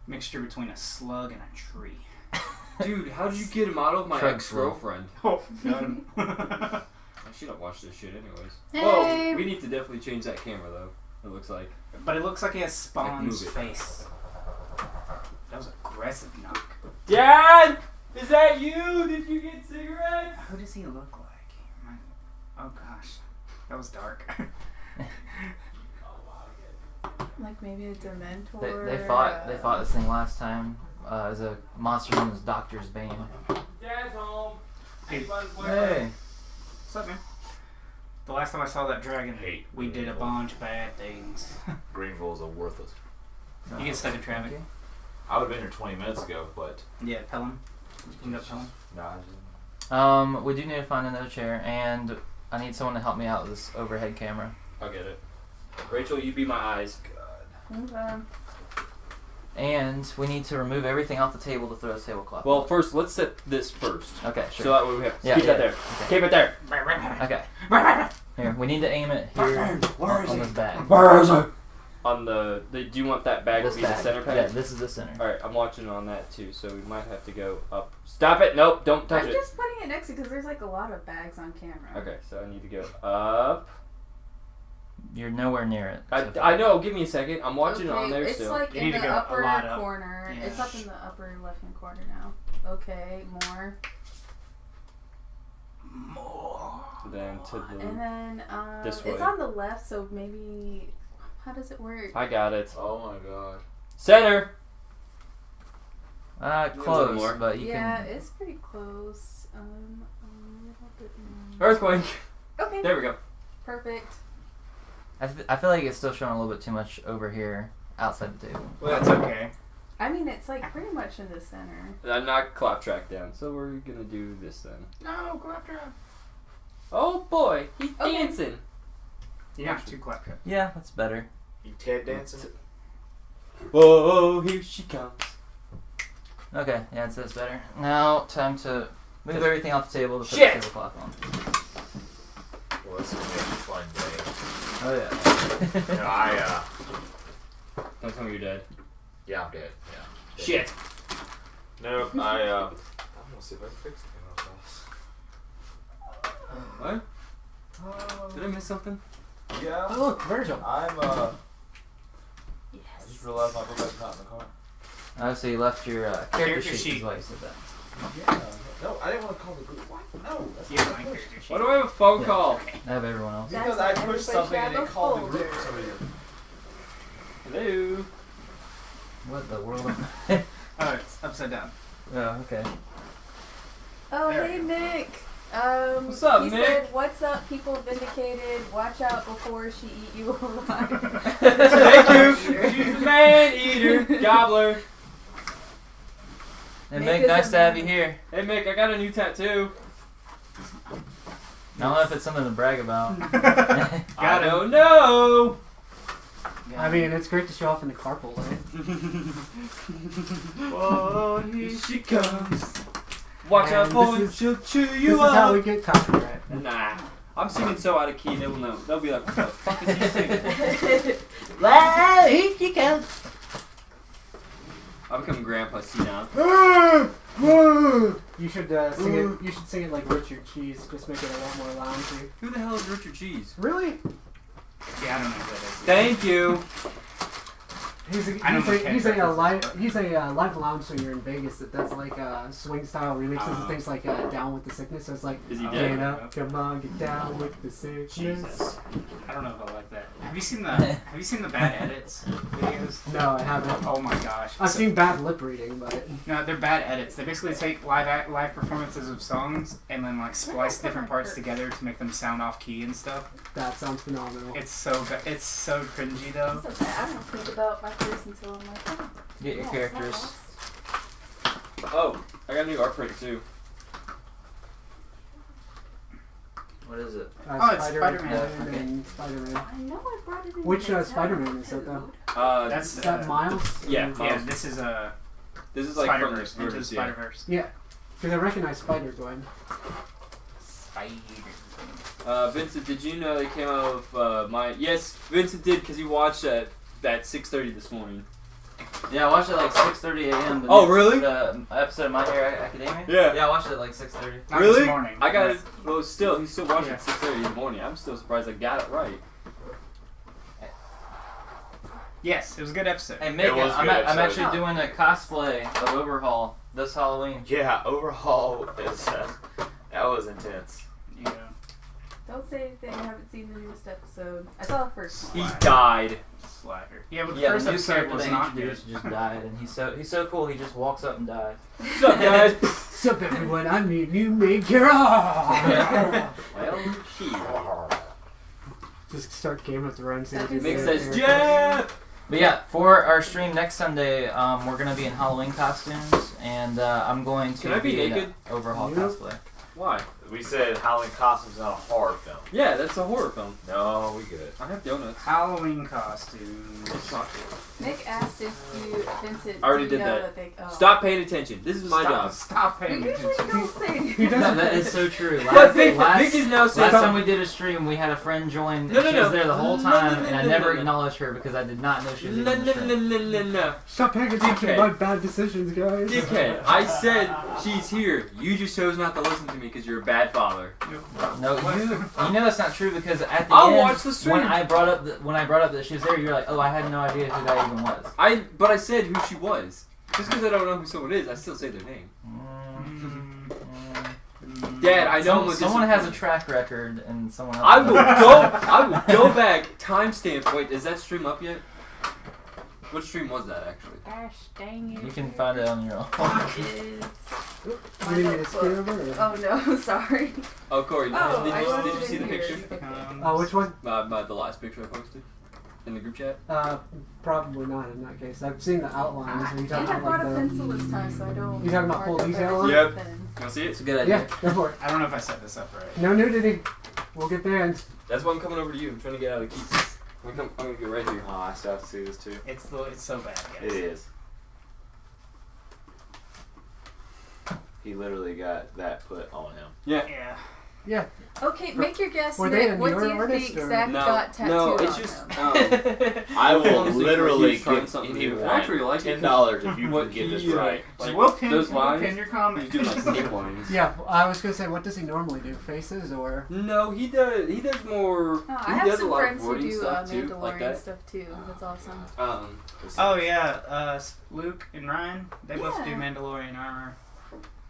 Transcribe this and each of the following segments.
Mixture between a slug and a tree. Dude, how did you get him out of my ex-girlfriend? Oh, got him. I should have watched this shit anyways. Hey. Whoa, we need to definitely change that camera though. It looks like. But it looks like he has Spawn's Like, face. That was aggressive knock. Dad! Is that you? Did you get cigarettes? Who does he look like? Oh gosh. That was dark. Like maybe a Dementor. They fought this thing last time. It was a monster known as Doctor's Bane. Dad's home. Hey. Hey. What's up, man? The last time I saw that dragon, we did a bunch of bad things. Greenvilles are worthless. You get stuck in traffic. I would have been here 20 minutes ago, but... Yeah, Pelham. Did you end up Pelham? Nah, I didn't. We do need to find another chair, and I need someone to help me out with this overhead camera. I'll get it. Rachel, you be my eyes. Okay. And we need to remove everything off the table to throw a tablecloth. Well, first, let's set this first. Okay, sure. So that way we have to Yeah, keep that yeah. there. Okay. Keep it there. Okay. Here, we need to aim it here on this bag. Where is it? On the do you want that bag This to be bag. the center peg? Yeah, this is the center. Alright, I'm watching on that too, so we might have to go up. Stop it! Nope, don't touch I'm it. just putting it next to because there's like a lot of bags on camera. Okay, so I need to go up. You're nowhere near it. so I know, give me a second. I'm watching it Okay, on there it's still. like You in need to the go a upper lot up. corner. Yeah. It's up in the upper left-hand corner now. Okay, more. More. Then to And the... then This way. it's on the left, so maybe how does it work? I got it. Oh my god. Center! Close, A little more. but you Yeah, can... it's pretty close. A little bit more. Earthquake! Okay, There we go. perfect. I feel like it's still showing a little bit too much over here outside the table. Well, that's okay. I mean, it's like pretty much in the center. I knocked Claptrack down, so we're gonna do this then. No, claptrap. Oh boy, he's Okay. dancing! Yeah, two claptrap. Yeah, that's better. You Ted dancing? Whoa, here she comes. Okay, yeah, that's better. Now, time to move everything off the table to put Shit! the tablecloth on. Well, this is gonna be a fun day. Oh, yeah. No, I, Don't tell me you're dead. yeah, I'm dead. Yeah. Dead. Shit! Nope, I'm gonna see if I can fix it. What? Did I miss something? Yeah. Oh, look, Virgil. I'm, I Yes. just realized my book bag's not in the car. Oh, so you left your character Character sheet, sheet. is why you said that. Yeah. No, I didn't want to call the group. What? No, that's Yeah, not my my character sheet. Why do I have a phone Yeah. call? I have everyone else. That's Because why I everybody pushed something should and have it a called the group folder. for some reason. Hello? What the world? Oh, it's upside down. Oh, okay. Oh, There hey, we go. Nick. What's up, he Nick? said, "What's up, people? Vindicated. Watch out before she eat you alive." Thank you! She's a man eater, gobbler. Hey, Nick Mick, is nice a to have you man. here. Hey Mick, I got a new tattoo. I don't know if it's something to brag about. I don't know! I mean, it's great to show off in the carpool lane. Whoa, here she comes. Watch out And for this it, is- she'll chew This you is how we up. get copyright. Nah. I'm singing so out of key, they will know. They'll be like, what the fuck is he singing? Well, here she comes. I'm becoming Grandpa C now. You should sing it. You should sing it like Richard Cheese. Just make it a lot more loungy. Who the hell is Richard Cheese? Really? Yeah, I don't know who that is. Thank you. I don't know He's a references. live lounge singer in Vegas that does like swing style remixes and things like Down with the Sickness. So it's like Is he Oh, dead? get up, come on, get down with the sickness. Jesus. I don't know if I like that. Have you seen the bad edits videos? No, I haven't. Oh my gosh. I've So- seen bad lip reading, but No, they're bad edits. They basically take live performances of songs and then like splice different parts together to make them sound off key and stuff. that sounds phenomenal. It's so it's so cringy though. It's okay. I don't think about my face until I'm like, oh, Get your yeah, characters. it's Oh, I got a new art print too. What is it? Oh, it's Spider-Man. Okay. And Spider-Man. not. I know I brought it in. Which my Spider-Man is food. that though? That's Is that Miles? yeah. Yeah, this is a This is like from Spider-Verse. the Into the Verse, yeah. Spider-Verse. Yeah, because I recognize Spider-Gwen. Vincent, did you know they came out of my... Yes, Vincent did because he watched that 6:30 this morning. Yeah, I watched it at like 6:30 a.m. the Oh, next- really? The episode of My Hero Academia. Yeah. Yeah, I watched it at like 6:30. Not Really? this morning. I got it. Well, still, he still watched it Yeah. at 6:30 in the morning. I'm still surprised I got it right. Yes, it was a good episode. Hey Megan, was a I'm, good I'm episode. actually doing a cosplay of Overhaul this Halloween. Yeah, overhaul is that was intense. Yeah. Don't say anything. I haven't seen the newest episode. I saw the first He one. died. Slacker. Yeah, but the Yeah, first the new episode character was they not good. introduced just died, and he's so cool. He just walks up and dies. What's up, guys? Sup everyone, I'm your new main character. Well, she. Just start Game of Thrones. That and just Mick just says, there. Jeff! But yeah, for our stream next Sunday, we're gonna be in Halloween costumes, and I'm going to Can I be in naked? a Overhaul Yep. cosplay. Why? We said Halloween costumes not a horror film. Yeah, that's a horror film. No, we good. I have donuts. Halloween costumes. Nick asked if you, Vincent, I already do you did know that. they, oh. Stop paying attention. This is my job. Stop We paying usually attention. don't say He anything. doesn't- No, that is so true. But Vic is now Last saying time we did a stream, we had a friend join. No, no, she no. was there the whole No, time, no, no, and I no, never no, no. acknowledged her because I did not know she was No, in the no, stream. no, no, no, no. Stop paying attention Dickhead. to my bad decisions, guys. Dickhead, I said she's here. You just chose not to listen to me because you're a bad father. No, you know that's not true because at the I'll end, watch the stream. when I brought up that she was there, you're like, oh, I had no idea who that even was. But I said who she was. Just because I don't know who someone is, I still say their name. Dad, I know Someone has a track record, and someone else. I will go back. Timestamp. Wait, is that stream up yet? What stream was that actually? Gosh dang it. You can find it on your own. Is You need me to skip over? Or? Oh no, sorry. Oh, Corey, Oh, I did wanted you to see the hear. picture? Okay. Oh, which one? The last picture I posted in the group chat. Probably not in that case. I've seen the outlines. Are you And talking I about brought a like pencil this time, so I don't. You talking about full mark up detail on it? everything Yep. then. You want to see It's it? a good the? idea. Yeah, go for it. I don't know if I set this up right. No nudity. We'll get there. And That's why I'm coming over to you. I'm trying to get out of the keys. I'm gonna get right here. Oh, I still have to see this too. It's so bad, guys. It is. He literally got that put on him. Yeah. yeah, Okay, make your guess. Were they Nick. a What do newer you artist, think or- Zach got tattooed no, it's on just. him? I will Honestly, literally he's trying give something you new. I actually like it. $10 if you What can get this he, right. Like, Will pin, those will lines. pin your comment. He's doing like snake lines. yeah. I was gonna say, what does he normally do? Faces or? No, he does. He does more. Oh, he I have does a some lot friends of who wording do stuff too, Mandalorian like that. stuff too. That's awesome. Oh yeah, Luke and Ryan, they both do Yeah. Mandalorian armor.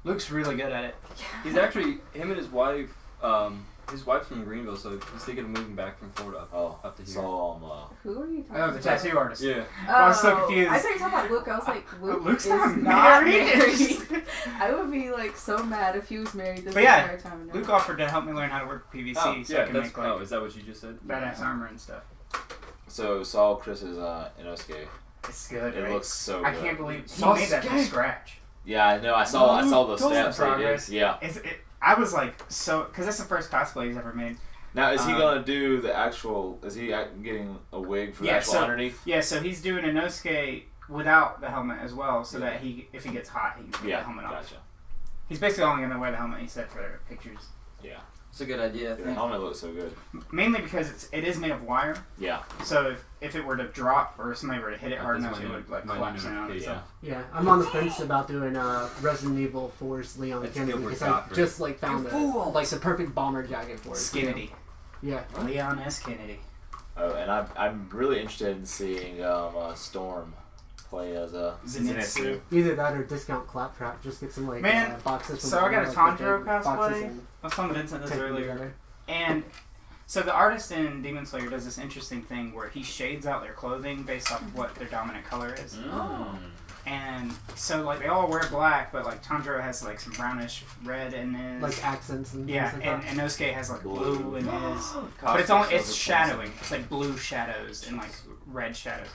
Luke's really good at it. He's actually him and his wife. His wife's from Greenville, so he's thinking of moving back from Florida Oh, up to here. so Who are you talking Oh, about? the tattoo artist. Yeah. I was so Oh, confused. I thought you were talking about Luke. I was like, Luke Luke's is not not married. married. I would be like so mad if he was married this But yeah, entire time. and Luke never- offered to help me learn how to work PVC Oh, so I yeah. can That's. make like Oh, is that what you just said? badass armor and stuff. So saw Chris's Inosuke. It's good, It right? looks so I good. can't believe he Sasuke. made that from scratch. Yeah, I know. I saw the Tell us steps the they did. progress. Yeah. I was like so because that's the first cosplay he's ever made. Now is he Um, gonna do the actual? Is he getting a wig for the Yeah, actual so- underneath? Yeah, so he's doing a Inosuke without the helmet as well, so that if he gets hot, he can put Yeah, the helmet on. gotcha. He's basically only gonna wear the helmet. He said for pictures, Yeah, It's a good idea. I the think. helmet looks so good. mainly because it is made of wire. Yeah, So if it were to drop or somebody were to hit it hard That's enough, it my would like new collapse in on notification. itself. Yeah, I'm on the fence about doing Resident Evil 4's Leon It's Kennedy Gilbert because I Gottfried. just like found You fool! like the perfect bomber jacket for it. Skinnedy. Yeah. Leon S. Kennedy. Oh, and I'm really interested in seeing Storm play as a Zenitsu. Either that or discount claptrap. Just get some like Man, boxes. From so I got a like, Tanjiro big boxes cosplay. and I was telling Vincent this tape them earlier. together. And so the artist in Demon Slayer does this interesting thing where he shades out their clothing based off of what their dominant color is. Mm. And so like they all wear black, but like Tanjiro has like some brownish red in his. Like accents and yeah, things like and that. Inosuke has like blue in his. But It's shadowing. It's like blue shadows and like red shadows.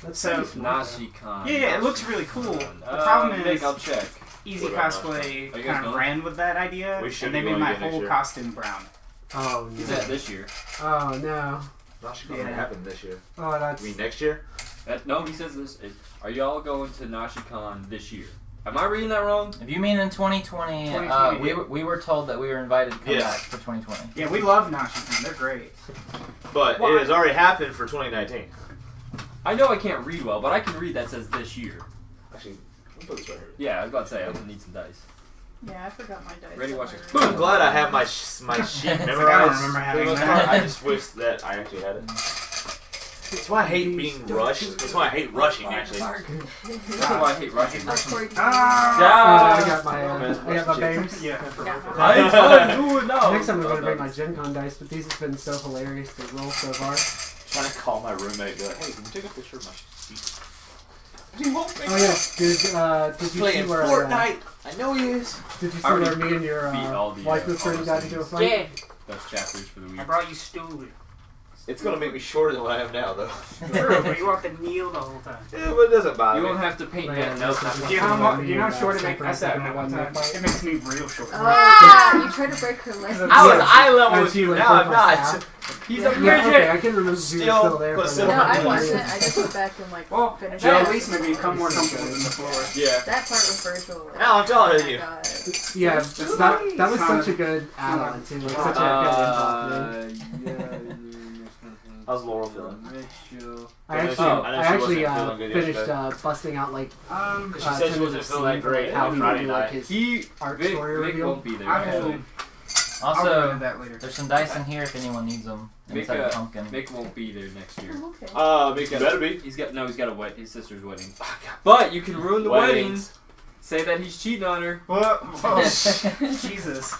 That's so- pretty smart, though. Nashikan. Yeah, it looks really cool. The problem is I'll check. Easy What about Cosplay Are you guys kind of going? ran with that idea, We should and they be made going my again next whole year. costume brown. Oh Is no. that this year? Oh no. Nashikon Yeah. happen this year. Oh, that's. I mean next year. No, he says this. Are y'all going to Nashikon this year? Am I reading that wrong? If you mean in 2020, 2020, we were told that we were invited to come Yes. back for 2020. Yeah, we love Nashikon. They're great. But Why? it has already happened for 2019. I know I can't read well, but I can read that says this year. Actually, I'll put this right here. Yeah, I was about to say, I'm gonna need some dice. Yeah, I forgot my dice. Ready, watch somewhere. this. I'm glad I have my sheet memorized. I don't remember for the having most that. part. I just wish that I actually had it. That's why I hate being rushed. That's why I hate rushing, actually. That's why I hate rushing. Of course. Ah! I got my bangers. Yeah. I do it now. Next time I'm gonna bring my Gen Con dice, but these have been so hilarious to roll so far. Trying to call my roommate and be like, hey, can you take a picture of my sheet? Oh yeah, did you see Playing where Fortnite. I know he is. did you see already where me and your beat all the, wife all friend those got into a things. fight? Best chapters for the week. I brought you stew. It's gonna make me shorter than what I am now, though. True, but you want to kneel the whole time. Yeah, but it doesn't bother You me. won't have to paint Right, that note. Do you know how short it makes? I said it one time. It makes me real short. Oh, you tried to break her leg. I was Yeah. eye level I with you, like now broke I'm my not. staff. He's a Yeah, midget! okay, I can remember if you were Still, still there. but for still the No, I whole wasn't. period. I just went back and like Well, finished Joe, it. at least maybe you come more comfortable than the floor. Yeah. That part was virtual. Now I'm taller than Oh my you. God. Yeah, It's that was not- such a good add-on too. Like, such a good involvement. How's Laurel feeling? I I know actually she wasn't feeling good finished yesterday. busting out like She said she wasn't feeling that great how on he would Friday do like night. his He, art Vic, story Vic reveal. won't be there. I will. actually. I'll go Also, into that later. there's some dice in here if anyone needs them Mick, inside the pumpkin. Mick won't be there next year. Oh, okay. Mick, you better be. He's got his sister's wedding. But you can ruin the wedding. Weddings. Say that he's cheating on her. What? Oh, Jesus.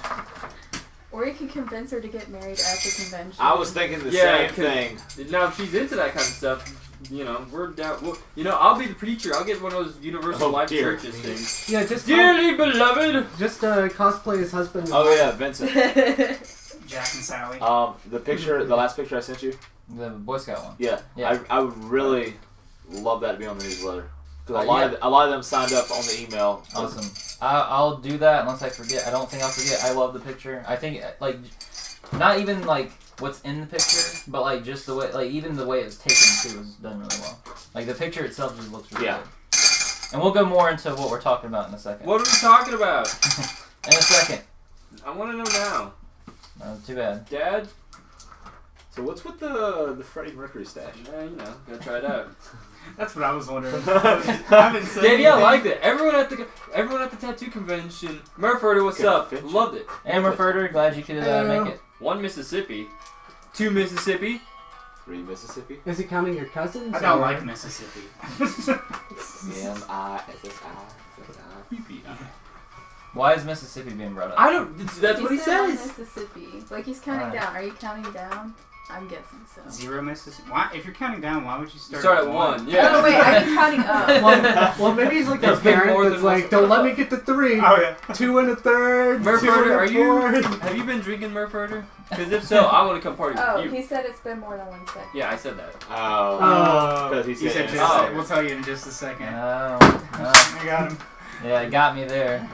Or you can convince her to get married at the convention. I was thinking the Yeah, same thing. Now, if she's into that kind of stuff, you know, we're down. Well, you know, I'll be the preacher. I'll get one of those Universal Oh, Life dear. Churches things. Yeah, just Dearly beloved. cosplay his husband. Oh yeah, Vincent. Jack and Sally. The last picture I sent you. The Boy Scout one. Yeah, Yeah. I would really love that to be on the newsletter. Because Yeah. a lot of them signed up on the email. Awesome. I'll do that unless I forget. I don't think I'll forget. I love the picture. I think like not even like what's in the picture, but like just the way, like even the way it's taken too is done really well. Like the picture itself just looks really good. And we'll go more into what we're talking about in a second. What are we talking about? In a second. I want to know now. Too bad. Dad? So what's with the Freddie Mercury stash? Yeah, you know, gotta try it out. That's what I was wondering. I've been saying Danielle liked it. Everyone at the tattoo convention. Murphy, what's up? Convention? Loved it. And Murphy, glad you could make it. 1 Mississippi. 2 Mississippi. 3 Mississippi. Is he counting your cousins? I don't or- like Mississippi. M-I-S-S-I. Why is Mississippi being brought up? I don't. That's what he said says. Mississippi. Like he's counting Alright. down. Are you counting down? I'm guessing so. 0 Mississippi. Why? If you're counting down, why would you start Start at 1. Yeah. Oh wait, are you counting up? Well, maybe he's like that It's been more parent than that's like, once. don't let me get to 3. Oh yeah. 2 and a third. Murphy, 2 and a are you? fourth. Have you been drinking Murphy? Because if so, I want to come party Oh, with you. he said it's been more than 1 second. Yeah, I said that. Oh. Because He he said said just. Oh. We'll tell you in just a second. Oh, I got him. yeah, it got me there.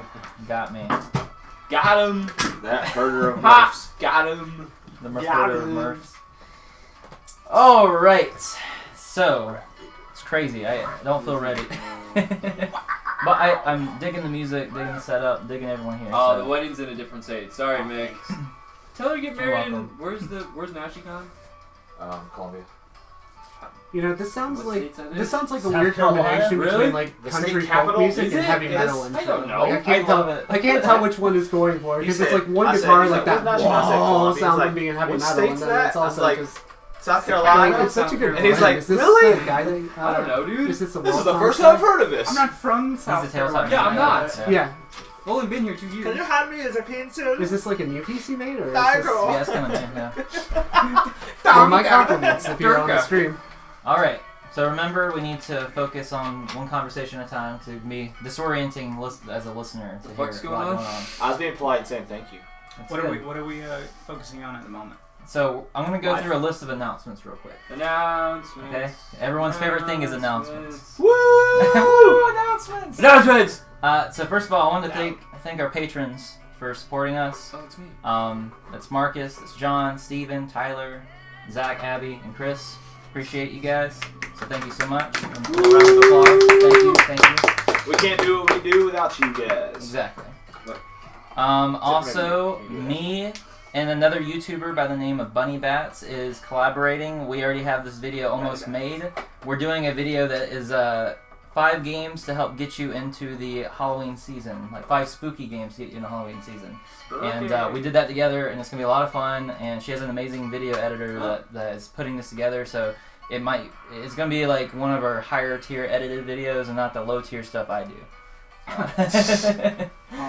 Got me. Got him. that herder of Ha! Murphs. Got him. The Got Murphy of him. Murphs. All right. So it's crazy. I don't feel ready. But I'm digging the music, digging the setup, digging everyone here. Oh, so. the wedding's in a different state. Sorry, Mick. Tell her to get You're married. welcome. Where's Nashicon? Columbia. You know, this sounds What like state's that in? this sounds like a South weird Carolina? combination Really? between like The country state folk capital? music Is and it? heavy Yes. metal and I shit. don't know. Like, I can't I tell. love it. I can't tell which one is going for He because it's said- like one I said- guitar he's like like, that "What national?" I said, wall "Columbia." He's sound like, of being heavy "Which metal, state's and then that?" it's I was also like, just South like, Carolina. it's such a good. And he's blend. like, is this "Really?" The guy that, I don't know, dude. Is this the This is World the Song first stuff? I've heard of this. I'm not from South the tail Carolina. Yeah, I'm not. Yeah. I've only been here 2 years. hand me as a pencil? Is this like a new PC made or? Is Tiger. this... Yeah, it's coming in. Yeah. Well, my compliments if you're on the Durka. stream. All right. So remember, we need to focus on one conversation at a time to be disorienting as a listener to hear What's a going lot on? I was being polite and saying thank you. That's What good. are we focusing on at the moment? So I'm gonna go Life. through a list of announcements real quick. Announcements. Okay. Everyone's favorite thing is announcements. Woo! Announcements. Announcements. So first of all, I wanted to thank our patrons for supporting us. Oh, it's me. That's Marcus, that's John, Steven, Tyler, Zach, Abby, and Chris. Appreciate you guys. So thank you so much. And a round of applause. Thank you. We can't do what we do without you guys. Exactly. What? Also, me and another YouTuber by the name of Bunny Bats is collaborating. We already have this video almost made. We're doing a video that is 5 games to help get you into the Halloween season, like 5 spooky games to get you in the Halloween season. And we did that together, and it's gonna be a lot of fun. And she has an amazing video editor that is putting this together, so it's gonna be like one of our higher tier edited videos, and not the low tier stuff I do.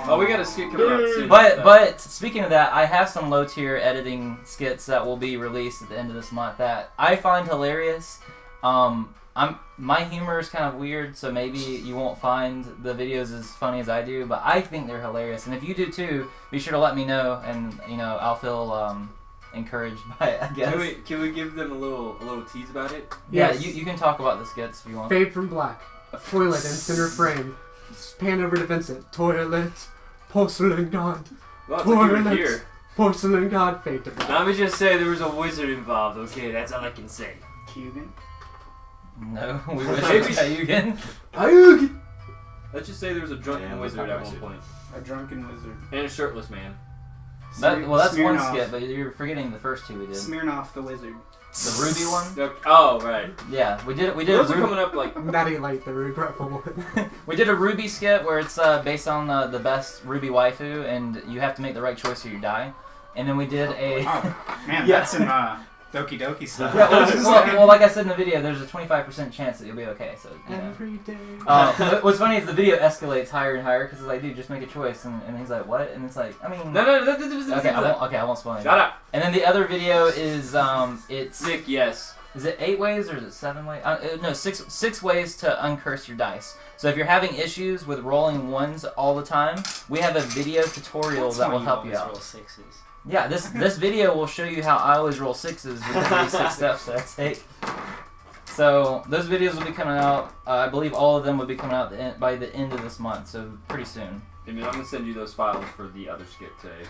Oh, we got a skit coming up soon. But speaking of that, I have some low tier editing skits that will be released at the end of this month that I find hilarious. My humor is kind of weird, so maybe you won't find the videos as funny as I do, but I think they're hilarious. And if you do too, be sure to let me know, and I'll feel encouraged by it, I guess. Can we give them a little tease about it? Yeah, Yes. you can talk about the skits if you want. Fade from black. A toilet in center frame. Pan over to Vincent. Toilet. Porcelain god. Well, it's like you were here. Porcelain god. Fade to black. Let me just say there was a wizard involved, okay? That's all I can say. Cuban? No, we wish it was Cayugan. Ayugi! Let's just say there was a drunken wizard at one point. A drunken wizard. And a shirtless man. That's one Smirnoff. skit, but you're forgetting the first 2 we did. Smirnoff the wizard. The Ruby one? Oh, right. Yeah, we did Those are coming up like... Natty Light, the regretful one. We did a Ruby skit where it's based on the best Ruby waifu, and you have to make the right choice or you die. And then we did a... Oh, man, Yeah. that's some Doki Doki stuff. Yeah, well, like I said in the video, there's a 25% chance that you'll be okay, so, Every day. What's funny is the video escalates higher and higher, because it's like, dude, just make a choice, and he's like, what? And it's like, I mean... No. Okay, I won't spoil it. Shut up. And then the other video is, it's... Nick, yes. Is it 8 ways or is it 7 ways? No, 6 ways to uncurse your dice. So if you're having issues with rolling 1s all the time, we have a video tutorial that will help you out. Roll 6s. Yeah, this video will show you how I always roll 6s with these 6 steps that I take. So those videos will be coming out. I believe all of them will be coming out by the end of this month, so pretty soon. And then I'm going to send you those files for the other skit today.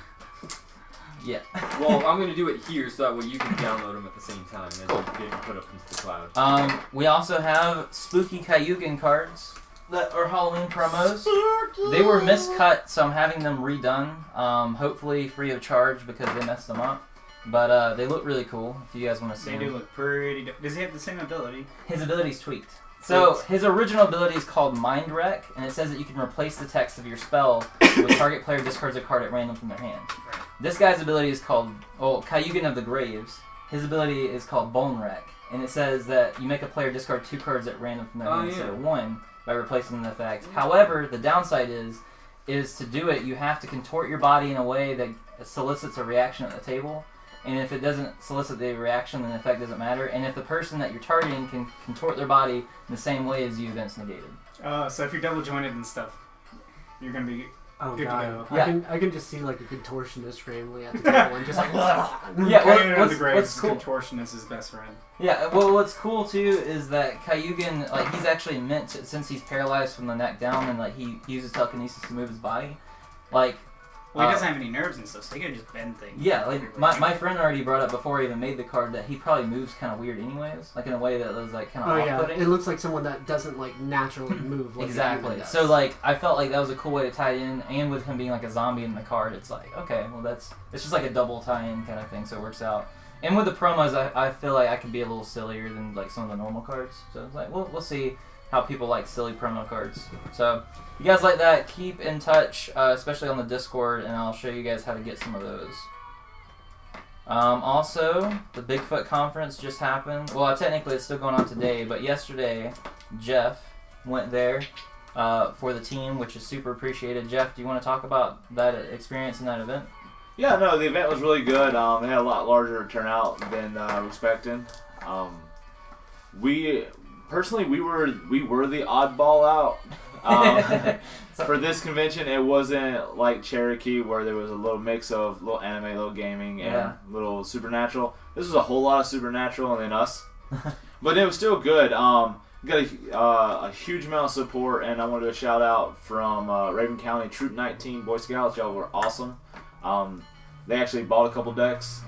Yeah. Well, I'm going to do it here so that way you can download them at the same time as you get put up into the cloud. We also have spooky Cayugan cards that are Halloween promos. They were miscut, so I'm having them redone. Hopefully free of charge because they messed them up. But they look really cool if you guys want to see They them. do look pretty... Does he have the same ability? His ability's tweaked. So his original ability is called Mind Wreck, and it says that you can replace the text of your spell with target player discards a card at random from their hand. This guy's ability is called, Cayugan of the Graves. His ability is called Bone Wreck, and it says that you make a player discard 2 cards at random from their hand instead of 1 by replacing the effect. However, the downside is to do it, you have to contort your body in a way that solicits a reaction at the table. And if it doesn't solicit the reaction, then the effect doesn't matter. And if the person that you're targeting can contort their body in the same way as you, then it's negated. So if you're double jointed and stuff, you're gonna be Oh good god. to go. Yeah. I can just see like a contortionist randomly at the table and just like Yeah, The Graves cool? contortionist is his best friend. Yeah, well, what's cool too is that Cayugan, like, he's actually meant to, since he's paralyzed from the neck down, and like he uses telekinesis to move his body. Like, Well, he doesn't have any nerves and stuff, so he can just bend things. yeah, like my friend already brought up before he even made the card that he probably moves kind of weird anyways, like in a way that was like kind of off-putting. It looks like someone that doesn't like naturally move. Like Exactly. does. So like I felt like that was a cool way to tie it in, and with him being like a zombie in the card, it's like okay, well it's just like a double tie-in kind of thing, so it works out. And with the promos, I feel like I can be a little sillier than like some of the normal cards. So it's like we'll see how people like silly promo cards. So if you guys like that, keep in touch, especially on the Discord, and I'll show you guys how to get some of those. Also, the Bigfoot conference just happened. Well, technically it's still going on today, but yesterday Jeff went there for the team, which is super appreciated. Jeff, do you want to talk about that experience in that event? Yeah, no, the event was really good. It had a lot larger turnout than I was expecting. We were the oddball out. For this convention, it wasn't like Cherokee where there was a little mix of little anime, little gaming, and little supernatural. This was a whole lot of supernatural and then us. But it was still good. Got a huge amount of support, and I wanted to shout out from Raven County Troop 19 Boy Scouts. Y'all were awesome. They actually bought a couple decks.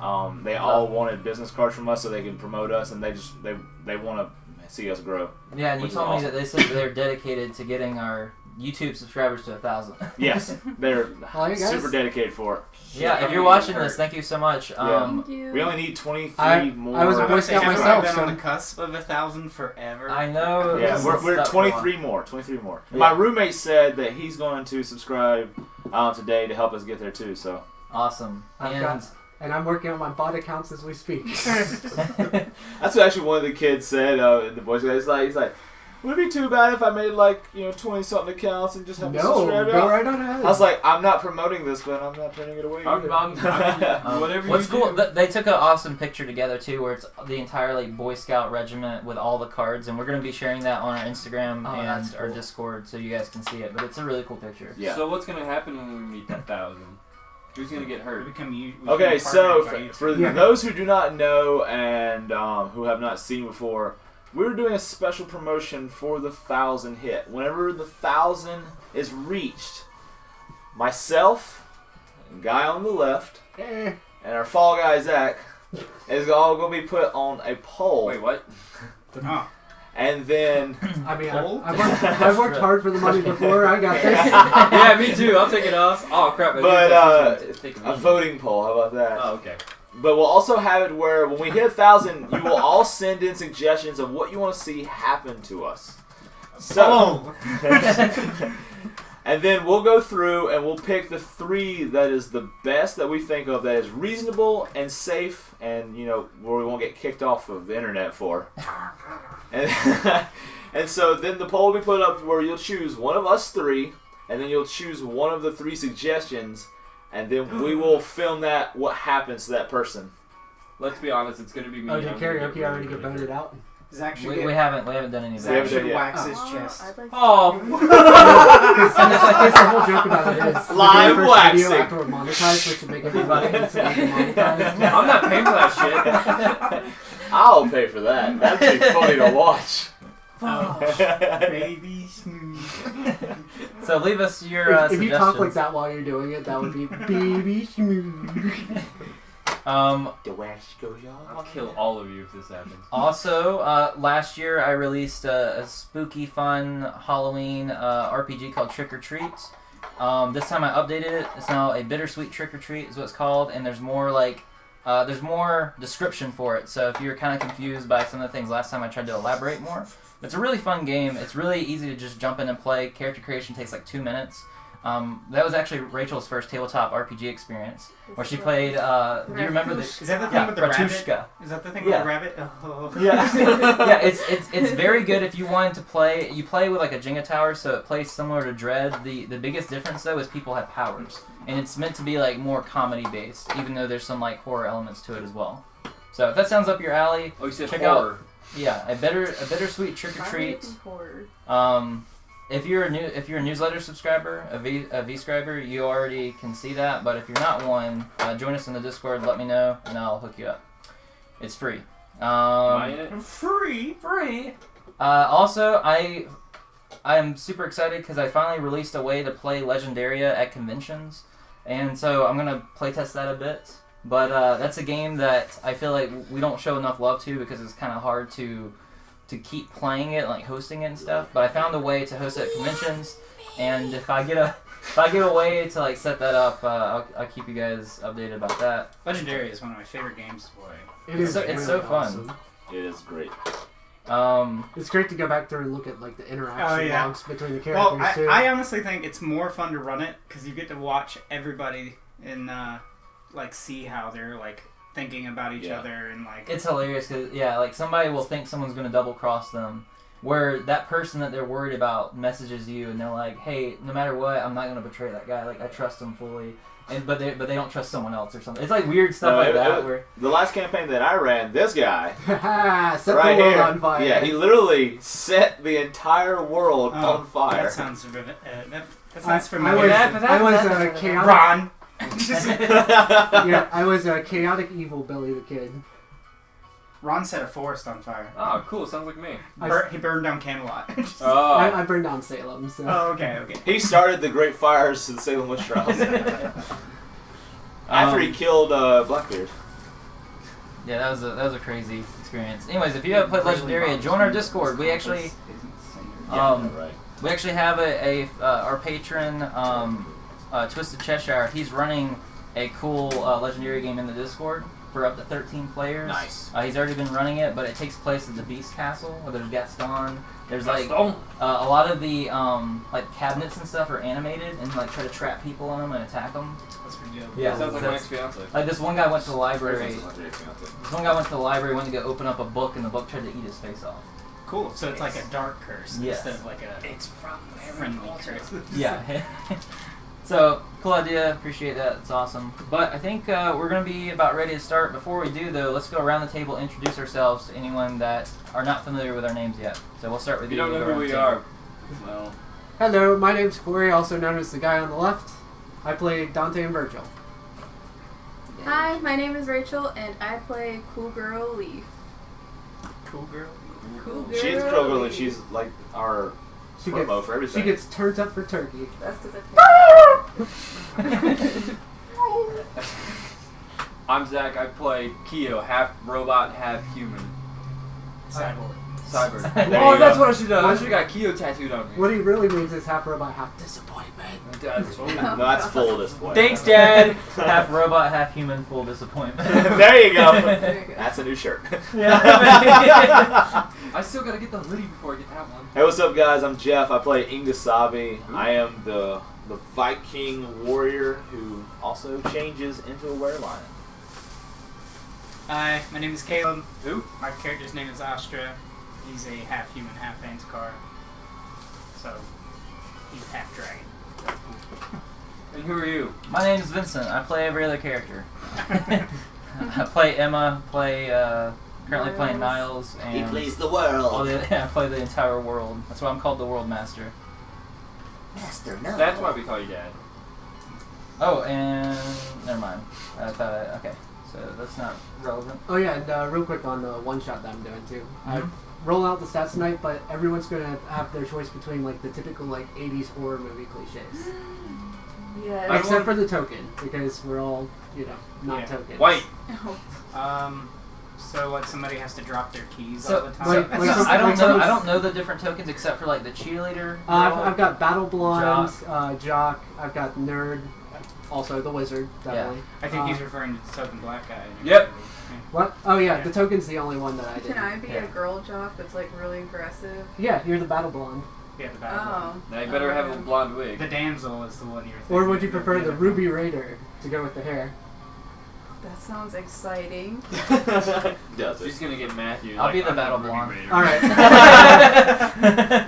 They all wanted business cards from us so they could promote us, and they want to see us grow. Yeah, and you told me that they said that they're dedicated to getting our YouTube subscribers to 1,000. Yes, they're Well, you guys- super dedicated for it. Yeah, if you're watching this, thank you so much. Thank you. We only need 23 more. I was a Boy Scout Haven't myself, I been so- on the cusp of 1,000 forever? I know. Yeah, this we're is stuck for a 23 more. 23 more. Yeah. My roommate said that he's going to subscribe today to help us get there too. So while. Awesome. And I'm working on my bot accounts as we speak. that's what actually one of the kids said. The boys, he's like, would it be too bad if I made 20 something accounts and just have to No, subscribe? go right on ahead. I was like, I'm not promoting this, but I'm not turning it away. I'm, either. whatever What's you cool? do. They took an awesome picture together too, where it's the entire Boy Scout regiment with all the cards, and we're gonna be sharing that on our Instagram Oh, and that's our cool. Discord, so you guys can see it. But it's a really cool picture. Yeah. So what's gonna happen when we meet that 1,000? Who's gonna get We hurt? we Okay, become so partnered by for Yeah. those who do not know and who have not seen before, we're doing a special promotion for the 1,000 hit. Whenever the 1,000 is reached, myself, and guy on the left, Eh. and our fall guy Zach is all going to be put on a poll, Wait, what? Oh. and then I mean, Poll? I've worked hard for the money before. I got this. Yeah, me too. I'll take it off. Oh crap! I But, didn't take a voting poll. How about that? Oh, okay. But we'll also have it where when we hit 1,000, you will all send in suggestions of what you want to see happen to us. So, and then we'll go through and we'll pick the 3 that is the best that we think of that is reasonable and safe, and where we won't get kicked off of the internet for. And and so then the poll will be put up where you'll choose one of us 3, and then you'll choose one of the 3 suggestions. And then we will film that, what happens to that person. Let's be honest. It's gonna be me. Oh, did I'm gonna karaoke get already really get voted hurt. out? Zach should We haven't done any of Zach that. should should wax his Oh, chest. I'd like to Oh. There's a whole joke about it. It's Live the very first waxing. video after we're monetized, which would make everybody instantly monetized. I'm not paying for that shit. I'll pay for that. That'd be funny to watch. Baby smooth. So leave us your If you suggestions. talk like that while you're doing it, that would be baby smooth. The wax goes I'll on. kill all of you if this happens. Also, last year I released a spooky, fun Halloween RPG called Trick or Treat. This time I updated it. It's now a Bittersweet Trick or Treat is what it's called, and there's more description for it. So if you're kind of confused by some of the things last time, I tried to elaborate more. It's a really fun game. It's really easy to just jump in and play. Character creation takes 2 minutes. That was actually Rachel's first tabletop RPG experience, where she played. Do you remember the? Is that the thing with the rabbit? Ratushka. Is that the thing Yeah. with the rabbit? Oh. Yeah, yeah. It's very good if you wanted to play. You play with a Jenga tower, so it plays similar to Dread. The biggest difference though is people have powers, and it's meant to be more comedy based, even though there's some horror elements to it as well. So if that sounds up your alley, Oh, you said check horror. yeah, a Bittersweet Trick or Treat. Horror. If you're a newsletter subscriber, a V-scriber, you already can see that. But if you're not one, join us in the Discord. Let me know, and I'll hook you up. It's free. Am I in it? Free. Also, I am super excited because I finally released a way to play Legendaria at conventions, and so I'm gonna playtest that a bit. But that's a game that I feel like we don't show enough love to because it's kind of hard to keep playing it, hosting it and stuff. But I found a way to host it at conventions, and if I get a way to set that up, I'll keep you guys updated about that. Legendary is one of my favorite games to play. It's so fun. awesome. It is great. It's great to go back through and look at the interaction yeah. logs between the characters Well, too. I honestly think it's more fun to run it because you get to watch everybody and see how they're thinking about each other and It's hilarious because somebody will think someone's gonna double cross them, where that person that they're worried about messages you and they're like, "Hey, no matter what, I'm not gonna betray that guy. I trust him fully." But they don't trust someone else or something. It's weird stuff like that. Where The last campaign that I ran, this guy Set right the world here, on fire. yeah, he literally set the entire world on fire. That sounds that sounds I familiar. was a chaotic. Ron. Yeah, I was a chaotic evil Billy the Kid. Ron set a forest on fire. Oh, cool. Sounds like me. He burned down Camelot. Oh. I burned down Salem. So. Oh, okay. He started the Great Fires to the Salem Witch Trials after he killed Blackbeard. Yeah, that was a crazy experience. Anyways, if you haven't played Legendaria, join our Discord. We actually Right. We actually have our patron, Twisted Cheshire. He's running a cool legendary game in the Discord for up to 13 players. Nice. He's already been running it, but it takes place at the Beast Castle, where there's Gaston. There's like a lot of the like cabinets and stuff are animated and like try to trap people in them and attack them. That's pretty dope. Yeah, Sounds like my ex-fiance. Like this one guy went to the library. This Went to go open up a book, and the book tried to eat his face off. Cool. So it's like a dark curse Yes. instead of like a friendly curse. Yeah. So, cool idea. Appreciate that. It's awesome. But I think we're going to be about ready to start. Before we do, though, let's go around the table, introduce ourselves to anyone that are not familiar with our names yet. So we'll start with You you. don't know We'll who go we around are. Well, Hello, my name's Corey, also known as the guy on the left. I play Dante and Virgil. Hi, my name is Rachel, and I play Cool Girl Leaf. Cool girl. Cool Girl. She's Cool Girl, and she's like our She promo for everything. She gets turned up for turkey. That's because I'm Zach. I play Keo, half robot, half human. Cyborg. Cyber. There Oh, you that's go. what I should have done. I should have got Keo tattooed on me. What he really means is half robot, half disappointment. No, that's full disappointment. Thanks, Dad. half robot, half human, full disappointment. There you go. There you go. That's a new shirt. I still gotta get the hoodie before I get that one. Hey, what's up, guys? I'm Jeff. I play Ingasabi. I am the Viking warrior who also changes into a werelion. Hi, my name is Caleb. Who? My character's name is Astra. He's a half human, half Anticar. So, he's half dragon. And who are you? My name's Vincent. I play every other character. I play Emma, currently playing Niles, and He plays the all world. I play the entire world. That's why I'm called the World Master. Master, no. That's why we call you Dad. Oh, and never mind. Okay, so that's not relevant. Oh yeah, and real quick on the one shot that I'm doing too. I'm rolling out the stats tonight, but everyone's gonna have their choice between like the typical like 80s horror movie cliches, Yeah. except for the token because we're all not Yeah. tokens. White. So like somebody has to drop their keys So, all the time. like- I don't know the different tokens except for like the cheerleader. I've got Battle Blonde, Jock. Jock. I've got Nerd, also the Wizard, definitely. I think he's referring to the token black guy. Yep. What? Oh yeah, the token's the only one that I did. Can I be Yeah. a girl jock that's like really aggressive? Yeah, you're the Battle Blonde. Yeah, the bad one. Oh. Now you better have a blonde wig. The damsel is the one you're thinking. Or would you of. prefer the Ruby Raider to go with the hair? That sounds exciting. Does She's gonna get Matthew. I'll like, be the I'm battle Ruby blonde. Raider. All right.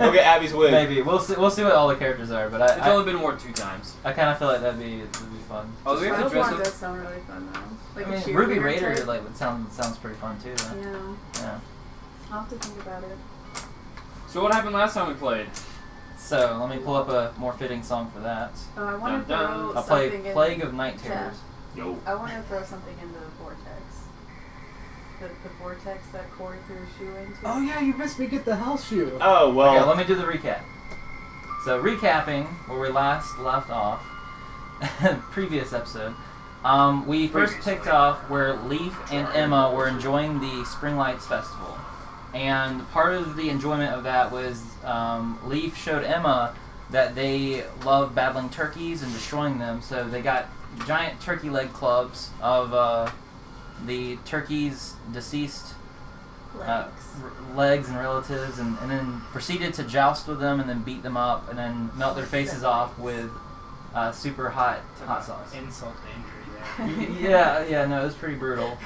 Look at Abby's wig. Maybe we'll see what all the characters are, but It's I only been worn 2 times. kind of feel like that'd be fun. Oh, do we have Battle to dress Blonde up? does sound really fun though. Like I a mean, cheerleader Ruby Raider type. like sounds pretty fun too. Though. Yeah. Yeah. I'll have to think about it. So what happened last time we played? So let me pull up a more fitting song for that. I want to Dun, dun. throw I'll play something Plague in. of Night Terrors. Yo. I want to throw something in the vortex. The vortex that Corey threw a shoe into. Oh yeah, you missed me get the hell shoe. Oh, well. Okay, let me do the recap. So recapping where we last left off, previous episode, we first picked off where Leaf and Emma were enjoying the Spring Lights Festival. And part of the enjoyment of that was Leaf showed Emma that they love battling turkeys and destroying them, so they got giant turkey leg clubs of the turkey's deceased legs and relatives, and then proceeded to joust with them and then beat them up and then melt their faces off with super hot sauce. Insult to injury there. yeah, no, it was pretty brutal.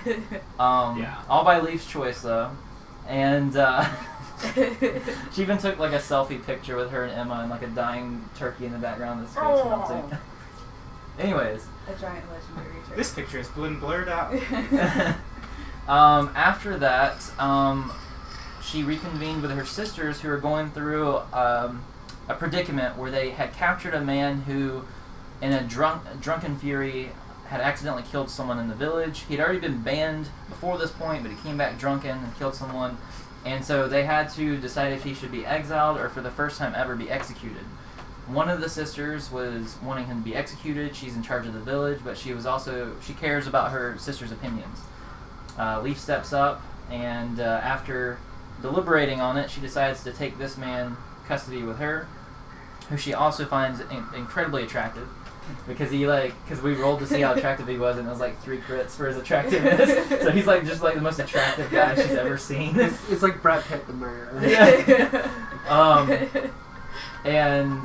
Yeah. All by Leaf's choice though, and she even took like a selfie picture with her and Emma and like a dying turkey in the background that's face melting. Anyways. A giant legendary turkey. This picture is blurred out. After that, she reconvened with her sisters who were going through a predicament where they had captured a man who, in a drunken fury, had accidentally killed someone in the village. He'd already been banned before this point, but he came back drunken and killed someone. And so they had to decide if he should be exiled or for the first time ever be executed. One of the sisters was wanting him to be executed. She's in charge of the village, but she cares about her sister's opinions. Leaf steps up, and after deliberating on it, she decides to take this man custody with her. who she also finds incredibly attractive. Because we rolled to see how attractive he was, and it was like 3 crits for his attractiveness. So he's like just like the most attractive guy she's ever seen. It's like Brad Pitt, the murderer. Yeah. And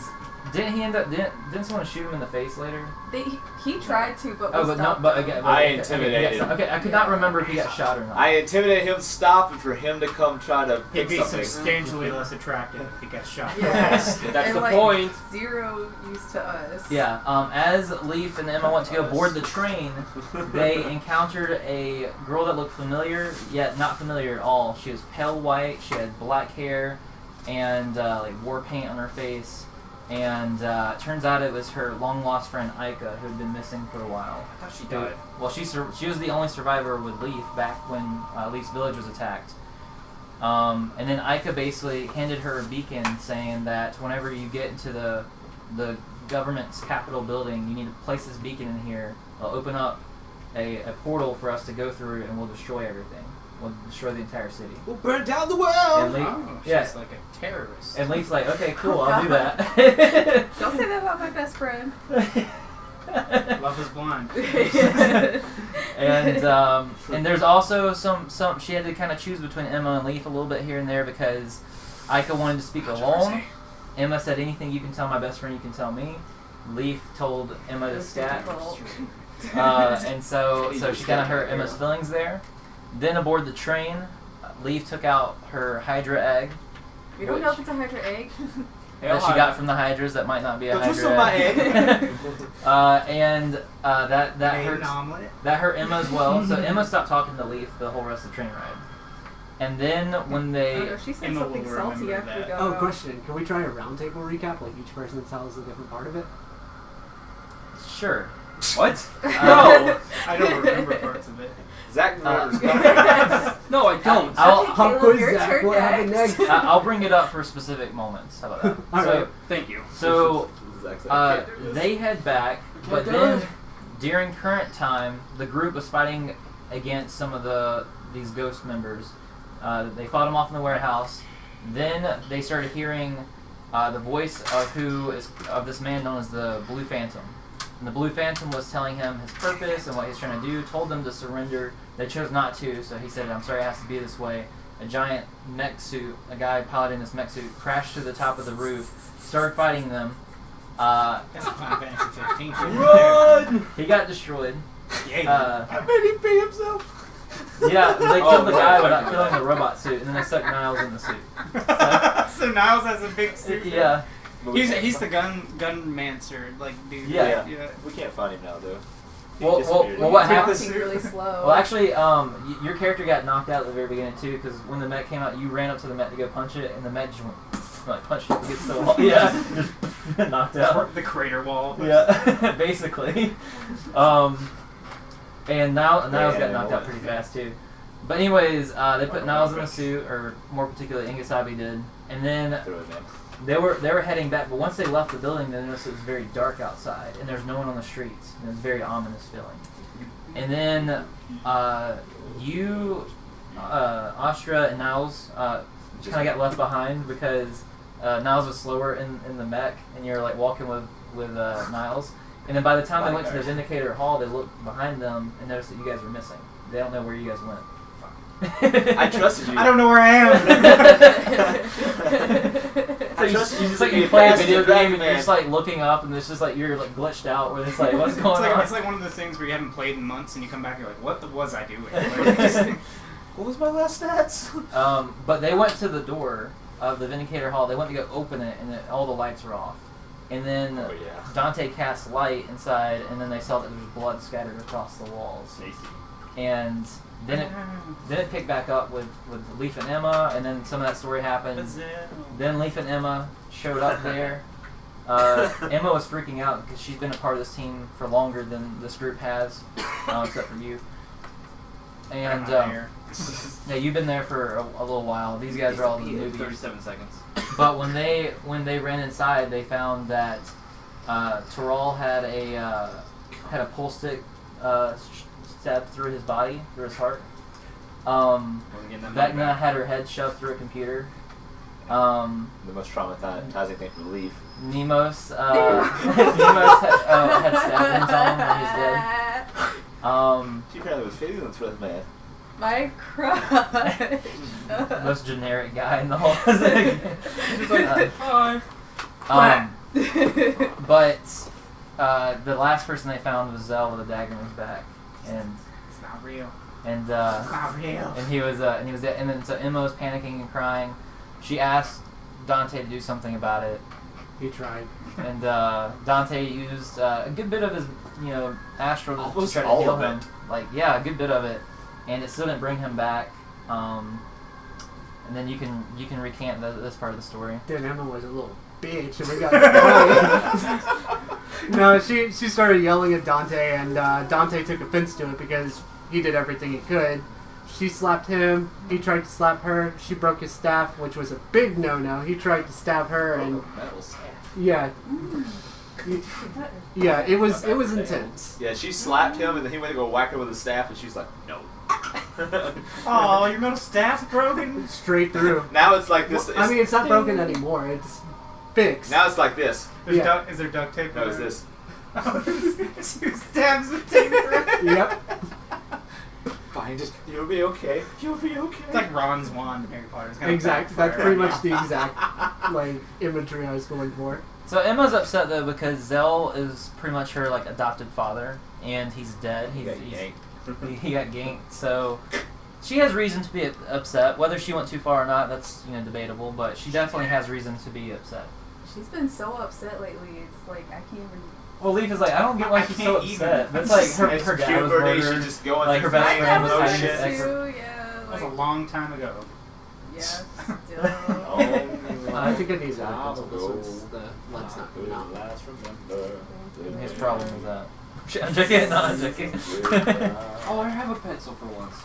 didn't he end up? Didn't someone shoot him in the face later? He tried to, but Oh, but no, but again, I intimidated. Okay, I could not remember if he got shot or not. I intimidated him to stop and for him to come try to He'd fix be something. substantially less attractive if he got shot. Yes. That's And, the like, point. 0 use to us. Yeah. As Leaf and Emma went to go board the train, they encountered a girl that looked familiar, yet not familiar at all. She was pale white. She had black hair, and like war paint on her face. And it turns out it was her long-lost friend Ica, who had been missing for a while. I thought she died. Well, she was the only survivor with Leaf back when Leaf's village was attacked. And then Ica basically handed her a beacon saying that whenever you get into the government's capital building, you need to place this beacon in here. It'll open up a portal for us to go through, and we'll destroy everything. We'll destroy the entire city. We'll burn down the world! And Leaf, Oh, she's yeah. like a terrorist. And Leaf's like, okay, cool, Oh, I'll do God. that. Don't say that about my best friend. Love is blind. And there's also some she had to kind of choose between Emma and Leaf a little bit here and there because Ica wanted to speak alone. Emma said, anything you can tell my best friend, you can tell me. Leaf told Emma to scat. And so she kind of hurt Emma's feelings there. Then aboard the train, Leaf took out her Hydra egg. We don't know if it's a Hydra egg. That she got from the Hydras that might not be a Don't you Hydra steal my egg. That Made hurt an omelet. that hurt Emma as well. So Emma stopped talking to Leaf the whole rest of the train ride. And then when they Oh, no, she said Emma something will salty remember after we that. got Oh, off. question. Can we try a roundtable recap? Like each person tells a different part of it? sure. What? No. I don't remember parts of it. Zach remembers No, I don't. I'll, Okay, Pop Caleb, quiz, your Zach. turn What happened next. next? I'll bring it up for specific moments. How about that? All So, right. Thank you. so Zach's they head back, but then during current time, the group was fighting against some of these ghost members. They fought them off in the warehouse. Then they started hearing the voice of this man known as the Blue Phantom. And the Blue Phantom was telling him his purpose and what he's trying to do, told them to surrender. They chose not to, so he said, I'm sorry it has to be this way. A giant mech suit, a guy piloting this mech suit, crashed to the top of the roof, started fighting them. That's Final Fantasy 15. Run! He got destroyed. Yeah. How did he pee himself? Yeah, they Oh, killed the guy no. without killing the robot suit, and then they stuck Niles in the suit. So Niles has a big suit. Yeah. He's the gunmancer, like dude. Yeah. We can't find him now, though. He Well, disappeared. what Talking happened? really slow. Well, actually, your character got knocked out at the very beginning too, because when the mech came out, you ran up to the mech to go punch it, and the mech just went like punched it to get so yeah, just knocked out. The crater wall. Yeah, basically. And Niles got knocked out pretty fast too. But anyways, they put Niles in a suit, or more particularly Ingasabi did, and then Throw it in. they were heading back. But once they left the building, they noticed it was very dark outside, and there's no one on the streets, and it was a very ominous feeling. And then Astra and Niles kind of got left behind because Niles was slower in the mech, and you're like walking with Niles. And then by the time they went to the Vindicator Hall, they looked behind them and noticed that you guys were missing. They don't know where you guys went. I trusted you. I don't know where I am. So trust you you just to like be you a play a faster video Dragon game and you're Man. just like looking up and it's just like you're like glitched out where it's like what's going on? It's like one of those things where you haven't played in months and you come back and you're like, what was I doing? Like, just- What was my last stats? But they went to the door of the Vindicator Hall. They went to go open it and all the lights were off. And then Oh, yeah. Dante cast light inside, and then they saw that there was blood scattered across the walls. And then it picked back up with Leaf and Emma, and then some of that story happened. Then Leaf and Emma showed up there. Emma was freaking out because she's been a part of this team for longer than this group has, except for you. And yeah, you've been there for a little while. These guys are all the newbies. 37 seconds. But when they ran inside, they found that Terral had a pull stick stabbed through his body, through his heart. Vecna had her head shoved through a computer, The most traumatizing thing for Leaf. Nemos had stab wounds on him when he was dead. She apparently was feelings for this man. My crush. Most generic guy in the whole thing. Just like, hi. But the last person they found was Zell with a dagger in his back, and It's not real. and It's not real. and he was dead. And then so Emma was panicking and crying. She asked Dante to do something about it, He tried. and Dante used a good bit of his astral to Almost try to all heal of him. it. Like a good bit of it, and it still didn't bring him back. And then you can recant this part of the story. Then Emma was a little bitch, and we got No, she started yelling at Dante, and Dante took offense to it because he did everything he could. She slapped him. He tried to slap her. She broke his staff, which was a big no-no. He tried to stab her, and Metal staff. yeah, yeah, it was intense. Yeah, she slapped him, and then he went to go whack her with a staff, and she's like, no. Oh, your metal staff's broken. Straight through. Now it's like this. I mean, it's not broken anymore. It's fixed. Now it's like this. Yeah. Is there duct tape? No, it's this. She stabs the tape. Yep. Fine, just you'll be okay. You'll be okay. It's like Ron's wand in Harry Potter. It's gonna Exactly. backfire. That's pretty much the exact like imagery I was going for. So Emma's upset though because Zell is pretty much her adopted father, and he's dead. He got ganked. So she has reason to be upset. Whether she went too far or not, that's debatable. But she definitely has reason to be upset. She's been so upset lately. It's like I can't even. Well, Leaf is like, I don't get why I she's so can't upset. even. That's like It's her dad was puberty, murdered. she's just going Like, through her best I friend was know hiding she his ex. too, yeah. That was a Like, long time ago. yeah, still. I think it needs to happen. So this one's the let's not go down. His problem is that. I'm joking. No, I'm joking. Oh, I have a pencil for once.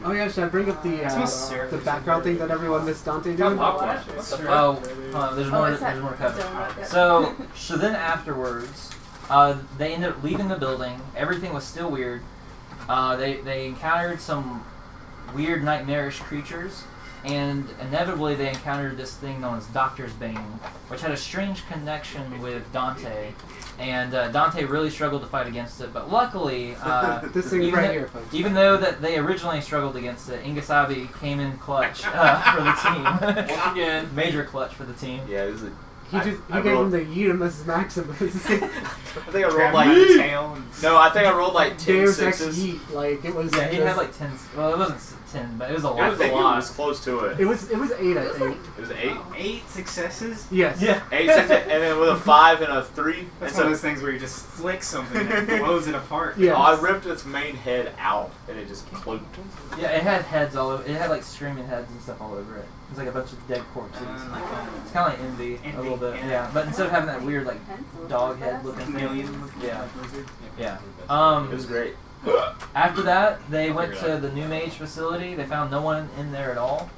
Oh yeah, should I bring up the background thing that everyone missed Dante doing? There's more. There's more cover. So then afterwards, they ended up leaving the building. Everything was still weird. They encountered some weird nightmarish creatures, and inevitably they encountered this thing known as Doctor's Bane, which had a strange connection with Dante. And Dante really struggled to fight against it, but luckily, This thing right here, folks. even though that they originally struggled against it, Ingasabi came in clutch for the team. Once again, Major clutch for the team. Yeah, it was He gave him the Yeetimus Maximus. I think I rolled Grab like my tail and I think I rolled like 10 Deus Ex sixes. Yeet, like it was. Yeah, he just, had like 10. Well, it wasn't 10, but it was a I lot. think it was close to it. It was 8, I think. It was 8. 8 successes. Yes. Yeah. 8 and then with a 5 and a 3. That's And one of those things where you just flick something and it blows it apart. Yeah. I ripped its main head out, and it just clooped. Yeah, it had heads all over. It had like screaming heads and stuff all over it. It was like a bunch of dead corpses. It's kind of like Envy a little bit. Yeah, but instead of having that weird like dog head looking thing. Chameleon. Yeah. Yeah. It was great. After that, they went to the New Mage facility. They found no one in there at all,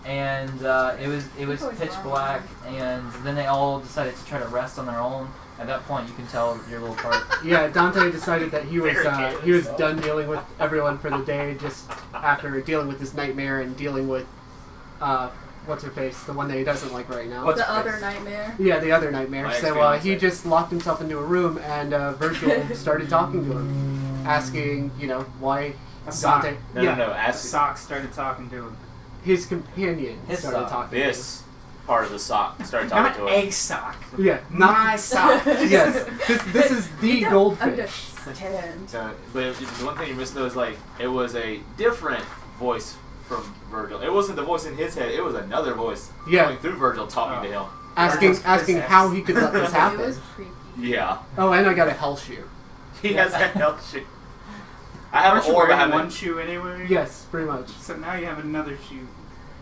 and it was pitch black. And then they all decided to try to rest on their own. At that point, you can tell your little part. Yeah, Dante decided that he was done dealing with everyone for the day, just after dealing with this nightmare and dealing with what's her face, the one that he doesn't like right now. The other nightmare. Yeah, the other nightmare. My So ex-fiance. he just locked himself into a room, and Virgil started talking to him, asking, why A sock. Dante. No, yeah, no. The Ask sock started talking to him. his companion His started sock. talking. to him. this part of the sock. Started Not talking to him. a sock. Yeah, My sock. Yes, this is the goldfish. Understand. But the one thing you missed though is like it was a different voice from Virgil. It wasn't the voice in his head. It was another voice going through Virgil talking to him. Asking how he could let this It happen. was creepy. Yeah, Oh, and I got a hell shoe. he has that health shit. I have Aren't an you orb. I wearing have one shoe anyway? Yes, pretty much. So now you have another shoe.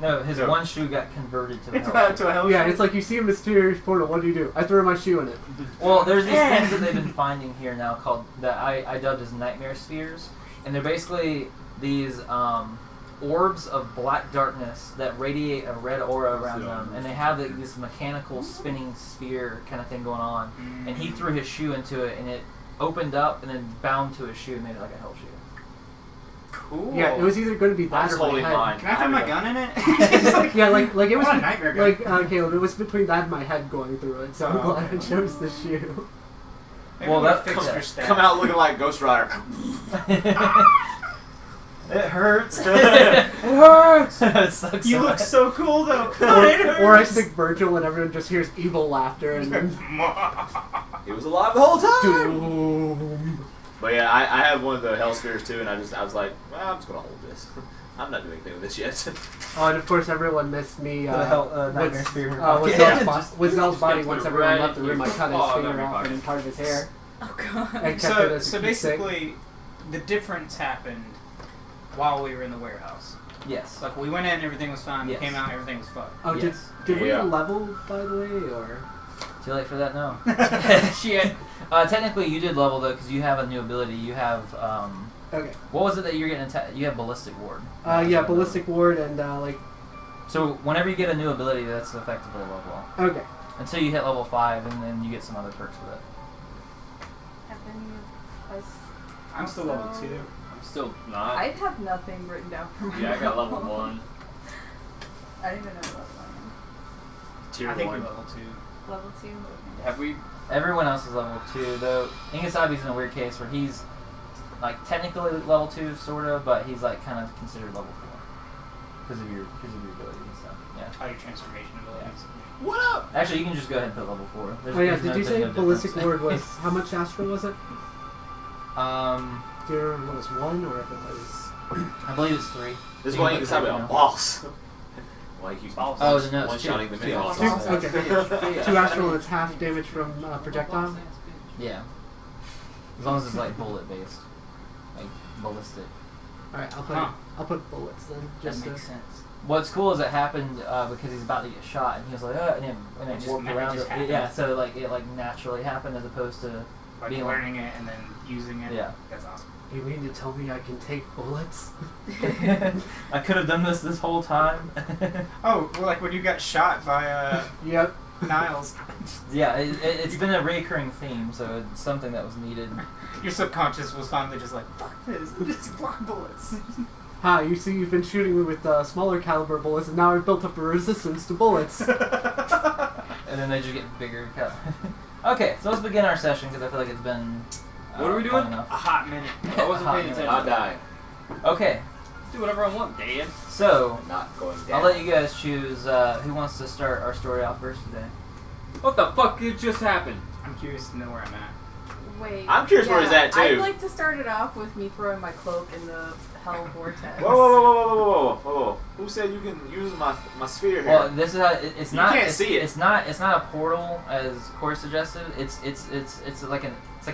No, his No. one shoe got converted to a hell shoe. To a hell Yeah, shoe? it's like you see a mysterious portal. What do? I throw my shoe in it. Well, there's these things that they've been finding here now called that I dubbed as nightmare spheres, and they're basically these orbs of black darkness that radiate a red aura around them, and they have this mechanical spinning sphere kind of thing going on. And he threw his shoe into it, and it opened up and then bound to his shoe and made it like a hell shoe. Cool. Yeah, it was either going to be I that was or my holding head. mine. Can I throw my gun in it? It's like, Yeah, like it was what a nightmare gun. like Caleb. It was between that and my head going through it. So I'm Oh, glad I okay. chose the shoe. Maybe Well, we that- fix yeah. your stats. Come out looking like Ghost Rider. It hurts. It hurts. It sucks. You so look much. so cool though. Or I stick Virgil and everyone just hears evil laughter and then He was alive the whole time. doom. But yeah, I had one of the Hell Spheres too, and I was like, well, I'm just gonna hold this. I'm not doing anything with this yet. Oh, and of course everyone missed me. The hell, Nightmare with Spear. with Yeah. Zell's body. just Once put it everyone right left the room, I here. cut his Oh, finger that'd be off fine. and part of his hair. Oh god. And kept it as So a keepsake. basically, the difference happened while we were in the warehouse. Yes. Like we went in, everything was fine. Yes. We came out, everything was fucked. Oh, Yes. did we Yeah. level by the way, or? Too late for that? No. Shit. Technically, you did level though, because you have a new ability. You have Okay. what was it that you're getting attacked? You have ballistic ward. Yeah, ballistic ward and like. So whenever you get a new ability, that's effectively a level up. Okay. Until you hit level 5, and then you get some other perks with it. Have any of us I'm still level also- 2. I'm still not. I have nothing written down for my Yeah, I got level 1. I didn't even know what level I Tier I think 1. you're level 2. am. Level 2? Okay. Have we? Everyone else is level 2, though. Ingasabi's in a weird case where he's like technically level 2, sort of, but he's like kind of considered level 4 because of your abilities and stuff. Yeah. All your transformation abilities. What up? Actually, you can just go ahead and put level 4. There's, Oh yeah, there's did no- you there's say no ballistic difference. ward was how much astral was it? Do you remember if it was 1 or if it was? I believe it's 3. This You one can you put can have three a now. boss. Like you Oh, no, it's one two. shotting the Two. minion. Two, okay. 2 astral and it's half damage from projectile. Yeah. As long as it's like bullet based, like ballistic. All right, Huh. I'll put bullets then. Just That makes to, sense. What's cool is it happened because he's about to get shot, and he was like, and it It just warped ma- it around. just happened. Yeah, so like it like naturally happened as opposed to Like being learning it and then using it. Yeah. That's awesome. you mean to tell me I can take bullets? I could have done this whole time. Oh, well, like when you got shot by Yep. Niles, Yeah, it's been a recurring theme, so it's something that was needed. your subconscious was finally just like, fuck this, just block bullets. Hi, you see, you've been shooting me with smaller caliber bullets, and now I've built up a resistance to bullets. And then they just get bigger. Okay, so let's begin our session because I feel like it's been. What are we long doing? enough. A hot minute. I wasn't Hot paying minute. attention. I'll die. Okay, Do whatever I want, Dan. so I'm not going down. I'll let you guys choose who wants to start our story off first today. What the fuck did just happen? I'm curious to know where I'm at. Wait. I'm curious where he's at, too. I'd like to start it off with me throwing my cloak in the hell vortex. Whoa, whoa, whoa, whoa, whoa, whoa, whoa, whoa! Who said you can use my sphere here? Well, this is how it's You not. can't it's, see it. It's not a portal as Corey suggested. It's like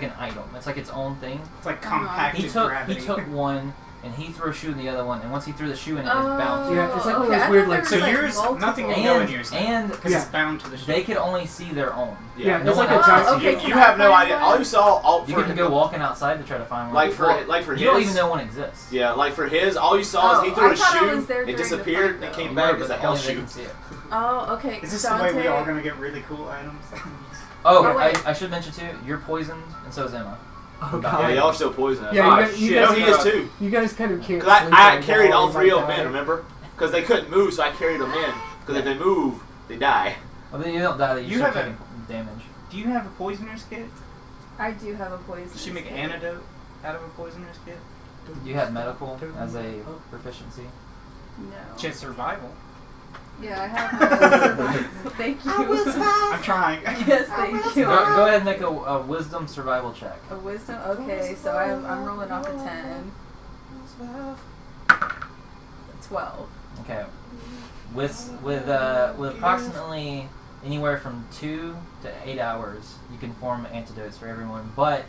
an item. It's like its own thing. It's like Uh-huh. compacted He took gravity. one and he threw a shoe in the other one, and once he threw the shoe in it, it Oh, bounced. Yeah, it's like one of okay. those I weird, thought like- there So was, yours, multiple. nothing can go in yours. And Because Yeah. it's bound to the ship. they could only see their own. Yeah, No it's like one a else giant. can see okay, it. You can have I no find idea. one? All you saw, You can go walking outside to try to find one. like for his. You don't even know one exists. Yeah, like for his, all you saw is he Oh, threw I a thought I shoe, was there it during the disappeared, fight, and it though. came You back were, as a but hell only they shoe. can see it. Oh, okay. Is this the Dante, way we all gonna get really cool items? Oh, Oh, wait. I should mention too. You're poisoned, and so is Emma. Oh Yeah, god. y'all are still poisonous. Yeah, Ah, you shit. No, guys, he is too. you guys kind of can't. Cause sleep I right carried now, all three of like them in, that. remember? Because they couldn't move, so I carried them in. Because if they move, they die. Well, then you don't die. You You start have taking damage. Do you have a poisoner's kit? I do have a poison. Does she make an antidote out of a poisoner's kit? Do you have medical as a proficiency? No. She has survival. Yeah, I have. Thank you. I'm trying. Yes, thank you. Go ahead and make a wisdom survival check. A wisdom. Okay, so I'm rolling off a 10. 12. Okay. With approximately anywhere from 2 to 8 hours, you can form antidotes for everyone, but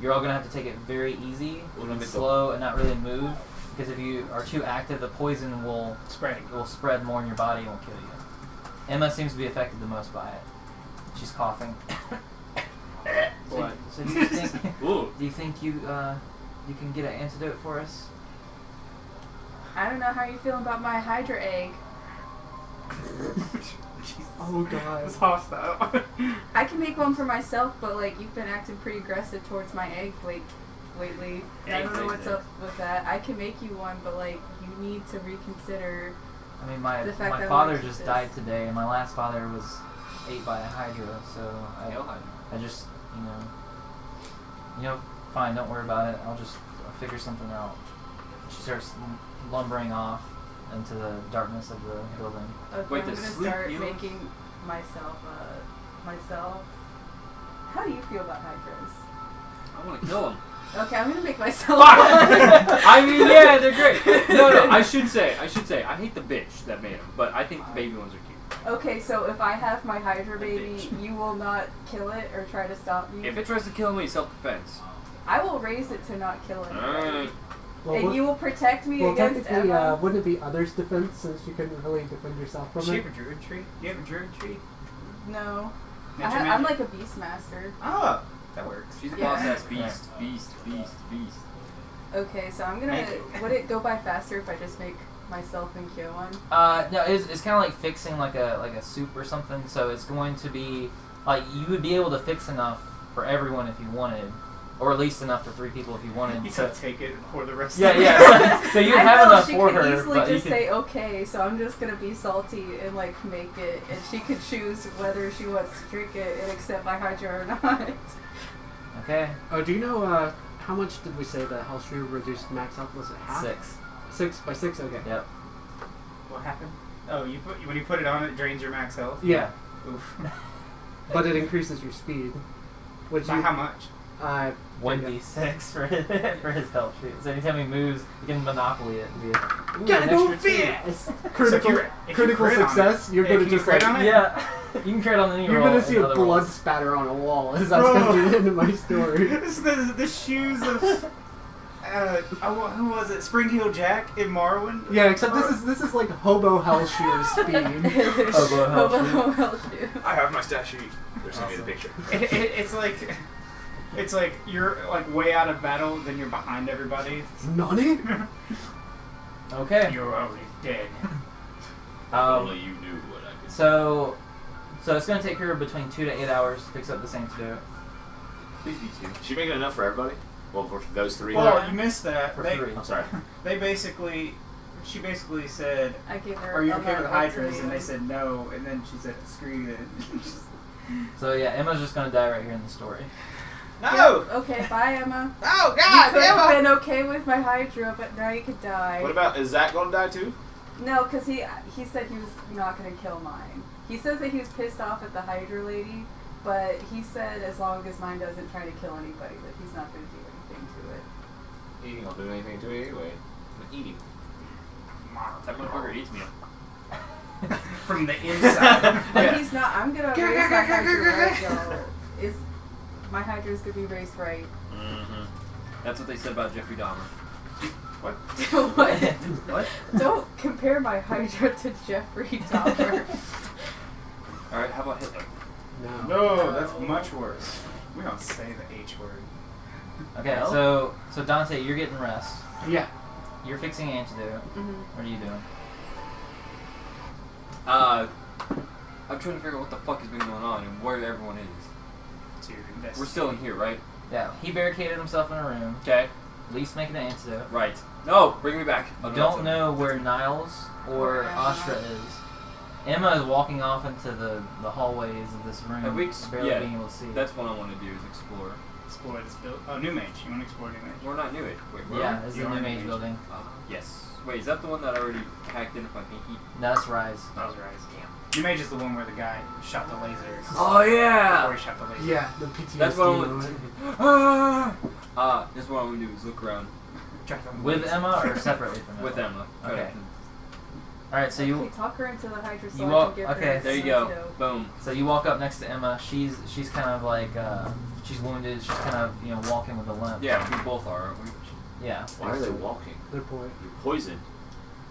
you're all gonna have to take it very easy and slow and not really move, because if you are too active, the poison will Spreading. spread more in your body and will kill you. Emma seems to be affected the most by it. She's coughing. What? So do you think Ooh. do you think you can get an antidote for us? I don't know how you feel about my Hydra egg. Oh god. It's hostile. I can make one for myself, but like you've been acting pretty aggressive towards my egg like lately. I don't know what's up with that. I can make you one, but like you need to reconsider. I mean, my The fact that father March just is- died today, and my last father was ate by a hydra. So Hail Hydra. I just fine. Don't worry about it. I'll figure something out. She starts lumbering off into the darkness of the building. Okay, Wait, I'm the gonna sleep start heals? making myself. How do you feel about hydras? I want to kill him. Okay, I'm gonna make myself. I mean, yeah, they're great. No, I should say, I hate the bitch that made them, but I think the baby ones are cute. Okay, so if I have my hydra baby, you will not kill it or try to stop me. If it tries to kill me, self-defense. I will raise it to not kill it. Well, And you will protect me against technically, Emma. wouldn't it be others' defense since you couldn't really defend yourself from Does she it? have a druid tree? Do you have a druid tree? No. Nature I'm magic? like a beastmaster. Oh, that works. She's a Yeah. boss-ass beast. Okay, so I'm gonna. Make- Would it go by faster if I just make myself and Kyo one? No, it's kind of like fixing like a soup or something. So it's going to be like you would be able to fix enough for everyone if you wanted, or at least enough for 3 people if you wanted. You So could take it for the rest yeah, of the yeah. So you I have know enough she for could her, easily but you just can. say okay, so I'm just gonna be salty and like make it, and she could choose whether she wants to drink it and accept my hydra or not. Okay. Oh, do you know how much did we say the Hellshrew reduced max health? Was it half? 6. 6 by 6? Okay. Yep. What happened? Oh, when you put it on, it drains your max health. Yeah, Oof. but it increases your speed. Which By you, how much? 1d6 for his health sheet. So anytime he moves, you can monopoly it. And be a, gotta an go extra 2. fast. Critical, if you critical crit on success. it- You're if gonna you just crit like on it? Yeah. You can crit on any you're roll gonna see in a other blood rolls. spatter on a wall. As that's gonna be the end of my story. It's the shoes of who was it? Spring Heel Jack in Morrowind. Yeah, except this is like hobo Hellshoe speed. Hellshoe. I have my stat sheet. They're sending me the picture. It's like you're like way out of battle, then you're behind everybody. Nani? Okay. You're already dead. Only you knew what I could. So it's gonna take her between 2 to 8 hours to fix up this antidote. Please be 2. She making enough for everybody? Well, for those 3. Well, you missed that. For They, 3. I'm sorry. she basically said, I gave her. "Are you a okay lot with of hydras?" And ultimatum. they said no. And then she said, "Screw you." So yeah, Emma's just gonna die right here in the story. No. Okay, bye Emma. Oh You could have been okay with my hydra, but now you could die. What about, is Zach going to die too? No, because he said he was not going to kill mine. He says that he was pissed off at the hydra lady, but he said as long as mine doesn't try to kill anybody, that he's not going to do anything to it. He ain't going to do anything to it anyway. I'm going to eat him. That motherfucker eats me. From the inside. But Yeah. he's not. I'm going to raise my hydra right, y'all. My hydra is going to be raised right. Mm-hmm. That's what they said about Jeffrey Dahmer. What? What? Don't compare my hydra to Jeffrey Dahmer. Alright, how about Hitler? No. No, that's much worse. We don't say the H word. Okay, Well. so Dante, you're getting rest. Yeah. You're fixing antidote. Mhm. What are you doing? I'm trying to figure out what the fuck has been going on and where everyone is. To investigate. We're still in here, right? Yeah, he barricaded himself in a room. Okay. At least make an antidote. Right. No, bring me back. You don't know where Niles or Astra is. Emma is walking off into the hallways of this room, Have we barely yeah, being able to see. That's what I want to do is explore. Explore this build. Oh, New Mage. You want to explore New Mage? We're not new it. Wait, where Yeah, are we? it's You the are new New mage Mage. building. Yes. Wait, is that the one that I already hacked in with my pinky? No, that's Rise. That was right. Damn. New Mage is the one where the guy shot the laser. Oh Before yeah! he shot the laser. Yeah, the PTSD That's what I moment. want. That's what I want to do is look around Shot the With laser. Emma or separately from Emma? with Emma. Try Okay. to- All right, so you Okay, talk her into the hydra so you I walk- can give okay. her There you some go. antidote. Boom. so you walk up next to Emma. She's kind of like she's wounded. She's kind of walking with a limp. Yeah, we both are, aren't we? Yeah. Why are they walking? Good point. You're poisoned.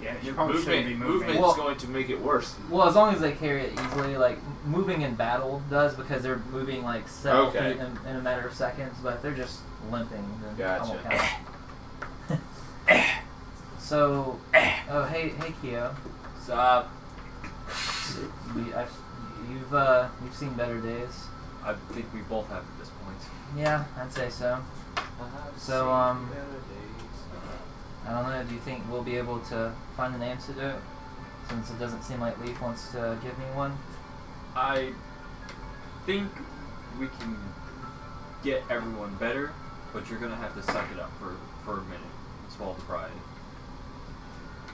Yeah, you probably shouldn't be moving. Movement's Well- going to make it worse. Well, as long as they carry it easily, like moving in battle does because they're moving like several Okay. feet in a matter of seconds. But if they're just limping, then I won't Gotcha. count. So, oh hey Kyo, Stop. you've seen better days. I think we both have at this point. Yeah, I'd say so. So, I don't know, do you think we'll be able to find an antidote? Since it doesn't seem like Leaf wants to give me one? I think we can get everyone better, but you're gonna have to suck it up for a minute and swallow the pride.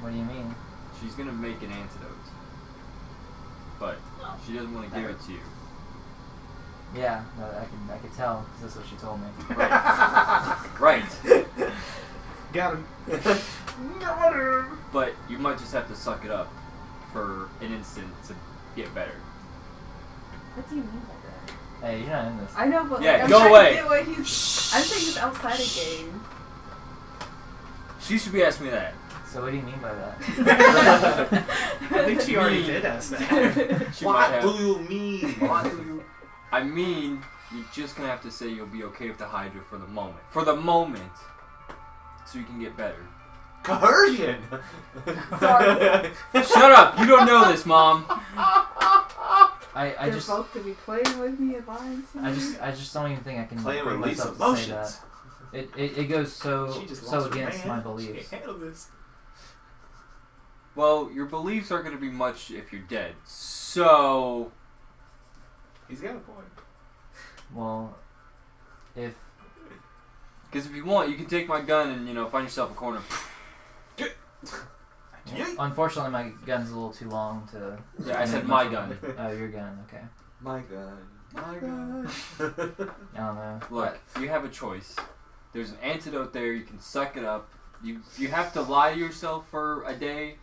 What do you mean? She's gonna make an antidote, but she doesn't want to give it to you. Yeah, no, I can tell, because that's what she told me. Right. Got him. But you might just have to suck it up for an instant to get better. What do you mean by that? Hey, you're not in this. I know, but Yeah, like, I'm go trying away. to get what he's. I'm saying it's outside a game. She should be asking me that. So what do you mean by that? I think she already did ask that. She might have. you mean? I mean, you're just gonna have to say you'll be okay with the Hydra for the moment. For the moment. So you can get better. Coercion! Sorry. Shut up! You don't know this, Mom! I They're just both to be playing with me and lying to me. I just don't even think I can Playing bring with Lisa's myself to say that. emotions. It goes so She just so lost her against man. my beliefs. She can't handle this. Well, your beliefs aren't gonna be much if you're dead. So. He's got a point. Well, if Because if you want, you can take my gun and, find yourself a corner. unfortunately my gun's a little too long to. Yeah, I said my gun. Oh, your gun. Okay. My gun. My gun. I don't know. Look, you have a choice. There's an antidote there. You can suck it up. You have to lie to yourself for a day.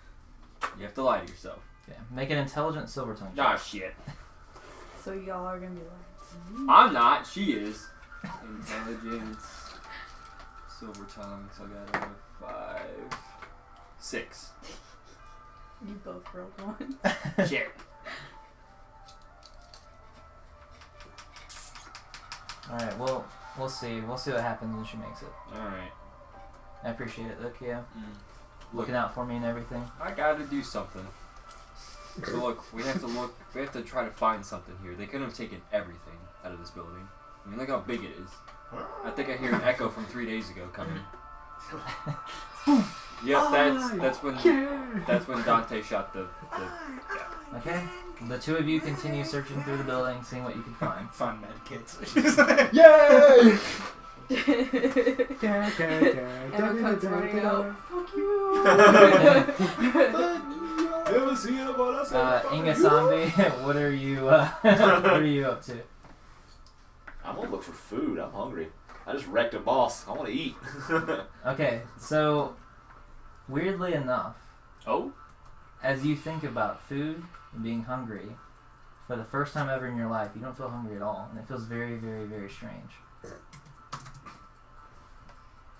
You have to lie to yourself. Yeah. Make an intelligent silver tongue. Ah, shit. So y'all are gonna be like. I'm not. She is. Intelligence. Silver tongue. So I got a 5. 6. You both rolled one. Shit. All right. Well, we'll see. We'll see what happens when she makes it. Alright. I appreciate it. Look, yeah, Look, looking out for me and everything. I gotta do something. So look, we have to try to find something here. They couldn't have taken everything out of this building. I mean, look how big it is. I think I hear an echo from 3 days ago coming. Yep, that's when Dante shot the Okay. The two of you continue searching through the building, seeing what you can find. Fun med kits. Yay! Emma comes running out. Fuck you. Inga Zombie, what are you up to? I'm gonna look for food. I'm hungry. I just wrecked a boss. I want to eat. Okay, so weirdly enough, Oh? as you think about food and being hungry, for the first time ever in your life, you don't feel hungry at all, and it feels very, very, very strange.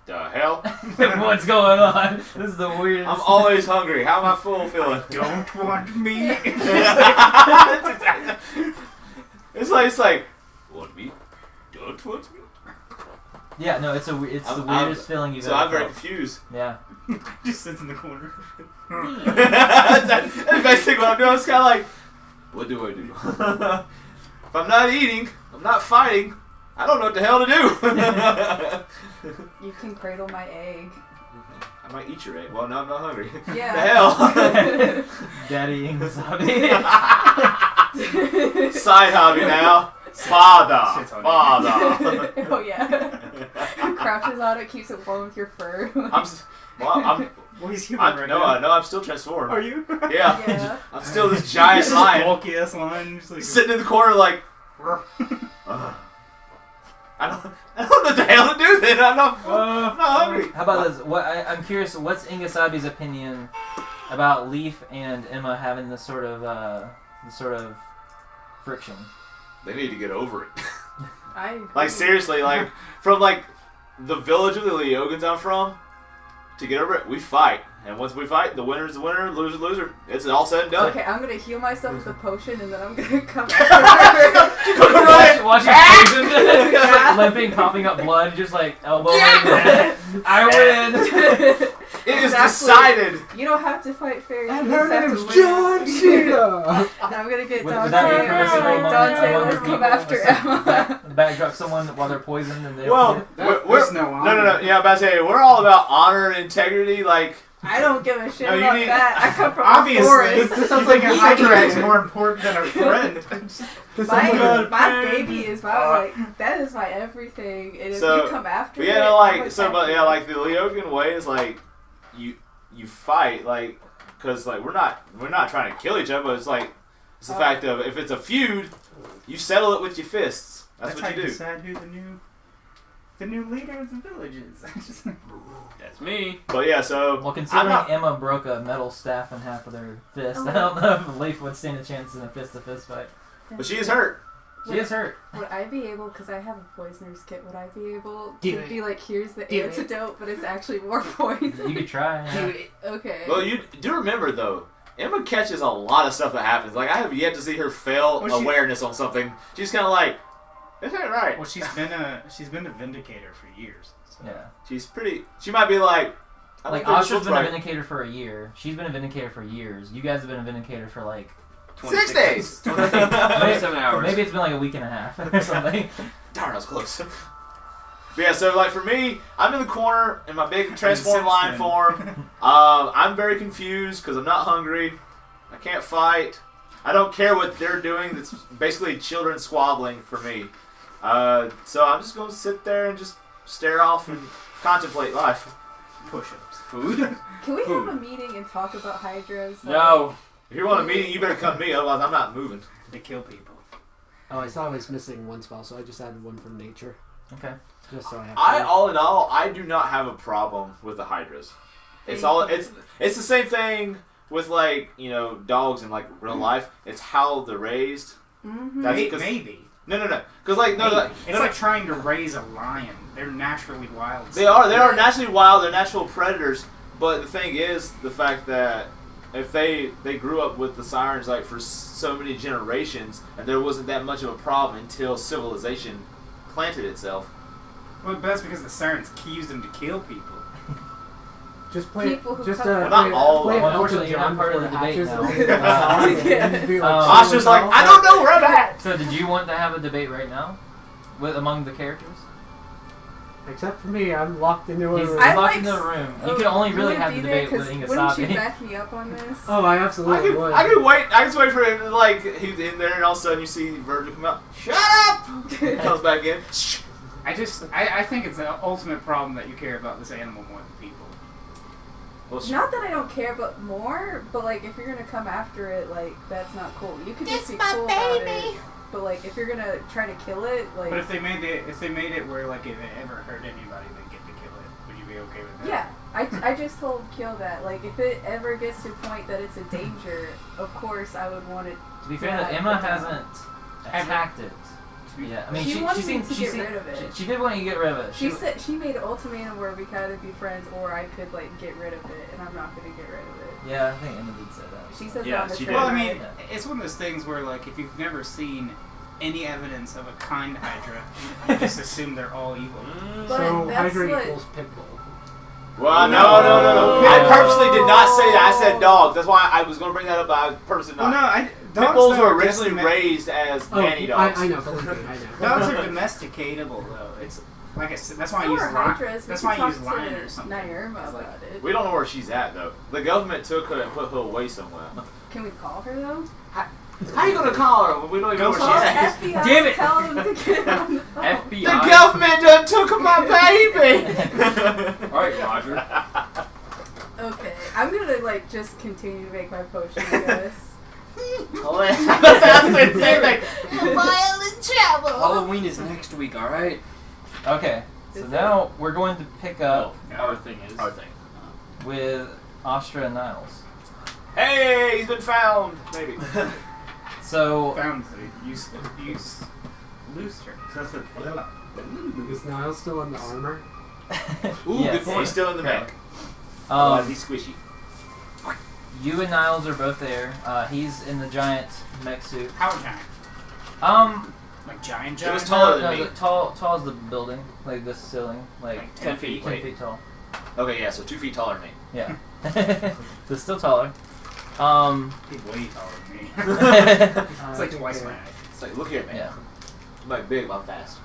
The hell? What's going on? This is the weirdest. I'm always hungry. How am I full feeling? Don't want me. It's like, want me? Don't want me? Yeah, no, it's the weirdest feeling you've So ever I'm very felt. confused. Yeah. Just sits in the corner. That's basically what I'm doing. It's kind of like, what do I do? If I'm not eating, I'm not fighting, I don't know what the hell to do. You can cradle my egg. I might eat your egg. Well, no, I'm not hungry. Yeah. The hell? Daddy Inga Zombie. Side hobby now. Father. Shit's on Father. Oh yeah. Crouches on it, keeps it warm with your fur. I'm Well, he's human right now. I'm still transformed. Are you? Yeah. Yeah. I'm still this giant This lion bulky ass lion. Just like, sitting in the corner like, I don't know what the hell to do then. I'm not hungry. How about this? I'm curious. What's Inga Zombie's opinion about Leaf and Emma having this sort of friction? They need to get over it. I agree. Like seriously, like from like the village of the Leogans I'm from, to get over it, we fight. And once we fight, the winner's the winner, loser's the loser. It's all said and done. Okay, I'm gonna heal myself with a potion and then I'm gonna come Cook a run! Watch his face, just like limping, coughing up blood, just like elbow. I win. It is Exactly. decided. You don't have to fight fair. You And just her have name's to win. John Cena. I'm gonna get Would Dante. that be permissible among Dante, other let's come people? after Emma. Backdrop someone while they're poisoned and they Well, There's we're no no. Yeah, I'm about to say we're all about honor and integrity. Like, I don't give a shit No, you about need- that. I come from Obviously, a forest. This sounds you think like a Hydra is more important than a friend. This My, sounds like my baby is my like that is my everything. And if So, you come after but it, yeah, no, I'm like so, attack but you. yeah, like the Leogan way is like you fight like because like we're not trying to kill each other, but it's like it's the fact of if it's a feud, you settle it with your fists. That's how what you do. decide who the new leader of the village is. That's me. But yeah, so Well, considering not- Emma broke a metal staff in half with her fist, Oh. I don't know if Leaf would stand a chance in a fist-to-fist fight. but she is hurt. She is hurt. Would I be able, because I have a poisoner's kit, would I be able Do to it. be like, here's the Do it. antidote, but it's actually more poison? You could try. Yeah. Dude, Okay. Well, you do remember though. Emma catches a lot of stuff that happens. Like I have yet to see her fail Well, she- awareness on something. She's kind of like, this ain't right. Well, she's been a Vindicator for years. So. Yeah. She's pretty. She might be like, I Like, don't think this Astra's looks been a right. Vindicator for a year. She's been a Vindicator for years. You guys have been a Vindicator for like... 6 days. 27 hours. Maybe it's been like a week and a half or something. Darn, I was close. But yeah, so like for me, I'm in the corner in my big transform since line then- form. I'm very confused because I'm not hungry. I can't fight. I don't care what they're doing. That's basically children squabbling for me. So I'm just gonna sit there and just stare off and contemplate life. Push-ups. Food? Can we Food. have a meeting and talk about hydras? No. If you want a meeting, you better come to me. Otherwise, I'm not moving. They kill people. Oh, I saw I was missing one spell, so I just added one from nature. Okay. Just so I have All in all, I do not have a problem with the hydras. It's the same thing with like dogs in like real life. It's how they're raised. Mm-hmm. That's Maybe. 'cause- Maybe. No. Because like no, It's like trying to raise a lion. They're naturally wild. they are naturally wild. They're natural predators. But the thing is, the fact that if they grew up with the sirens like for so many generations, and there wasn't that much of a problem until civilization planted itself. Well, but that's because the sirens used them to kill people. Just play. People who Just come- Well, not all play of them. Unfortunately, You're not John part of before the debate hatches. now. And be like, Astra's like, I don't know where I'm at. So did you want to have a debate right now? Among the characters? Except for me, I'm locked into a He's room. I locked like into a s- room. You Oh, can only you really wouldn't have the be there debate with 'cause Wouldn't you Ingasabi. back me up on this? Oh, I absolutely would. I could wait. I just wait for him. Like he's in there, and all of a sudden you see Virgil come out. Shut up! Comes back in. I think it's an ultimate problem that you care about this animal more than people. Well, Not that I don't care about more, but like if you're gonna come after it, like that's not cool. You could just be cool about it. But like if you're gonna try to kill it, like But if they made it where like if it ever hurt anybody, they get to kill it. Would you be okay with that? yeah, I just told Kill that like if it ever gets to a point that it's a danger, of course I would want it. To be fair, Yeah, Emma but, hasn't attacked it. Yeah, I mean, She wanted me seemed, to she get seemed, rid of it. She did want you to get rid of it. She said she made an ultimatum where we could either be friends or I could like get rid of it, and I'm not gonna get rid of it. Yeah, I think Emma did say that. She says Yeah, on the she train did. Well, I mean, ride. it's one of those things where like if you've never seen any evidence of a kind Hydra, you just assume they're all evil. But So that's Hydra what- equals Pitbull. Well, no. No. I purposely did not say that. I said dogs. That's why I was going to bring that up, but I purposely Well, not. no, Pit dogs bulls though were are originally domestic- raised as Oh, nanny dogs. I know, believe me, I know. Dogs are domesticatable though. It's like I said. That's why I So use are lion. Hydras. That's We why could I use talk lion to or something. Nairma It's like- about it. We don't know where she's at, though. The government took her and put her away somewhere. Can we call her though? How you going to call her when we don't even know Go where Call she's at? FBI. Damn it. Tell them to get on the phone. FBI. The government done took my baby! Alright, Roger. Okay, I'm gonna like just continue to make my potion, I guess. Halloween is next week, alright? Okay, so Is it? now we're going to pick up Our thing is. Our thing. with Astra and Niles. Hey, he's been found! Maybe. So, Found the use loose terms. Is Niall still in the armor? Ooh, yes. good point. He's still in the mech. He's squishy. You and Niles are both there. He's in the giant mech suit. How giant? It Like giant. was taller than me. Tall as the building, like this ceiling, like 10 10 feet. 10 feet tall. Okay, yeah, so 2 feet taller than me. Yeah. So still taller. He's way taller than me. It's like twice my height. It's like, look here, man. Yeah. I'm like big, I'm fast.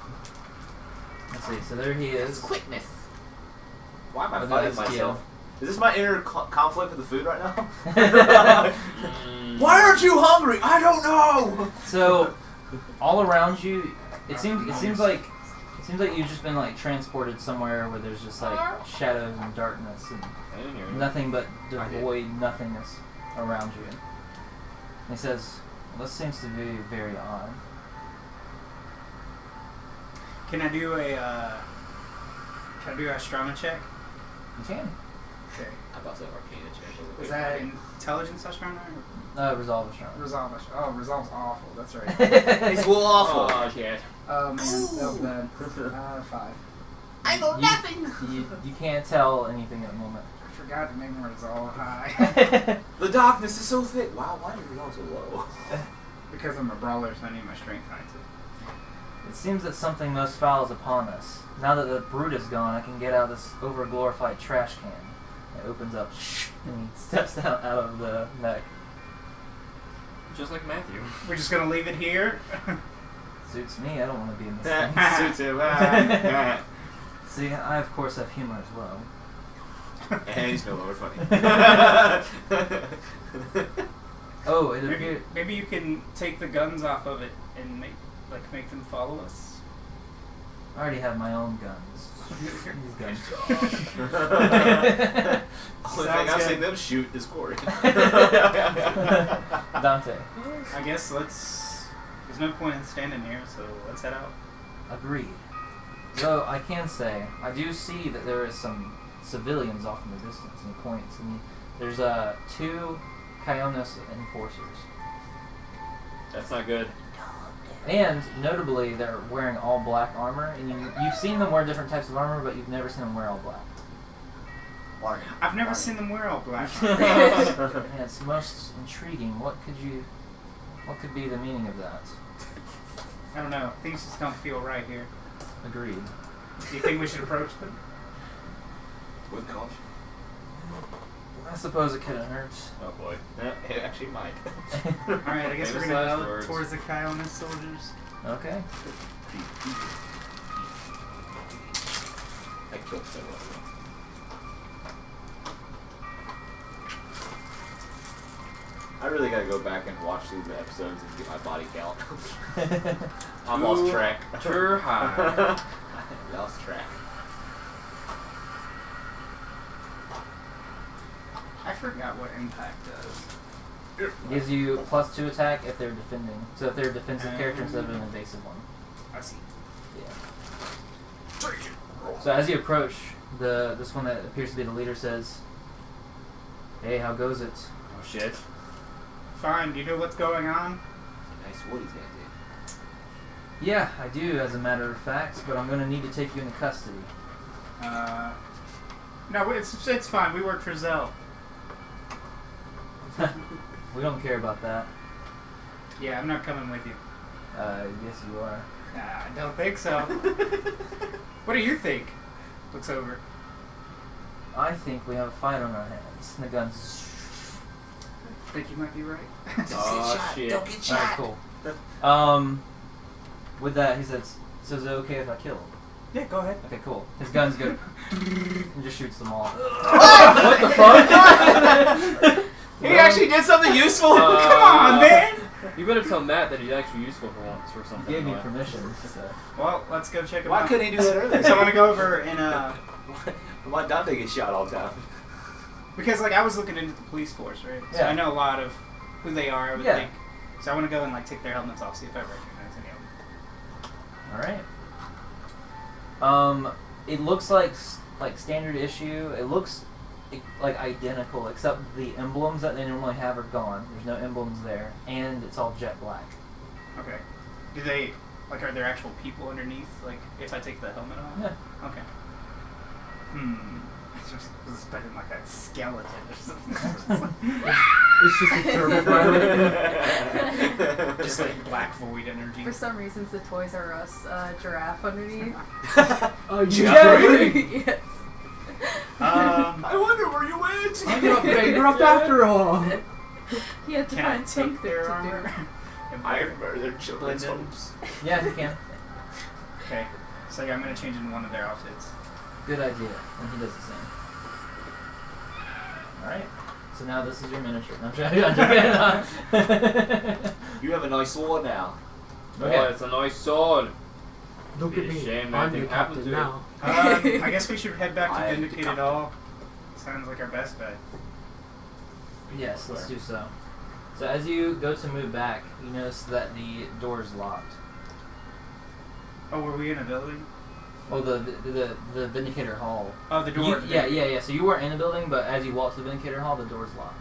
Let's see. So there he is. Quickness. Why am I Oh, no, fighting that's myself? Keo. Is this my inner conflict with the food right now? Why aren't you hungry? I don't know. So all around you, it seems like you've just been like transported somewhere where there's just like shadows and darkness and nothing but devoid nothingness around you. And he says, well, "This seems to be very odd." Can I do a Astronomy check? You can. Okay. I'm about to say Arcana check. Is that intelligence Astronomy? Resolve astronomy. Resolve. Oh, Resolve's awful. That's right. It's well awful. Oh shit. Oh man, that was bad. 5. I know nothing. You can't tell anything at the moment. I forgot to make my Resolve high. The darkness is so thick. Wow, why is it so low? Because I'm a brawler, so I need my strength high too. It seems that something most foul is upon us. Now that the brute is gone, I can get out this over-glorified trash can. It opens up, and he steps out of the neck. Just like Matthew. We're just gonna leave it here. Suits me, I don't want to be in this thing. Suits him. See, I of course have humor as well. And he's no longer funny. Oh, it appears... Maybe you can take the guns off of it and make them follow us. I already have my own guns. These guns. Only thing I've seen them shoot is Corey. Dante. I guess there's no point in standing here, so let's head out. Agreed. Though I can say, I do see that there is some civilians off in the distance, and he points, and there's 2 Kionis enforcers. That's not good. And notably, they're wearing all black armor, and you've seen them wear different types of armor, but you've never seen them wear all black. I've never seen them wear all black. And it's most intriguing. What could be the meaning of that? I don't know. Things just don't feel right here. Agreed. Do you think we should approach them? With caution. I suppose it couldn't hurt. Oh boy. It actually might. Alright, I guess we're Famous gonna last go words. towards the Kionis soldiers. Okay. I killed several of them. I really gotta go back and watch through the episodes and get my body count. I lost track. Sure high. I lost track. I forgot what impact does. Gives you +2 attack if they're defending. So if they're a defensive character instead of an invasive one. I see. Yeah. So as you approach, this one that appears to be the leader says, "Hey, how goes it?" Oh shit. Fine, do you know what's going on? Nice wood he's gonna do. Yeah, I do, as a matter of fact, but I'm going to need to take you into custody. No, it's fine. We work for Zell. We don't care about that. Yeah, I'm not coming with you. Yes, you are. Nah, I don't think so. What do you think? Looks over. I think we have a fight on our hands. And the gun's... I think you might be right. Oh shit. Don't get shot. Alright, cool. With that, he says, "So is it okay if I kill him?" Yeah, go ahead. Okay, cool. His gun's good. And just shoots them all. What the fuck? He actually did something useful. Come on, man! You better tell Matt that he's actually useful for once or something. Gave me like that. permission. So. Well, let's go check him Why out. couldn't he do that earlier? So I want to go over and Why Dante get shot all the time? because I was looking into the police force, right? So Yeah. I know a lot of who they are. I would Yeah. think. So I want to go and take their helmets off, see if I recognize any of them. All right. It looks like standard issue. It looks like identical, except the emblems that they normally have are gone. There's no emblems there, and it's all jet black. Okay. Do they are there actual people underneath? Like if I take the helmet off? Yeah. Okay. It's just expecting like a skeleton or something. It's just a thermal pilot. Just like black void energy. For some reasons, the Toys R Us giraffe underneath. Oh, Jeffrey? Yes. I wonder where you went. I get bankrupt after all. He had to Can I find take something their to armor? I remember their children's Blend in. hopes. Yeah, you can. Okay. So yeah, I'm gonna change in one of their outfits. Good idea. And he does the same. Alright. So now this is your miniature. No, I'm joking. You have a nice sword now. Okay. Oh, it's a nice sword. Look Be at a me. shame I'm anything the happened captain to it. now. I guess we should head back I to am the Vindicated captain. all. Sounds like our best bet. Yes, let's do so. So as you go to move back, you notice that the door is locked. Oh, were we in a building? Oh, the Vindicator Hall. Oh, the door. Yeah. So you weren't in the building, but as you walk to the Vindicator Hall, the door's locked.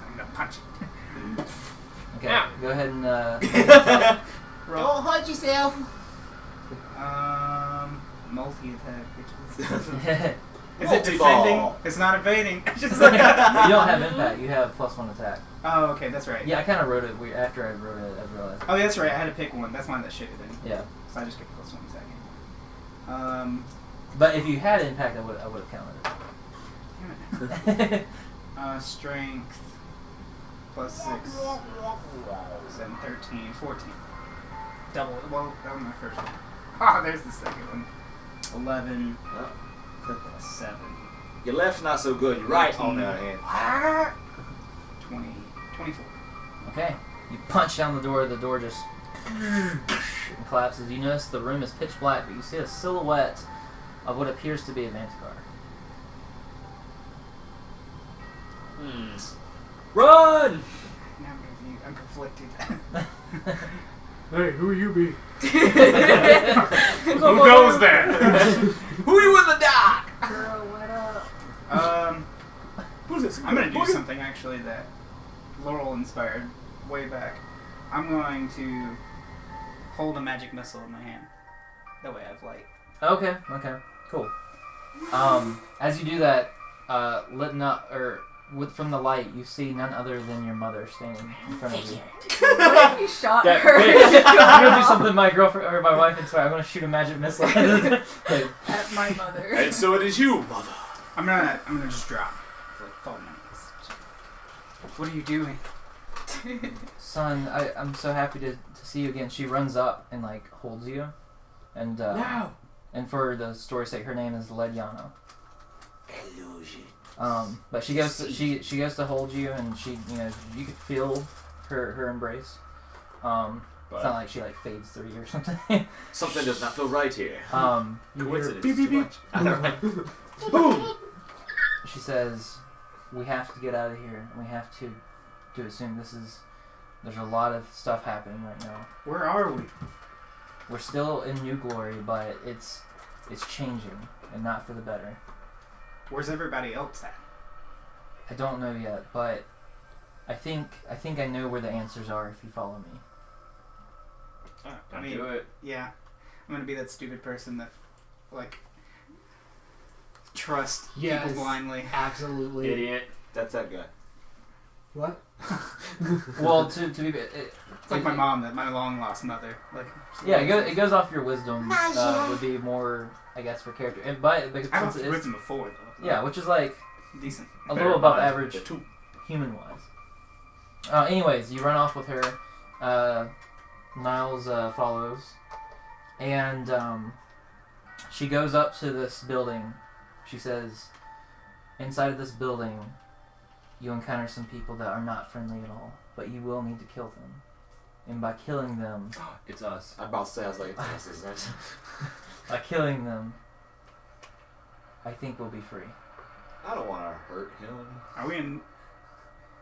I'm gonna punch it. Okay, Yeah. go ahead and Roll. Don't hurt yourself. Multi-attack. you Is it defending? Multi-ball. It's not evading. It's just like don't have impact. You have +1 attack. Oh, okay, that's right. Yeah, I kind of wrote it weird. After I wrote it, I realized. Oh, that's right. I had to pick one. That's mine that shitted in. Yeah, So I just get +1 second. but if you had impact, I would have Damn counted it. Strength +6, 7, 13, 14. Double. Well, that was my first one. Ah, there's the second one. 11, 7, Your left's not so good. Your right, on the other hand. 20, 24. Okay, you punch down the door just collapses. You notice the room is pitch black, but you see a silhouette of what appears to be a Vanguard. Run! Now I'm conflicted. Hey, who you be? Who goes there? Who you in the dark? Girl, what up? Who's this? I'm gonna do something actually that Laurel inspired way back. I'm going to hold a magic missile in my hand. That way I have light. Okay, cool. As you do that, from the light, you see none other than your mother standing in front of you. What if you shot That her? bitch. I'm gonna do something my girlfriend or my wife inspired. I'm gonna shoot a magic missile At my mother. And so it is you, mother. I'm gonna just drop. It's like, fall on my knees. What are you doing? Son, I'm so happy to see you again. She runs up and like holds you, and No. and for the story's sake, her name is Ledyana. Illusion. But she goes to hold you, and she you could feel her embrace. It's not like she like fades through you or something. Something does not feel right here. You Coincidence. hear beep, Too beep, much. Boom! She says, "We have to get out of here, and we have to do it soon. There's a lot of stuff happening right now. Where are we? We're still in New Glory, but it's changing, and not for the better. Where's everybody else at? I don't know yet, but I think I know where the answers are if you follow me." I mean, do it. yeah. I'm gonna be that stupid person that, like, trust Yes. people blindly. Absolutely. Idiot. That's that guy. What? Well, to be It's like my mom, my long lost mother. Like, yeah, it goes off your wisdom. Would be more, I guess, for character, and because I've since it lost is, wisdom before though. So yeah, which is like decent. a little above Bear in mind, average the two. human wise. Anyways, you run off with her. Niles follows, and she goes up to this building. She says, "Inside of this building, you encounter some people that are not friendly at all, but you will need to kill them. And by killing them, It's us. I'm about to say, I was like, this is nice. by killing them, I think we'll be free." I don't want to hurt him. Are we in?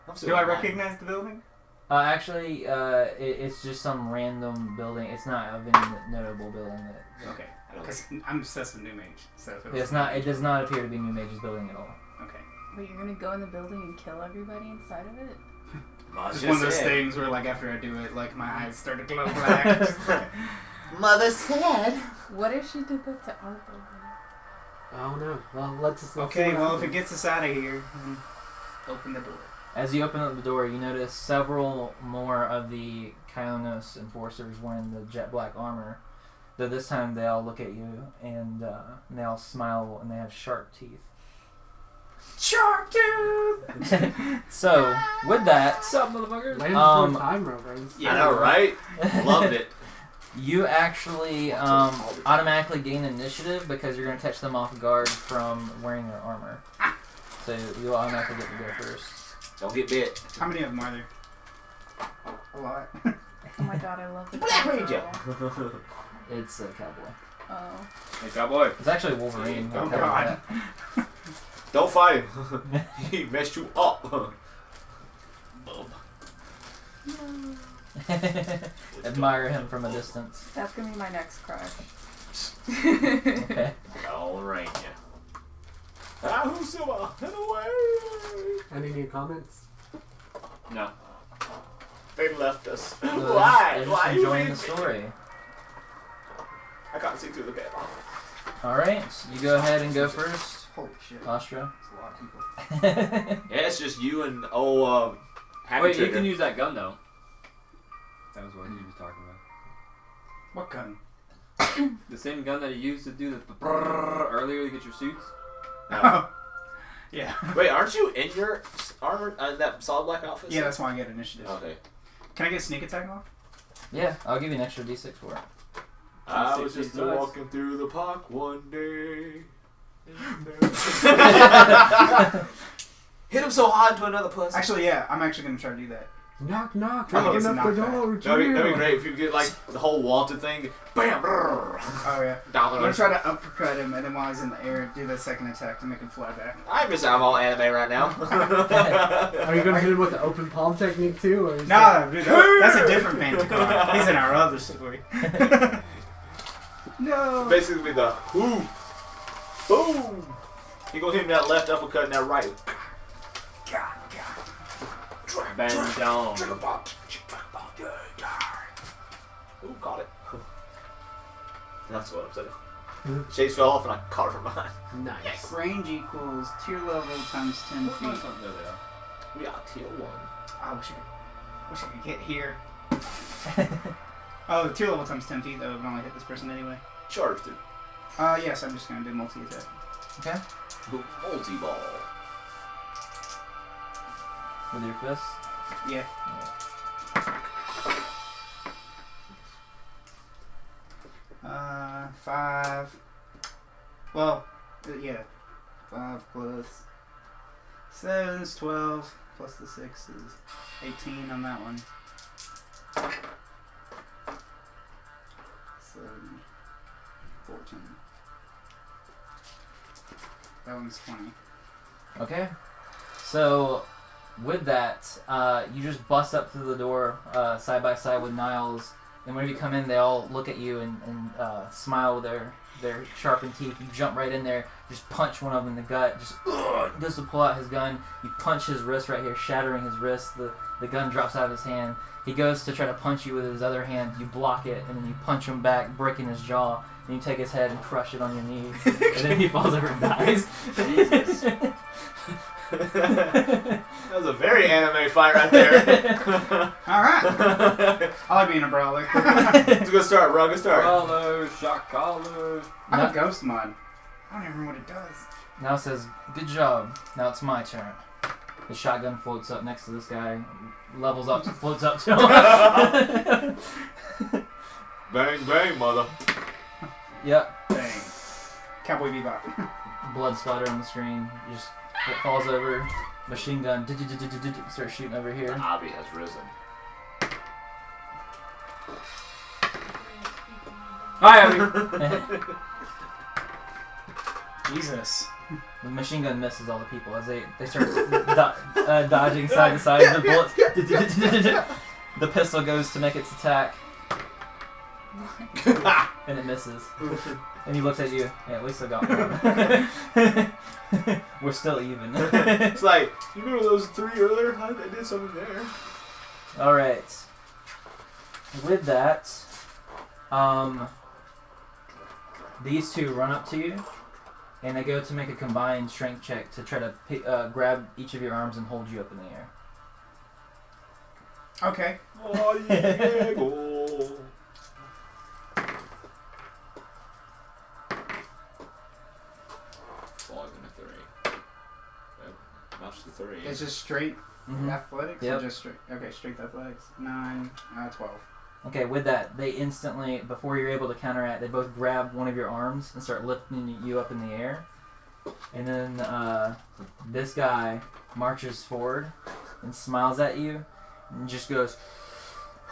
I'm Do I recognize the building? Actually, it's just some random building. It's not of any notable building. Okay. Because I'm obsessed with New Mage. So if it was It's not. It does not appear to be New Mage's building at all. Okay. Wait, you're gonna go in the building and kill everybody inside of it? It's one of those things where, like, after I do it, like, my eyes start to glow black. Just like, Mother said. What if she did that to our building? Oh no. Well, let's okay, see what well, if it happens. gets us out of here, open the door. As you open up the door, you notice several more of the Kionos enforcers wearing the jet black armor. Though this time they all look at you and they all smile and they have sharp teeth. Shark tooth. So with that, What's up, motherfuckers? Land before time rovers. I know, right? Loved it. you actually automatically gain initiative because you're going to catch them off guard from wearing their armor. So you'll automatically get to go first. Don't get bit. How many of them are there? A lot. Oh my god, I love the Black cowgirl. Ranger. It's a cowboy. Oh. Hey, cowboy. It's actually Wolverine. Oh, I'll tell you God. Don't fight him. He messed you up. that. Admire him from a distance. That's gonna be my next crush. Okay. All right. Ah, who's Silva? Head away. Any new comments? No. They left us. They're Why? just Why you enjoying leave the me? story. I can't see through the bed. Alright, so you go ahead and go first, Holy shit. Astra. That's a lot of people. Yeah, it's just you and Happy Wait, you Trigger. can use that gun though. That was what he was talking about. What gun? The same gun that you used to do the earlier to get your suits. Oh. Yeah. Wait, aren't you in your armor, that solid black outfit? Yeah, that's why I get initiative. Okay. Can I get sneak attack off? Yeah, I'll give you an extra d6 for it. I was just Nice. walking through the park one day. Hit him so hard to another person. Actually, yeah, I'm actually gonna try to do that. Knock, knock. Oh, Open it's up the knockback. door. That'd be great if you get like the whole wanted thing. Bam! Brrr, Oh yeah. down I'm the gonna try to uppercut him, and then while he's in the air, do the second attack to make him fly back. I miss I'm all anime right now. Are you gonna hit him with the open palm technique too, or is No, dude, that's a different Vantage. He's in our other story. No. Basically the whoo, boom. You gonna hit him that left uppercut and that right. Bend down. Ooh, caught it. That's what I'm saying. Chase fell off and I caught her from behind. nice? Range equals tier level times 10 feet. We are tier 1. I wish I could get here. Oh, tier level times 10 feet though. It would only hit this person anyway. Charged it. Yes, I'm just gonna do multi attack. Okay. Multi-ball. With your fist. Yeah. Yeah. 5. Well, yeah. 5 plus 7 is 12. Plus the 6 is 18 on that one. 7, 14. That one's 20. Okay. So, with that, you just bust up through the door side by side with Niles, and when you come in, they all look at you and smile with their sharpened teeth. You jump right in there, just punch one of them in the gut, just goes to pull out his gun. You punch his wrist right here, shattering his wrist. The gun drops out of his hand. He goes to try to punch you with his other hand. You block it, and then you punch him back, breaking his jaw. And you take his head and crush it on your knee, and then he falls over and dies. Jesus. That was a very anime fight right there. Alright! I like being a brawler. It's a good start, bro. Good start. Collar, shot collar. I have a ghost mod. I don't even remember what it does. Now it says, good job. Now it's my turn. The shotgun floats up next to this guy, levels up, floats up to him. Bang, bang, mother. Yep. Dang. Cowboy Bebop. Blood splatter on the screen. He just falls over. Machine gun. Starts shooting over here. The hobby has risen. Hi, Abby. Jesus. The machine gun misses all the people as they start dodging side to side. The bullets. The pistol goes to make its attack. And it misses. And he looks at you. Yeah, at least I got one. We're still even. It's like, you remember those 3 earlier? I did something there. Alright. With that, these two run up to you, and they go to make a combined strength check to try to grab each of your arms and hold you up in the air. Okay. Oh, yeah, go. Notch to 3. It's just straight athletics? Yep. Or just straight? Okay, straight athletics. 9, 12. Okay, with that, they instantly, before you're able to counteract, they both grab one of your arms and start lifting you up in the air. And then this guy marches forward and smiles at you and just goes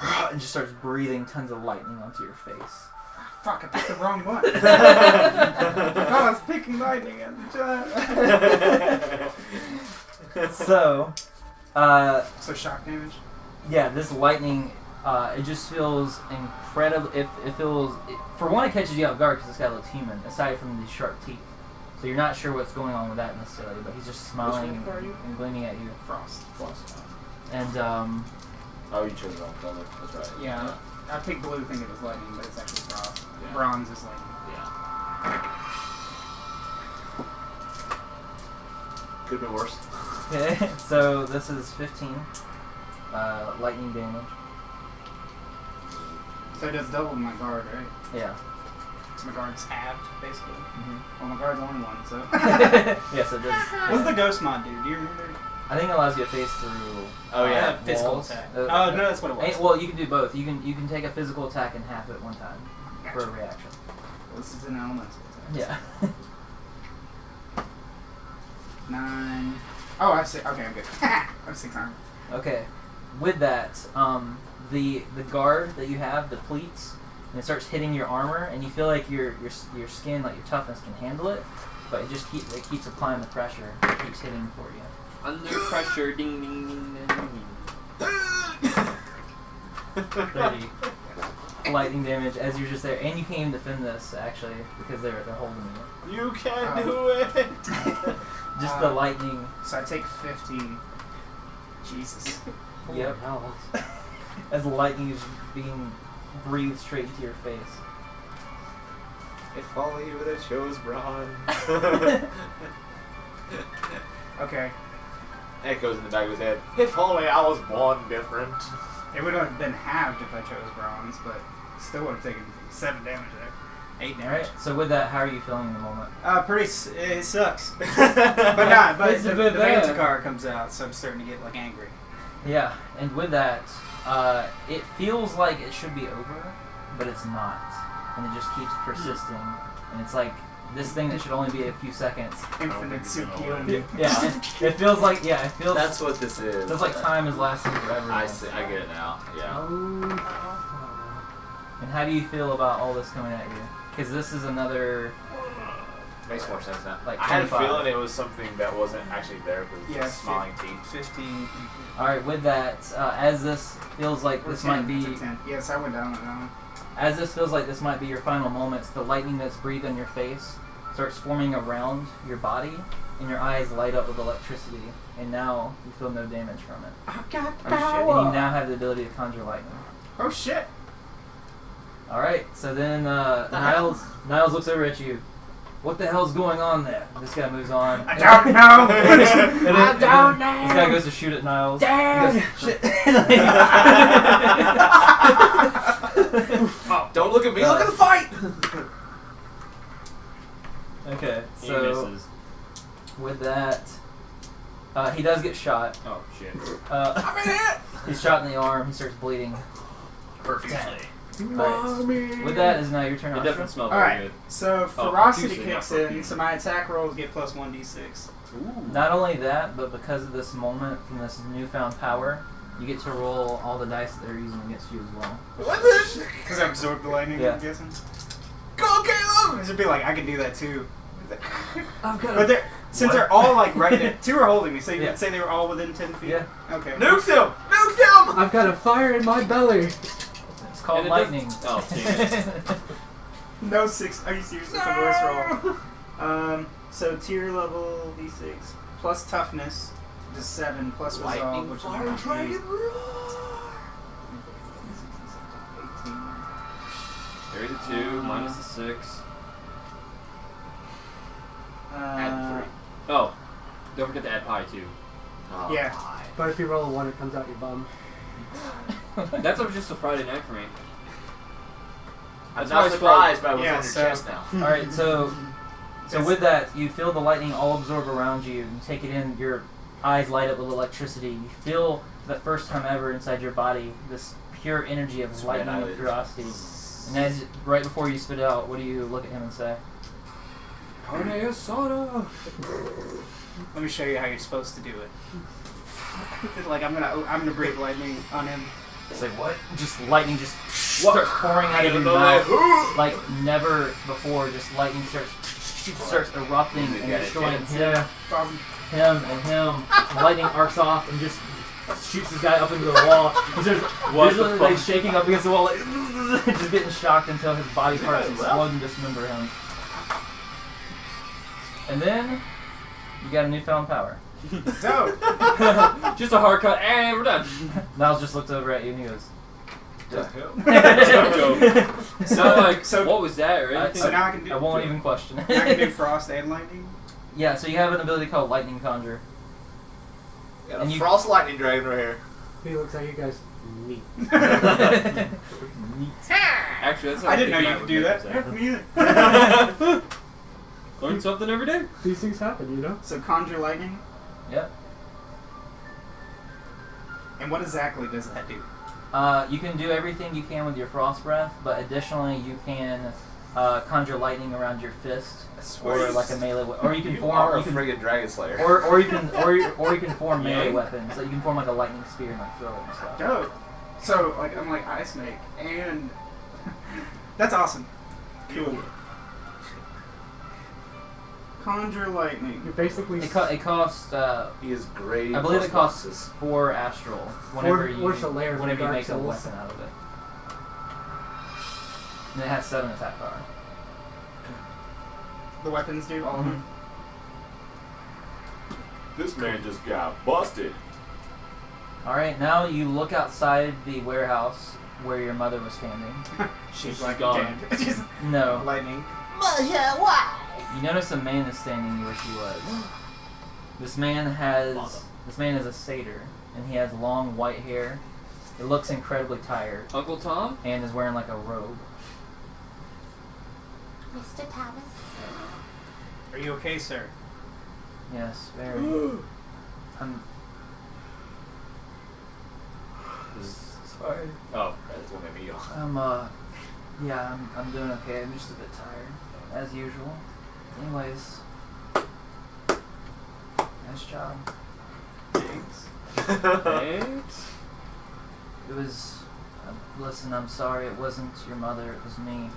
and just starts breathing tons of lightning onto your face. Fuck, I picked the wrong one. I thought I was picking lightning at the time. So shock damage? yeah, this lightning, it just feels incredible. It feels, for one, it catches you off guard because this guy looks human, aside from these sharp teeth. So you're not sure what's going on with that necessarily, but he's just smiling and gleaming at you. Frost. And Oh, you chose the wrong color. That's right. Yeah. I picked blue thinking it was lightning, but it's actually frost. Yeah. Bronze is lightning. Yeah. Could have been worse. okay, so this is 15 lightning damage. So it does double my guard, right? Yeah. So my guard's halved, basically. Mm-hmm. Well, my guard's only 1, so. Yes, it does. What's the ghost mod do? Do you remember? I think it allows you to phase through. Oh, yeah. Physical walls. attack. Uh, Oh, no, that's what it was. Well, you can do both. You can take a physical attack in half at one time for a Gotcha. reaction. This is an elemental attack. Yeah. 9. Oh, I have 6. Okay, I'm good. I have 6 armor. Okay. With that, the guard that you have depletes, and it starts hitting your armor, and you feel like your skin, like your toughness, can handle it, but it just keeps applying the pressure. It keeps hitting for you. Under pressure, ding ding ding ding ding. 30 lightning damage as you're just there, and you can't even defend this actually because they're holding you. You can do it! Just the lightning. So I take 15. Jesus. Yep. As the lightning is being breathed straight into your face. If only you would have chose Braun. Okay. Echoes in the back of his head. If only I was born different. It would have been halved if I chose bronze, but still would have taken 7 damage there. 8 damage. Alright, so with that, how are you feeling in the moment? It sucks. But the It's a bit bad. Vindicated comes out, so I'm starting to get, like, angry. Yeah, and with that, it feels like it should be over, but it's not. And it just keeps persisting. And it's like this thing that should only be a few seconds. Infinite soup healing. Yeah, it feels like, That's what this is. It feels like time is lasting forever. I see. I get it now. Yeah. And how do you feel about all this coming at you? Because this is another. Makes more sense now. Like I had a 25. feeling it was something that wasn't actually there because Yeah, it's smiling teeth. 15. Alright, with that, as this feels like this might be. 10. Yes, I went down on that one. As this feels like this might be your final moments, the lightning that's breathed on your face starts forming around your body, and your eyes light up with electricity, and now you feel no damage from it. I got And you now have the ability to conjure lightning. Oh shit! Alright, so then Niles looks over at you. What the hell's going on there? This guy moves on. I don't know! I don't know! This guy goes to shoot at Niles. Dad! Shit. Don't look at me. Look at the fight. Okay, He so misses. with that, he does get shot. Oh shit. I'm in it. He's shot in the arm. He starts bleeding. Profusely. Right. With that is now your turn. It Astra. doesn't smell very Alright, good. so Oh, ferocity profusely, kicks not in, profusely. so my attack rolls get plus 1d6. Ooh. Not only that, but because of this moment from this newfound power, you get to roll all the dice that they're using against you as well. What the? Because I absorbed the lightning, Yeah. I'm guessing. Go, Caleb! It should be like, I can do that too. I've got But since they're all like right there, 2 are holding me, so you Yeah. would say they were all within 10 feet? Yeah. Okay. Nuke him! Nuke him! I've got a fire in my belly. It's called And it lightning. Oh, damn it. No 6. Are you serious? That's the worst roll. So tier level d6 plus toughness is 7 plus resolve, Lightning, which fire, is dragon, 18. Carry the 2, minus the 6. Add 3. Oh, don't forget to add pi too. Oh, Yeah. my. But if you roll a 1, it comes out your bum. That's just a Friday night for me. I'm That's why I not surprised by Yeah, what's on your so- chest now. Alright, so with that, you feel the lightning all absorb around you and take it in. Your eyes light up with electricity. You feel for the first time ever inside your body this pure energy of lightning and ferocity. And as right before you spit it out, what do you look at him and say? Carne asada. Let me show you how you're supposed to do it. Like I'm gonna breathe lightning on him. It's like what? Just lightning just starts pouring out of your mouth like never before. Just lightning starts erupting and destroying him. Lightning arcs off and just shoots this guy up into the wall. He's just visually like shaking up against the wall, like just getting shocked until his body parts explode and dismember him. And then you got a newfound power. Dope. Just a hard cut, and we're done. Niles just looks over at you and he goes, Dope. So what was that, right? So now I can do. I won't even question it. Now I can do frost and lightning. Yeah, so you have an ability called Lightning Conjure. Got And a you- frost lightning dragon right here. He looks like you guys neat. Actually, that's how I didn't know you that could would do make that. sense. Me either. Learn something every day. These things happen, you know? So conjure lightning. Yep. And what exactly does that do? You can do everything you can with your frost breath, but additionally you can conjure lightning around your fist, or like a melee, or you can You form. are You a can, friggin' dragon slayer. or you can form melee weapons. Like you can form like a lightning spear and like throw it and stuff. Dope. So like I'm like Ice Snake, and that's awesome. Cool. Conjure lightning. You're basically It costs. He is great. I believe it costs 4 astral whenever Four Solaire from whenever you Dark make a Souls. weapon out of it. And it has 7 attack power. The weapons do all of them. This man just got busted. Alright, now you look outside the warehouse where your mother was standing. She's like gone. dead. She's No. lightning. You notice a man is standing where she was. This man is a satyr, and he has long white hair. He looks incredibly tired, Uncle Tom? and is wearing like a robe. Mr. Thomas. Are you okay, sir? Yes, very. I'm sorry. Oh, that's what made me yawn. I'm doing okay. I'm just a bit tired, as usual. Anyways, nice job. Thanks. Thanks. It was. Listen, I'm sorry. It wasn't your mother. It was me.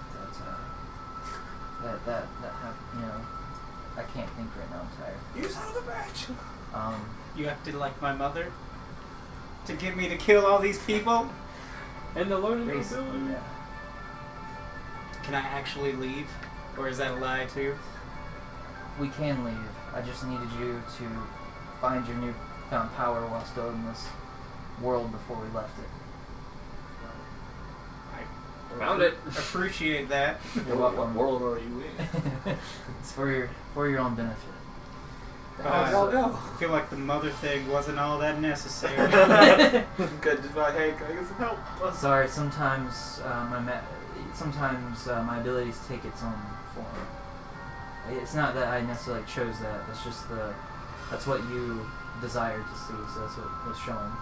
That happened. You know, I can't think right now. I'm tired. You son of a bitch. You acted like my mother to get me to kill all these people. And the learning Basically, ability. yeah. Can I actually leave, or is that a lie too? We can leave. I just needed you to find your newfound power while still in this world before we left it. Found it. Appreciate that. You're What welcome. world are you in? It's for your own benefit. I feel like the mother thing wasn't all that necessary. Good, just like, hey, can I get some help? Sorry, sometimes my abilities take its own form. It's not that I necessarily chose that. It's just that's what you desired to see, so that's what was shown.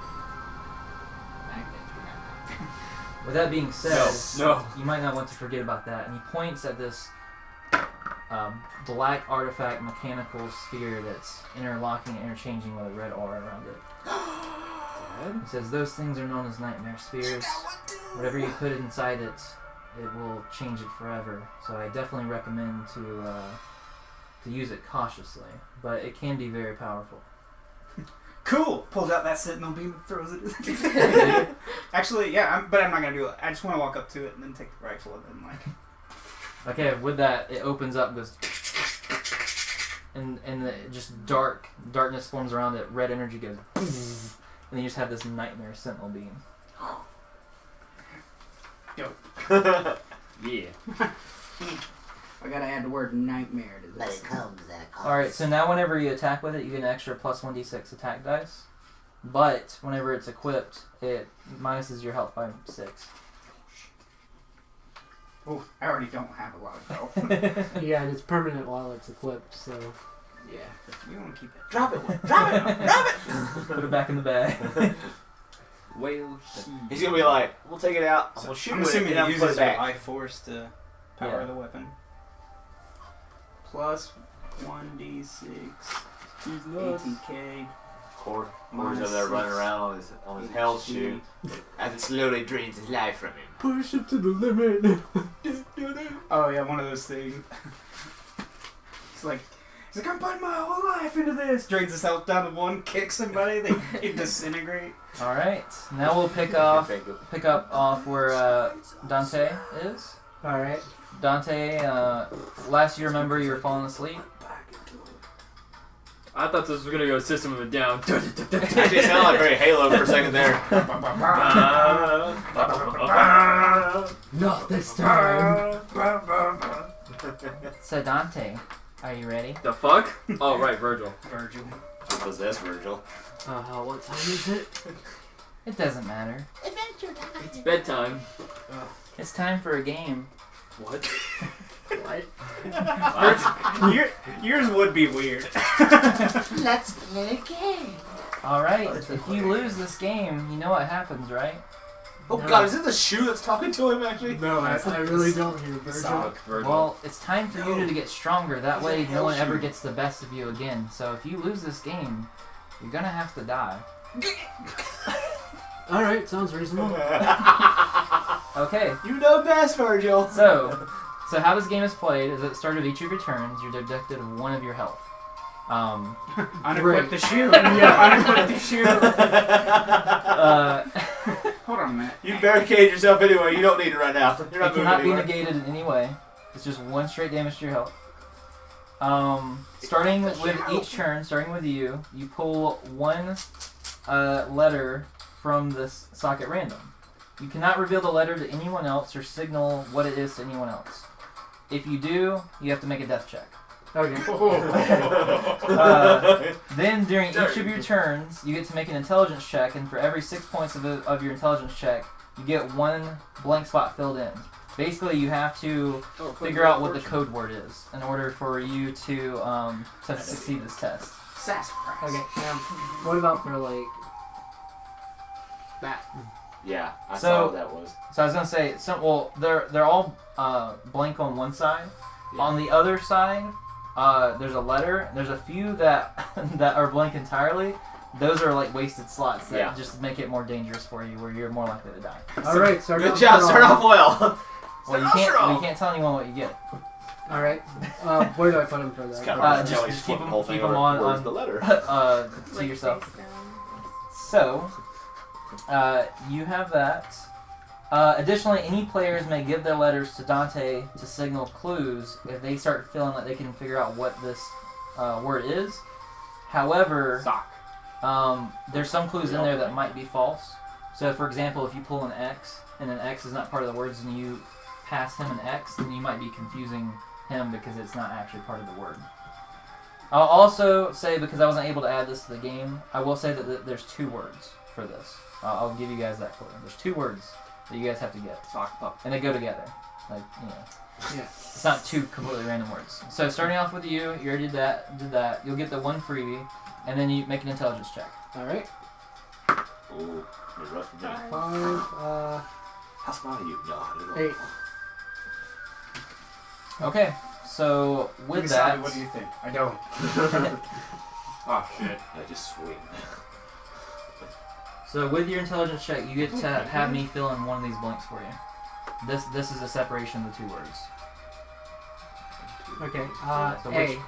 With that being said, No. you might not want to forget about that. And he points at this black artifact mechanical sphere that's interlocking and interchanging with a red aura around it. He says those things are known as nightmare spheres. Whatever you put inside it, it will change it forever. So I definitely recommend to use it cautiously, but it can be very powerful. Cool. Pulls out that sentinel beam and throws it. Actually, yeah, but I'm not gonna do it. I just want to walk up to it and then take the rifle and then like. Okay, with that, it opens up, goes, and just darkness forms around it. Red energy goes, and then you just have this nightmare sentinel beam. Yeah. I gotta add the word nightmare to But this. it comes that comes. Alright, so now whenever you attack with it, you get an extra plus 1d6 attack dice. But whenever it's equipped, it minuses your health by 6. Oh, I already don't have a lot of health. Yeah, and it's permanent while it's equipped, so Yeah, we want to keep it. Drop it! Drop it! Drop it! Put it back in the bag. Whale. He's gonna be like, we'll take it out. So We'll shoot I'm with it, assuming and it I'll put uses it your back. life force to power Yeah. the weapon. Plus 1d6. 80k. Corey's over there running around on his health shoe as it slowly drains his life from him. Push it to the limit. Oh yeah, one of those things. He's like, I'm putting my whole life into this. Drains his health down to 1, kicks somebody, they disintegrate. All right. Now we'll pick up off where Dante is. All right. Dante, last you remember, you were falling asleep. I thought this was gonna go System of a Down. Actually, it sounded like very Halo for a second there. Not this time. So Dante, are you ready? The fuck? Oh right, Virgil. Virgil. Possess Virgil. What time is it? It doesn't matter. Adventure time. It's bedtime. It's time for a game. What? What? Yours would be weird. Let's play a game. All right. If you lose this game, you know what happens, right? Oh god, is it the shoe that's talking to him actually? No, I really don't hear Virgil. Fuck, Virgil. Well, it's time for you to get stronger. That way, no one ever gets the best of you again. So if you lose this game, you're gonna have to die. All right, sounds reasonable. Okay. You know best, Virgil. So how this game is played is at the start of each of your turns, you're deducted of 1 of your health. Unequip the shoe. Yeah. Unequip the shoe. Hold on a minute. You barricade yourself anyway. You don't need it right now. You're not It moving cannot be anywhere. negated in any way. It's just 1 straight damage to your health. Starting with each turn, starting with you, you pull 1 letter from this sock at random. You cannot reveal the letter to anyone else or signal what it is to anyone else. If you do, you have to make a death check. Okay. Then during each of your turns, you get to make an intelligence check, and for every 6 points of your intelligence check, you get 1 blank spot filled in. Basically, you have to figure out what the code word is in order for you to succeed this test. Sassafras. Okay. What about for like that? Yeah, I So- saw what that was. So I was gonna say, they're all blank on one side. Yeah. On the other side, there's a letter. There's a few that that are blank entirely. Those are like wasted slots that just make it more dangerous for you, where you're more likely to die. All right. Start Good off job. strong. Start off well. Well, you can't tell anyone what you get. All right. Where do I put him for It's that? kind of hard to just- tell. just Just keep flip the them- whole keep thing them over. on- Where's on- the letter? To yourself. So, you have that. Additionally, any players may give their letters to Dante to signal clues if they start feeling like they can figure out what this word is. However, there's some clues in there that might be false. So, for example, if you pull an X and an X is not part of the words and you pass him an X, then you might be confusing him because it's not actually part of the word. I'll also say, because I wasn't able to add this to the game, I will say that there's 2 words for this. I'll give you guys that clue. There's 2 words that you guys have to get. Sock pup. And they go together. Like, you know. Yeah. It's not 2 completely random words. So starting off with you already did that. You'll get the 1 freebie, and then you make an intelligence check. All right. Ooh, you're rough for me. 5. How smart are you? No, I don't know. 8. Okay, so with Decide, that, what do you think? I don't. Oh shit. I just swing. so with your intelligence check, you get to have me fill in one of these blanks for you. This is a separation of the 2 words. Okay. So A. which-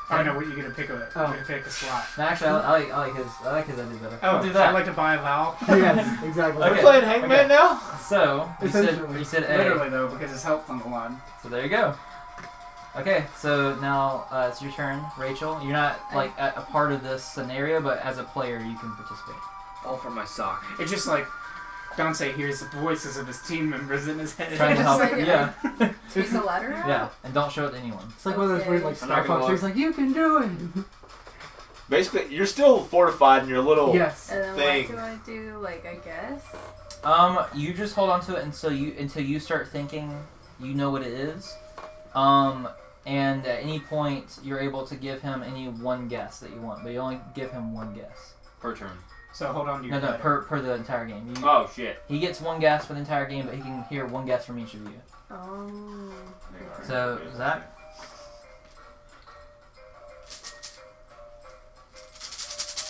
I know what you're gonna pick. You're gonna pick a slot. No, actually, I like his idea better. Oh, We'll do that. I'd like to buy a vowel. Yes, exactly. Okay. We're playing Hangman now? So Essentially. you said A. Literally though, because his health on the line. So there you go. Okay, so now it's your turn, Rachel. You're not like a part of this scenario, but as a player, you can participate. All for my sock. It's just like Dante hears the voices of his team members in his head. Trying to help. Like, Yeah, Take the letter out? yeah, and don't show it to anyone. It's like one of those weird like I'm not Star gonna Fox. He's like, you can do it. Basically, you're still fortified in your little Yes. And then thing. what do I do? Like, I guess? You just hold on to it until you start thinking you know what it is. And and at any point you're able to give him any one guess that you want, but you only give him one guess. Per turn. So hold on to your No, letter. per the entire game. Oh shit. He gets one guess for the entire game, but he can hear one guess from each of you. Oh. So, Zach?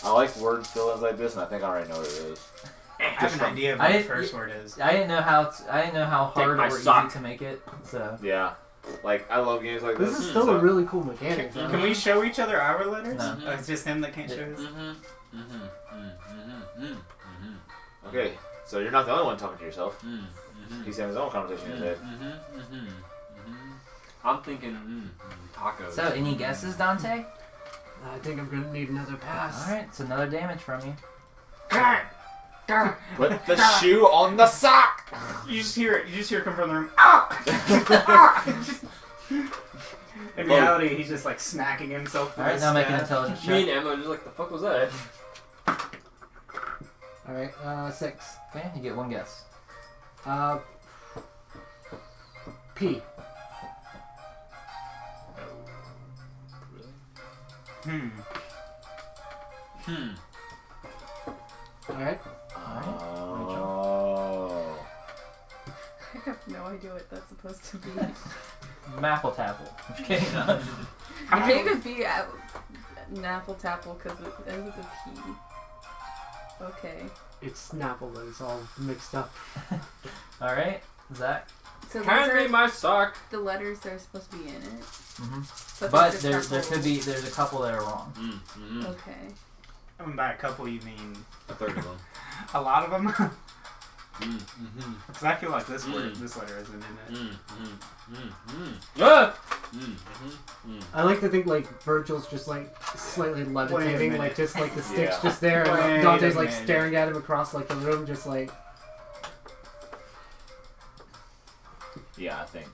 I like word fill-ins like this, and I think I already know what it is. I have an idea of what the first word is. I didn't know how hard my or sock. easy to make it. So Yeah. Like, I love games like this. This is still a really cool mechanic. though. Can we show each other our letters? No. Oh, it's just him that can't show his? Okay, so you're not the only one talking to yourself. He's having his own conversation in his head. I'm thinking tacos. So, any guesses, Dante? I think I'm gonna need another pass. Alright, it's another damage from you. Put the shoe on the sock! You just hear it. You just hear it come from the room. Ah! In reality, he's just like smacking himself. with Alright, his now make an staff. intelligence Me and check. Emma are just like, the fuck was that? Alright, 6. Okay, you get one guess. P. Alright. Oh. I have no idea what that's supposed to be. Maple Tapple. I'm just kidding. It can't even be Napple Tapple because it ends with a P. Okay. It's Snapple, but it's all mixed up. Alright, Zach. So those Hand me are my sock. the letters that are supposed to be in it. Mm-hmm. But But there's there a could be there's a couple that are wrong. Okay. And by a couple, you mean A third of them. a lot of them? Because I feel like this word, this letter isn't in it. I like to think like Virgil's just like slightly levitating, minute. like just like the stick's Yeah. just there, Wait and a Dante's like minute. staring at him across like the room, just like. Yeah, I think.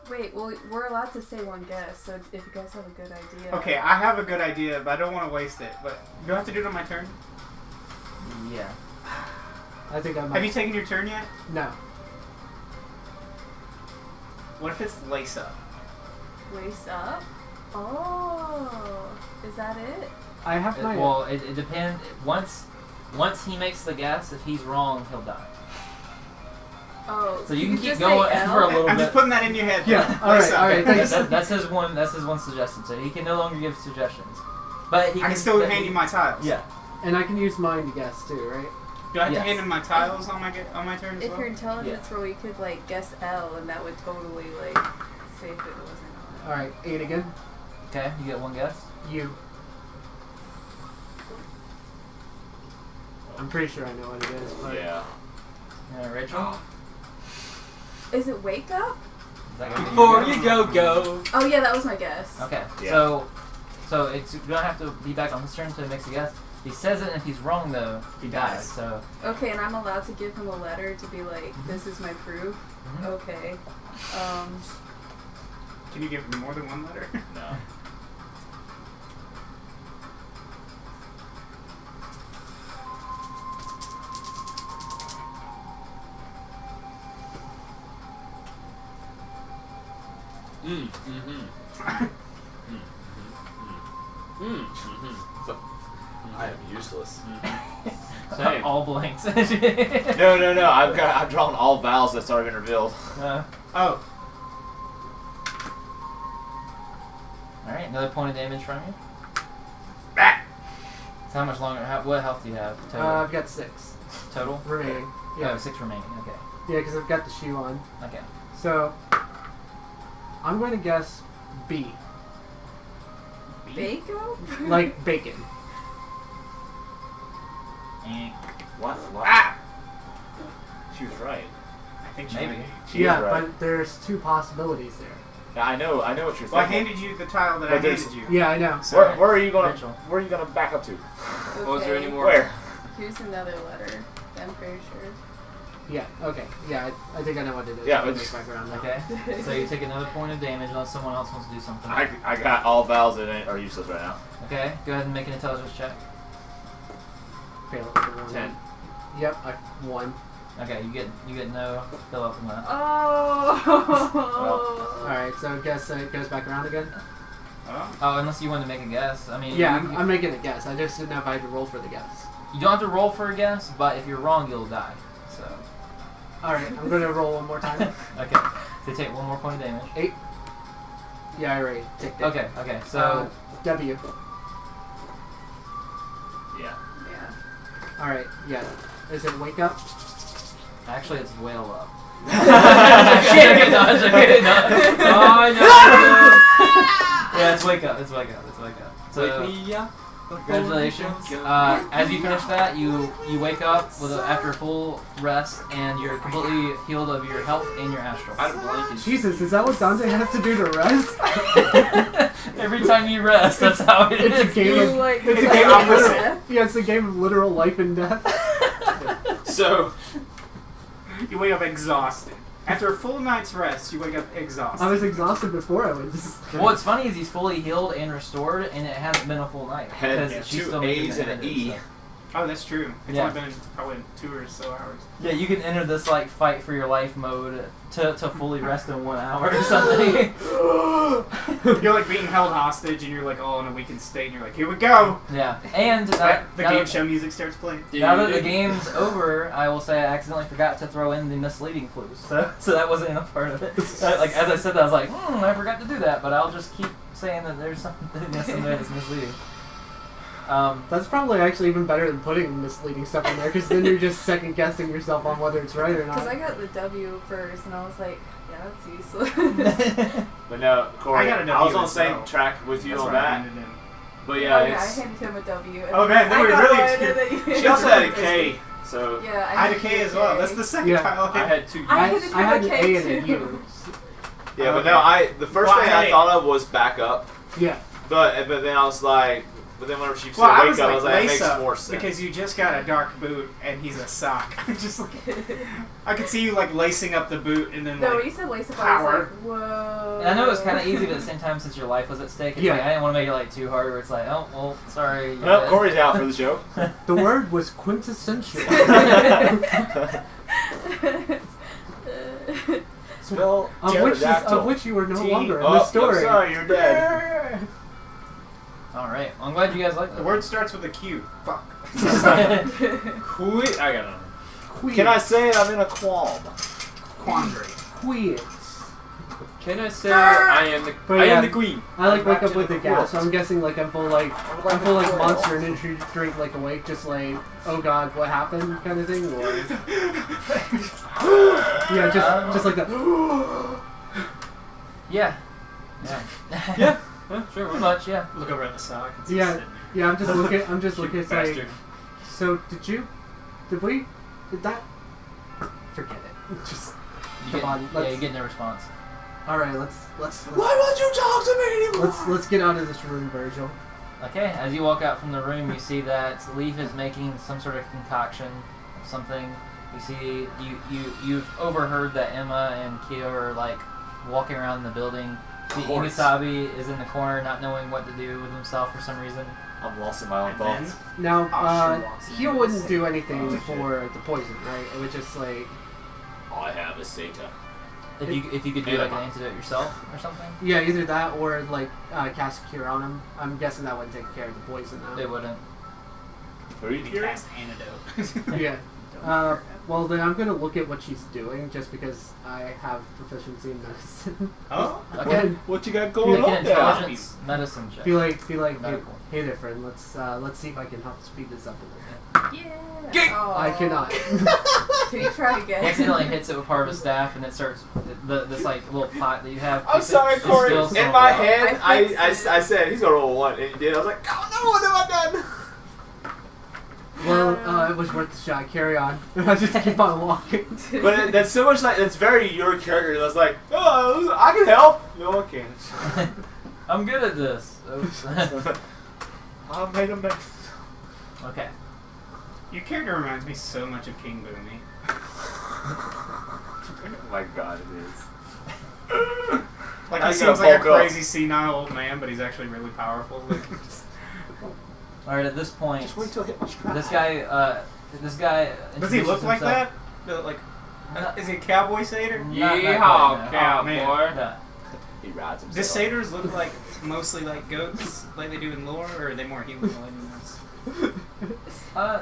Wait, well, we're allowed to say one guess, so if you guys have a good idea. Okay, I have a good idea, but I don't want to waste it. But do I have to do it on my turn? Yeah. I think I might. Have you taken your turn yet? No. What if it's lace up? Lace up? Oh, is that it? I have my. Well, it depends. Once he makes the guess, if he's wrong, he'll die. Oh, So you can keep just going say L? for a little I'm bit. just putting that in your head. Yeah, Lace alright, up. alright, thanks. That's his one. That's his one suggestion. So he can no longer give suggestions. But he I can still hand you my tiles. Yeah. And I can use mine to guess too, right? Do I have Yes. to hand him my tiles on my turn as If well? your intelligence roll, you could like guess L, and that would totally like say if it was or not. Alright, 8 again. Okay, you get one guess. You. I'm pretty sure I know what it is, but. Yeah. Rachel. Is it wake up? Is that gonna be Before your you guess? go. Oh yeah, that was my guess. Okay. Yeah. So it's you don't have to be back on his turn to make a guess. He says it, and if he's wrong though, he dies. So Okay, and I'm allowed to give him a letter to be like, this is my proof. Mhm. Okay. Can you give me more than one letter? No. I am useless. Same. all blanks. No. I've drawn all vowels that's already been revealed. Oh. All right, another point of damage from you. So how much longer? What health do you have total? I've got 6 Total? remaining. Yeah, Yeah, 6 remaining. Okay. yeah, because I've got the shoe on. Okay. So I'm going to guess B, Bako? like bacon. What? Ah! She was right. I think she Maybe. might be. She Yeah, is right. but there's 2 possibilities there. Yeah, I know what you're thinking. Well, I handed you the tile that I But there's- handed you. Yeah, I know. So, Where are you gonna? Rachel. Where are you gonna back up to? Was there any more? Where? Here's another letter. I'm pretty sure. Yeah, okay. Yeah, I think I know what it is. Yeah, I'll it's- make background now. Okay. So you take another point of damage unless someone else wants to do something. I got all vowels in it are useless right now. Okay. Go ahead and make an intelligence check. Fail it for 1. 10. Yep, I 1. Okay, you get no fill up from that. Oh. Alright, so I guess it goes back around again? Oh, unless you want to make a guess. I mean, Yeah, I'm making a guess. I just didn't know if I had to roll for the guess. you don't have to roll for a guess, but if you're wrong, you'll die. So. Alright, I'm gonna roll one more time. Okay. So take 1 more point of damage. 8. Yeah, I already ticked it. Okay. So. W. Yeah. Yeah. Alright, yeah. Is it wake up? Actually, it's whale up. Shit! No. Oh no! Yeah, it's wake up. It's wake up. So, Wake me up. congratulations. As you finish that, you wake up after a full rest, and you're completely healed of your health and your astral. I had a blanket. Jesus, is that what Dante has to do to rest? Every time you rest, that's how it It's a is. game of It's a game opposite. yeah, it's a game of literal life and death. So, You wake up exhausted. After a full night's rest, you wake up exhausted. I was exhausted before I went to sleep. What's funny is he's fully healed and restored, and it hasn't been a full night. Had because she's 2 still making A's the and an edit, E. so. Oh, that's true. It's Yeah. only been probably 2 or so hours. Yeah, you can enter this like fight for your life mode to fully rest in 1 hour or something. You're like being held hostage and you're like all in a weakened state and you're like, here we go! Yeah, and The now game that- show music starts playing. Now that the game's over, I will say I accidentally forgot to throw in the misleading clues, so that wasn't a part of it. Like as I said that, I was like, I forgot to do that, but I'll just keep saying that there's something in there that's misleading. That's probably actually even better than putting misleading stuff in there, because then you're just second guessing yourself on whether it's right or Because not. I got the W first, and I was like, yeah, that's useless. but no, Corey, I got a I was W on the as same well. track with you That's on why I that. handed in. But Oh, yeah, I it's. handed him a W. and Oh, man, then I we got really one, excused- and then you- She also had a K, so. Yeah, I had a K as well. That's the second Yeah. time. I had 2 I U's. had I had an a A K and a too. U. Yeah, but Okay. no, the first Well, thing I hey. thought of was back up. Yeah. But then I was like, but then whenever she said Well, I wake was up, I like, was like, that lace makes up, more sense. because you just got a dark boot and he's a sock. Just like, I could see you like lacing up the boot and then No, when like you said lace up, I power. was like, whoa. And I know it was kind of easy, but at the same time, since your life was at stake, it's Yeah. like I didn't want to make it like too hard. Where it's like, oh well, sorry. you're Well, dead. Corey's out for the show. The word was quintessential. Spell of which you were no longer in the story. Sorry, you're dead. All right, well, I'm glad you guys like that. The word starts with a Q. Fuck. Quit. I got it. Queer. Can I say it? I'm in a qualm. Quandary. Queer. Can I say I am the But I yeah. am the queen? I like wake Back up to with the a gas, so quilt. I'm guessing like I'm full like Monster Energy drink like awake, just like oh god, what happened kind of thing, or yeah, just like that. Yeah. Yeah, sure. Pretty much, yeah. Look over at the sock. And see Yeah. sitting there. Yeah, I'm just looking. I'm just looking. It's like, Bastard. so did that? Forget it. Just You come get, on. yeah, you get no response. All right, let's Why won't you talk to me anymore? let's get out of this room, Virgil. Okay, as you walk out from the room, you see that Leaf is making some sort of concoction of something. You see, you've overheard that Emma and Kyo are like walking around the building. See, course. Iwasabi is in the corner, not knowing what to do with himself for some reason. I'm lost in my own And then- thoughts. Now, sure. he wouldn't do anything Oh, shit. for the poison, right? It would just like, All I have is Sata. If you could do Yeah. like an antidote yourself or something, yeah, either that or like cast a cure on him. I'm guessing that wouldn't take care of the poison they though. wouldn't. Who are you You curious? cast antidote. Yeah. Well, then I'm gonna look at what she's doing, just because I have proficiency in medicine. Oh? Okay. What you got Yeah, going Make an on there? intelligence medicine check. Be like, hey, Medical. hey there, friend. Let's see if I can help speed this up a little bit. Yeah. I cannot. Can you try He again? accidentally hits it with part of his staff, and it starts this like little pot that you have. I'm sorry, It's Corey. still In some- my head, I fixed I it. said he's gonna roll a 1, and he did. I was like, oh no, what have I done? Well, it was worth the shot. Carry on. I just keep on walking. But that's so much like that's very your character. And I was like, oh, I can help. No, I can't. I'm good at this. Oops. I made a mess. Okay. Your character reminds me so much of King Boomy. Oh my god, it is. Like I he gotta seems like a bulk up. crazy senile old man, but he's actually really powerful. Like, All right. At this point, Just wait till I hit my strap. this guy. does he look introduces like himself- that? Like, is he a cowboy satyr? Yeehaw, cowboy. No. He rides himself. Do satyrs look like mostly like goats, like they do in lore, or are they more humanoid than this?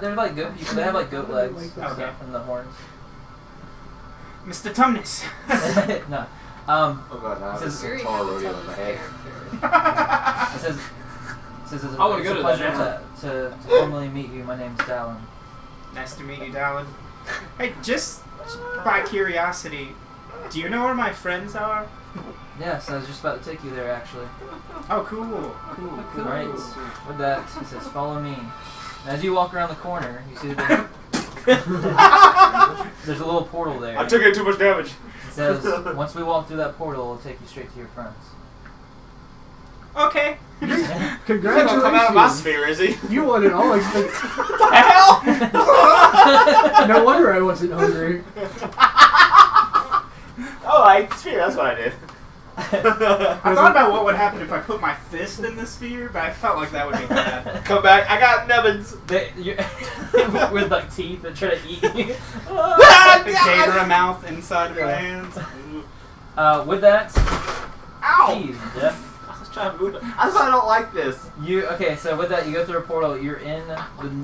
They're like goat people. They have like goat legs and Okay. stuff and the horns. Mr. Tumnus. No. Oh god, now This this is- is a tall rodeo in my head. It says it's I wanna it's go a to pleasure that to formally meet you. My name's Dallin. Nice to meet you, Dallin. Hey, just by curiosity, do you know where my friends are? Yes, I was just about to take you there actually. Oh, cool. Cool. Right. With that, it says follow me. And as you walk around the corner, you see the there's a little portal there. I'm taking too much damage. It says once we walk through that portal, it'll take you straight to your friends. Okay. He's gonna Congratulations. come out of my sphere, is he? You won it all. What the hell? No wonder I wasn't hungry. Oh, I sphere. That's what I did. I thought about what would happen if I put my fist in the sphere, but I felt like that would be bad. Come back. I got nubbins. With like teeth that try to eat you. A gator mouth inside of my hands. With that, Ow! Steve, Jeff. I was trying to move it. That's why I don't like this. So with that, you go through a portal. You're in.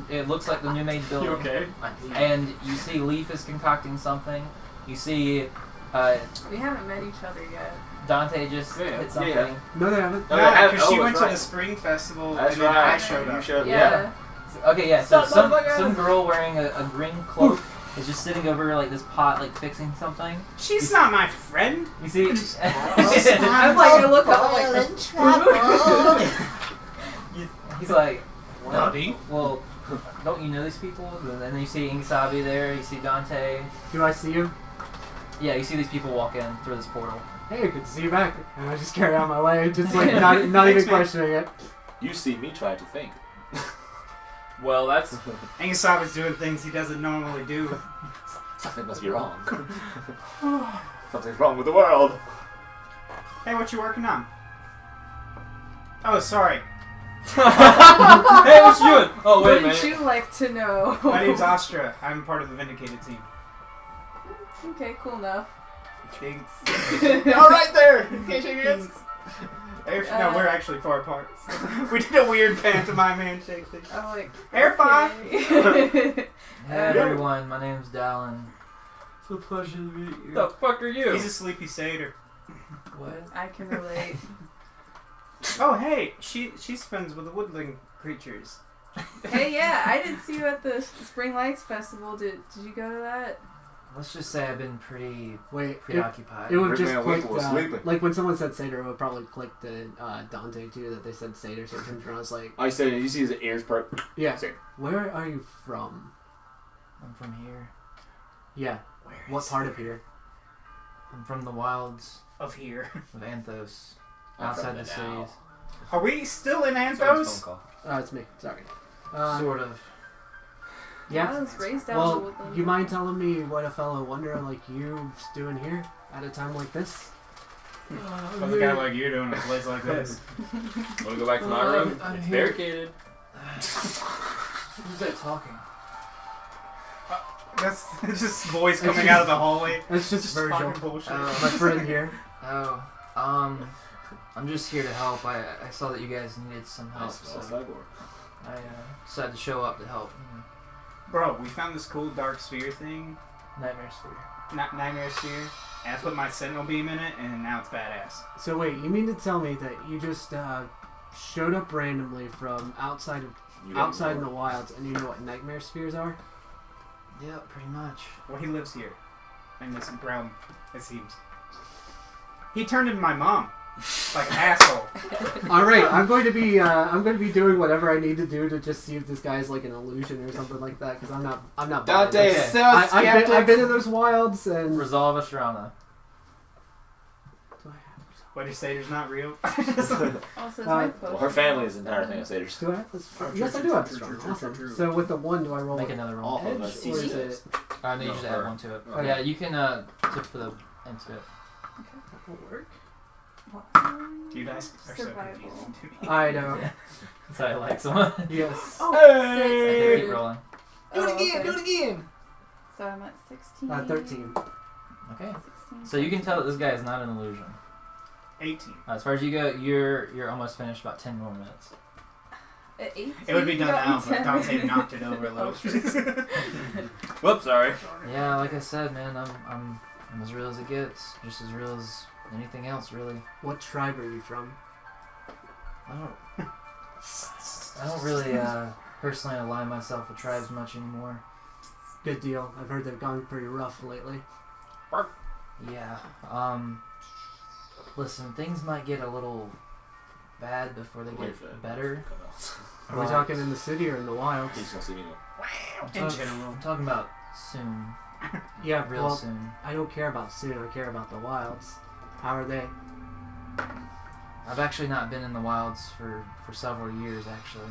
It looks like the new made building. You okay? And you see Leaf is concocting something. You see We haven't met each other yet. Dante just hit something. Yeah. No, they haven't. No, No, because she oh, went that's to right. the spring festival That's and then right. I showed up. You showed Yeah. Okay, yeah. So Stop, motherfucker! some girl wearing a green cloak is just sitting over like this pot, like fixing something. She's not my friend. You see? I'm like, I look up, I'm like, Boiling trouble. He's like, Howdy. well, don't you know these people? And then you see Ingisabi there. You see Dante. Do I see you? Yeah, you see these people walk in through this portal. Hey, good to see you back. And I just carry on my way, just like not even Thanks, man. questioning it. You see me try to think. Well, that's Angisaba's doing things he doesn't normally do. Something must be wrong. Something's wrong with the world. Hey, what you working on? Oh, sorry. hey, what you doing? Oh, wait a wouldn't minute. you like to know? My name's Astra. I'm part of the Vindicated team. Okay, cool enough. Big. All right there. Can't shake hands. No, we're actually far apart. We did a weird pantomime handshake thing. I'm like, Air five. okay. Hey everyone, my name's Dallin. It's a pleasure to meet you. The fuck are you? He's a sleepy satyr. What? I can relate. Oh, hey, she's friends with the woodland creatures. Hey, yeah, I did see you at the Spring Lights Festival. Did you go to that? Let's just say I've been pretty Wait, preoccupied. it would Rick just Man click, Winkle was sleeping. like when someone said Satyr, it would probably click the Dante too, that they said Satyr, so it turned around, I was like, I said, you see his ears perk. yeah, Satyr. where are you from? I'm from here. Yeah, what part of here? I'm from the wilds Of here. of Anthos, I'm outside from the the cities. now. Are we still in Someone's Anthos? phone call. It's me, sorry. Sort of. Yeah, I Yeah, was raised down the well, woodland. you mind telling me what a fellow wanderer like you's doing here at a time like this? What's a guy like you doing in a place like this? Want to go back to my room? I'm It's here. barricaded. Who's that talking? That's just voice coming out of the hallway. That's just Virgil, Talking bullshit. my friend here. Oh, I'm just here to help. I saw that you guys needed some help, so I decided to show up to help. Bro, we found this cool dark sphere thing. Nightmare Sphere. Nightmare sphere. And I put my sentinel beam in it, and now it's badass. So wait, you mean to tell me that you just showed up randomly from outside in the wilds, and you know what nightmare spheres are? Yeah, pretty much. Well, he lives here. In this realm, it seems. He turned into my mom. Like an asshole. All right, I'm going to be doing whatever I need to do to just see if this guy's like an illusion or something like that, because I'm not. Dante buying is this. so I've been in those wilds and. Resolve Astrana. What do you say? There's not real. Also, is my Well, potion. her family is the entire thing of satyrs. Do I? Yes, I do have strong. Awesome. So with the 1, do I roll Make an another roll. All of edge, us. or is it? No, you just add one to it. Oh, yeah, you can tip for the into it. That will work. You guys are so Survival. confusing to me. I know. So I like someone. Yes. Oh, Okay, keep 6. rolling. Do it again, do it again. So I'm at 16. 13. Okay. 16. So you can tell that this guy is not an illusion. 18. As far as you go, you're almost finished. About 10 more minutes. At 18, It would be done you got now, me but 10 Dante minutes. knocked it over a little. Whoops, sorry. Yeah, like I said, man, I'm as real as it gets. Just as real as anything else, really. What tribe are you from? I don't really personally align myself with tribes much anymore. Good deal. I've heard they've gone pretty rough lately. Yeah. Listen, things might get a little bad before they get better. Are we talking in the city or in the wilds? He's gonna see me. In general. I'm talking about soon. Yeah, Real well, soon. I don't care about soon. I care about the wilds. How are they? I've actually not been in the wilds for several years, actually.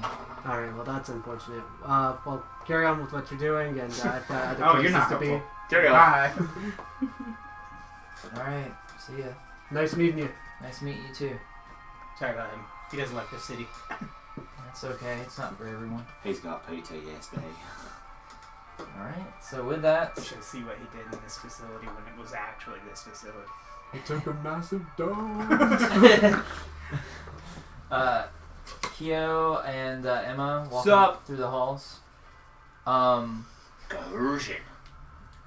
All right. Well, that's unfortunate. Well, carry on with what you're doing, and I've got other Oh, places you're not to be. helpful. Carry on. Bye. Alright, see ya. Nice meeting you. Nice meeting you too. Sorry about him. He doesn't like the city. That's okay, it's not for everyone. He's got PTSD. Alright, so with that, You should see what he did in this facility when it was actually this facility. He took a massive dose. Kyo and Emma walking Sup? through the halls. Coercion.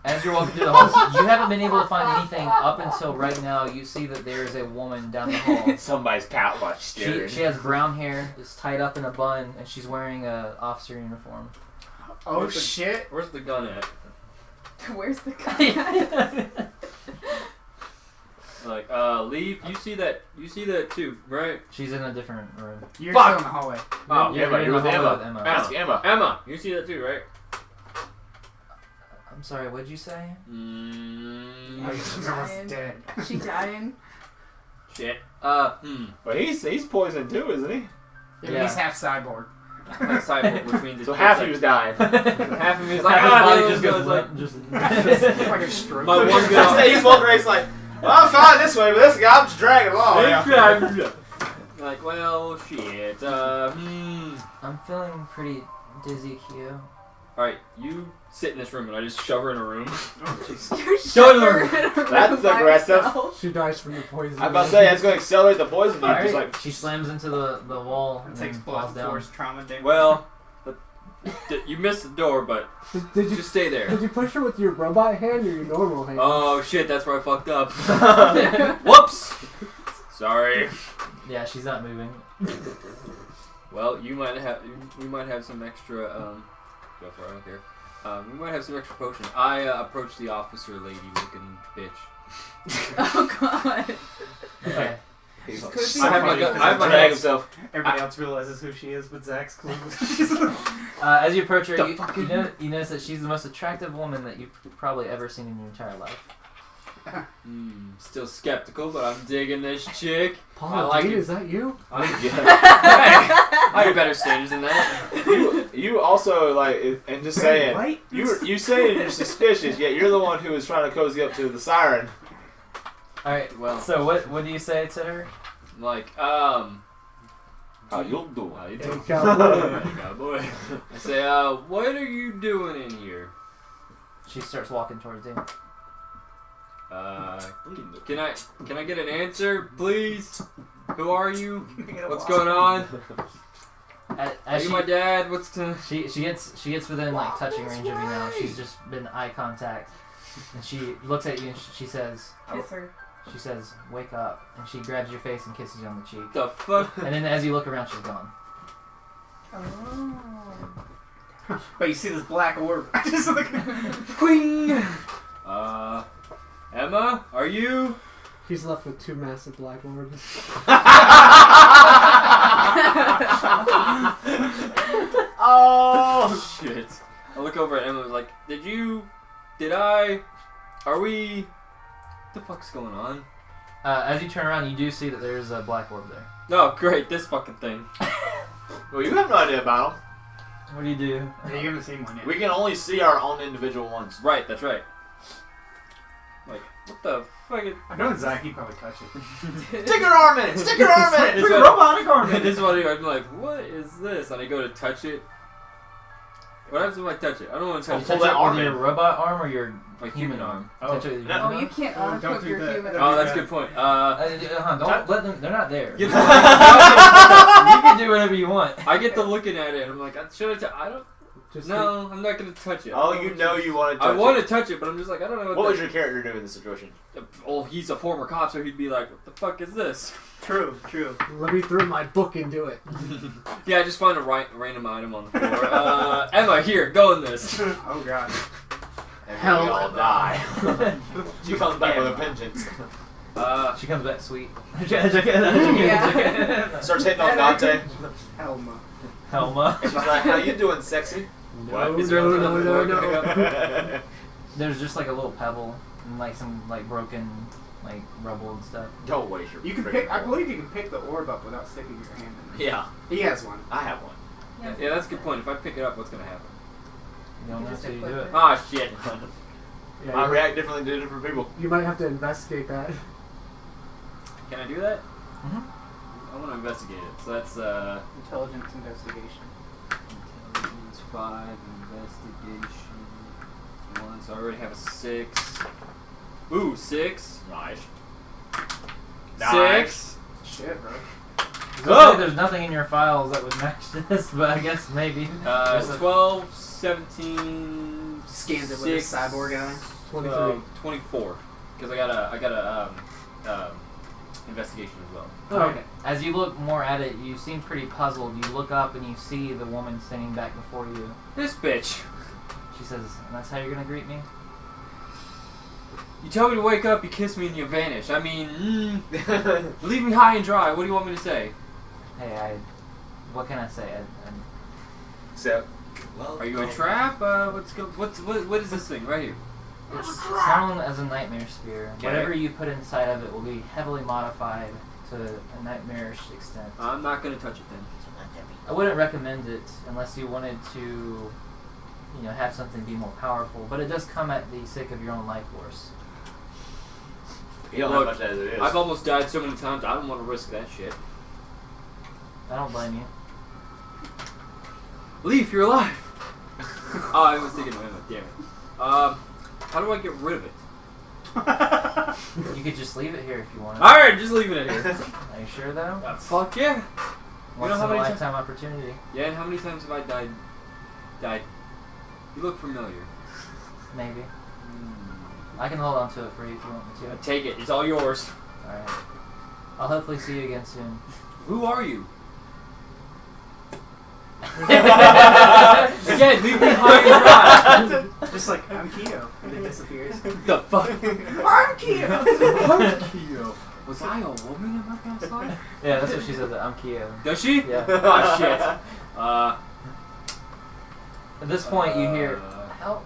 As you're walking through the halls, you haven't been able to find anything up until right now. You see that there is a woman down the hall. Somebody's pout watch staring. She has brown hair, is tied up in a bun, and she's wearing a officer uniform. Oh Where's the- shit! Where's the gun at? Where's the guy? Like, Leaf, you see that too, right? She's in a different room. You're Fuck! still in the hallway. Oh, yeah, but in you're the with hallway Emma. with Ask Emma. Emma, you see that too, right? I'm sorry, what'd you say? Oh, she's almost Dying. dead. She dying? Shit. But he's poisoned too, isn't he? Yeah, but Yeah. he's half cyborg. Like cyborg, which means So it's half like, he was dying. half of me is like, His ah, body the just other goes one's limp, just Like a stroke. My one I good say he's walking around, he's like, well, I'm fine this way, but this guy, I'm just dragging along. Like, well, shit. I'm feeling pretty dizzy, Kyo. Alright, you sit in this room and I just shove her in a room. You're Sure. That's by aggressive. herself. She dies from the poison. I'm about to say, that's going to accelerate the poison. You Alright, just like, she slams into the wall and It takes then falls blood down. force trauma damage. Well, you missed the door, but Did you just stay there. did you push her with your robot hand or your normal hand? Oh shit, that's where I fucked up. Whoops! Sorry. Yeah, she's not moving. Well, we might have some extra, go for it, I don't care. We might have some extra potion. I approached the officer lady looking bitch. Oh god. Okay. he's Could be I have my funny gun, because I have my drag hands. himself. Everybody else realizes who she is, but Zach's clueless. As you approach her, The you notice that she's the most attractive woman that you've probably ever seen in your entire life. Still skeptical, but I'm digging this chick. Paul, I like Dean, it. is that you? I have better standards than that. You also, like, and just saying, White? you saying you're suspicious, yet you're the one who was trying to cozy up to the siren. Alright, Well, so what do you say to her? like, How you doing? how you Hey, doing? cowboy. Hey, cowboy. I say, what are you doing in here? She starts walking towards you. Can I get an answer, please? Who are you? What's going on? Are As you she, my dad? What's to... she gets within like touching range of you now. She's just been eye contact, and she looks at you and she says, Kiss her. "Wake up!" And she grabs your face and kisses you on the cheek. The fuck? And then as you look around, she's gone. Oh. But you see this black orb. Just like, Quing! Emma, are you? He's left with two massive black orbs. Oh shit! I look over at Emma and was like, are we? What the fuck's going on? As you turn around, you do see that there's a black orb there. Oh great, this fucking thing. Well, you have no idea about them. What do you do? yeah, you haven't seen one yet. We can only see our own individual ones. Right, that's right. Like, what the fuck? I know Zach, he probably touched it. Stick your arm in it! Stick your arm in it! This Put one- a robotic arm in This it. is what I'm like, what is this? And I go to touch it. What happens if I touch it? I don't want to touch Pull it. that arm with your in. robot arm or your Like human human arm? Oh. Touch it with your No. Oh, human you can't Oh, don't unhook do your that. human. Oh, that's a good point. Don't let them. They're not there. You You know- can do whatever you want. I get to looking at it and I'm like, should I don't. Just No, I'm not gonna touch it. Oh, you know you want to touch I want it. to touch it, but I'm just like, I don't know What would your character do in this situation? Oh, he's a former cop, so he'd be like, what the fuck is this? True. let me throw my book and do it. Yeah, just find a random item on the floor. Emma, here, go in this. Oh god. And Hell. we all die. She comes back with a vengeance. She comes back sweet. Starts hitting on Dante. Helma. Helma. She's like, how you doing, sexy? No, Is no, there no, anything no, on the floor? no. There's just like a little pebble and like some like broken like rubble and stuff. Don't waste your You can freaking pick. I ball. believe you can pick the orb up without sticking your hand in it. Yeah, He has one. I have one. Yeah, that's a good point. If I pick it up, what's gonna happen? You don't know Just until you flip do it. it. Ah, shit. Yeah, I react differently to different people. you might have to investigate that. Can I do that? Mm-hmm. I want to investigate it. So that's Intelligence investigation. intelligence 5, investigation 1. So I already have a 6. Ooh, 6. Nice. 6. Shit, bro. Oh! There's nothing in your files that would match this, but I guess maybe. There's a- 12, 17. Scanned it with a 6, cyborg eye. 23. 24. Because I got a investigation as well. Oh, Okay. As you look more at it, you seem pretty puzzled. You look up and you see the woman standing back before you. This bitch. She says, "And that's how you're gonna greet me?" You tell me to wake up, you kiss me, and you vanish. I mean, leave me high and dry. What do you want me to say? Hey, what can I say? So, well, Are you a trap? What is this thing right here? It's known as a nightmare sphere. Okay. Whatever you put inside of it will be heavily modified to a nightmarish extent. I'm not gonna touch it then. I wouldn't recommend it unless you wanted to, have something be more powerful. But it does come at the sake of your own life force. you don't Look, have much as it is. I've almost died so many times. I don't want to risk that shit. I don't blame you. Leaf, you're alive. Oh, I was thinking of Emma. Damn it. How do I get rid of it? You could just leave it here if you wanted. All right, just leave it in here. Are you sure though? Fuck yeah. Once how in a many lifetime opportunity. Yeah, and how many times have I died? You look familiar. Maybe. I can hold on to it for you if you want me to. Take it. It's all yours. Alright. I'll hopefully see you again soon. Who are you? Again, leave me high and dry. Just like, I'm Keto. And it disappears. The fuck? I'm Keto! Keto. Was I a woman in my past life? Yeah, that's what she says. I'm Keo. Does she? Yeah. Oh shit. At this point, you hear, "Help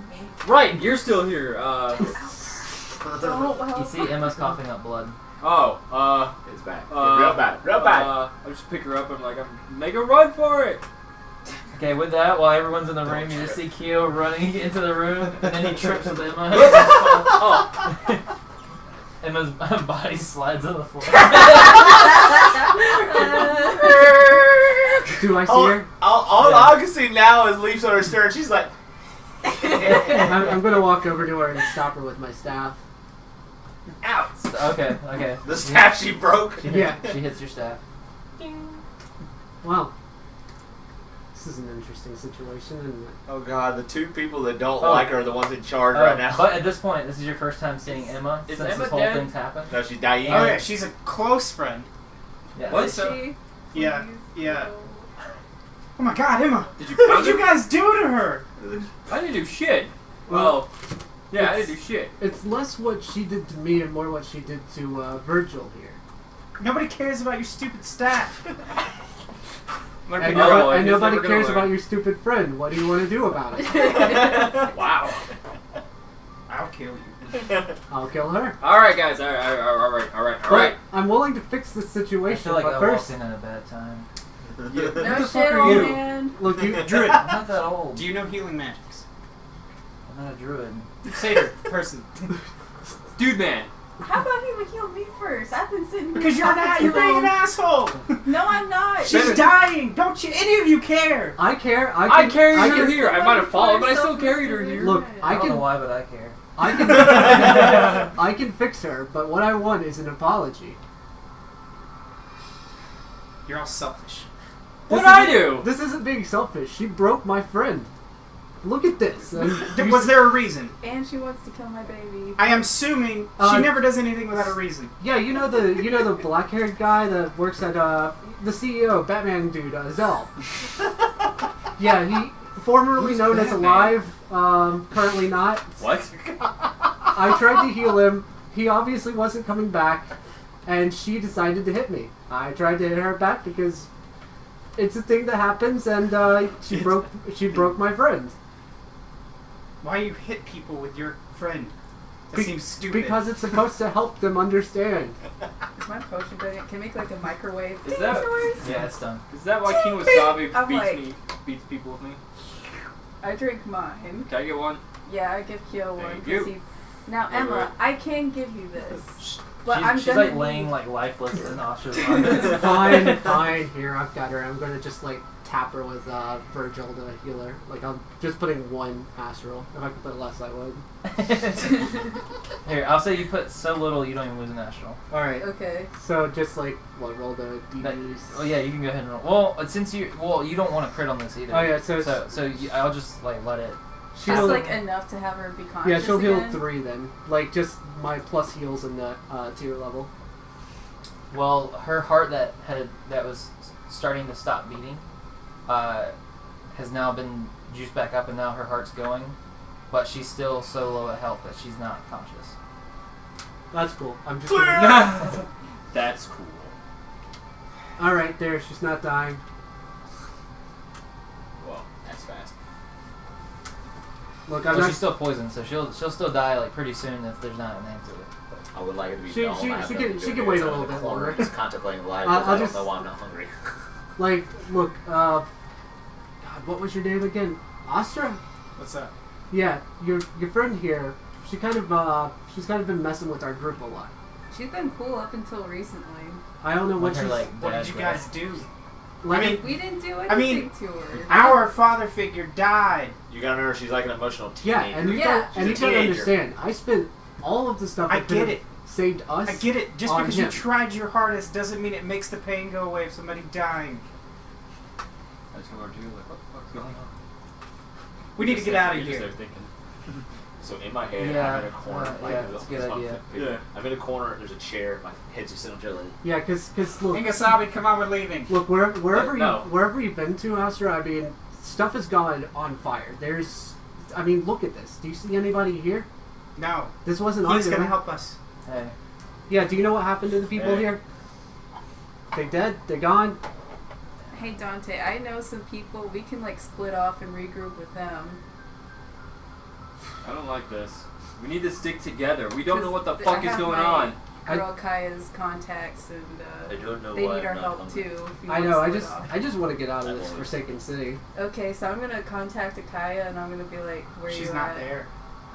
me." Right, you're still here. Don't help You see Emma's coughing up blood. It's bad. Real bad. Real bad. I just pick her up and I'm make a run for it. Okay, with that, while everyone's in the room, you just see Keo running into the room, and then he trips with Emma. Oh. Emma's body slides on the floor. do I see her? All I can see now is Leaf's on her stern. She's like, I'm gonna walk over to her and stop her with my staff. ow. Okay. The staff she broke. She Yeah. hits your staff. Well, this is an interesting situation, isn't it? Oh god, the two people that don't Oh. like her are the ones in charge right now. But at this point, this is your first time seeing Emma Is since Emma this whole dead? thing's happened. No, she's dying. Oh yeah, she's a close friend. Yeah. What? Is she? Yeah, Please yeah. go. Oh my god, Emma! Did you What pound did you her? guys do to her? I didn't do shit. Well, Yeah, I didn't do shit. It's less what she did to me and more what she did to Virgil here. Nobody cares about your stupid staff. And, Oh, and he's nobody never gonna cares learn. about your stupid friend. What do you want to do about it? Wow. I'll kill you. I'll kill her. Alright, guys. Alright. But I'm willing to fix the I situation, feel like but I first... walked in at a bad time. Yeah. No What the shit, fuck are old you? man. Look, you... Druid. I'm not that old. Do you know healing magics? I'm not a druid. Satyr person. Dude, man. How about he would heal me first? I've been sitting here. Because you're talking not. too You're being an long. asshole. No, I'm not. She's dying. Don't you? Any of you care? I care. I carried her can, here. I might have fallen, but I still carried her here. Look, I don't know why, but I care. I can fix her, but what I want is an apology. You're all selfish. What'd I do? This isn't being selfish. She broke my friend. Look at this. Was there a reason? And she wants to kill my baby. I am assuming she never does anything without a reason. Yeah, you know the black-haired guy that works at the CEO, Batman dude, Zell. Yeah, he formerly known as Alive, currently not. What? I tried to heal him. He obviously wasn't coming back, and she decided to hit me. I tried to hit her back because it's a thing that happens, and she broke my friend. Why you hit people with your friend? That seems stupid. Because it's supposed to help them understand. Is my potion good? Can make like a microwave. Is that? Yeah, it's done. Is that why King Wasabi I'm like- beats people with me? I drink mine. Can I get one? Yeah, I give Kyo one. Thank you. 'Cause Now, Hey, Emma, Rick. I can give you this. But She's gonna like laying need- like lifeless and nauseous. Fine. Here, I've got her. I'm gonna just like tap her with Virgil to heal her. Like I'm just putting one astral. If I could put less, I would. Here, I'll say you put so little you don't even lose an astral. All right. Okay. So just like roll the That- d. Oh yeah, you can go ahead and roll. Well, since you don't want to crit on this either. Oh yeah. So I'll just like let it. Just like enough to have her be conscious. yeah, she'll heal again? 3 then. Like just my plus heals in the tier level. Well, her heart that was starting to stop beating, has now been juiced back up, and now her heart's going, but she's still so low at health that she's not conscious. That's cool. I'm just. That's cool. All right, there. She's not dying. Well, that's fast. Look, I'm So not. she's still poisoned, so she'll still die like pretty soon if there's not an end to it. I would like it to be She- dull. she- I have she nothing can- to she do can here, wait so a I'm little in the bit corner longer. just contemplating life I'll because I don't just- know why I'm not hungry. Like, look. God, what was your name again? Astra? What's up? Yeah, your friend here. She's kind of been messing with our group a lot. She's been cool up until recently. I don't know what Like her, she's like, What dad did you grab. guys do? like. I mean, We didn't do anything I mean, to her. Our father figure died. You gotta remember, she's like an emotional yeah, teenager. and you Yeah. don't, and you She's a don't teenager. understand. I spent all of the stuff I that could get have it. saved us. I get it. Just on because him. you tried your hardest doesn't mean it makes the pain go away of somebody dying. I just go over to you like, what the fuck's going on? We need to get out of You're just here. there thinking. So in my head, Yeah, I'm in a corner. yeah, that's a good idea. Yeah. I'm in a corner. There's a chair. My head's just sitting on jelly. Yeah, because look, Ingasabi, come on, we're leaving. look wherever No. you've been to, Astra. I mean, stuff has gone on fire. I mean, look at this. Do you see anybody here? No. This wasn't He's our gonna doing. help us. Hey, Yeah. Do you know what happened to the people Hey. here? They dead. They gone. Hey Dante, I know some people. We can like split off and regroup with them. I don't like this. We need to stick together. We don't know what the 'Cause fuck I is have going my on. Girl Kaya's contacts, and I don't know they why need our I'm not help hungry. too. If you I want know. to split off. I just want to get out of I'm this only- forsaken city. Okay, so I'm gonna contact Akaya and I'm gonna be like, where She's you not at? there.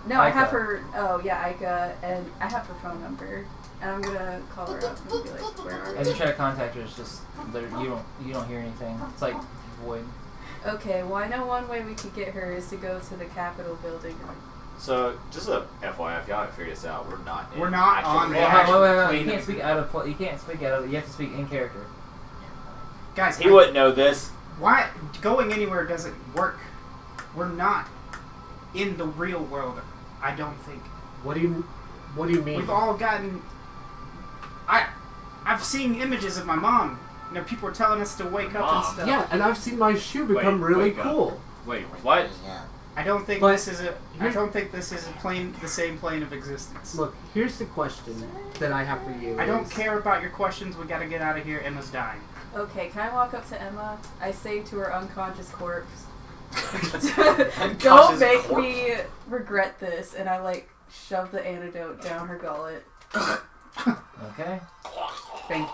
No, I Ika. have her. Oh yeah, Ika, and I have her phone number, and I'm gonna call her up and be like, where are as you you? try to contact her, it's just you don't hear anything. It's like void. Okay, well I know one way we could get her is to go to the Capitol building. So, just a FYI, if y'all haven't figured this out, we're not. We're not actual on the reality. actual Wait. plane You can't of- speak out of. You can't speak out of. You have to speak in character. Guys, He wouldn't know this. why going anywhere doesn't work? We're not in the real world. I don't think. What do you mean? We've all gotten. I've seen images of my mom. You know, people are telling us to wake up and Mom? stuff. Yeah, and I've seen my shoe become Wait, really wake up. cool. Wait, what? Yeah. I don't think But this is a. I don't think this is the same plane of existence. Look, here's the question that I have for you. I don't is- care about your questions. We got to get out of here. Emma's dying. Okay, can I walk up to Emma? I say to her unconscious corpse, Unconscious "Don't make corpse. me regret this," and I like shove the antidote down her gullet. Okay. Thank.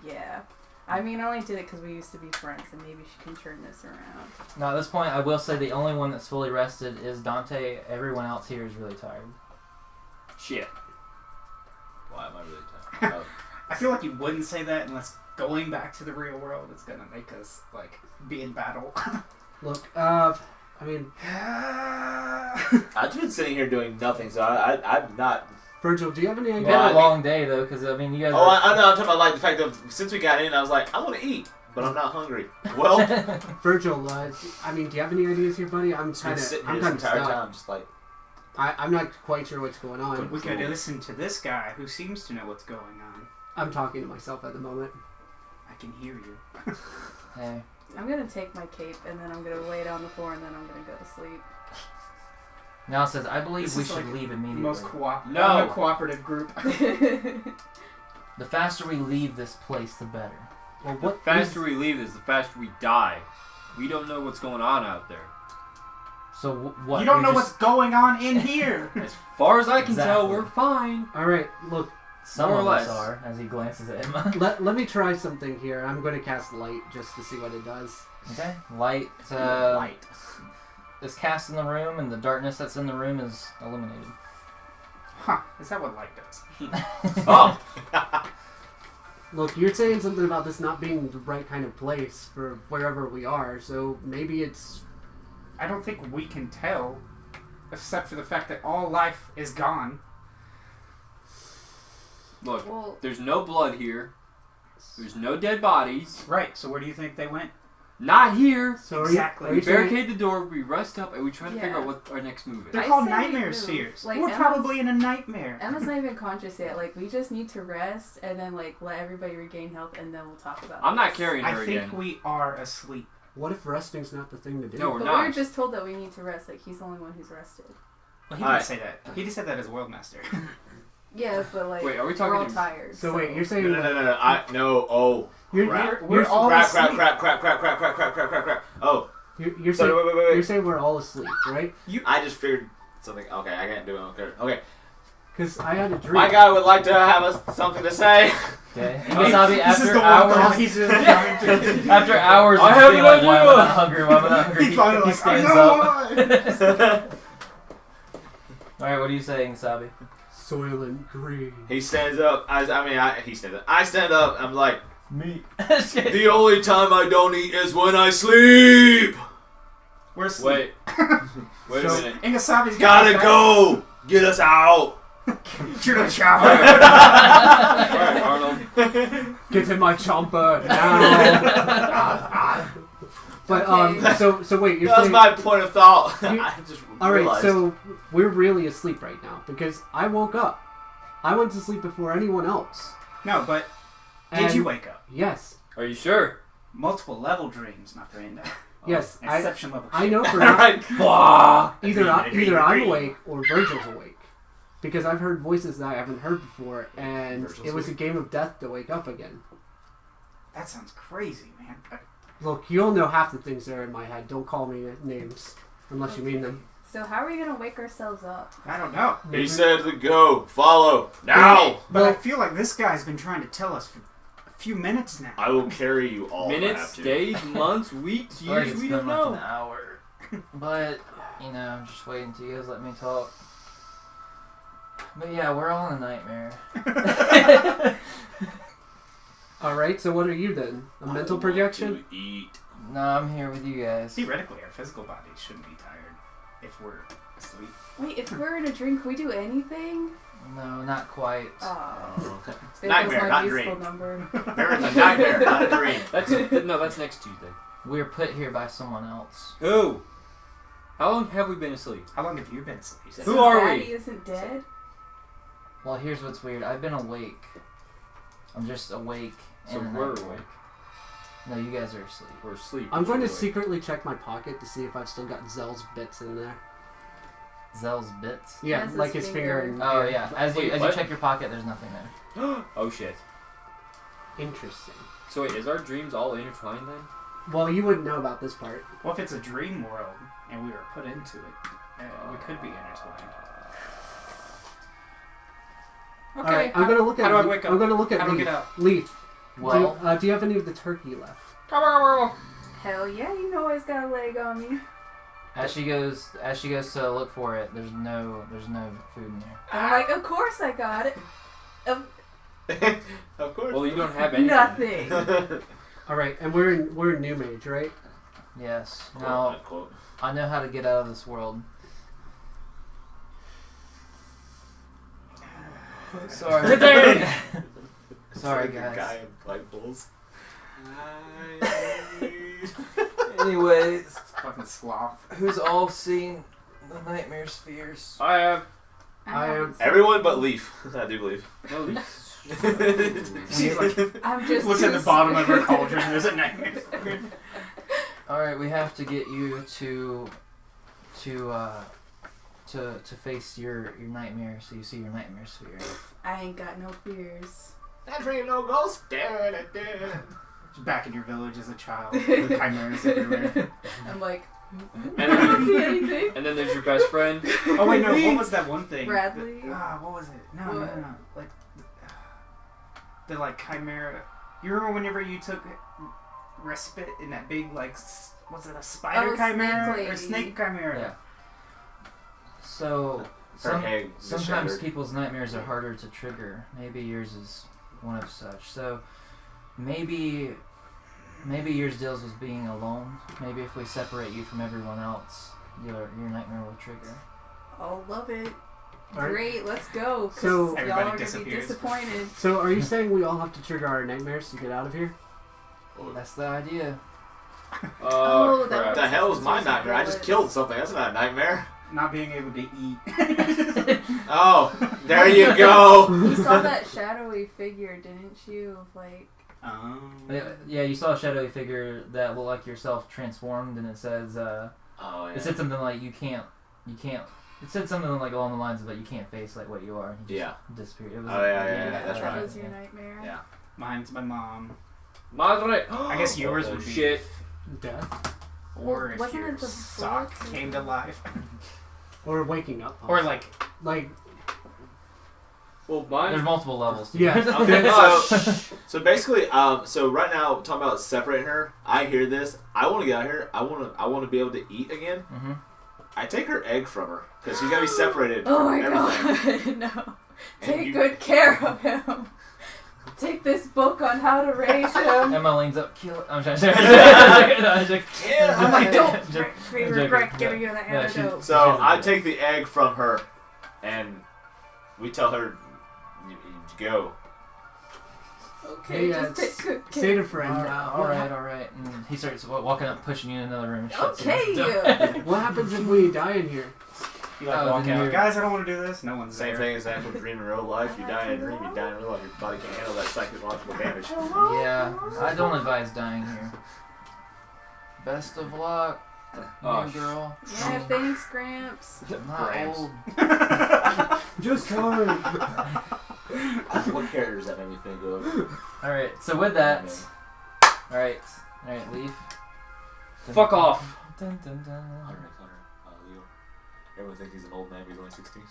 Yeah. I mean, I only did it because we used to be friends, and maybe she can turn this around. Now at this point, I will say the only one that's fully rested is Dante. Everyone else here is really tired. Shit. Why am I really tired? I feel like you wouldn't say that unless going back to the real world is gonna make us like be in battle. Look, I mean, I've been sitting here doing nothing, so I'm not. Virgil, do you have any You idea? had Well, a long day though, because I mean, you guys. Oh, I know. I'm talking about like the fact that since we got in, I was like, I want to eat, but I'm not hungry. Well, Virgil, I mean, do you have any ideas here, buddy? I'm I've been sitting here I'm this kind of entire stuck. time, just like. I'm not quite sure what's going on. We could listen to this guy who seems to know what's going on. I'm talking to myself at the moment. I can hear you. Hey. I'm gonna take my cape and then I'm gonna lay it on the floor and then I'm gonna go to sleep. Now it says, I believe This we is should like leave immediately. Most No. cooperative group. The faster we leave this place, the better. Well, The what? faster we leave this, the faster we die. We don't know what's going on out there. So what? You don't you're know what's going on in here. As far as I can tell, Exactly. we're fine. All right, look. Some more or of us less. are, as he glances at Emma. Let me try something here. I'm going to cast light just to see what it does. Okay. Light. Light. Is cast in the room, and the darkness that's in the room is eliminated. Huh? Is that what light does? Oh, Look, you're saying something about this not being the right kind of place for wherever we are, so maybe it's... I don't think we can tell, except for the fact that all life is gone. look, Well, there's no blood here. There's no dead bodies. Right. So where do you think they went? Not here. So Exactly. Are We you saying, barricade the door, we rest up, and we try to figure Yeah. out what our next move is. They're I called say we nightmare move. spheres. Like, We're Emma's- probably in a nightmare. Emma's not even conscious yet. Like, we just need to rest and then, like, let everybody regain health and then we'll talk about I'm not this. carrying her I think again. we are asleep. what if resting's not the thing to do? No, we're But not. we were just told that we need to rest. Like, he's the only one who's rested. Well, he Alright. didn't say that. He just said that as world master. Yeah, but, like, Wait, are we we're talking all to- tired. So wait, you're saying... Oh, You're, crap. We're all crap, asleep. crap. Oh, you're so saying... wait. You're saying we're all asleep, right? I just figured something. Okay, I can't do it. Okay, Because I had a dream. my guy would like to have something to say. Okay. And Wasabi, This is after the one thought hours, he's really trying to. after hours I of have being an like, why am I idea." not hungry? Why am I not hungry? He finally he like, stands I know up. why. All right, what are you saying, Sabi? Soylent Green. He stands up. He stands up. I stand up. I'm like, Me. the only time I don't eat is when I sleep. We're asleep. Wait a So- minute. Ingasabi's Gotta go. Get us out. Shoot a chopper. Alright, Arnold. Get in my chomper now. But Okay. so wait, you're That was saying my point of thought. You- I just all right? realized. So we're really asleep right now because I woke up. I went to sleep before anyone else. No, but did And- you wake up? Yes, Are you sure? Multiple level dreams, my friend. yes. Exception level. I know for All right. Blah. either Agree. I'm awake or Virgil's awake because I've heard voices that I haven't heard before, and Virgil's it was a awake. game of death to wake up again. That sounds crazy, man. Look, you all know half the things that are in my head. Don't call me names unless you mean them. So how are we gonna wake ourselves up? I don't know. He said to go. Follow now. But I Well- feel like this guy's been trying to tell us for a few minutes now. I will carry you all. if I Minutes, have to. days, months, weeks, I feel like years, it's we been don't like know. an hour. But, you know, I'm just waiting till you guys let me talk. But yeah, we're all in a nightmare. All right. So what are you then? A mental projection? To eat. No, I'm here with you guys. Theoretically, our physical bodies shouldn't be tired if we're asleep. Wait, if we're in a dream, can we do anything? No, not quite. Oh, there Nightmare, goes my not useful dream. number. There is a nightmare, not a dream. That's next Tuesday. We're put here by someone else. Who? How long have we been asleep? How long have you been asleep? Who are Zaddy we? isn't dead. Well, here's what's weird. I've been awake. I'm just awake. So in a we're nightmare. awake. No, you guys are asleep. We're asleep. I'm going to We're awake. secretly check my pocket to see if I've still got Zell's bits in there. Zell's bits. Yeah, That's like his his finger. finger. And Oh yeah. As Wait, you what? check your pocket, there's nothing there. Oh shit. Interesting. So wait, is our dreams all intertwined then? Well, you wouldn't know about this part. Well, if it's a dream world and we were put into it, we could be intertwined. Okay. All right, I'm gonna look at. How do I wake up? I'm gonna look at How do I Leaf. get out? Leaf. Well, do you have any of the turkey left? Hell yeah, you know he's got a leg on me. as she goes to look for it, there's no food in there. And I'm like, of course I got it. Of course. Well, you don't have anything. Nothing. All right, and we're in New Mage, right? Yes. Quote, Now unquote. I know how to get out of this world. Sorry. Sorry, It's like guys. a guy in Black Bulls. Anyways, Fucking sloth. who's all seen the Nightmare Spheres? I have. I am- Everyone but Leaf. I do believe. No, She's like, I'm just looks at the bottom of her cauldron. There's a nightmare. All right, we have to get you to face your nightmare, so you see your nightmare sphere. I ain't got no fears. That ain't no ghost. Back in your village as a child. Chimeras everywhere. I'm like, And I don't then, see anything. and then there's your best friend. Oh wait, no. What was that one thing? Bradley? What was it? No. What? Like the like chimera. You remember whenever you took respite in that big like was it a spider Oh, chimera snake or lady. snake chimera? Yeah. So Her egg was sometimes shattered. people's nightmares are harder to trigger. Maybe yours is one of such. So maybe yours deals with being alone. Maybe if we separate you from everyone else, your nightmare will trigger. Oh, love it. Alright. Great, let's go. 'Cause So- y'all Everybody are gonna be disappears. disappointed. So are you saying we all have to trigger our nightmares to get out of here? That's the idea. Oh, that What was- the hell is my Sisters nightmare? I just Village. killed something. That's not a nightmare. Not being able to eat. Oh, there you go. You saw that shadowy figure, didn't you? Of like, Yeah, you saw a shadowy figure that looked like yourself transformed, and it says, Oh yeah. it said something like you can't. It said something like along the lines of that you can't face like what you are. He just disappeared. It was Oh, yeah, that's that right. was your nightmare. Yeah. Mine's my mom. Madre. I guess yours Oh, would be shit. Death? or Well, if wasn't your it the sock bullets? came to life, Or waking up? or like Like, Well, mine. There's multiple levels. To yeah. Okay, so basically, so right now talking about separating her. I hear this. I want to get out of here. I want to be able to eat again. Mm-hmm. I take her egg from her because she's got to be separated Oh from my everything. god, no. And Take you- good care of him. Take this book on how to raise him. Emma leans up, kill it. I'm trying Yeah, I'm like, don't joking. regret giving you the Yeah, she- antidote. So I take the egg from her, and we tell her, "You go." Okay, Hey, just take good say care. to friend. all right. And he starts walking up, pushing you in another room. And shuts you Okay. down. What happens if we die in here? you like Oh, walk then out. you're- Guys, I don't want to do this. No one's Same there. thing as that with dream in real life. You die in a dream, you die in real life. Your body can't handle that psychological damage. Yeah, I don't advise dying here. Best of luck, Oh, new girl. Yeah, thanks, Gramps. I'm not Grams. old. Just time. What characters that made me think of? All right. So with that, all right, leave. Fuck off. Dun, dun, dun. Leo. Everyone thinks he's an old man, but he's only 16.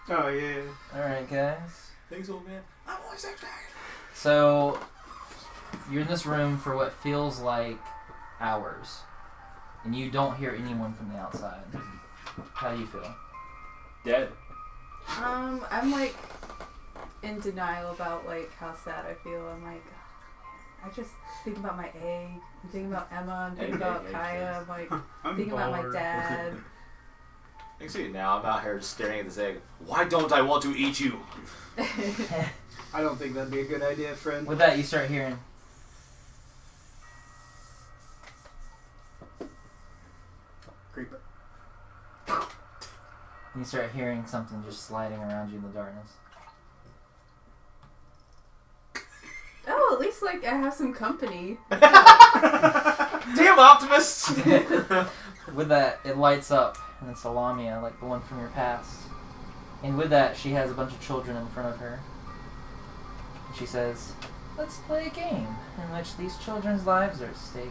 Oh yeah. All right, guys. Thanks, old man. I'm only 16. So you're in this room for what feels like hours, and you don't hear anyone from the outside. How do you feel? Dead. I'm like in denial about like how sad I feel. I'm like, I just think about my egg. I'm thinking about Emma. I'm thinking about Egg, Kaya. I'm like I'm thinking about my bored. dad. You can see it now. I'm out here just staring at this egg. Why don't I want to eat you? I don't think that'd be a good idea, friend. With that, you start hearing. Creeper. You start hearing something just sliding around you in the darkness. Oh, at least like I have some company. Damn optimists! With that, it lights up, and it's a Lamia, like the one from your past. And with that, she has a bunch of children in front of her. And she says, "Let's play a game in which these children's lives are at stake."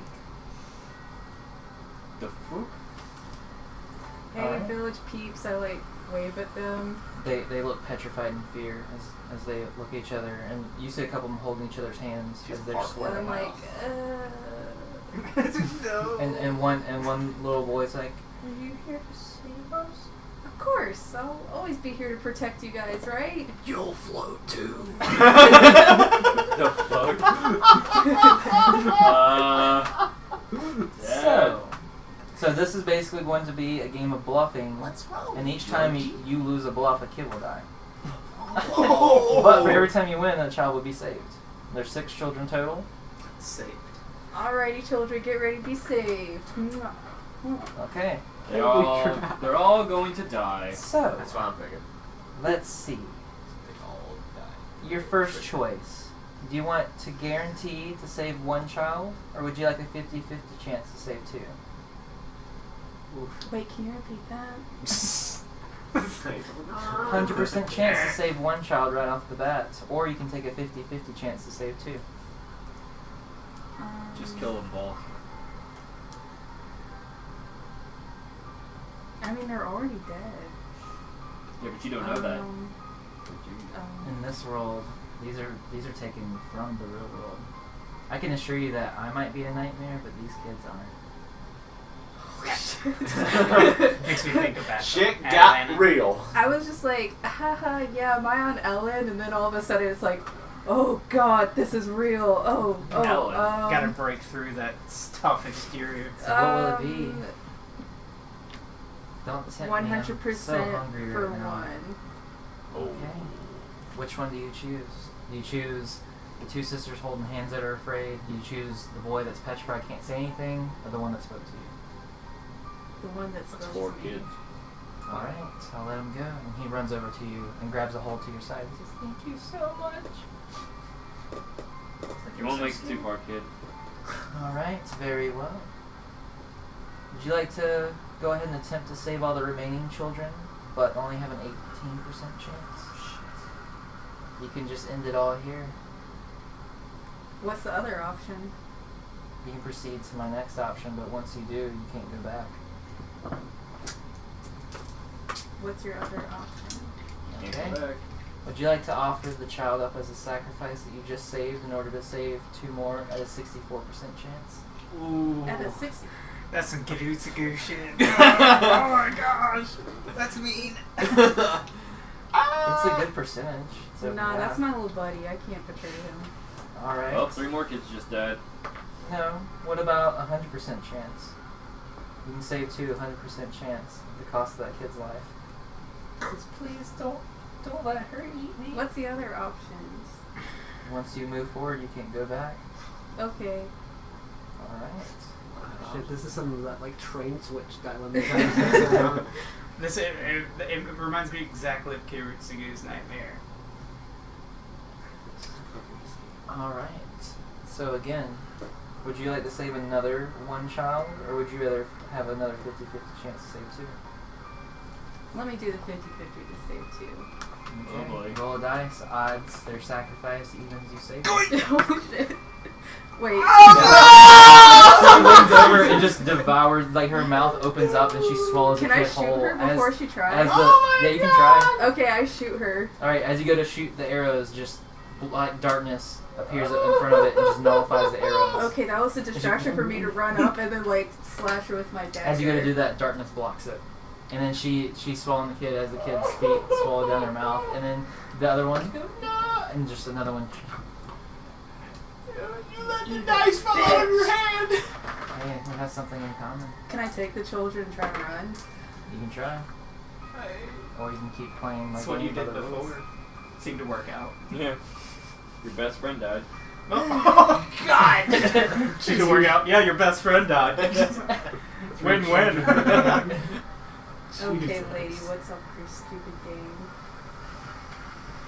The fuck? Hey, Alright. village peeps. I like wave at them. They look petrified in fear as they look at each other, and you see a couple of them holding each other's hands as they're And sweating. I'm like, No. And one little boy's like, "Are you here to save us?" Of course, I'll always be here to protect you guys, right? You'll float too. The fuck? So this is basically going to be a game of bluffing, What's wrong? and each time you lose a bluff, a kid will die. Oh. But for every time you win, a child will be saved. There's 6 children total. Saved. Alrighty, children, get ready to be saved. Okay. They're all going to die. So That's what I'm thinking. let's see. They all die. Your first choice. Do you want to guarantee to save 1 child, or would you like a 50-50 chance to save 2? Wait, can you repeat that? 100% chance to save 1 child right off the bat, or you can take a 50-50 chance to save 2. Just kill them both. I mean, they're already dead. Yeah, but you don't know that. In this world, these are taken from the real world. I can assure you that I might be a nightmare, but these kids aren't. Makes me think about Shit got Atlanta. real. I was just like, haha, yeah, am I on Ellen? And then all of a sudden it's like, oh god, this is real. Ellen. Gotta break through that tough exterior. So what will it be? Don't tempt me. I'm 100% so hungry for right now. 1. Okay. Which one do you choose? Do you choose the 2 sisters holding hands that are afraid? Do you choose the boy that's petrified, can't say anything, or the one that spoke to you? The one that's That's supposed 4 to be. kids. Alright, I'll let him go. And he runs over to you and grabs a hold to your side. He says, thank you so much. You won't make it too far, kid. Alright, very well. Would you like to go ahead and attempt to save all the remaining children, but only have an 18% chance? You can just end it all here. What's the other option? You can proceed to my next option, but once you do, you can't go back. What's your other option? Can't Okay. go back. Would you like to offer the child up as a sacrifice that you just saved in order to save 2 more at a 64% chance? Ooh. At a 60. That's some Gadootsagoo shit. Oh my gosh. That's mean. It's a good percentage. So Nah, yeah. that's my little buddy. I can't betray him. Alright. Well, 3 more kids just died. No. What about 100% chance? You can save 2, 100% chance at the cost of that kid's life. Just please don't let her eat me. What's the other options? Once you move forward, you can't go back. Okay. Alright. Shit, this is some of that like train switch dilemma. It reminds me exactly of Gadootsagoo's nightmare. Alright. So again, would you like to save another 1 child, or would you rather have another 50-50 chance to save 2? Let me do the 50-50 to save 2. Oh boy. Roll a dice, odds, their sacrifice, evens, you save. Oh shit. Wait. She leans over and just devours, like her mouth opens up and she swallows Can the I kid shoot whole. her before she tries? Yeah, you can try. Okay, I shoot her. Alright, as you go to shoot the arrows, just black darkness appears in front of it and just nullifies the arrows. Okay, that was a distraction for me to run up and then like slash her with my dagger. As you go to do that, darkness blocks it. And then she's swallowing the kid as the kid's feet swallow down her mouth. And then the other ones go, no! And just another one. You let the dice fall out of your hand. Hey, we have something in common. Can I take the children and try to run? You can try. Or you can keep playing like That's what you by did the rules. before. Seemed to work out. Yeah. Your best friend died. Oh God! Seemed to work out. Yeah, your best friend died. Win-win. Okay, lady, what's up with your stupid game?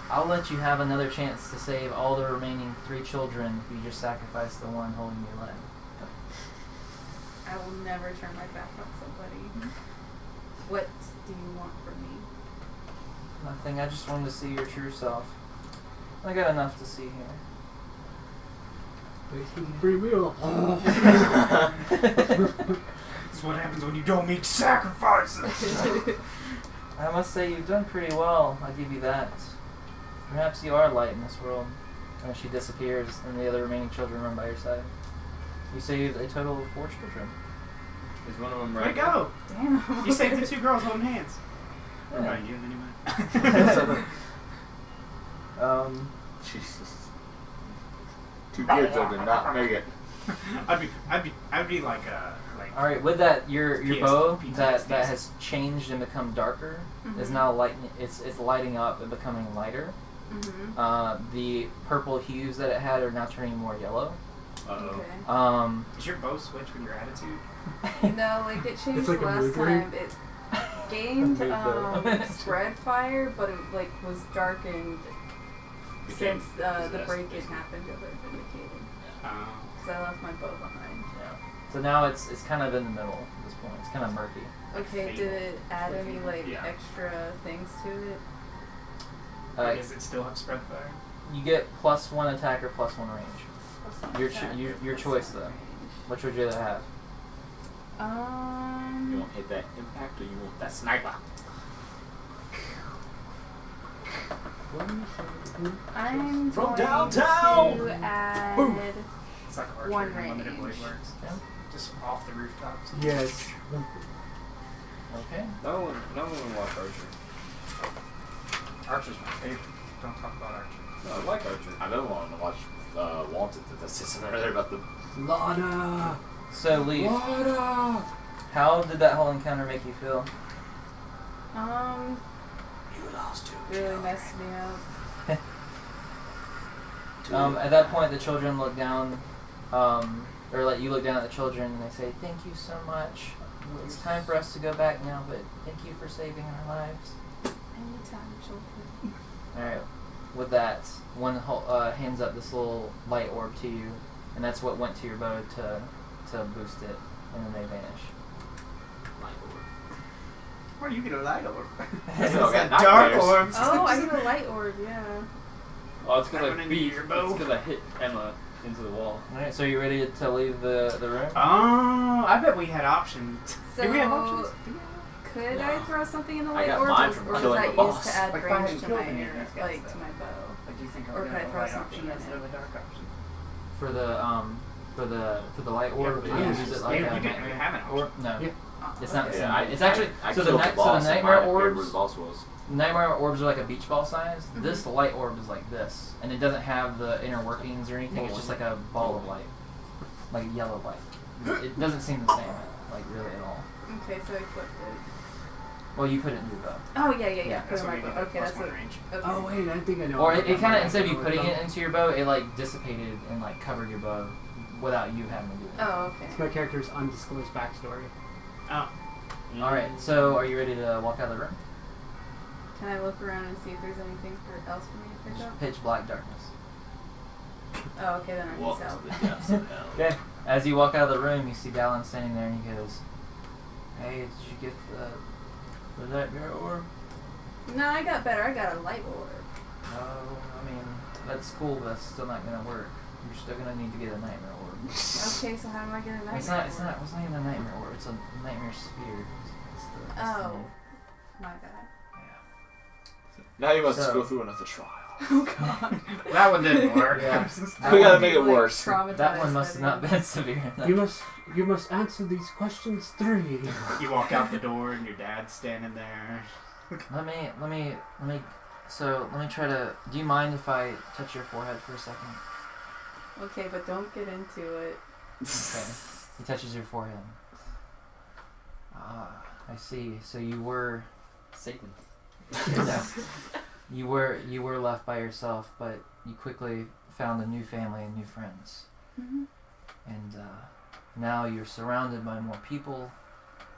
I'll let you have another chance to save all the remaining 3 children if you just sacrifice the one holding your leg. I will never turn my back on somebody. What do you want from me? Nothing, I just wanted to see your true self. I got enough to see here. Free meal. This is what happens when you don't make sacrifices. I must say you've done pretty well, I'll give you that. Perhaps you are light in this world. And she disappears and the other remaining children run by your side. You saved a total of 4 children. Is one of them Where'd right? it go? Damn. You saved the 2 girls holding hands. What about you, anyway? Jesus. 2 kids that did not make it. I'd be like All right, with that, your PS bow PTSD. that has changed and become darker is now it's lighting up and becoming lighter. The purple hues that it had are now turning more yellow. Okay. Is your bow switch with your attitude? No, like it changed like a last mood ring. time. It gained Mood bow. spread fire, but it like was darkened since the break-in happened over at Vindicated. Because I left my bow behind. Yeah. So now it's kind of in the middle at this point. It's kind of murky. Okay, did it add any like Yeah. extra things to it? Or does it still have spread fire? You get +1 attack or +1 range. Your choice though. Which would you rather have? You want to hit that impact or you want that sniper? I'm From going downtown! to add It's like archery One and unlimited range. blade works. Yeah. Just off the rooftops. Yes. Okay. No one watch Archer. Archer's my favorite. Don't talk about Archer. No, I like Archer. I've been wanting to watch Wanted. That's just earlier about the. Lana. So Leaf, Water! how did that whole encounter make you feel? You lost 2. really messed me up. At that point, the children look down, or like you look down at the children and they say, "Thank you so much. It's time for us to go back now, but thank you for saving our lives." Anytime, children. All right. With that, one hands up this little light orb to you, and that's what went to your bow to boost it, and then they vanish. Where do you get a light orb? It's all got Dark nightmares. orbs. Oh, I get a light orb, yeah. Oh, it's because That went I into beat. your It's bow? because I hit Emma into the wall. All right. So you ready to leave the room? Oh, I bet we had options. So, Do we have options? could I throw something in the I light got orb, mine or from was killing that the used boss. to add Like, if I range hadn't to killed my any of these guys, like to though. my bow? Like, do you think I Or would could I have a throw light something option in instead it? of a dark option? For the light orb, Yeah, you yeah, use it like you a didn't nightmare have an option. orb. No, Yeah. it's not the same. Yeah, It's actually I so killed the the boss. nightmare and mine appeared where orbs. the boss was. Nightmare orbs are like a beach ball size. This light orb is like this, and it doesn't have the inner workings or anything. It's just like a ball of light, like a yellow light. It doesn't seem the same, like really at all. Okay, so I flipped it. Well, you put it in your bow. Oh yeah. Yeah, Put that's it what in we my did. bow. Okay, that's +1 what. range. Okay. Oh wait, I think I know. Or it kind of instead of you Oh, putting it's it into your bow, it like dissipated and like covered your bow without you having to do it. Oh, okay. It's my character's undisclosed backstory. Oh. All right. So are you ready to walk out of the room? Can I look around and see if there's anything else for me to pick up? Pitch black darkness. Oh, okay, then I peace Welcome out. to the depths of hell. Okay. As you walk out of the room, you see Dallin standing there, and he goes, "Hey, did you get the nightmare orb?" No, I got better. I got a light orb. No, I mean that's cool, but that's still not gonna work. You're still gonna need to get a nightmare orb. Okay, so how do I get a nightmare It's not. orb? It's not even a nightmare orb. It's a nightmare sphere. It's the Oh, name. my bad. Now you must So- go through another trial. Oh god. That one didn't work. Yeah. We gotta I'd make be, it worse. traumatized That one by must the have not end. been severe enough. You must answer these questions 3. You walk out the door and your dad's standing there. Let me try to. Do you mind if I touch your forehead for a second? Okay, but don't get into it. Okay. He touches your forehead. Ah, I see. So you were Satan. you were left by yourself, but you quickly found a new family and new friends. Mm-hmm. And now you're surrounded by more people.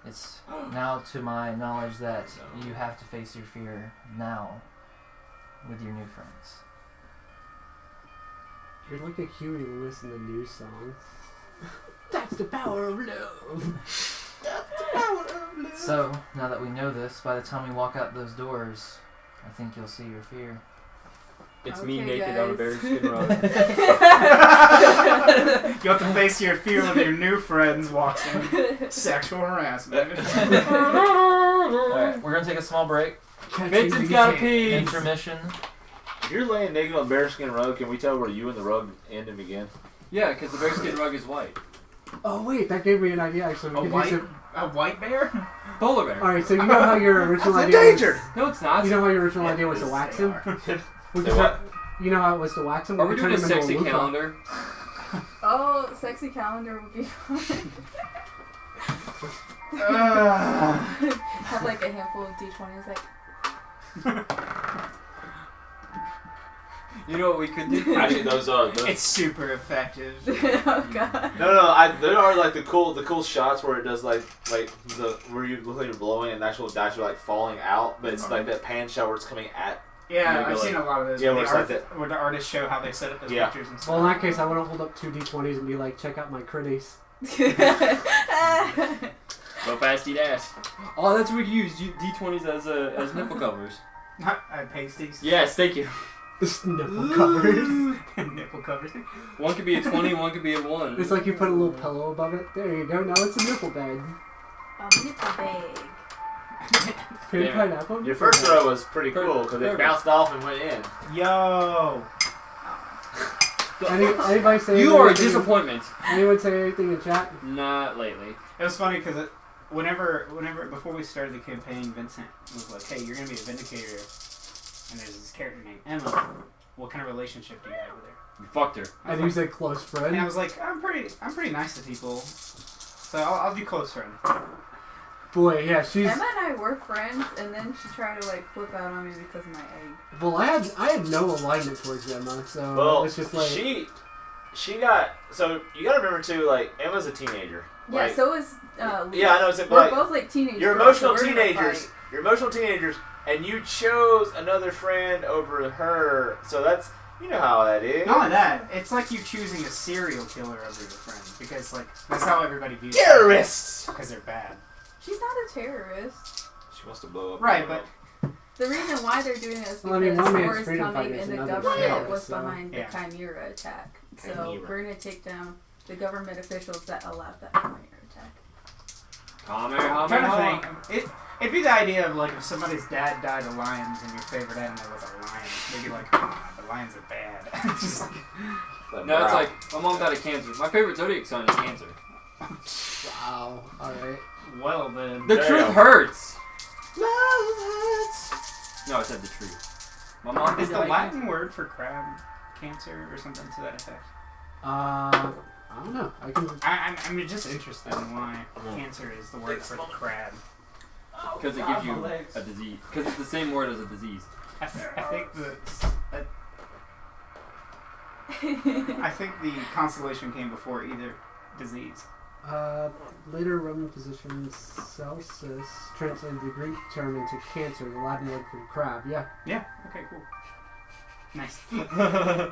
It's now to my knowledge that you have to face your fear now with your new friends. You're like a Huey Lewis in the news song. That's the power of love. So, now that we know this, by the time we walk out those doors, I think you'll see your fear. It's Okay, me naked on a guys. bearskin rug. You have to face your fear with your new friends watching sexual harassment. Alright, we're gonna take a small break. Vincent's gotta pee! Intermission. If you're laying naked on a bearskin rug, can we tell where you and the rug end and begin? Yeah, because the bearskin rug is white. Oh wait, that gave me an idea actually. We could use A white bear? Polar bear. Alright, so you know how your original That's idea endangered. No, it's not. was, you know how your original idea was to wax him? We could start, you know how it was to wax him? Are we could doing a turn him into sexy loofah. calendar? Oh, sexy calendar would be fun. Have like a handful of D20s, like. You know what we could do? Actually, those It's super effective. Oh god. No. There are like the cool shots where it does like the where you look like you're blowing and the actual dice are like falling out, but it's like that pan shot where it's coming at. Yeah, You I've go seen a lot of those. Yeah, where, where it's the like where the artists show how they set up those pictures and stuff. Well, in that case, I want to hold up 2 D20s and be like, check out my critties. Go fast, eat ass. Oh, that's what we use D20s as nipple covers. Pasties. Yes, thank you. Nipple covers. Nipple covers. One could be a 20, one could be a 1. It's like you put a little pillow above it. There you go. Now it's a nipple bed. A nipple bag. Pink Yeah. pineapple. Your first throw was pretty cool because it bounced off and went in. Yo! Anybody say You are a anything- disappointment. Anyone say anything in chat? Not lately. It was funny because whenever before we started the campaign, Vincent was like, "Hey, you're gonna be a Vindicator, and there's this character named Emma. What kind of relationship do you have with her?" You fucked her. And you said close friend. And I was like, I'm pretty nice to people, so I'll do close friend. Boy, yeah, she's. Emma and I were friends, and then she tried to like flip out on me because of my egg. Well, I had no alignment towards Emma, so Well, it's just like. she got so you gotta remember too. Like Emma's a teenager. Yeah, Like, so is Lee. yeah, I know. It's We're like both like teenagers. you're girls, so emotional we're gonna teenagers. fight. You're emotional teenagers, and you chose another friend over her. So that's you know how that is. Not only that, it's like you choosing a serial killer over your friend because like that's how everybody views Terrorists. because they're bad. She's not a terrorist. She wants to blow up. Right, but The reason why they're doing it is because Well, I mean, one man's war is freedom coming fighters, and the another's government terrorist, was so- behind Yeah. the Chimera attack. So Chimera. we're going to take down the government officials that allowed that Chimera attack. I'm trying to think. It'd be the idea of like if somebody's dad died of lions and your favorite animal was a lion. They'd be like, the lions are bad. Just like, No, it's like my mom died of cancer. My favorite zodiac sign is Cancer. Wow. Alright. well then. The There you truth go. hurts. Love hurts. No, I said the truth. My mom Is did the die of Latin word for crab cancer or something to that effect? I don't know. I can. I'm just interested in why cancer is the word for the crab. Because it gives you a disease. Because it's the same word as a disease. I think the constellation came before either disease. Later Roman physician Celsus translated the Greek term into cancer, the Latin word for crab. Yeah. Yeah. Okay. Cool. Nice. It's like,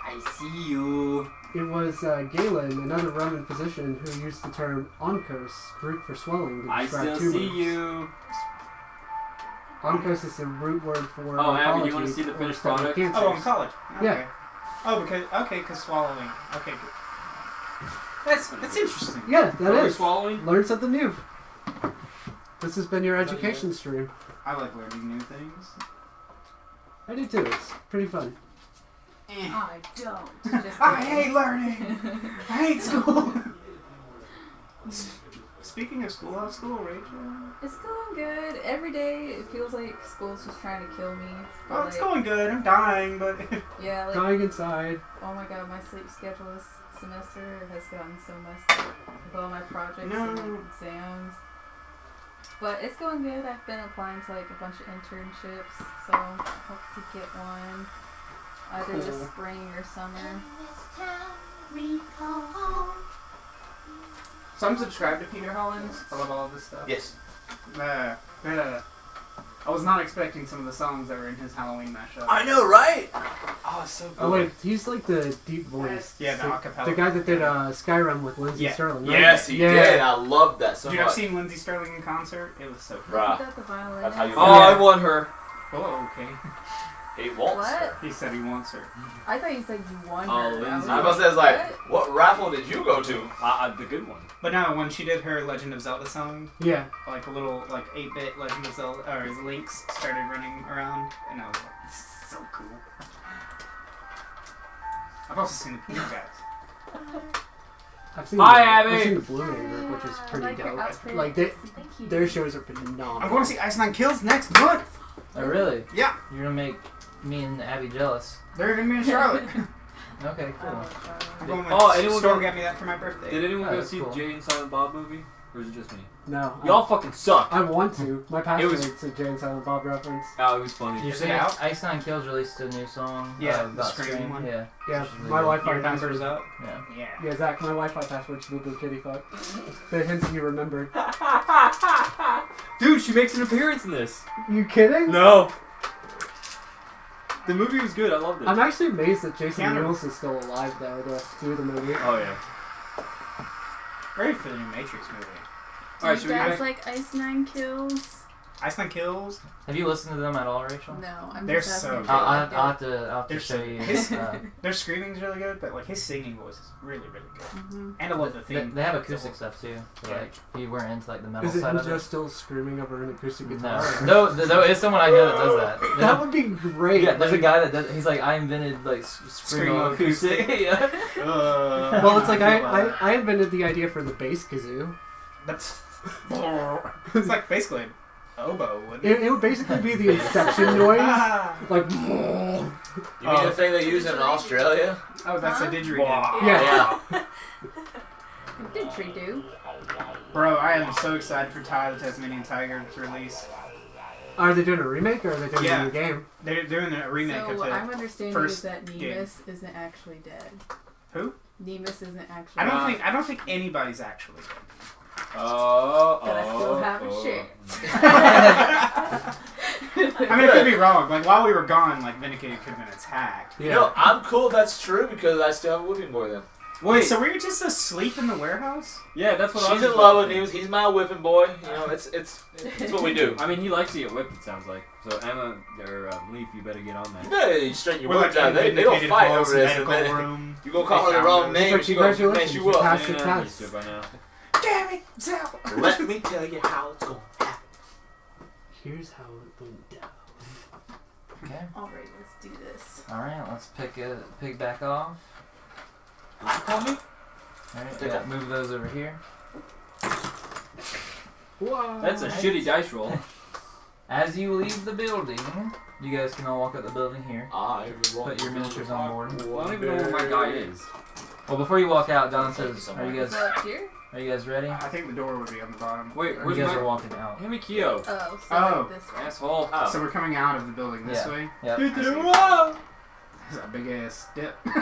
I see you. It was Galen, another Roman physician, who used the term onkos, Greek for swelling, to I describe still tumors. see you. Onkos is the root word for Oh, Abby, do you oncology, want to see the or finished study of product? cancers. Oh, in college. Okay. Yeah. Oh, because swallowing. Okay. Good. That's interesting. Yeah, that Are we is. swallowing? Learn something new. This has been your education stream. I like learning new things. I do too. It's pretty fun. I don't. Just I kidding. hate learning. I hate school. Speaking of school, how's school, Rachel? It's going good. Every day it feels like school's just trying to kill me. But, Oh, it's going good. I'm dying, but Yeah, like, Dying inside. oh my god, my sleep schedule this semester has gotten so messed up with all my projects No. and exams. But it's going good. I've been applying to like a bunch of internships, so I hope to get one either this Cool. spring or summer. so I'm subscribed to Peter Hollins. I love all of this stuff. Yes. I was not expecting some of the songs that were in his Halloween mashup. I know, right? Oh, it's so good. Oh wait, he's like the deep voice. Yeah, the acapella. The guy that did Skyrim with Lindsay Yeah. Sterling. Right? Yes, he did. I loved that so Dude, much. I've seen Lindsay Sterling in concert. It was so cool. Bruh. Isn't that the violin? That's how you- Oh, I want her. Oh, okay. He wants her. What? He said he wants her. I thought you said you won Oh, her. Lindsay. I must say, it's like, what raffle did you go to? The good one. But no, when she did her Legend of Zelda song, Yeah. like a little like 8-bit Legend of Zelda, or his links started running around, and I was like, this is so cool. I've also seen the Peter guys. I've seen Hi, the, Abby! I've seen the Blue Man Group, which is I pretty like your dope. outfit. Like Thank you. their shows are phenomenal. I'm going to see Ice Nine Kills next month. Oh, really? Yeah. You're gonna make me and Abby jealous. They're going to be in Charlotte. Okay, cool. I'm going with anyone Storm go- got me that for my birthday. Did anyone Oh, go that's see cool. the Jay and Silent Bob movie? Or is it just me? No, Y'all fucking suck. I want to. My pastor was- it's a Jay and Silent Bob reference. Oh, it was funny. You Is see, it out? Ice Nine Kills released a new song. Yeah, the about Scream one. Yeah. Yeah, Which is really my good. Wi-Fi Your password's number's up. Yeah. Yeah. Yeah, Zach, my Wi-Fi password's boo boo kitty fuck. The hints you remembered. Dude, she makes an appearance in this. You kidding? No. The movie was good. I loved it. I'm actually amazed that Jason Keanu. Lewis is still alive though to do the movie. Oh yeah. Ready for the new Matrix movie. Do Alright, you should we guys go? like Ice Nine Kills? Ice Nine Kills. Have you listened to them at all, Rachel? No, I'm They're just so asking. good. if you I'll like have it. to They're show so- you. his- Their screaming's really good, but like his singing voice is really, really good. Mhm. And I love the They, theme. they have acoustic stuff too. So Yeah. like, if you weren't into like the metal Is it side him of just still screaming over an acoustic it. guitar? No, it's someone I know that does that. That would be great. Yeah, there's a like- guy that does. He's like, I invented like screamo acoustic. Yeah. Well, it's like I invented the idea for the bass kazoo. That's. It's like basically an oboe, wouldn't it? It would basically be the Inception noise, like. You mean the thing they use in Australia? Oh, that's a Huh? didgeridoo. Yeah. Didgeridoo. Bro, I am so excited for Ty the Tasmanian Tiger's release. Are they doing a remake or are they doing Yeah. a new game? They're doing a remake So of what the. I'm understanding first is that game. Nemus isn't actually dead. Who? Nemus isn't actually. I dead. don't think anybody's actually dead. But I still have a chance. I mean, I could be wrong. Like while we were gone, like Vindicated could have been attacked. You know, I'm cool if that's true because I still have a whipping boy then. Wait, so were you just asleep in the warehouse? Yeah, that's what I was She's in just love about with to News. He's my whipping boy. You know, it's what we do. say. I mean, he likes to get whipped. It sounds like. So Emma or Leaf, you better get on that. You better straighten your We're words like out. in They don't Vindicated fight Falls over this. medical And then room. you gonna call her the They wrong found name, But she gonna mess congratulations, you you up. passed the Yeah, I'm test. used to it by now. Damn it, Zell. Let me tell you how it's gonna happen. Here's how it went down. Okay. Alright, let's do this. All right. Let's pick back off. Did you call me? All right. Pick Yeah, up. move those over here. Whoa. That's a shitty dice roll. As you leave the building, you guys can all walk up the building here. Put your miniatures on board. I don't even know where my guy is. Well, before you walk out, Don says, Is it up here? Are you guys ready? I think the door would be on the bottom. Wait, Or where's you guys are my... walking out. Hand me Kyo. Oh, so Oh. like this way. Asshole. So we're coming out of the building this Yeah. way. Yep. There's a big ass dip. No,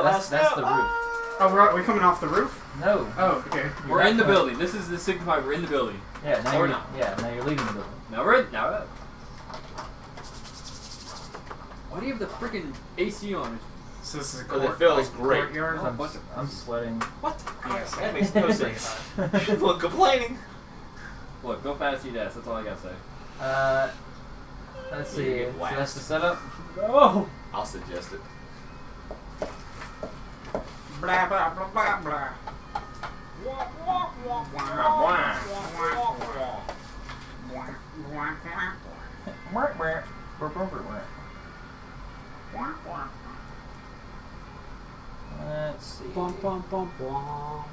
that's the roof. Oh, we're coming off the roof? No. Oh, okay. We're in the building. This is the signify we're in the building. Yeah, now Or you're not. now you're leaving the building. Now we're in. Now we're. Why do you have the freaking AC on? So this is a Because it feels great. courtyard. I'm sweating. Yes. That makes no sense. People complaining. Look, go fast, eat ass. That's all I gotta say. Let's You see. get So waxed. that's the setup. Oh. I'll suggest it. Blah, blah, blah, blah, blah. Let's see. Bum, bum, bum, bum.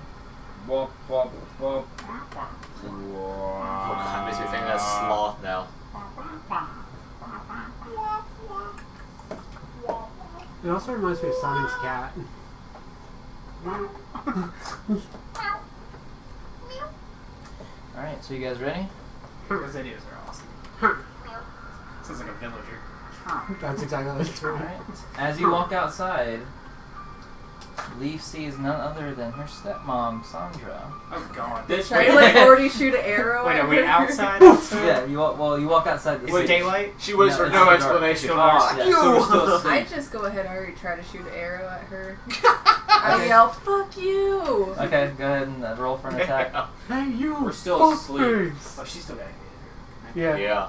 Wop, wop, wop. Oh god, makes me think that's sloth now. It also reminds me of Sonic's cat. Alright, so you guys ready? Those videos are awesome. Sounds like a villager. That's exactly what it's doing. Alright. As you walk outside, Leaf sees none other than her stepmom, Sandra. Oh god. Should I like already shoot an arrow Wait, at are we her? outside? Yeah, you walk outside the Is it city. daylight? She waits No, for it's no still explanation. Still Ah, dark. Yeah, you! so we're still asleep. I just go ahead and already try to shoot an arrow at her. I yell, "Fuck you!" Okay, go ahead and roll for an attack. Hey, you! We're still fuckface. Oh, she's still got it. Yeah. Yeah.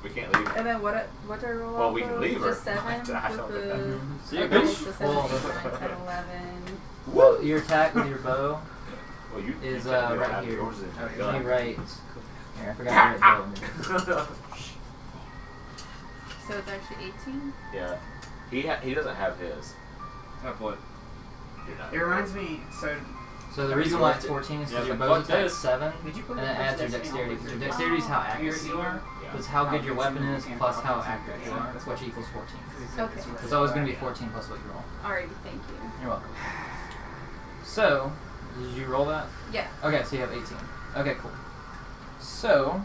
We can't leave. And then what do I roll Well, off we can of? leave her. Just 7 I with don't the... See you, okay, bitch. so 7, Well, 8, 9, 10, 11. Well, your attack with your bow Well, you is can't do right that. here. Yours is in Okay, your gun. right. Here, I forgot your bow. So it's actually 18? Yeah. He doesn't have his. Have what? you're not. It reminds me. So the reason why it's 14 is because Yeah, your but bow's fuck attack this. 7, Did you put and it adds your dexterity. Because your dexterity is how accurate you are. Yeah. It's how good your weapon is plus how accurate you are, which equals 14. Okay. It's always going to be 14 plus what you roll. Alrighty, thank you. You're welcome. So, did you roll that? Yeah. Okay, so you have 18. Okay, cool. So,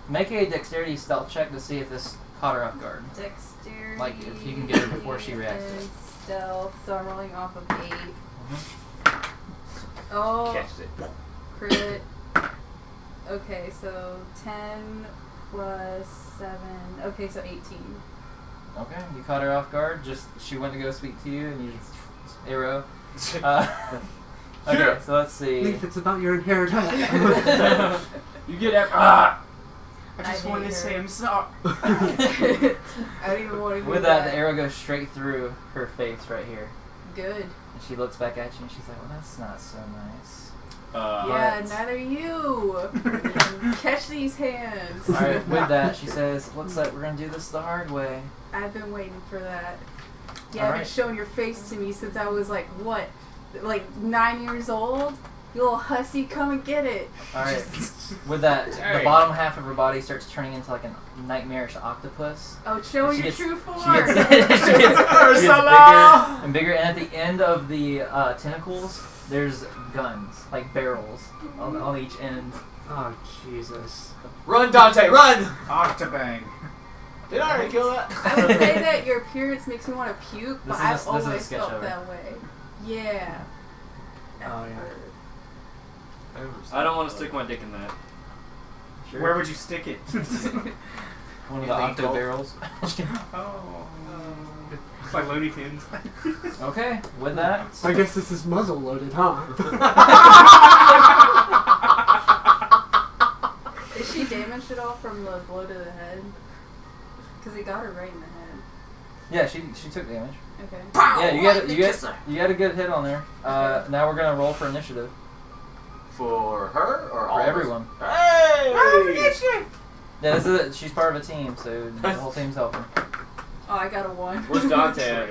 make a dexterity stealth check to see if this caught her off guard. Dexterity. Like, if you can get her before she reacts to it. and Stealth. So I'm rolling off of 8. Mhm. Oh, Catched it. crit. Okay, so 10 plus 7. Okay, so 18. Okay, you caught her off guard. Just she went to go speak to you, and you just arrow. Okay, so let's see. Leaf, it's about your inheritance. You get I I just I wanted hate to her. say I'm sorry. I don't even want to hear With that, the arrow goes straight through her face right here. Good. And she looks back at you, and she's like, "Well, that's not so nice." Yeah, But- neither you. Catch these hands. All right. With that, she says, "Looks like we're gonna do this the hard way." I've been waiting for that. You All haven't right. shown your face to me since I was like, what? Like 9 years old? You little hussy, come and get it. All right. With that, the Dang. bottom half of her body starts turning into like a nightmarish octopus. Oh, show She your gets- true form. She gets bigger and bigger, and at the end of the tentacles, there's guns, like barrels, on each end. Oh, Jesus. Run, Dante, run! Octobang. Did I already kill that? I would say that your appearance makes me want to puke, but This is a- I've this is a always sketch felt of her. that way. Yeah. Oh, yeah. I don't want to stick my dick in that. Where would you stick it? One of You the think octo both? barrels. Oh. It's like Looney Tunes. Okay, with that, I guess this is muzzle loaded, huh? Is she damaged at all from the blow to the head? Because it got her right in the head. yeah, she took damage. Okay. Yeah, you got a good hit on there. Now we're gonna roll for initiative For her or all for of us? everyone. Hey! Yeah, this is it. She's part of a team, so the whole team's helping. Oh, I got a 1. Where's Dante at?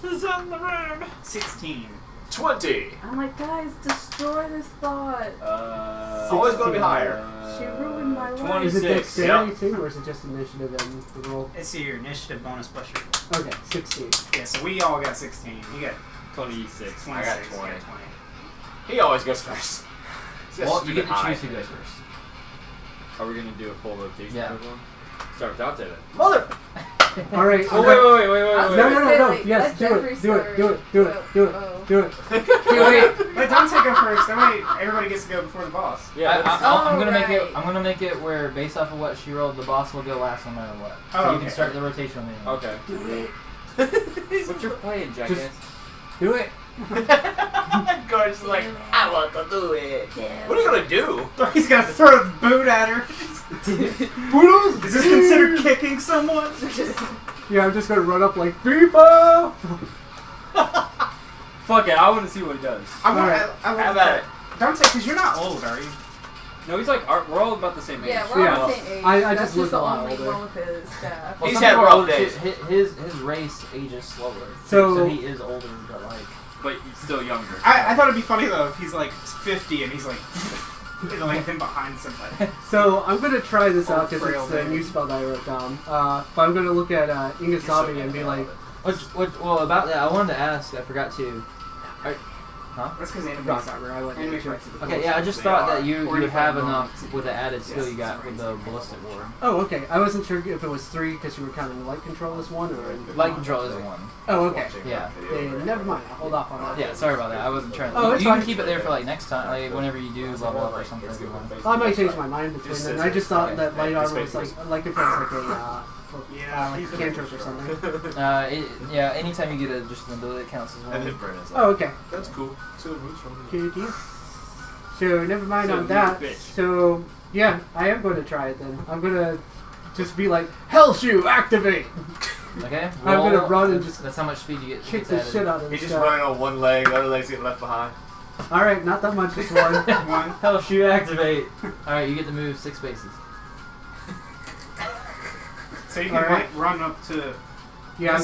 Who's on the room? 16. 20. I'm like, guys, destroy this thought. Always gonna be higher. She ruined my life. 26. Is it dexterity too, or is it just initiative and the roll? It's your initiative bonus plus your. Okay, 16. Yeah, so we all got 16. You got 26. 26. I got you 20. 20. He always goes first. He's got Well, you stupid get to eye. choose who goes first. Are we gonna do a full rotation Yeah. for everyone? Start with Dante then. Mother! Alright. Oh, wait. I was No, gonna no, say, no, like, yes, let do Jeffrey it, do it, start. do it, do it, do it, Oh. do it. Wait, let Dante go first. That way everybody gets to go before the boss. Yeah, that's- I'm gonna make it. Alright. I'm gonna make it where, based off of what she rolled, the boss will go last no matter what. So Oh, you okay. can start the rotation with me. Okay. Do it. What's your plan, jackass? Just- Do it. Gordon's like, I want to do it. Yeah. What are you gonna do? He's gonna throw the boot at her. Is this considered kicking someone? Yeah, I'm just gonna run up like FIFA. Fuck it, I want to see what he does. I want. Alright. I How want about it? Dante, because you're not old, are you? No, he's like, we're all about the same age. Yeah, we're Yeah. all the same age. I That's just just look the a lot only older. one with his staff. Well, He's some had people are rough older days. too. His race ages slower. So- he is older, but like. But he's still younger. I thought it'd be funny though if he's like 50 and he's like, like him behind somebody. So I'm gonna try this out because frail it's the man. new spell that I wrote down. But I'm gonna look at Ingasabi and be like, Well, about that, I wanted to ask. I forgot to. That's because Rock anime's Harbor, I went anime into fights. it. Okay, yeah, I just They thought are. that you Or would have 25 enough with the added skill Yes, you got sorry. with the ballistic ward. Oh, okay. I wasn't sure if it was 3 because you were counting light control as 1 or. Light control is 1. Oh, okay. Yeah. Then never mind. I'll hold off on that. Yeah, sorry about that. I wasn't trying to. Oh, you it's can fine. keep it there for like next time, like whenever you do level up or something. If you want. I might change my mind between them. I just thought that light armor was Space like light control was like a Yeah, like a cantrip or something. Yeah, anytime you get just an ability that counts as And then one. Brennan's like, Oh, okay. that's cool. So it moves from Good deal. So never mind So on you that. bitch. So yeah, I am going to try it then. I'm gonna just be like, Hell Shoe, activate! Okay. I'm gonna roll- run and just That's how much speed you get. Kick gets the added. shit out of He's this just guy. running on one leg, the other leg's getting left behind. Alright, not that much, just one. One. Hell, shoot, activate. All right, you get to move 6 spaces. So you can Alright. like run up to Yeah,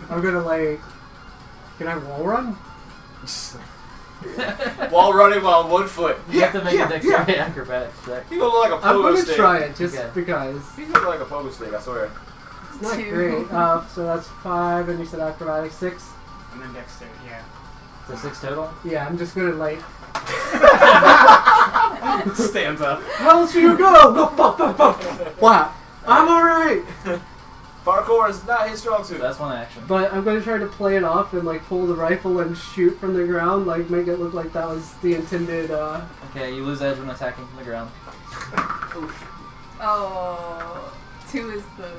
I'm gonna like. Can I wall run? While running while on 1 foot. You have to make a dexterity acrobatics check. You look like a I'm pogo gonna stick. try it just Okay. because. You look like a pogo stick, I swear. It's not 2. great. So that's 5, and you said acrobatics 6. And then dexterity, yeah. So 6 total? Yeah, I'm just gonna like. Stands up. How else do you go? Wow. I'm alright. Parkour is not his strong So suit. that's 1 action. But I'm gonna try to play it off and like pull the rifle and shoot from the ground, like make it look like that was the intended. Okay, you lose edge when attacking from the ground. Oh, 2 is the.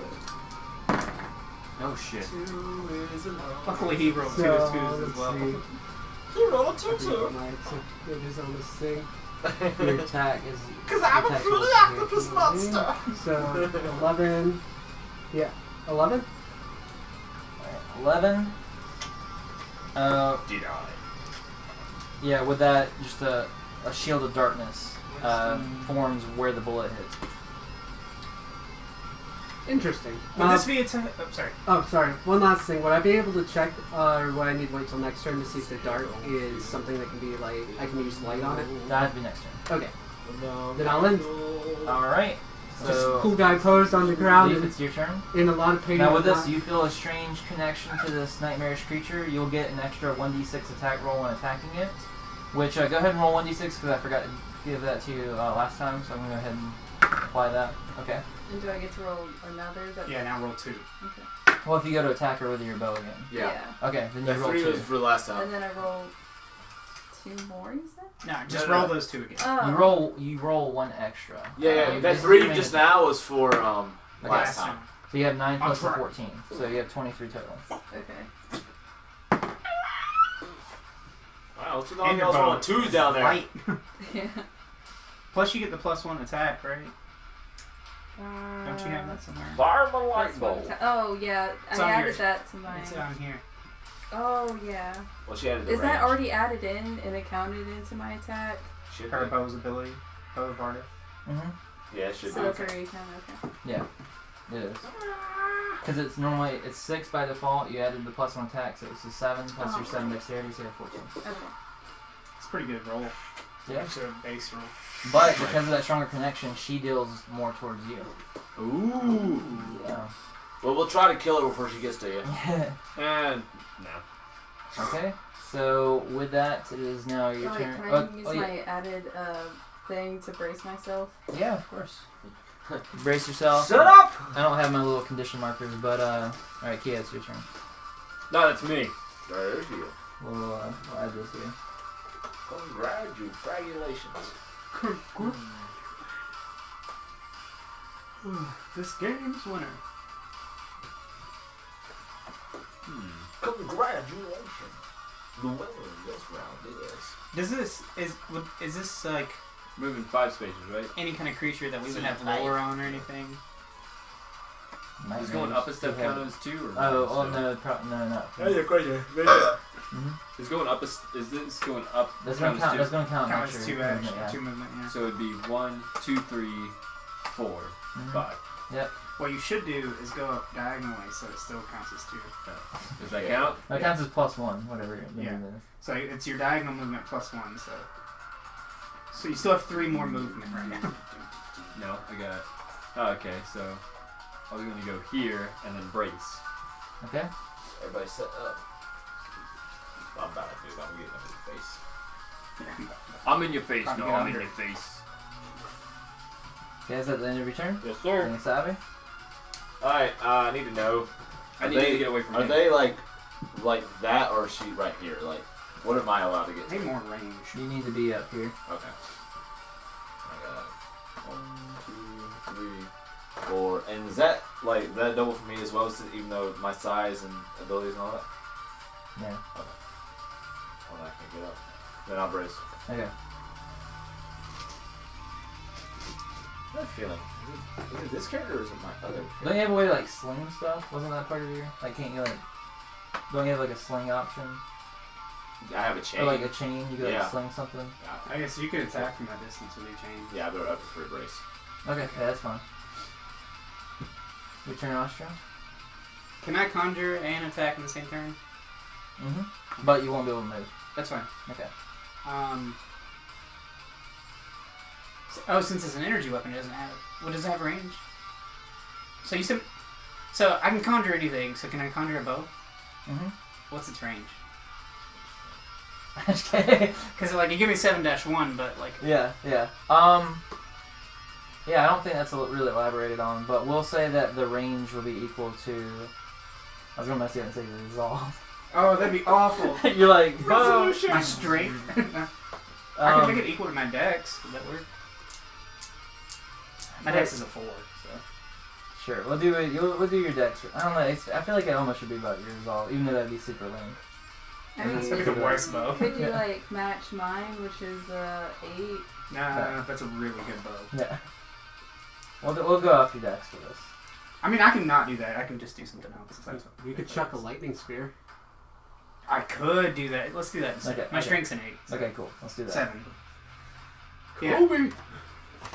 Oh shit. 2 is alone. Luckily he rolled 2 So, as 2s as let's well. see. You roll a I 2 think too. it is on this thing. Your attack is. Because I'm a attack truly is- octopus monster. So 11. Yeah, 11. Alright, 11. Did I? Yeah, with that, just a shield of darkness forms where the bullet hits. Interesting. Would this be a sorry. Oh, sorry. One last thing. Would I be able to check, or would I need to wait till next turn to see if the dart is something that can be like I can use light on it? That has to be next turn. Okay. Then I'll end. Alright. Just So, cool guy posed on the ground Leaf, and it's your turn. in a lot of pain. Now with and this, you feel a strange connection to this nightmarish creature. You'll get an extra 1d6 attack roll when attacking it. Which, go ahead and roll 1d6 because I forgot to give that to you last time. So I'm going to go ahead and apply that. Okay. And do I get to roll another? Yeah, now roll 2. Okay. Well, if you go to attack her with your bow again. Yeah. Okay, then you That roll 3 2. was for the last And time. then I roll 2 more, you said? No, just No, no. roll those 2 again. Oh. You roll 1 extra. Yeah, You that just 3 made just it- now was for last time. So you have 9 plus the try. 14. So you have 23 total. Okay. Wow, what's with And all your y'all's bow. rolling 2s down there? Light. Yeah. Plus you get the +1 attack, right? Don't you have that somewhere? Fire the Plus light one bulb. oh, yeah. It's I on added yours. that to my. It's down here. Oh, yeah. Well, she added the Is that range. already added in and it counted into my attack? Should Her be. bow's ability. Bow of Artist. Mm-hmm. Yeah, it should So be. that's already counted, okay. It is. Because it's normally, it's 6 by default. You added the +1 attack, so it's a 7 plus your 7 dexterity, so you have 14. Okay. It's a pretty good roll. Yeah. It's a base roll. But because of that stronger connection, she deals more towards you. Ooh. Yeah. Well, we'll try to kill her before she gets to you. And no. Okay. So with that, it is now your Oh, wait, turn. can I use yeah. my added thing to brace myself? Yeah, of course. Brace yourself. Shut up! I don't have my little condition markers, but alright, Kia, it's your turn. No, that's me. There's you. We'll add this here. Congratulations. This game's winner. Congratulations. The winner of this round is... Is this like Moving 5 spaces, right? any kind of creature that we would have Five. lore on or anything? Is going up a step count as 2 or? Oh, no, no, not. Is going up is this going up? That's count gonna count. as That's gonna count. Count next as year. 2 action, Yeah. 2 movement, yeah. So it'd be 1, 2, 3, 4, Mhm. 5. What you should do is go up diagonally so it still counts as 2. Does that Yeah. count? That counts as +1, whatever the Yeah. movement is. So it's your diagonal movement +1, so you still have 3 more movement right now. No, I got. Oh, okay, so I was gonna go here and then brace. Okay. Everybody set up. I'm about to do that. I'm getting up in the face. I'm in your face. Probably No, get I'm in under. your face. Okay, is that the end of your turn? Yes, sir. Anything savvy? Alright, I need to know. I need to get away from Are him. they like that, or is she right here? Like, what am I allowed to get to? Need more range. You need to be up here. Okay. I got 1, 2, 3, 4. And is that like that double for me as well? Even though my size and abilities and all that. Yeah. Okay. Well, I can't get up. Then I'll brace. Okay. I have a feeling. Is it this character or is it my other? Don't you have a way to like sling stuff? Wasn't that part of your? Like, can't you like? Don't you have like a sling option? I have a chain. Or like a chain? You could Yeah. like sling something. Yeah, I guess you could attack from that distance with your chain. yeah, but I prefer brace. Okay, yeah, that's fine. Your turn, Austria. Can I conjure and attack in the same turn? Mm-hmm. But you won't be able to move. That's fine. Okay. Since it's an energy weapon, it doesn't have. What does it have range? So you said. So I can conjure anything. So can I conjure a bow? Mm-hmm. What's its range? Okay. Because like you give me 7-1, but like. Yeah. Yeah, I don't think that's really elaborated on, but we'll say that the range will be equal to. I was gonna mess you up and say resolve. Oh, that'd be awful. You're like, boom. My strength. I can make it equal to my dex. Would that work? My dex is a 4, so. Sure, we'll do your dex. I don't know. I feel like it almost should be about your resolve, even though that'd be super lame. I mean, That'd be the worst bow. could you like match mine, which is 8? Nah, that's a really good bow. Yeah. We'll go off your dex for this. I mean, I can not do that. I can just do something else. That's You could chuck a lightning spear. I could do that. Let's do that instead. Okay, My okay. strength's an 8. So Okay, cool. Let's do that. 7. Yeah. Kobe!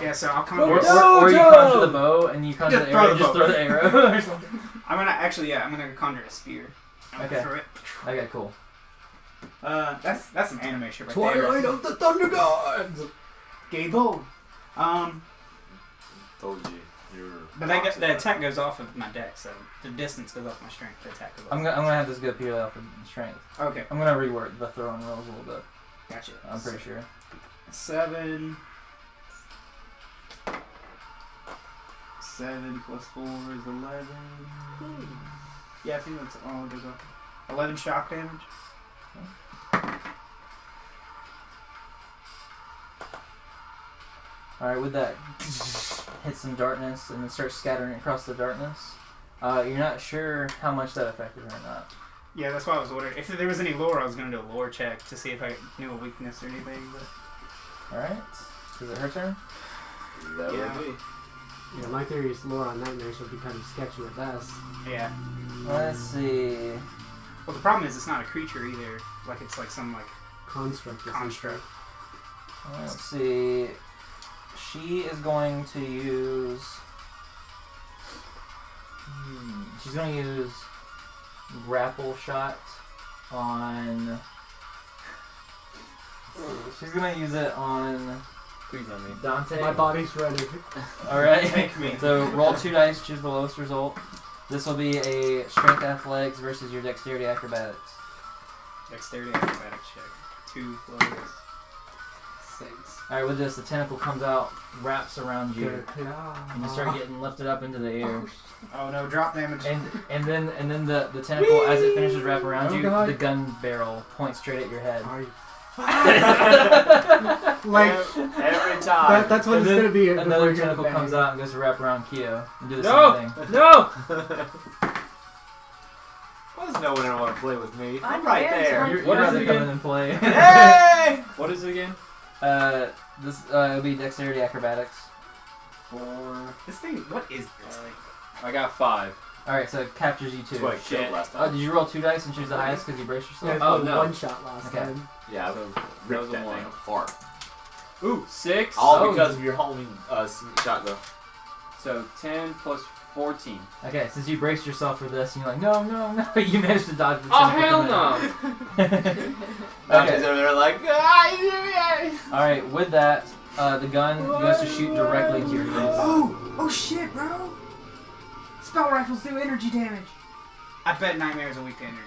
Yeah, so I'll come Or over. you conjure the bow and you conjure Just the throw arrow. the Just bow. throw the arrow or something. I'm gonna conjure a spear. I'm Okay. gonna throw it. Okay, cool. That's some anime shit right Twilight there. of the Thunder Gods! Gable. Told you. You're. But the attack goes off of my dex, so the distance goes off my strength. The attack goes off. I'm gonna have this go purely off of strength. Okay, I'm gonna rework the throwing rolls a little bit. gotcha. I'm pretty sure. 7. 7 plus 4 is 11. Yeah, I think that's all it goes off. 11 shock damage. Alright, with that, hit some darkness and then start scattering across the darkness. You're not sure how much that affected her or not. Yeah, that's why I was wondering. If there was any lore, I was going to do a lore check to see if I knew a weakness or anything. But Alright, is it her turn? That Yeah. would be. Yeah, my theory is lore on nightmares would be kind of sketchy at best. yeah. Let's see. Well, the problem is it's not a creature either. Like it's like some like Construct. construct. Let's see. She is going to use. She's going to use grapple shot on. She's going to use it on Please on me. Dante. My body's ready. Alright. Take me. So roll 2 dice, choose the lowest result. This will be a strength athletics versus your dexterity acrobatics. Dexterity acrobatics check. 2 plus 6. Alright, with this, the tentacle comes out, wraps around you, and you start getting lifted up into the air. Oh no, drop damage. And then the tentacle, as it finishes wrap around Oh, you, God. the gun barrel points straight at your head. Are you like Every time. that's what And it's then gonna be. Another before you tentacle get comes banged. out and goes to wrap around Kyo and do the No! same thing. No! Why does no one ever want to play with me? I'm I'm right there, there. so You're What is about it to come again? in and play. Hey! What is it again? It'll be dexterity acrobatics. 4. This thing, what is this thing? I got 5. Alright, so it captures you too. That's what I killed Shit. last Oh, time. did you roll 2 dice and choose the highest because you braced Yeah, yourself? Oh, no. one shot last Okay. time. Yeah, I So, ripped that was a that 1. thing apart. Ooh, 6. All Oh. because of your homing shotgun. So 10 plus 14. Okay, since you braced yourself for this, and you're like, no, no, no, you managed to dodge the Oh, tentacle hell coming no! out. Dante's over there like, ah, Alright, with that, the gun goes to shoot directly into your face. Oh shit, bro! Spell rifles do energy damage. I bet nightmares are weak to energy.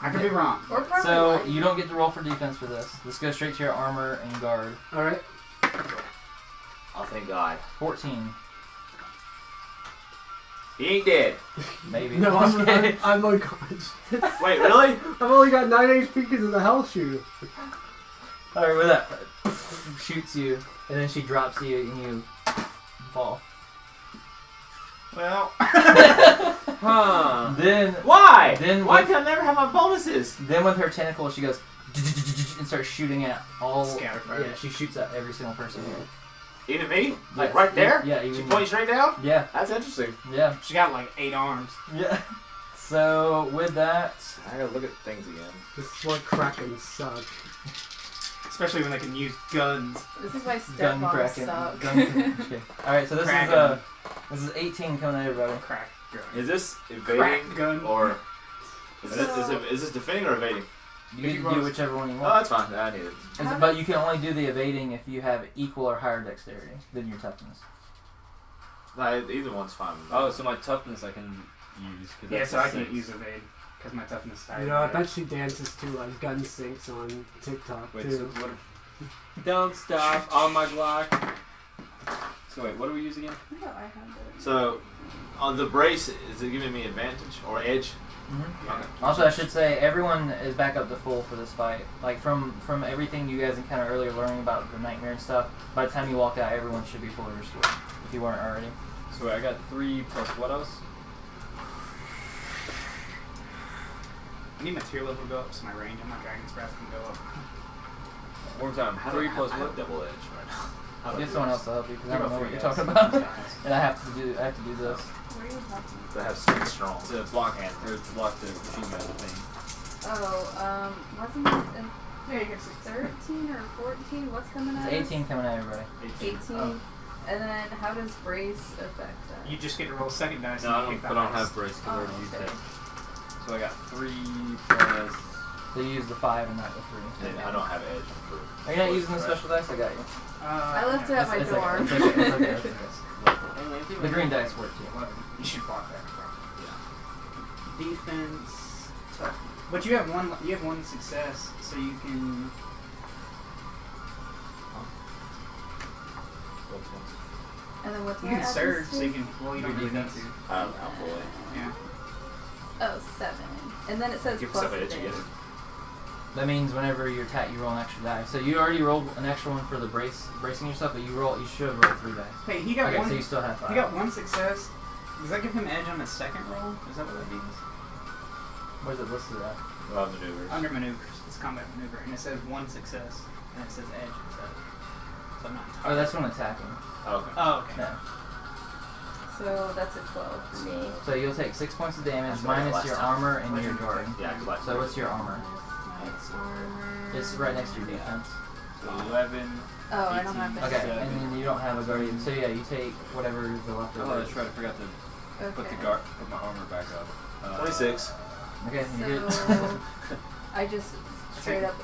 I could be wrong. Or probably So, like, you don't get to roll for defense for this. This goes straight to your armor and guard. All right. Oh, thank God. 14. He ain't dead. Maybe. No, I'm unconscious. Wait, really? I've only got 9 HP because of the health shoe. Alright, with that, shoots you, and then she drops you, and you fall. Well, Huh. Then, Why? Then Why what- can I never have my bonuses? then with her tentacle, she goes and starts shooting at all. Scatterfire. Yeah, she shoots at every single person here. Even me? Like Yes. right there? Yeah, She even points straight down? Yeah, That's interesting. yeah, she got like 8 arms. yeah. So with that, I gotta look at things again. This is what Krakens suck. Especially when they can use guns. this is why gun step-moms cracking. suck. Okay. All right, so this Kraken. is 18 coming at everybody. Crack. Is this Crack evading gun. or is this defending or evading? You If can you do roll- whichever one you Oh, want. that's fine. I need it. But you can only do the evading if you have equal or higher dexterity than your toughness. Either one's fine. Oh, so my toughness I can use. Cause Yeah, that's so a I can 6. use evade because my toughness is higher. You know, I bet she dances to gun sinks on TikTok Wait, so too. what? Don't stop on my block. So wait, what do we use again? No, I have it. So, on the brace, is it giving me advantage or edge? Mm-hmm. Also, I should say everyone is back up to full for this fight. Like from everything you guys encountered earlier, learning about the nightmare and stuff. By the time you walk out, everyone should be fully restored if you weren't already. So wait, I got 3 plus what else? I need my tier level to go up so my range on my Dragon's Breath can go up. One more time. 3 plus I have what? double edge right now. How do I Get do someone this? else to help you because I Give don't up know what 3 you're guys. talking about, Guys. and I have to do this. Where are you talking? To have strength strong. To block hand or to block the machine gun thing. Oh, wasn't it in Yeah, you get 6. 13 or 14? What's coming out? It's 18 coming at everybody. 18. Oh. And then how does brace affect that? You just get to roll second dice. No, I and don't. pick the But I don't highest. have brace because I already Oh, used okay. it. So I got 3 plus. So you use the 5 and not the 3. And I don't have edge for. Are you not using the special dice? I got you. I left it yeah. at my It's dorm. okay. It's okay. It's okay. The green dice work too. You should block that. Yeah. Defense. Tough. But you have one. You have one success, so you can. And then what's You my can surge, atlas so you to? can. Well, you don't Your really need defense. to. I'm fully. Yeah. Oh, 7. And then it says Give plus yourself an a edge bit. again. That means whenever you attack, you roll an extra die. So you already rolled an extra one for the bracing yourself, but you should have rolled 3 dice. Hey, he got Okay, one. so you still have 5. He got one success. Does that give him edge on the second roll? Is that what that means? Where's it listed at? Well, maneuvers. Under maneuvers, it's combat maneuver, and it says one success, and it says edge instead. So I'm not Oh, entirely. that's when attacking. Okay. Oh, okay. Yeah. So that's a 12 for me. So you'll take 6 points of damage That's what I got minus last your time. armor and your guard. Yeah, because like. So what's your armor? Minus my armor. It's right next to your defense. So 11. Oh, I don't have that. Okay, and then you don't have a guardian. So yeah, you take whatever the Oh, leftover. that's right. I forgot to put the Okay. put my armor back up. 26. Okay, you good. So I just straight up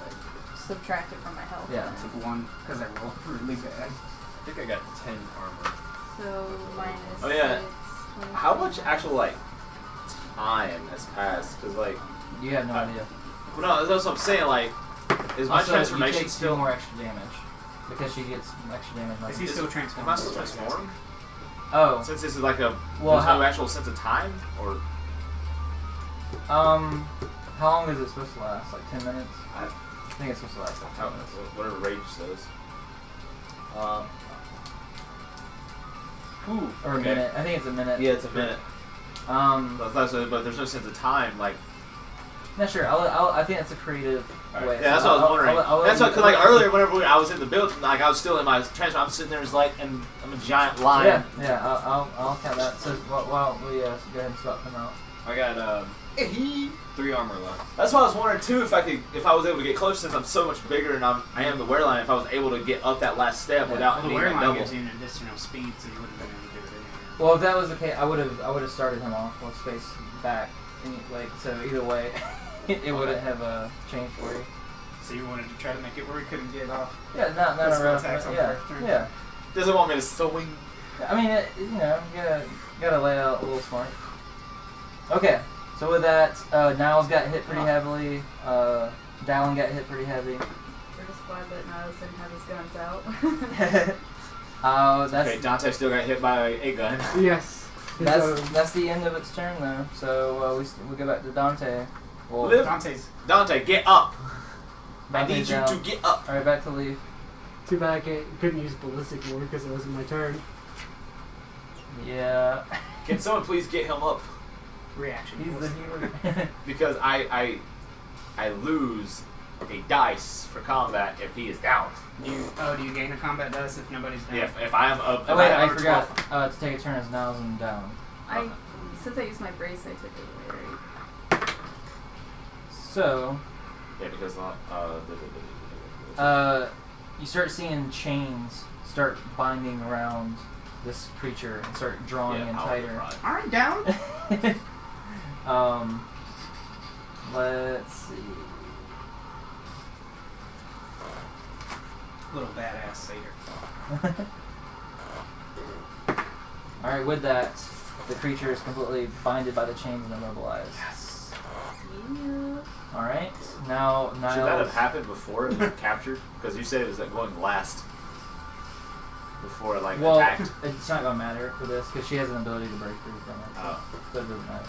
subtract it from my health. Yeah. I took one because I rolled really bad. I think I got 10 armor. So minus Oh, yeah. 6, How much actual like time has passed? Because like, You have no idea. well, no, that's what I'm saying. Like, is my Also, transformation you take still? 2 more extra damage because she gets extra damage. Is he Is- still Am transformed? I still transformed? Oh, Since this is like a well, there's no actual sense of time, or how long is it supposed to last? Like 10 minutes? I- I think it's supposed to last like 10 minutes. whatever rage says. Or a okay. minute. I think it's a minute. Yeah, it's a minute. But there's no sense of time. Like, Not sure. I think that's a creative way. yeah, that's what I was wondering. That's what, cause like I'll- earlier, whenever I was in the building, like I was still in my transfer. I'm sitting there, it's like, and I'm a giant lion. Yeah, I'll count that. So while we go ahead and swap them out. I got 3 armor left. That's why I was wondering too if I was able to get close since I'm so much bigger and I am the wereline. If I was able to get up that last step Yeah. without Well, the being wear a line double. gives you an additional speed, so you wouldn't have been able to do it anyway. Well, if that was the case, I would have started him off with space back. Like so, either way, it wouldn't have changed for you. So you wanted to try to make it where he couldn't get off. Yeah, not Physical around. attacks on Yeah, first turn. yeah. Doesn't want me to swing. I mean, you gotta lay out a little smart. Okay, so with that, Niles got hit pretty heavily. Dallin got hit pretty heavy. We're just glad that Niles didn't have his guns out. That's Okay, Dante still got hit by a gun. Yes. that's the end of its turn though. So we go back to Dante. Well, Liv. Dante's. Dante, get up! I Dante's need you down. to get up. All right, back to Leaf. Too bad I couldn't use ballistic more because it wasn't my turn. Yeah. Can someone please get him up? Reaction. He's the healer. Because I lose a dice for combat if he is down. Do you gain a combat dice if nobody's down? If I am up. Oh if wait, am I over forgot 12. to take a turn as Niles and down. Since I used my brace, I took it away, right? So, Yeah, because you start seeing chains start binding around this creature and start drawing in tighter. Alright, down. Let's see. Little badass satyr. Alright, with that, the creature is completely binded by the chains and immobilized. Yes. Yeah. Alright, now Should that Niles. have happened before it was captured? Because you said it was like going last. Before it like Well, attacked. it's not gonna matter for this because she has an ability to break free from it. Oh. So it doesn't matter.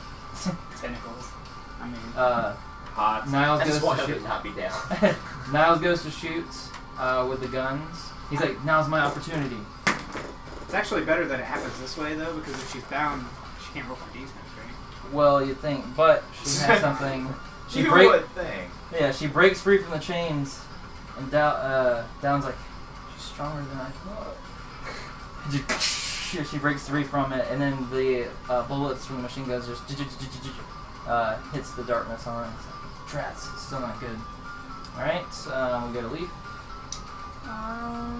Tentacles. I mean, Hot. Niles I goes just to want him shoot. to not be down. Niles goes to shoot with the guns. He's like, now's my opportunity. it's actually better that it happens this way though, because if she's bound, she can't roll for defense, right? Well, you'd think, but she has something. She You break. would think. Yeah, she breaks free from the chains, and Down's like, she's stronger than I thought. She breaks free from it, and then the bullets from the machine guns just hits the darkness on it. It's like, Drats, still not good. Alright, we go to Leaf.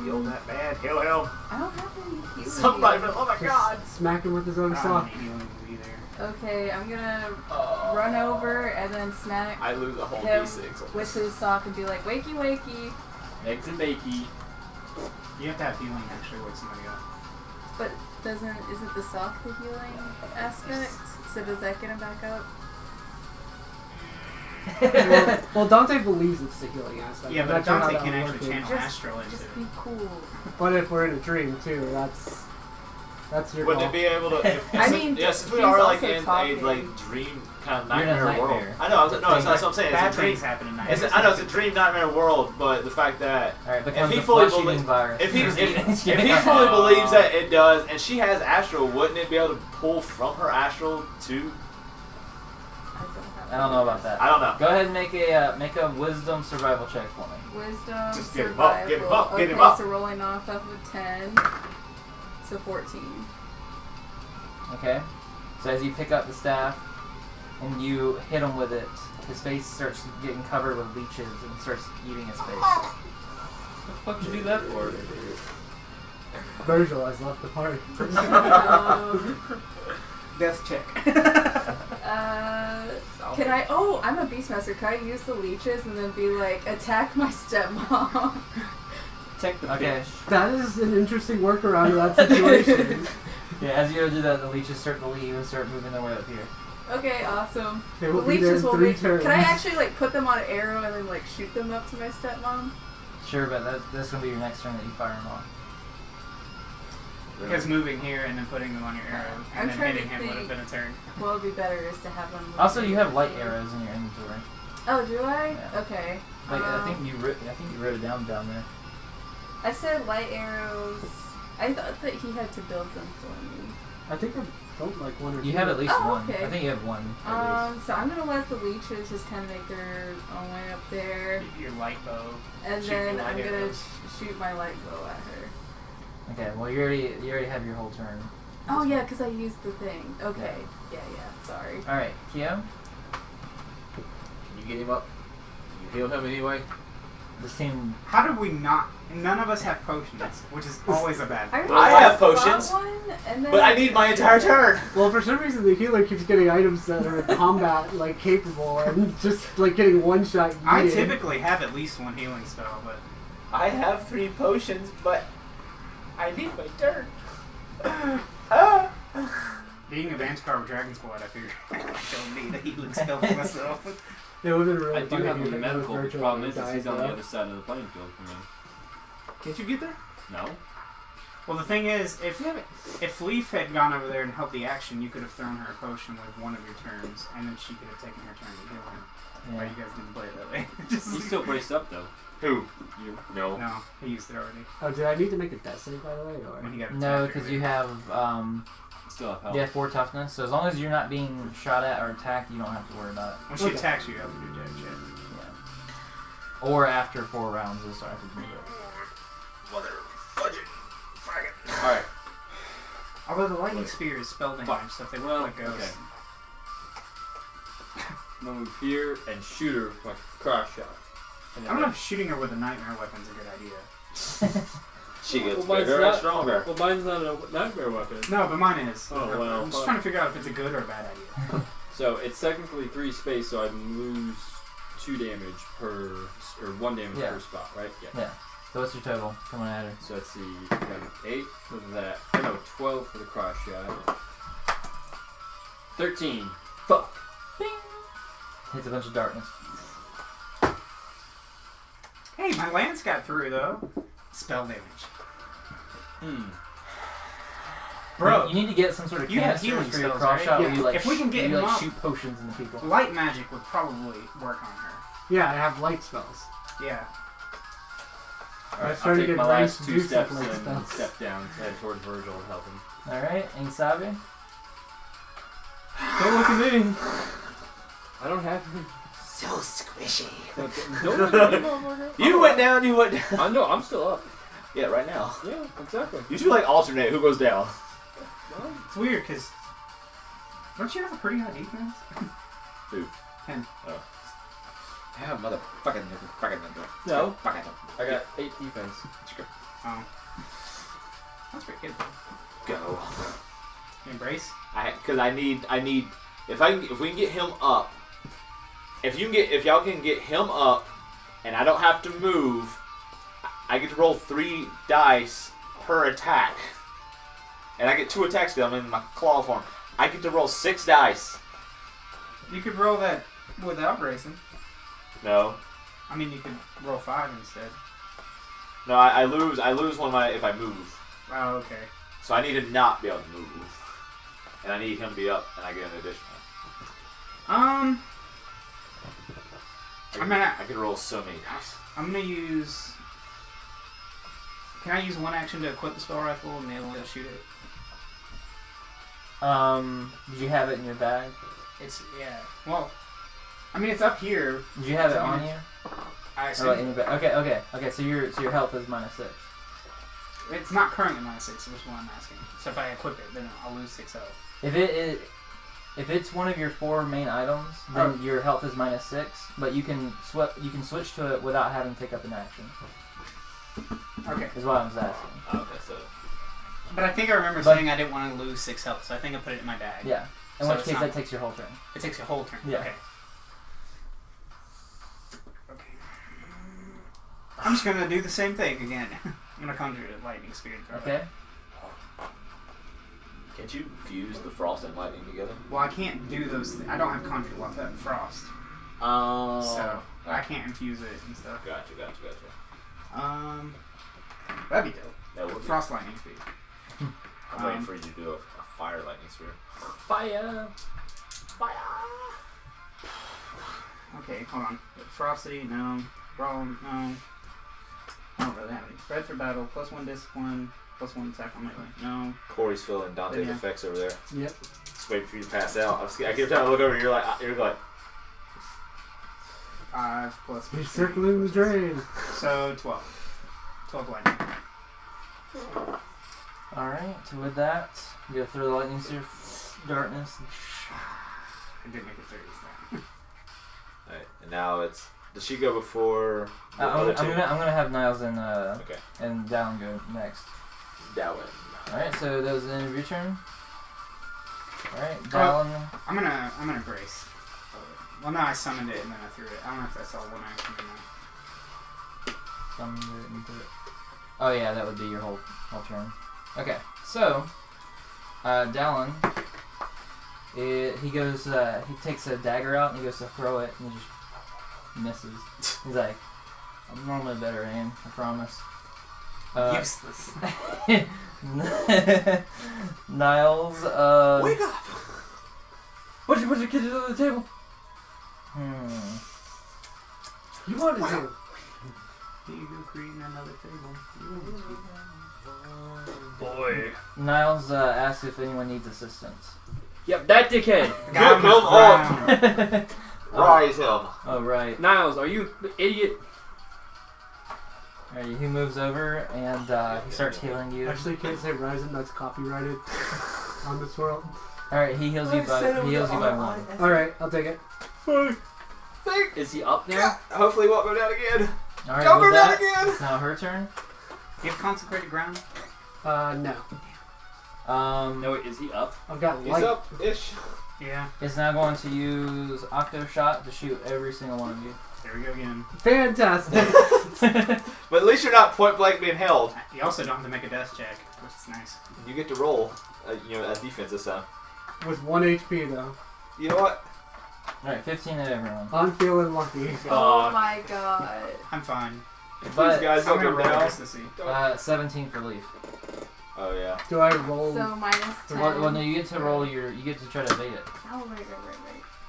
Heal that bad. Heal him. I don't have any healing. Somebody, yet. oh my god. Smack him with his own I don't sock. need healing either. Okay, I'm gonna run over and then smack I lose a whole him D6. with his sock and be like, wakey, wakey. Eggs and bakey. You have to have healing to actually wake somebody up. But isn't the sock the healing aspect? So does that get him back up? Well, Dante believes it's the healing aspect. Yeah, I'm but not sure how Dante that can would actually work channel Just- astral into Just it. be cool. But if we're in a dream too, that's your Wouldn't call. it be able to? I mean, yeah, since we he's are like also in talking. a like dream kind of You're in a nightmare world. nightmare. I know. No, that's what I'm saying. Bad It's a dream. things happen in night. I know it's a dream nightmare world, but the fact that Alright, becomes he a fully flesh-eating believes- virus. if he fully believes that it does, and she has astral, wouldn't it be able to pull from her astral to? I don't know about that. I don't know. Go ahead and make a wisdom survival check for me. Wisdom, Just get him survival. up, get him up, okay, get him up. so rolling off of a 10. So 14. Okay? So as you pick up the staff and you hit him with it, his face starts getting covered with leeches and starts eating his face. What the fuck did you do that for? Virgil has left the party. Death check. Can I? Oh, I'm a Beastmaster. Can I use the leeches and then be like, attack my stepmom? Take the Okay. bitch. That is an interesting workaround of that situation. Yeah, as you go to do that, the leeches start to leave and start moving their way up here. Okay, awesome. They The will be there in leeches will 3 make. turns. Can I actually like put them on an arrow and then like shoot them up to my stepmom? Sure, but that's gonna be your next turn that you fire him off. Because moving here and then putting them on your arrow I'm and then trying to hitting him would have think. been a turn. What would be better is to have them. Also, you have light arrows in your inventory. Oh, do I? Yeah. Okay. Like I think you wrote it down there. I said light arrows. I thought that he had to build them for me. I think I don't like one or two. You have at least Oh, one. okay. I think you have one. At least. So I'm gonna let the leeches just kind of make their own way up there, Your light bow. and Shoot then your light I'm gonna arrows. shoot my light bow at her. Okay, well you already have your whole turn. Oh yeah, because I used the thing. Okay. Yeah. Sorry. All right, Kyo. Can you get him up? Can you heal him anyway? This team. How did we not? None of us have potions, which is always a bad thing. I have bought potions, one, and then But I need my entire turn. Well, for some reason, the healer keeps getting items that are combat like capable and just like getting one shot. I yeeted. typically have at least one healing spell, but I have 3 potions, but I need my turn. being a Vanguard with Dragon's Blood, I figured I don't need a healing spell for myself. It would have been really I do funny have if the you medical, but the Virgil problem is died, he's on the though. other side of the playing field for me. Can't you get there? No? Well, the thing is, if Leaf had gone over there and helped the action, you could have thrown her a potion with one of your turns, and then she could have taken her turn to heal him. Yeah. But you guys didn't play it that way. Just He's still braced up though. Who? You? No. no, he used it already. Oh, did I need to make a death save by the way? Or? When he got No, attacked because earlier. you have Still have health. you have 4 toughness. So as long as you're not being shot at or attacked, you don't have to worry about it. When she Okay. attacks you, you have to do dead shit. Yeah. Or after 4 rounds, you'll start to do it. Mother fudging. Alright. Although the lightning spear is spell damage, so if they look like ghosts. Okay. I'm gonna move here and shoot her with my cross shot. I don't know if shooting her with a nightmare weapon's a good idea. She gets Well, mine's bigger and not- stronger. Well, mine's not a nightmare weapon. No, but mine is. Oh, well, I'm just fuck. trying to figure out if it's a good or a bad idea. So it's technically 3 space, so I lose 2 damage per, or 1 damage Yeah. per spot, right? Yeah. So what's your total coming at her? So let's see, we got an 8 for that. Oh, no, 12 for the cross shot. 13. Fuck. Bing. Hits a bunch of darkness. Hey, my lance got through though. Spell damage. Bro, you need to get some sort of you have canister healing for your spells, cross right? shot Yeah. where you like, If we can get you him like up- shoot potions into people. light magic would probably work on her. Yeah, I have light spells. Yeah. I Alright, started I'll to take get my range last to 2 do steps stuff like and stuff. step down to head towards Virgil and help him. Alright, and Sabi? Don't look at me! I don't have him. So squishy. Don't look at me, motherfucker. You went down, you went down. I know, I'm still up. Yeah, right now. Yeah, exactly. You should like alternate who goes down. Well, It's weird because don't you have a pretty high defense? Who? Him. Yeah, motherfucking. no, Fucking. I got 8 defense. Oh. That's pretty good. Go. Embrace. Because I need. If we can get him up. If y'all can get him up, and I don't have to move, I get to roll 3 dice per attack, and I get 2 attacks because I'm in my claw form. I get to roll 6 dice. You could roll that without bracing. No, I mean, you could roll 5 instead. no, I lose. I lose one of my if I move. Oh, okay. So I need to not be able to move, and I need him to be up, and I get an additional. I could roll so many dice. I'm gonna use. Can I use one action to equip the spell rifle and they'll shoot it? Did you have it in your bag? It's Well, I mean, it's up here. Did you have it on you? I Or assume like in your bag? Okay. So your health is -6. it's not currently -6, which is what I'm asking. So if I equip it, then I'll lose 6 health. If it's one of your 4 main items, then your health is -6. But you can switch to it without having to pick up an action. Okay. Is what I was asking. Okay, so But I think I remember saying I didn't want to lose 6 health, so I think I put it in my bag. Yeah. In So which it's case not- that takes your whole turn. It takes a whole turn. Yeah. Okay. Okay. I'm just gonna do the same thing again. I'm gonna conjure a lightning spear. and throw it. Okay. can't you fuse the frost and lightning together? Well, I can't do those. I don't have conjure frost, Oh. so I can't infuse it and stuff. Gotcha. That'd be dope. That would be. Frost lightning speed. I'm waiting for you to do a fire lightning spear. Fire! Okay, hold on. Frosty, no. Brawl, no. I don't really have any. Red for battle, +1 discipline, +1 attack on melee. No. Corey's feeling Dante's Yeah. effects over there. Yep. Just waiting for you to pass out. I keep trying to look over. You're like 5 plus. He's circling the drain. So 12. 12 lightning. Alright, so with that, you go through the lightning sphere, darkness. I did make it 30 so. Alright, and now it's. Does she go before the I'm other two? gonna have Niles and Okay. and Dallin go next. That way. Alright, so that was the end of your turn. Alright, Dallin. I'm gonna brace. Well, no, I summoned it and then I threw it. I don't know if that's all one action or not. Summoned it and threw it. Oh yeah, that would be your whole turn. Okay, so Dallin, he goes, he takes a dagger out and he goes to throw it and he just misses. He's like, I'm normally better aim, I promise. Useless. Niles, Wake up! What'd you kid on the table? You wanted to. You go creating another table. Boy. Niles asks if anyone needs assistance. Yep, that dickhead. Got Kill him round. Rise him. Oh right. Niles, are you an idiot? Alright, he moves over and he starts healing you. Actually, you can't say Ryzen. That's copyrighted on this world. Alright, he heals you by 1. All right, I'll take it. Is he up now? Hopefully, he won't go down again. Alright, Don't with go down that, again. it's now her turn. Do you have consecrated ground? No. No, wait, is he up? I've got He's light. up-ish. Yeah. It's now going to use Octo Shot to shoot every single one of you. There we go again. Fantastic. But at least you're not point blank being held. You also don't have to make a death check, which is nice. You get to roll, as defense this time. With 1 HP though. You know what? Alright, 15 at everyone. I'm feeling lucky. Oh my god. I'm fine. But These guys I'm don't gonna go roll down. this to see. 17 for Leaf. Oh yeah. Do I roll? So minus 10. Well, no, you get to roll you get to try to evade it. Oh, right.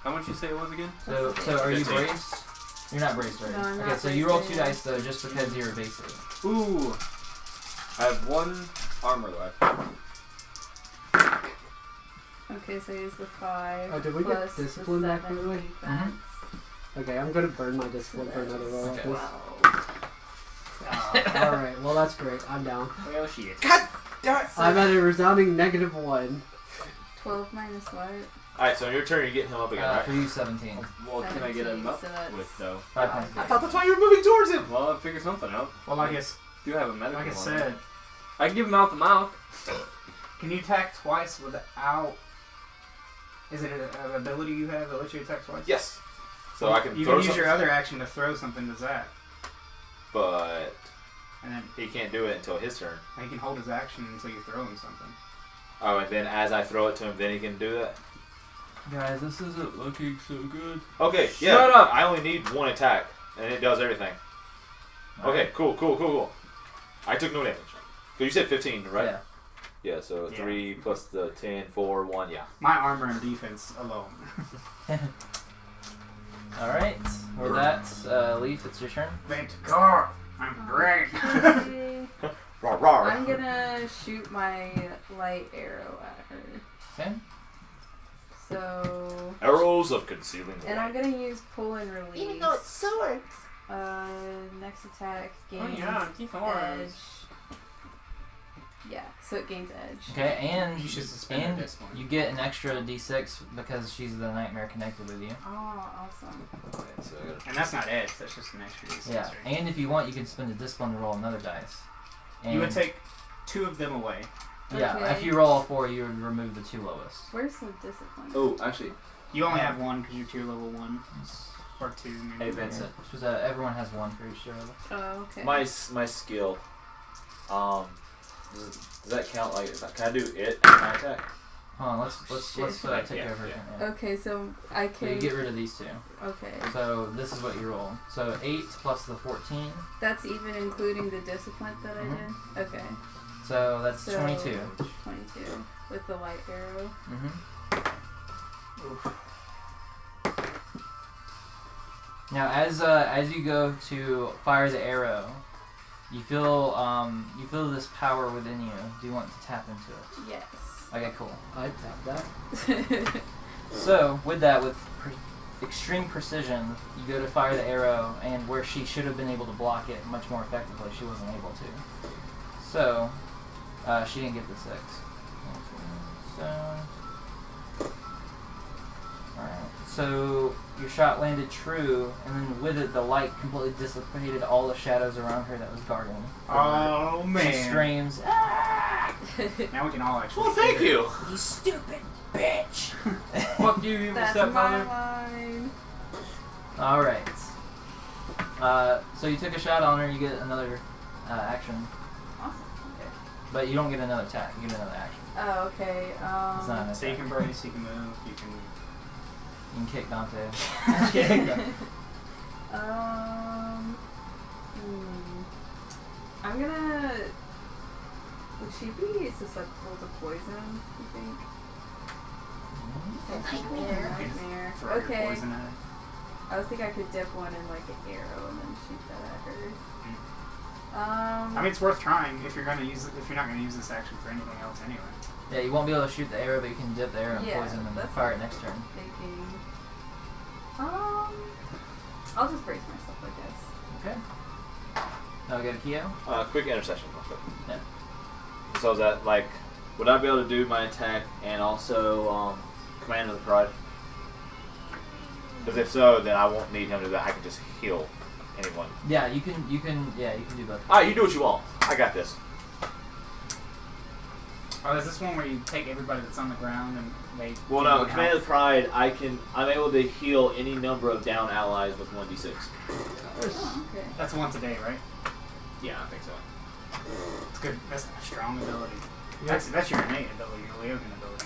How much you say it was again? So are you 15. braced? You're not braced, right? No, I'm okay, not so you roll braced 2 dice though, just because you're evasive. Ooh. I have 1 armor left. Okay, so use the 5. Oh, did we get plus the discipline back, by the 7 way? defense. Okay, I'm gonna burn my discipline for another roll like Okay. this. 12. Alright, well that's great. I'm down. Well, shit. God damn it! I'm at a resounding -1. 12 minus what? Alright, so on your turn, you get him up again, right? For you, 17. Well, can I get him 17, up so that's- with, though? 5 points. I thought that's why you were moving towards him! Well, I'll figure something out. Well, I guess, Do have a medical like I one. said, I can give him mouth to mouth. can you attack twice without... Is it an ability you have that lets you attack twice? Yes. So I can You throw can use something, your other action to throw something to Zach. but And then he can't do it until his turn. he can hold his action until you throw him something. Oh, and then as I throw it to him, then he can do that? Guys, this isn't looking so good. Okay, yeah. Shut up! I only need 1 attack, and it does everything. Okay, cool. I took no damage. So you said 15, right? Yeah. Yeah, so Yeah. 3 plus the 10, 4, 1, yeah. My armor and defense alone. Alright, with that, Leaf, it's your turn. Thank God, I'm great. Okay. Rawr, rawr. I'm gonna shoot my light arrow at her. Okay. So. Arrows of concealing And I'm light. gonna use pull and release. Even though it's swords. Next attack Oh, gains edge. Yeah, so it gains edge. Okay, and You should suspend her and discipline. you get an extra d6 because she's the nightmare connected with you. Oh, awesome. Okay, so I gotta- And that's not edge, that's just an extra D6. Yeah, right? and if you want, you can spend a discipline to roll another dice. And You would take 2 of them away. Yeah, Okay. if you roll all 4, you would remove the 2 lowest. Where's the discipline? Oh, actually, You only have 1 because you're tier level 1. Or 2, maybe. Hey, Vincent. Because, everyone has 1 for each tier level. Oh, okay. my skill, does that count? Like, can I do it as my attack? Hold on, let's take Yeah, care of her. yeah. Yeah. Okay, so I So you can. get rid of these 2. Okay. So this is what you roll. So 8 plus the 14. That's even including the discipline that I Mhm. did? Okay. So that's So 22. 22 with the light arrow. Mm-hmm. Now, as you go to fire the arrow, you feel this power within you. Do you want to tap into it? Yes. Okay, cool. I tap that. So with that, with extreme precision, you go to fire the arrow, and where she should have been able to block it much more effectively, she wasn't able to. So she didn't get the 6. So. Alright, so your shot landed true, and then with it, the light completely dissipated all the shadows around her that was guarding. Oh, She man. screams, "Ah!" Now we can all actually. Well, thank you. You stupid bitch. Fuck you, evil That's my stepmother. line. Alright. So you took a shot on her, you get another action, Awesome. Okay. but you don't get another attack, you get another action. Oh, okay. It's not an So you attack. can brace, you can move, you can. You can kick Dante. I'm gonna. Would she be susceptible to poison, you think? Nightmare. Nightmare. Throw your Okay. poison at it. I was thinking I could dip one in like an arrow and then shoot that at her. I mean, it's worth trying if you're gonna use it. If you're not gonna use this action for anything else anyway. Yeah, you won't be able to shoot the arrow, but you can dip the arrow and Yeah, poison and that's fire it next turn. thinking. I'll just brace myself, I guess. Okay. Now we go to Keo. Quick intercession. Real quick. Yeah. So is that like, would I be able to do my attack and also command of the pride? Because if so, then I won't need him to do that. I can just heal anyone. Yeah, you can do both. Alright, you do what you want. I got this. Oh, is this one where you take everybody that's on the ground and they... Well, no, Command of the Pride, I'm able to heal any number of down allies with 1d6. Oh, okay. That's once a day, right? Yeah, I think so. It's good. That's a strong ability. Yep. That's your innate ability, your Leogan ability.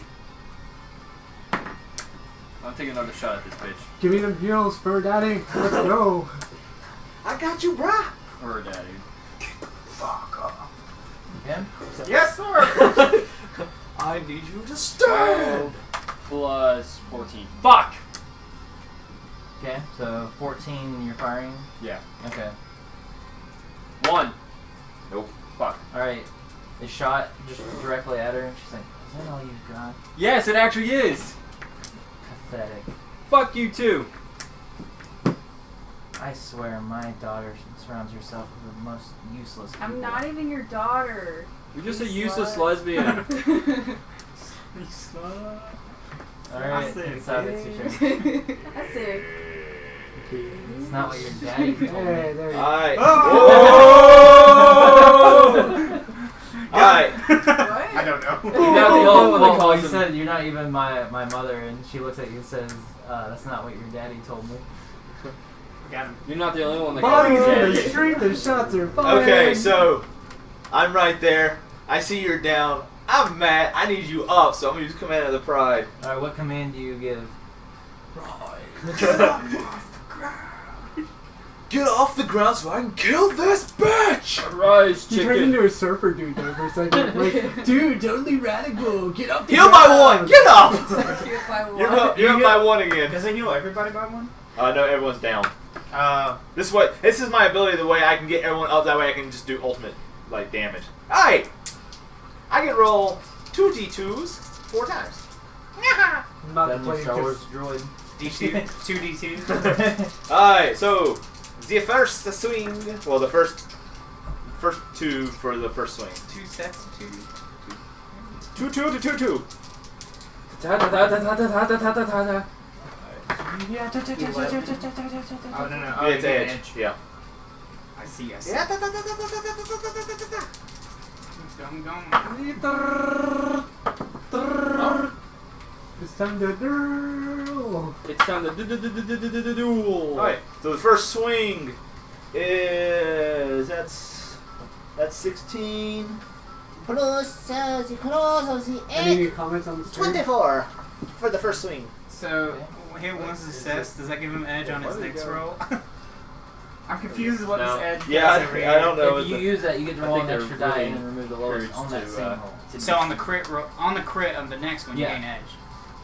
I'll take another shot at this bitch. Give me them heals, fur daddy. Let's go. I got you, brah. Her daddy. Fuck off. Okay. Yes, sir! I need you to stand. 12 plus 14. Fuck! Okay, so 14 and you're firing. Yeah. Okay. 1. Nope. Fuck. Alright. They shot just directly at her and she's like, is that all you've got? Yes, it actually is! Pathetic. Fuck you too! I swear my daughter surrounds herself with the most useless people. I'm not even your daughter. You're just a You useless slut. lesbian. You slut. Alright, That's it. it's out, it's your turn. That's it. It's not what your daddy told me. Hey, there you go. Alright. Oh! Alright. What? I don't know. You're not the only one that Well, calls you him. said you're not even my mother, and she looks at you and says, that's not what your daddy told me. Got him. You're not the only one that calls Bodies him in the daddy. street, the shots are fired. Okay, so I'm right there. I see you're down. I'm mad. I need you up, so I'm gonna use Command of the Pride. Alright, what command do you give? Get off the ground so I can kill this bitch! Rise, He turned chicken. into a surfer dude there for a second. Like, dude, totally radical. Get up the Heal by ground. one! Get up! If I You're want. up, you're up by one again. Does it heal everybody by one? No, everyone's down. This is my ability, the way I can get everyone up, that way I can just do ultimate, like, damage. Alright! I can roll 2d2s 4 times. Not Then the you play Star Wars just droid. D2. 2D2. Alright, so the first swing, well, the first 2 for the first swing. 2 sets of 2. 2 to 2. yeah. Oh, no. Oh, Yeah, it's you get edge. an Yeah. I see. Yeah. It's time to duel. It's time to duel. Alright, so the first swing is that's 16 plus Any comments on the stream? 24 for the first swing. So, hit one success. Does that give him edge on his next roll? I'm confused with what No. this edge Yeah, does every I don't know. If you use that, you get to I roll think an they're extra die really and remove the lowest encouraged on that to, same roll. So on the crit of the next one, you Yeah. gain edge.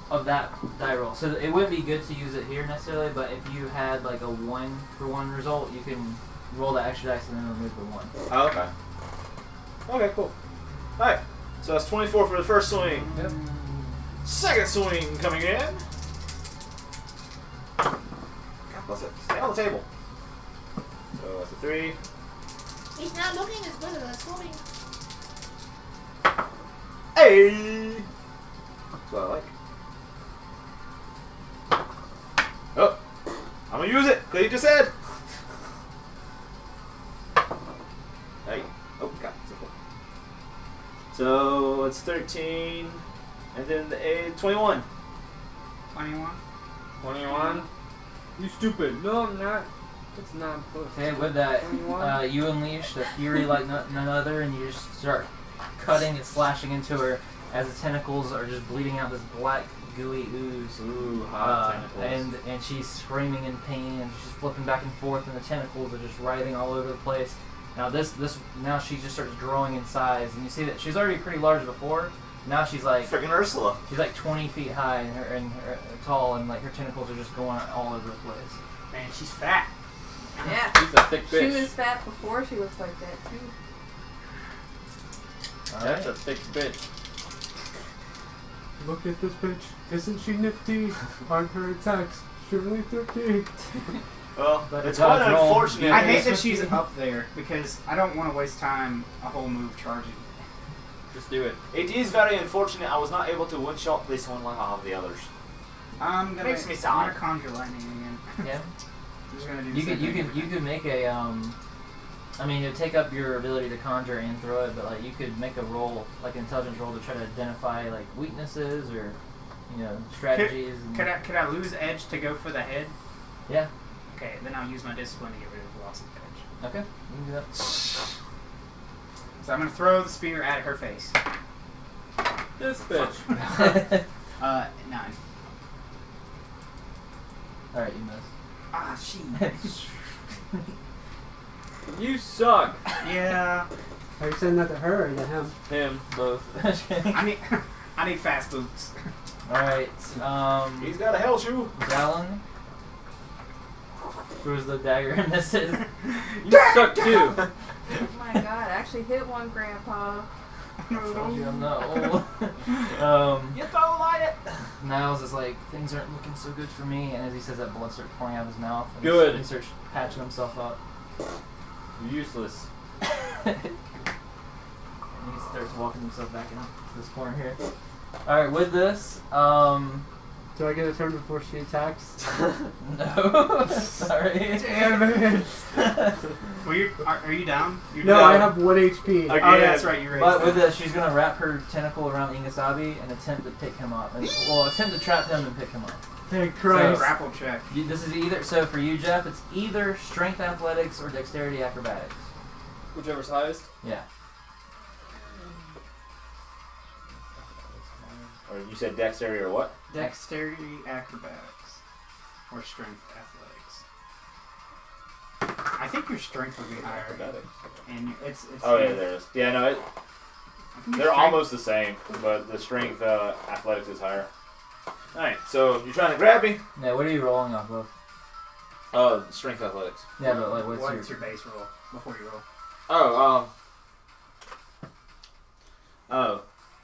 Of that die roll. So it wouldn't be good to use it here necessarily, but if you had like a 1-for-1 result, you can roll that extra dice and then remove the 1. Oh, okay. Okay, cool. Alright, so that's 24 for the first swing. Yep. Second swing coming in. God bless it. Stay on the table. So that's a 3. He's not looking as good as a swimming. Hey! That's what I like. Oh! I'm gonna use it, because you just said! Hey. Oh, God. So it's 13, and then the 21. 21. 21. You stupid. No, I'm not. It's not close. Okay, with that, 21. you unleash the fury like none other, and you just start cutting and slashing into her as the tentacles are just bleeding out this black gooey ooze. Ooh, hot tentacles. And she's screaming in pain, and she's flipping back and forth, and the tentacles are just writhing all over the place. Now now she just starts growing in size, and you see that she's already pretty large before. Now she's like Freaking Ursula. she's like 20 feet high and her tall, and like her tentacles are just going all over the place. Man, she's fat. Yeah. She's a thick She bitch. was fat before she was like that too. That's a thick bitch. Look at this bitch. Isn't she nifty? Aren't her attacks surely 50? Well, But it's it does quite roll. unfortunate. I hate that she's up there because I don't want to waste time a whole move charging. Just do it. It is very unfortunate I was not able to one-shot this one like all of the others. I'm gonna Makes me I'm sad. gonna conjure lightning again. Yeah. Just gonna do the You same thing. could make a I mean, it'd take up your ability to conjure and throw it, but like you could make a roll, like an intelligence roll, to try to identify like weaknesses or strategies. Could I lose edge to go for the head? Yeah. Okay, then I'll use my discipline to get rid of the loss of edge. Okay, you can do that. So I'm gonna throw the spear at her face. This bitch. 9. All right, you missed. Ah, she. You suck. Yeah. Are you saying that to her or to him? Him, both. I need fast boots. All right. He's got a hell shoe. Dallin throws the dagger and misses. You suck too. Oh my god, I actually hit one, Grandpa. Told you I'm not old. You don't like it. Niles is like, things aren't looking so good for me, and as he says that, blood starts pouring out of his mouth. And Good. He starts patching himself up. Useless. And he starts walking himself back into this corner here. Alright, with this, Do I get a turn before she attacks? no. Sorry. Damn it! Are you down? You're No, down. I have 1 HP. Oh, that's right. You raised But with that. this, she's gonna wrap her tentacle around Ingasabi and attempt to pick him up. Attempt to trap him and pick him up. Thank So, Christ. grapple check. This is either, so for you, Jeff, it's either strength athletics or dexterity acrobatics. Whichever's highest. Yeah. Or you said dexterity or what? Dexterity acrobatics. Or strength athletics. I think your strength would be higher. Acrobatics. And it's Oh yeah, there is. Yeah, no, I think your they're strength- almost the same, but the strength athletics is higher. Alright, so you're trying to grab me? Yeah, what are you rolling off of? Strength athletics. Yeah, but like, what's What's your base roll before you roll?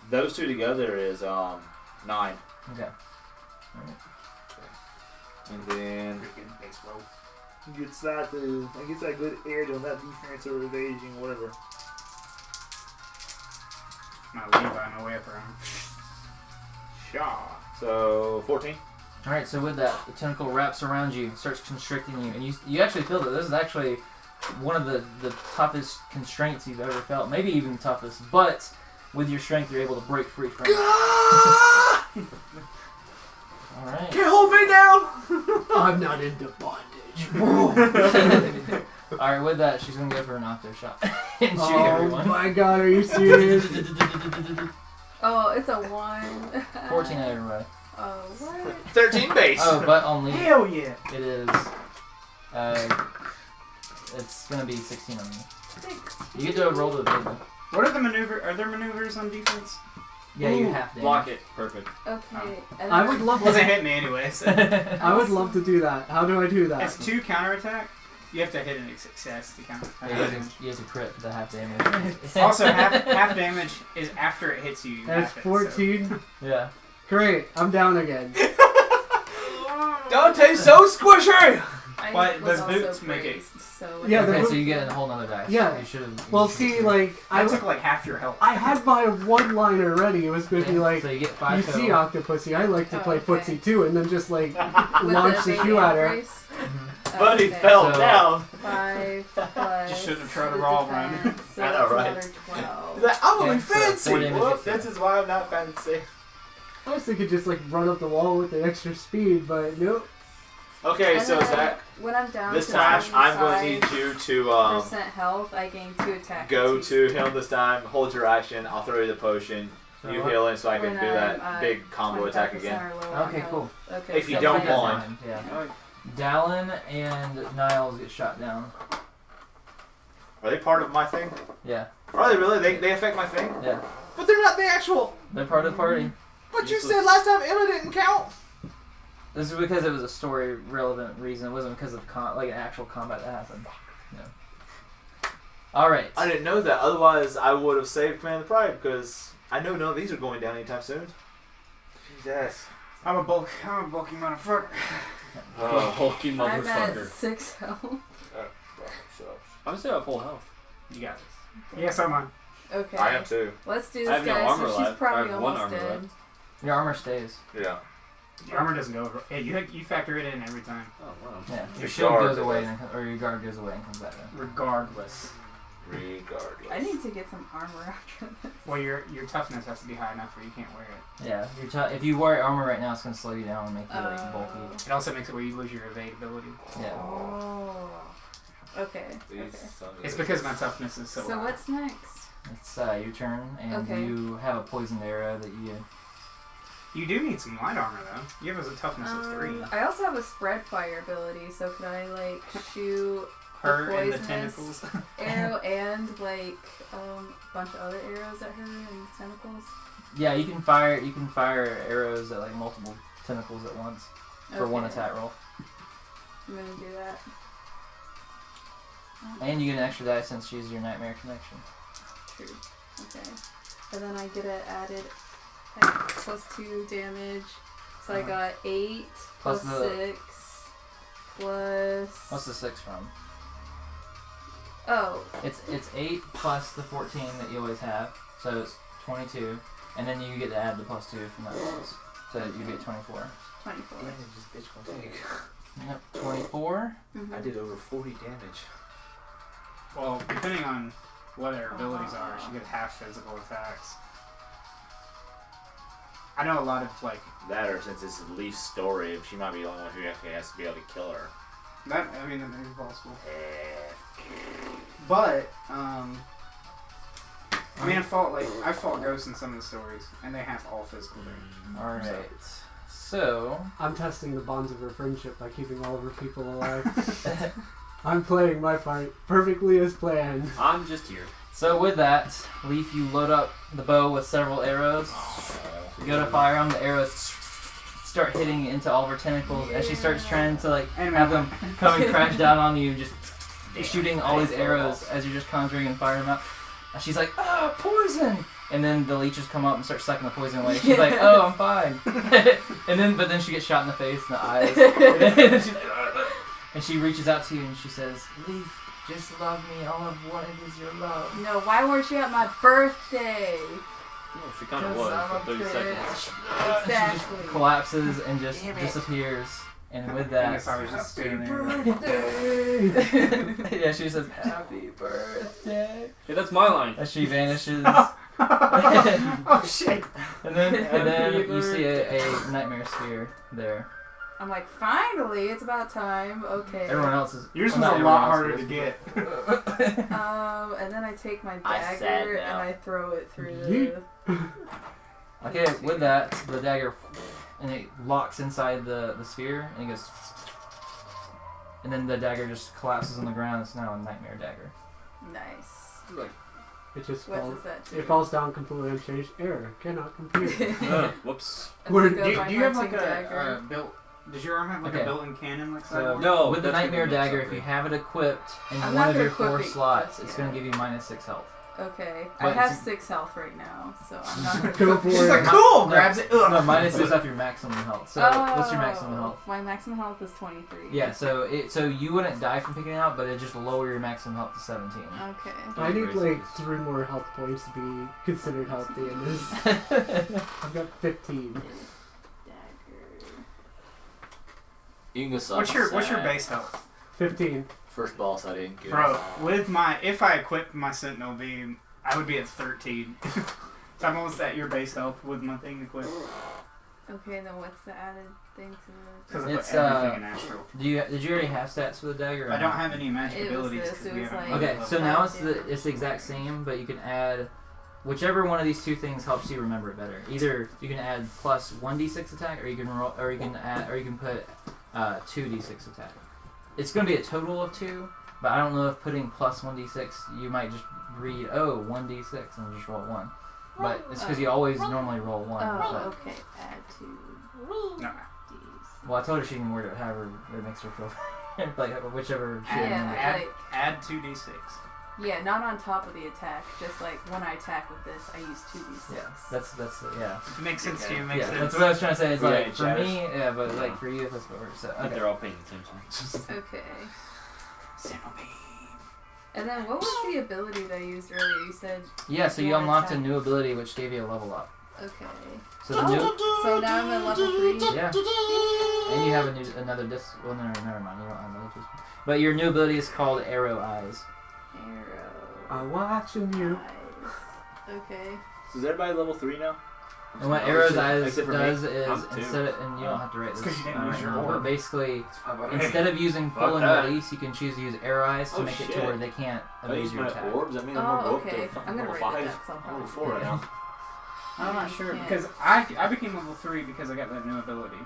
Those two together is 9. Okay. And then Pretty good base roll. Gets that good edge on that defense or evasion, whatever. My Levi, my way up around. Shaw. So 14. Alright, so with that, the tentacle wraps around you, starts constricting you, and you actually feel that this is actually one of the toughest constraints you've ever felt, maybe even the toughest, but with your strength you're able to break free from it. Alright. Can't hold me down! I'm not into bondage. Alright, with that, she's gonna go for an octo shot and shoot Oh everyone. my god, are you serious? Oh, it's a 1. 14 either way. Oh, what? 13 base. Oh, but only Hell yeah! it is. It's gonna be 16 on you. You get to roll to evade them. What are the maneuver? Are there maneuvers on defense? Yeah, you have damage. Block it. Perfect. Okay. And I then- would love Wasn't to. hitting me anyway. So. I would love to do that. How do I do that? It's 2 counterattack. You have to hit an success to counter. Yeah, you have to crit for the half damage. Also, half damage is after it hits you. That's half it, 14. Yeah. Great, I'm down again. Dante's so squishy! I But was those also boots make it- praised, so Yeah, Okay, the- so you get a whole nother dice. Yeah. You should have. Well, see, like, I took like half your health. I had my one liner ready. It was going to be like, so you get 5 you total. see, Octopussy, I like to play okay. footsie too, and then just like With launch the baby shoe at her. embrace? But he Okay. fell So- down. 5 plus. Just shouldn't have tried to roll, man. defense, So I know, that's right? another 12. He's like, I'm only Yeah, so fancy. 4 damage Well, gets this is why I'm not fancy. I was thinking just like run up the wall with the extra speed, but nope. Okay, And so then Zach, when I'm down this to time I'm going to 75% need you to health, I gain 2 attacks. go to him this time, hold your action, I'll throw you the potion, So you what? heal in so I can When do that I'm, big combo attack 25% again. or lower Okay, health. cool. Okay, If you so don't I- That's want. fine, Yeah. Dallin and Niles get shot down. Are they part of my thing? Yeah. Are they really? They affect my thing? Yeah. But they're not the actual. They're part of the party. But you said last time Emma didn't count. This is because it was a story relevant reason. It wasn't because of like an actual combat that happened. No. All right. I didn't know that. Otherwise, I would have saved Command of the Pride because I know none of these are going down anytime soon. Jesus. I'm a bulky motherfucker. Hulky I'm motherfucker. at 6 health. I'm still at full health. You got this. Yes, I'm on. Okay. I am too. Let's do I this, have no guys. armor So she's left. I probably have one almost armor dead. left. Your armor stays. Yeah. Your armor doesn't go over. Yeah, you factor it in every time. Oh wow. Yeah, your Your shield guard goes away, goes- or your guard goes away and comes back in. Regardless. Regardless. I need to get some armor after this. Well, your toughness has to be high enough where you can't wear it. Yeah, if you wear armor right now, it's gonna slow you down and make you like bulky. It also makes it where you lose your evade ability. Yeah. Oh. Okay. It's because my toughness is so So high. what's next? It's your turn, and Okay. you have a poisoned arrow that you. You do need some light armor though. You have a toughness of 3. I also have a spread fire ability, so could I like shoot Her and the poisonous tentacles. arrow and like a bunch of other arrows at her and tentacles? Yeah, you can fire arrows at like multiple tentacles at once for one Okay. attack roll, I'm gonna do that. and you get an extra die since she's your nightmare connection. True. Okay. And then I get it added like, +2 damage. So I got 8 Plus plus the- 6 plus. What's the 6 from? Oh, It's 8 plus the 14 that you always have, so it's 22, and then you get to add the +2 from that bonus, so you get 24. 24. Damage this bitch gonna take. Yep, 24. Mhm. I did over 40 damage. Well, depending on what her abilities are, she gets half physical attacks. I know a lot of like That, or since it's Leaf's story, she might be the only one who actually has to be able to kill her. that. I mean, that may be possible. But I mean, I fought ghosts in some of the stories, and they have all physical damage. All right. So I'm testing the bonds of her friendship by keeping all of her people alive. I'm playing my part perfectly as planned. I'm just here. So with that, Leaf, you load up the bow with several arrows. You go to fire them, the arrows start hitting into all of her tentacles as she starts trying to like have them come and crash down on you, just shooting all these arrows as you're just conjuring and firing them out. And she's like, "Ah, poison!" And then the leeches come up and start sucking the poison away. She's like, "Oh, I'm fine." but then she gets shot in the face and the eyes. And she's like, and she reaches out to you and she says, "Leaf, just love me. All I've wanted is your love." No, why weren't you at my birthday? Well, she kind of 'Cause was I'm a for 30 seconds. Exactly. Collapses and just disappears. And with that, I guess I was just standing there. yeah, she says, "Happy birthday," Hey, that's my line. as she vanishes. Oh shit! And then you see a nightmare sphere there. I'm like, finally, it's about time. Okay. Everyone else is. Yours was not a everyone lot else harder is. to get. And then I take my I said dagger now. and I throw it through Yeet. the. Okay, with that, the dagger, and it locks inside the sphere, and it goes. And then the dagger just collapses on the ground. It's now a nightmare dagger. Nice. It just What falls. does that do? It falls down completely unchanged. Error. Cannot compute. Whoops. Where- Go Do you find have my like dagger. a built? Does your arm have like Okay. a built-in cannon like So Cyborg? No, with the that's nightmare gonna be dagger, if something. you have it equipped in I'm one not of your gonna 4 equip it slots, just it's yet. going to give you -6 health. Okay. I But have it's- 6 health right now, so I'm not gonna Go for She's it. like, cool. No. Grabs it. No, Ugh. -6 off your maximum health. So what's your maximum health? My maximum health is 23. Yeah, so you wouldn't die from picking it out, but it just lower your maximum health to 17. Okay. I need like 3 more health points to be considered healthy in this. I've got 15. Dagger. You can go suck. What's your base health, 15. First boss I didn't get. bro? With my if I equipped my Sentinel beam, I would be at 13. So I'm almost at your base health with my thing equipped. Okay, then what's the added thing to Because the... I It's, put everything in Astral. Did you already have stats for the dagger? Or I don't not? have any magic It was abilities this, because it we was haven't. like- Okay, leveled so up. now damage. it's the exact same, but you can add whichever one of these two things helps you remember it better. Either you can add plus 1d6 attack, or you can roll, or you can put 2d6 attack. It's going to be a total of 2, but I don't know if putting plus 1d6, you might just read 1d6 and just roll 1. But it's because you always normally roll 1. Oh, but- okay. Add 2 No. Ds. well, I told her she can word it however it makes her feel. Like whichever she remembers. Yeah, Add 2d6. yeah, not on top of the attack. Just like when I attack with this, I use 2d6. Yeah, that's yeah. Makes sense to you. Yeah, Makes sense. that's what I was trying to say. It's Yeah, like it for shatters. me, yeah, but like for you, that's what works. So, I think okay. they're all paying attention. Okay. Sentinel beam. And then what was the ability that I used earlier? You said Yeah, so you More unlocked a attack. new ability which gave you a level up. Okay. So the new, So now I'm at level 3. yeah. And you have another disc. Well, no, never mind. You don't have another disc. But your new ability is called Arrow Eyes. Arrow. I'm watching you. Eyes. Okay. So is everybody level 3 now? And what Arrow's Eyes Except for me. does is I'm 2. instead of, and you don't have to write It's this 'cause you didn't down use right your now, orb. but basically instead of using pull and that. release, you can choose to use Arrow Eyes to Oh, make it shit. to where they can't If I evade use your my attack. orbs, that means I'm Oh, gonna go okay. up to I'm gonna level write it 5. down I'm level somehow. 4 right now. I'm not You sure can't. because I became level 3 because I got that new ability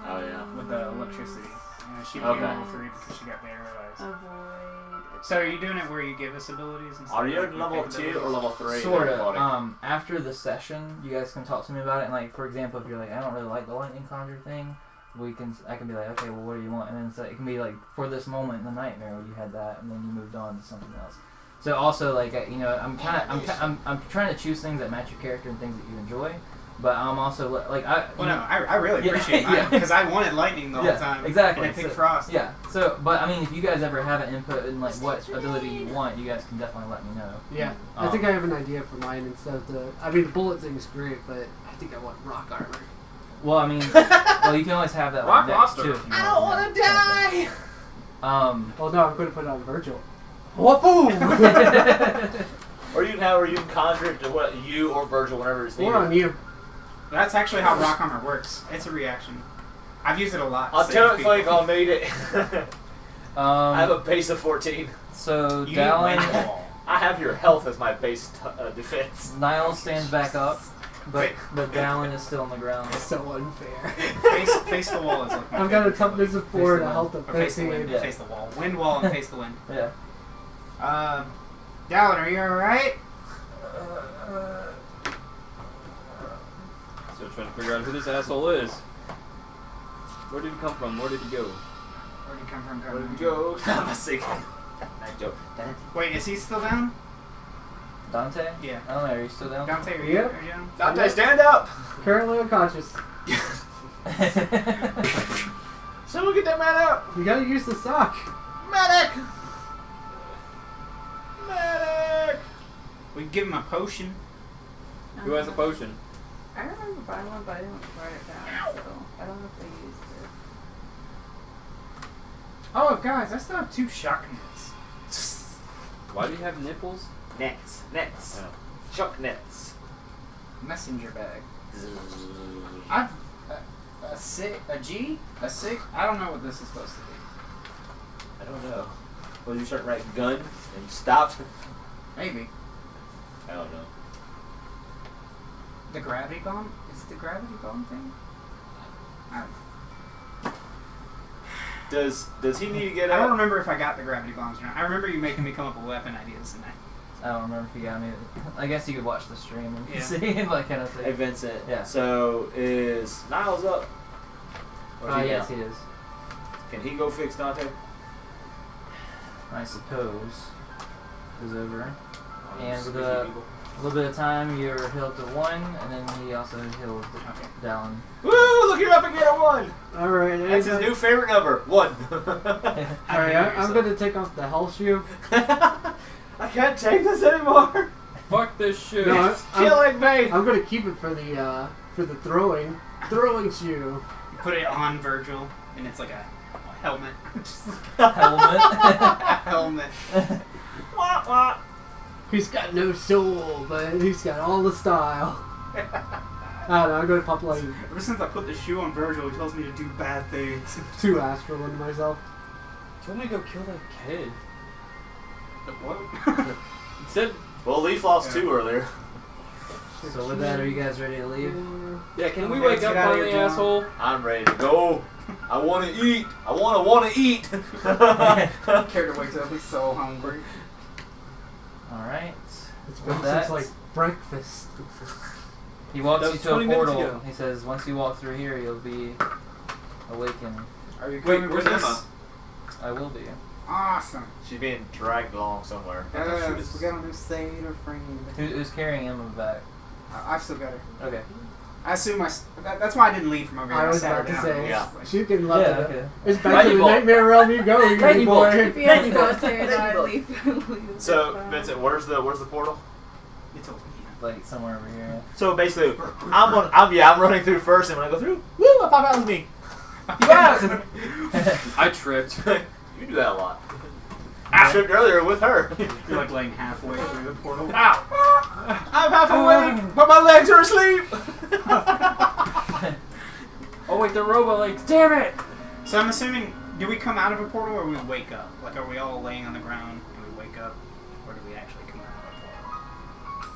Oh, yeah. with the electricity. She became Okay. level 3 because she got the arrow eyes. Avoid. So are you doing it where you give us abilities instead Are of you like, at you level pick 2 or abilities? level 3? Sort of. Everybody? After the session, you guys can talk to me about it. And like, for example, if you're like, I don't really like the lightning conjure thing, I can be like, okay, well, what do you want? And then it can be like, for this moment in the nightmare, you had that, and then you moved on to something else. So also like, I'm trying to choose things that match your character and things that you enjoy. But I'm also like I really Yeah, appreciate mine yeah. because I wanted lightning the whole time. exactly. And I picked So- frost. Yeah. So, but I mean, if you guys ever have an input in like what ability you want, you guys can definitely let me know. Yeah, I think I have an idea for mine instead of the. I mean, the bullet thing is great, but I think I want rock armor. Well, I mean, you can always have that Rock like monster. too if you want. I don't want to die! Well, no, I'm going to put it on Virgil. Or you can conjure it to what you or Virgil whenever it's needed. Or on you. That's actually how rock armor works. It's a reaction. I've used it a lot. to I'll save tell it people. like I made it. I have a base of 14. So You Dallin, need wind wall. I have your health as my base defense. Niall stands back up, but Dallin is still on the ground. It's so unfair. Face the wall is like my I've got a favorite toughness of 4 and a health of Or face the 13. wind. Yeah. Face the wall. Wind wall and face the wind. Yeah. Dallin, are you alright? Still trying to figure out who this asshole is. Where did he come from? Where did he go? Where'd you come from? Where did you go? I'm a sick. Wait, is he still down? Dante? Yeah. I don't know. Are you still down? Dante, are you, Yep. are you down? Dante, stand up! Currently unconscious. Someone get that man up! You gotta use the sock. Medic! Medic! We can give him a potion. Who has a potion? I remember buying one, but I didn't write it down, so I don't know if they used it. Oh, guys, I still have 2 shock nets. Why do you have nipples? Nets. Oh. Chuck nets. Messenger bag. I've a G? A 6? I don't know what this is supposed to be. I don't know. Will you start writing gun and stop? Maybe. I don't know. The gravity bomb? Is it the gravity bomb thing? I don't know. Does he need to get I up? don't remember if I got the gravity bombs or not. I remember you making me come up with weapon ideas tonight. I don't remember if you got me. I guess you could watch the stream and Yeah. see like kind of thing. Hey Vincent. Yeah. So is Niles up? Or is he Yes, down? he is. Can he go fix Dante? I suppose is over. Oh, And with squishy a people. little bit of time, you're healed to 1, and then he also heals Okay. down. Woo! Look, you're up again at 1. Alright, That's his new favorite number. 1. Alright, I'm gonna take off the health shoe. I can't take this anymore. Fuck this shit. No, It's killing me. I'm gonna keep it for the throwing shoe. You put it on Virgil, and it's like a helmet. Helmet. A helmet. Wah, wah. He's got no soul, but he's got all the style. I don't know, I'm gonna pop like Ever since I put the shoe on Virgil, he tells me to do bad things. 2 astral into myself. Told me to go kill that kid. The what? He said, Well, Leaf lost 2 earlier. So with that, are you guys ready to leave? yeah, can we Okay, wake get up out of finally, here, John. asshole? I'm ready to go. I want to eat. I want to eat. Character wakes up, he's so hungry. Alright. It's been That- since like breakfast. He walks That you was to a 20 minutes portal. ago. He says, once you walk through here, you'll be awakened. Are you Wait, coming where's with us? Emma? I will be. Awesome. She's being dragged along somewhere. Yes, we got a new state or friend. Who's carrying Emma back? I've still got her. Okay. I assume that's why I didn't leave from over here. I was sat her about to down. say, Yeah. she can love Yeah, it. okay. It's back Lightning to the bolt. nightmare realm you go, you Lightning bolt. boy. If you have Dante and I leave, So Vincent, where's the portal? It's over here. like somewhere over here. So basically, I'm running through first, and when I go through, woo, I pop out with me. Yeah. I tripped. You do that a lot. I tripped earlier with her. You're like laying halfway through the portal. Ow! I'm half awake, but my legs are asleep. Oh wait, the robo legs. Damn it! So I'm assuming, do we come out of a portal or we wake up? Like, are we all laying on the ground and we wake up, or do we actually come out of a portal?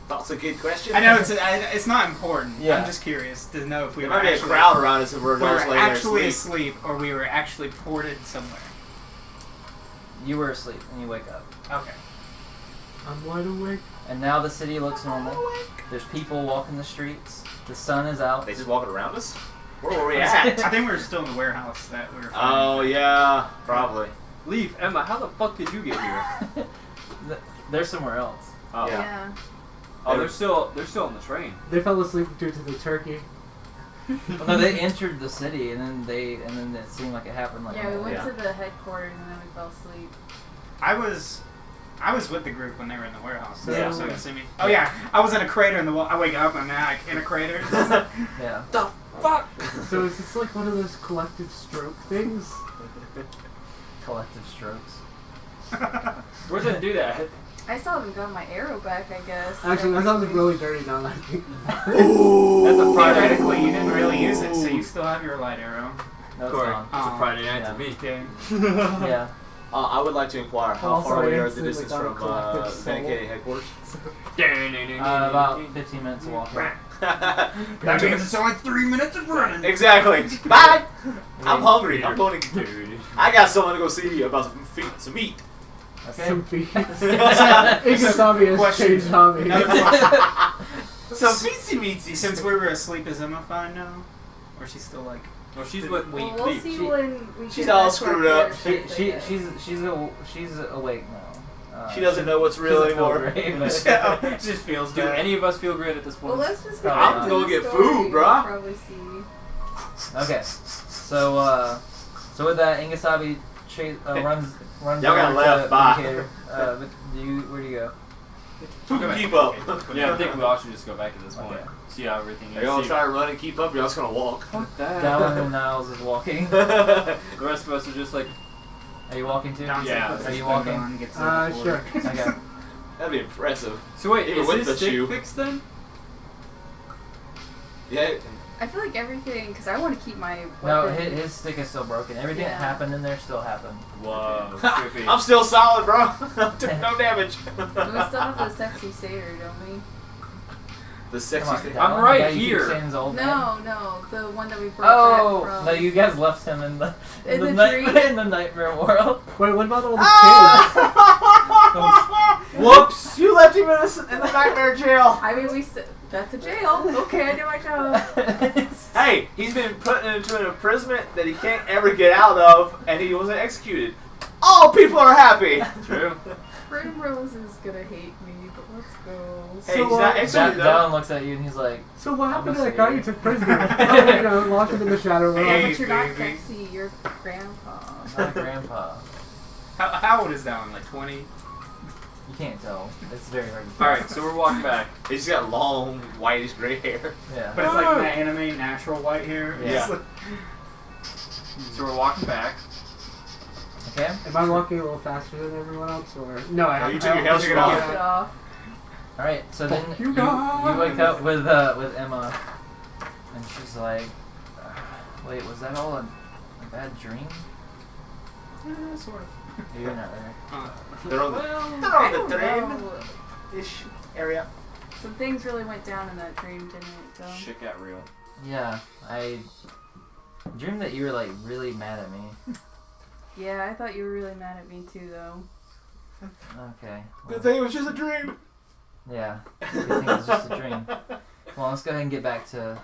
That's a good question. I know it's not important. Yeah. I'm just curious to know if we There were might be a actually, crowd around us if we're if we just were laying there actually asleep. asleep or we were actually ported somewhere. You were asleep and you wake up. Okay. I'm wide awake. And now the city looks normal. There's people walking the streets. The sun is out. They just walking around us? Where were we I at? think we were still in the warehouse that we were Oh finding. yeah, probably. Leave, Emma. How the fuck did you get here? They're somewhere else. Oh, Yeah. oh, they're still on the train. They fell asleep due to the turkey. Well, no, they entered the city and then it seemed like it happened like Yeah, we went Yeah. to the headquarters and then we fell asleep. I was with the group when they were in the warehouse. So Yeah. so you see me. Oh yeah, I was in a crater in the wall. I wake up and I'm like in a crater. Yeah. The fuck? So is this like one of those collective stroke things? Collective strokes. Where does it do that? I still haven't gotten my arrow back, I guess. Actually, that sounds really dirty now that I think. That's a Friday. Theoretically, you didn't really use it, so you still have your light arrow. No, it's Corey, gone. it's a Friday night Yeah. to me. Dang. Yeah. I would like to inquire how Also, far we are it's the like distance on from collective soul. Vindicated headquarters. About 15 minutes of walking. That means it's only 3 minutes of running. Exactly. Bye. I'm hungry. I'm going to. Dude. I got someone to go see about some meat. Okay. Some feet. Ingasami has Question. changed hobby. Another question. Some meatsy meatsy. Since we were asleep, is Emma fine now? Or is she still like... Well, she's with Well, we'll Leaf. see She- when we she's get all back to screwed our up. quarters, She's awake now. She doesn't know what's real doesn't feel anymore. great, but- It just feels Do bad. any of us feel great at this Well, point? let's just get I'm back to gonna the get story. food, We'll bruh. probably see. Okay. So with that, Ingasabi runs Y'all gotta over laugh, to bye. Vindicator. Where do you go? Who can keep up? Yeah, I think we all should just go back at this point. Okay. See how everything is. Are y'all See- trying to run and keep up? Or y'all just gonna walk? Fuck that. Dallin and Niles is walking. The rest of us are just like, Are you walking too? Dante Yeah. puts Are his you foot walking? on, gets Sure. it before- Okay. That'd be impressive. so wait, Even is with his the stick shoe. fixed then? Yeah. I feel like everything, because I want to keep my No, weapon. his stick is still broken. Everything that Yeah. happened in there still happened. Whoa, trippy. I'm still solid, bro. Took no damage. We still have the sexy satyr, don't we? The Come sexy on, thing. Dallin, I'm right the guy you keep here. saying is old man. No, the one that we brought Oh back from. no! You guys left him in the In the in the nightmare world. Wait, what about all the Whoops! You left him in the nightmare jail. I mean, that's a jail. Okay, I did my job. Hey, he's been put into an imprisonment that he can't ever get out of, and he wasn't executed. All people are happy. True. Primrose is gonna hate me, but let's go. Hey, he's not executed though. Dallin looks at you and he's like, So what happened to I'm that guy gonna you took prisoner? Locked him in the shadow realm. Hey. But you're not baby. sexy. You're grandpa. "My grandpa." How old is that one? Like 20? You can't tell. It's very hard to tell. Alright, so we're walking back. He's got long, whitish gray hair. Yeah. But it's like that anime natural white hair. Yeah. Just like- So we're walking back. Okay. Am I walking a little faster than everyone else, or no? I No, you haven't. took your I heels don't- off. Get it off. All right. So then Fuck you you guys. wake up with Emma, and she's like, "Wait, was that all a bad dream?" sort of. You're not there. They're on the, they're I on don't the train know. ish area. Some things really went down in that dream, didn't it? Though? Shit got real. Yeah, I dreamed that you were like really mad at me. Yeah, I thought you were really mad at me too, though. Okay. Good thing it was just a dream. Yeah. Good thing it was just a dream. Well, let's go ahead and get back to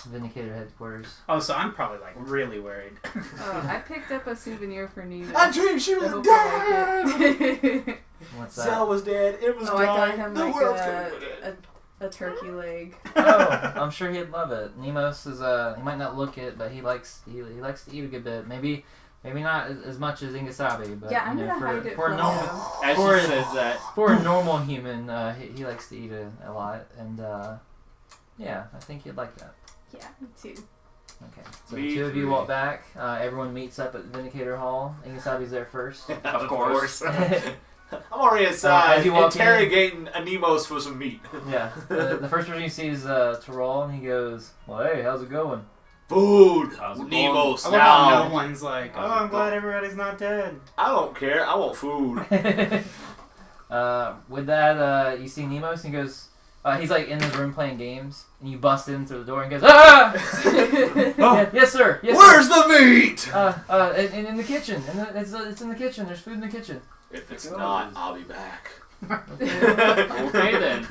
Vindicator headquarters. Oh, so I'm probably like really worried. I picked up a souvenir for Nina. I dreamed she I was hope dead. you like it. What's that? Cell was dead. It was Oh, I got gone. him The like world's gonna be dead. a turkey leg. Oh, I'm sure he'd love it. Nemos is he might not look it, but he likes to eat a good bit. Maybe Maybe not as much as Ingasabi, but Yeah, I'm you know, gonna hide it for a from normal him. As Or- she says that. for a normal human, he likes to eat a lot, and yeah, I think he'd like that. Yeah, me too. Okay, so Me the two of you three. walk back. Everyone meets up at Vindicator Hall. Ingasabi's there first. Of course. I'm already inside as you walk in- interrogating Anemos for some meat. Yeah, the first person you see is Terrell, and he goes, "Well, hey, how's it going?" Food! How's it Nemos, I love how no now! one's like, oh, How's it I'm glad going? everybody's not dead. I don't care, I want food. With that, you see Nemos, and he goes, he's like in his room playing games, and you bust in through the door and goes, "Ah! Yeah, yes, sir. Yes, Where's the meat? sir. In the kitchen. It's in the kitchen. There's food in the kitchen." If it's not, I'll be back. Okay then.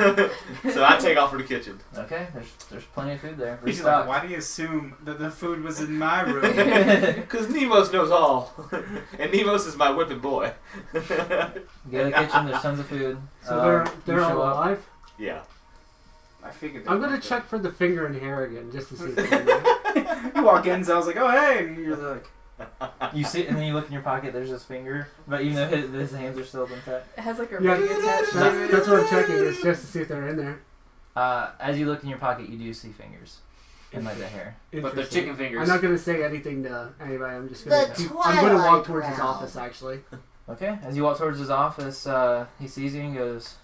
So I take off for the kitchen. Okay, there's plenty of food there. He's Restocked. like, why do you assume that the food was in my room? Because Nemos knows all. And Nemos is my whipping boy. You go to the kitchen. There's tons of food. So they're you all show up. alive? Yeah. I figured. I'm gonna check for the finger and hair again, just to see if they're in there. You walk in, Zell's like, oh hey, and you're like, You see, and then you look in your pocket. There's his finger, but even though his hands are still intact. It has like a Yeah. ring attached to it. That's what I'm checking, is just to see if they're in there. As you look in your pocket, you do see fingers and like the hair. But they're Interesting. chicken fingers. I'm not gonna say anything to anybody. I'm just gonna. I'm gonna walk towards his office actually. Okay, as you walk towards his office, he sees you and goes,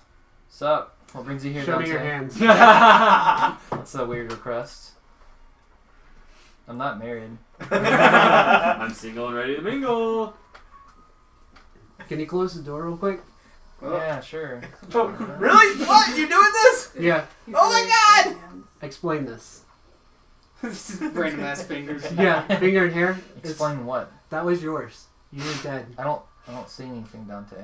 "Sup? What brings you here, Show me your Dante?" hands. That's a weird request. I'm not married. I'm single and ready to mingle. Can you close the door real quick? Yeah, sure. Really? What? You doing this? Yeah. He's Oh my wearing God! hands. Explain this. random ass fingers. Yeah. Finger and hair. It's, Explain what? that was yours. You were dead. I don't see anything, Dante.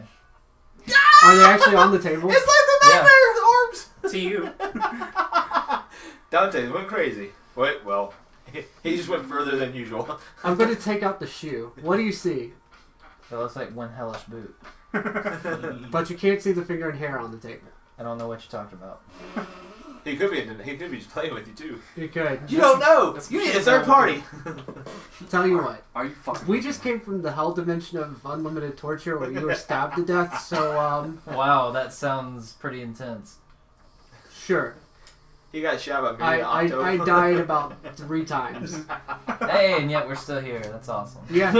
Are they actually on the table? It's like the nightmare orbs! To you. Dante went crazy. Wait, well, he just went further than usual. I'm gonna take out the shoe. What do you see? It looks like one hellish boot. But you can't see the finger and hair on the table. I don't know what you're talking about. He could be just playing with you too. You could. You don't know. You need a third party. Tell you what. Are you fucking? We just came from the hell dimension of unlimited torture where you were stabbed to death, so, Wow, that sounds pretty intense. sure. He got shot by me in October. I died about 3 times. Hey, and yet we're still here. That's awesome. Yeah.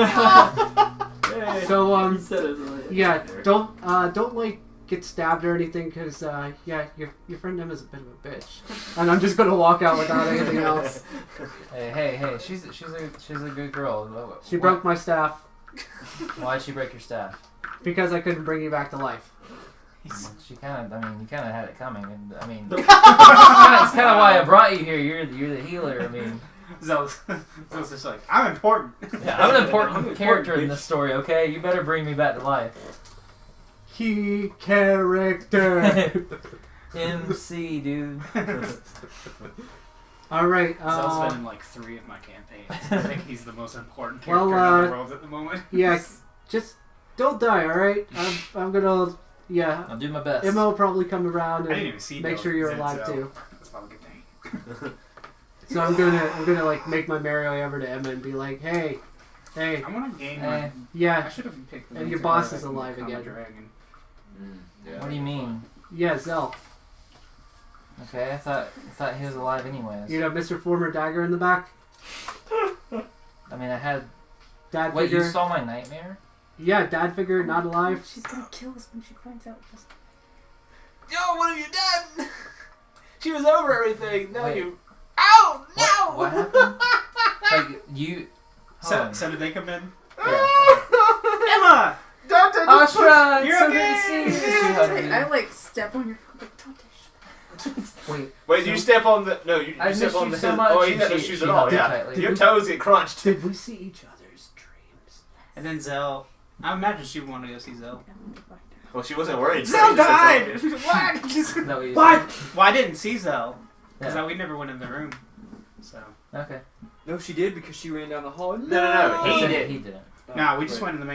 So, yeah, don't like get stabbed or anything, because, yeah, your friend Emma's a bit of a bitch. And I'm just gonna walk out without anything else. Hey, she's a good girl. She broke my staff Why'd she break your staff? because I couldn't bring you back to life. She kind of, you kind of had it coming, and I mean, it's kind of why I brought you here. You're the healer. I mean, Zell's just like, I'm important. yeah, I'm an important character in this story. Okay, you better bring me back to life. Key character. MC, dude. Alright, Zell's been in like 3 of my campaigns. I think he's the most important Well, character in the world at the moment. yeah, just don't die, alright? I'm gonna, yeah. I'll do my best. Emma will probably come around I didn't and even see make sure you're alive Zell. too. That's probably a good thing. So I'm gonna like make my merry way over to Emma and be like, hey, I want to gain my... I yeah, should have picked the And names your of boss her is that can alive become a again. dragon. Yeah. What do you mean? yeah, Zell. Okay, I thought he was alive anyways. You know, Mr. Former Dagger in the back. I mean, I had. Dad Wait, figure. you saw my nightmare? Yeah, dad figure, not alive. She's gonna kill us when she finds out. Yo, what have you done? She was over everything. No, Wait. you. Ow! No! What happened? Like you. hold on. So did they come in? Yeah. Emma! Dante, Ashra, You're it's so okay. good to see you. She hugged me. I like step on your foot. Like, don't touch. Wait, Wait, do you step on the? No, you I step miss on you the. so much. Oh, you got no She- shoes she at all. hugged me Yeah, tightly. your toes get crunched. did we see each other's dreams? And then Zell... I imagine she would want to go see Zell. Well, she wasn't worried. Zell She just said died! something. What? Is that what you What? said? Well, I didn't see Zell. Because Yeah. we never went in the room. So... Okay. No, she did because she ran down the hall. No, He He did. He didn't. No, we just went in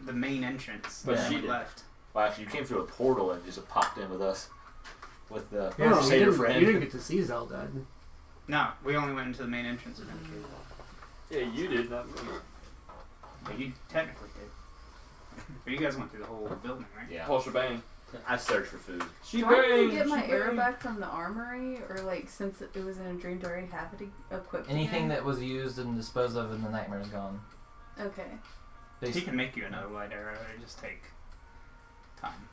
the main entrance. But But she she did. left. Well, actually, you came through a portal and just popped in with us. With the Yeah, you Crusader didn't, friend. you didn't get to see Zell dead. No, we only went into the main entrance of Vindicated. Yeah, you did, not me. But you technically did. But you guys went through the whole building, right? Yeah. Whole shebang. I searched for food. Do I need to get my arrow back from the armory, or like since it was in a dream, do I already have it equipped? Anything again? that was used and disposed of in the nightmare is gone. Okay. He can make you another light arrow. It just take time.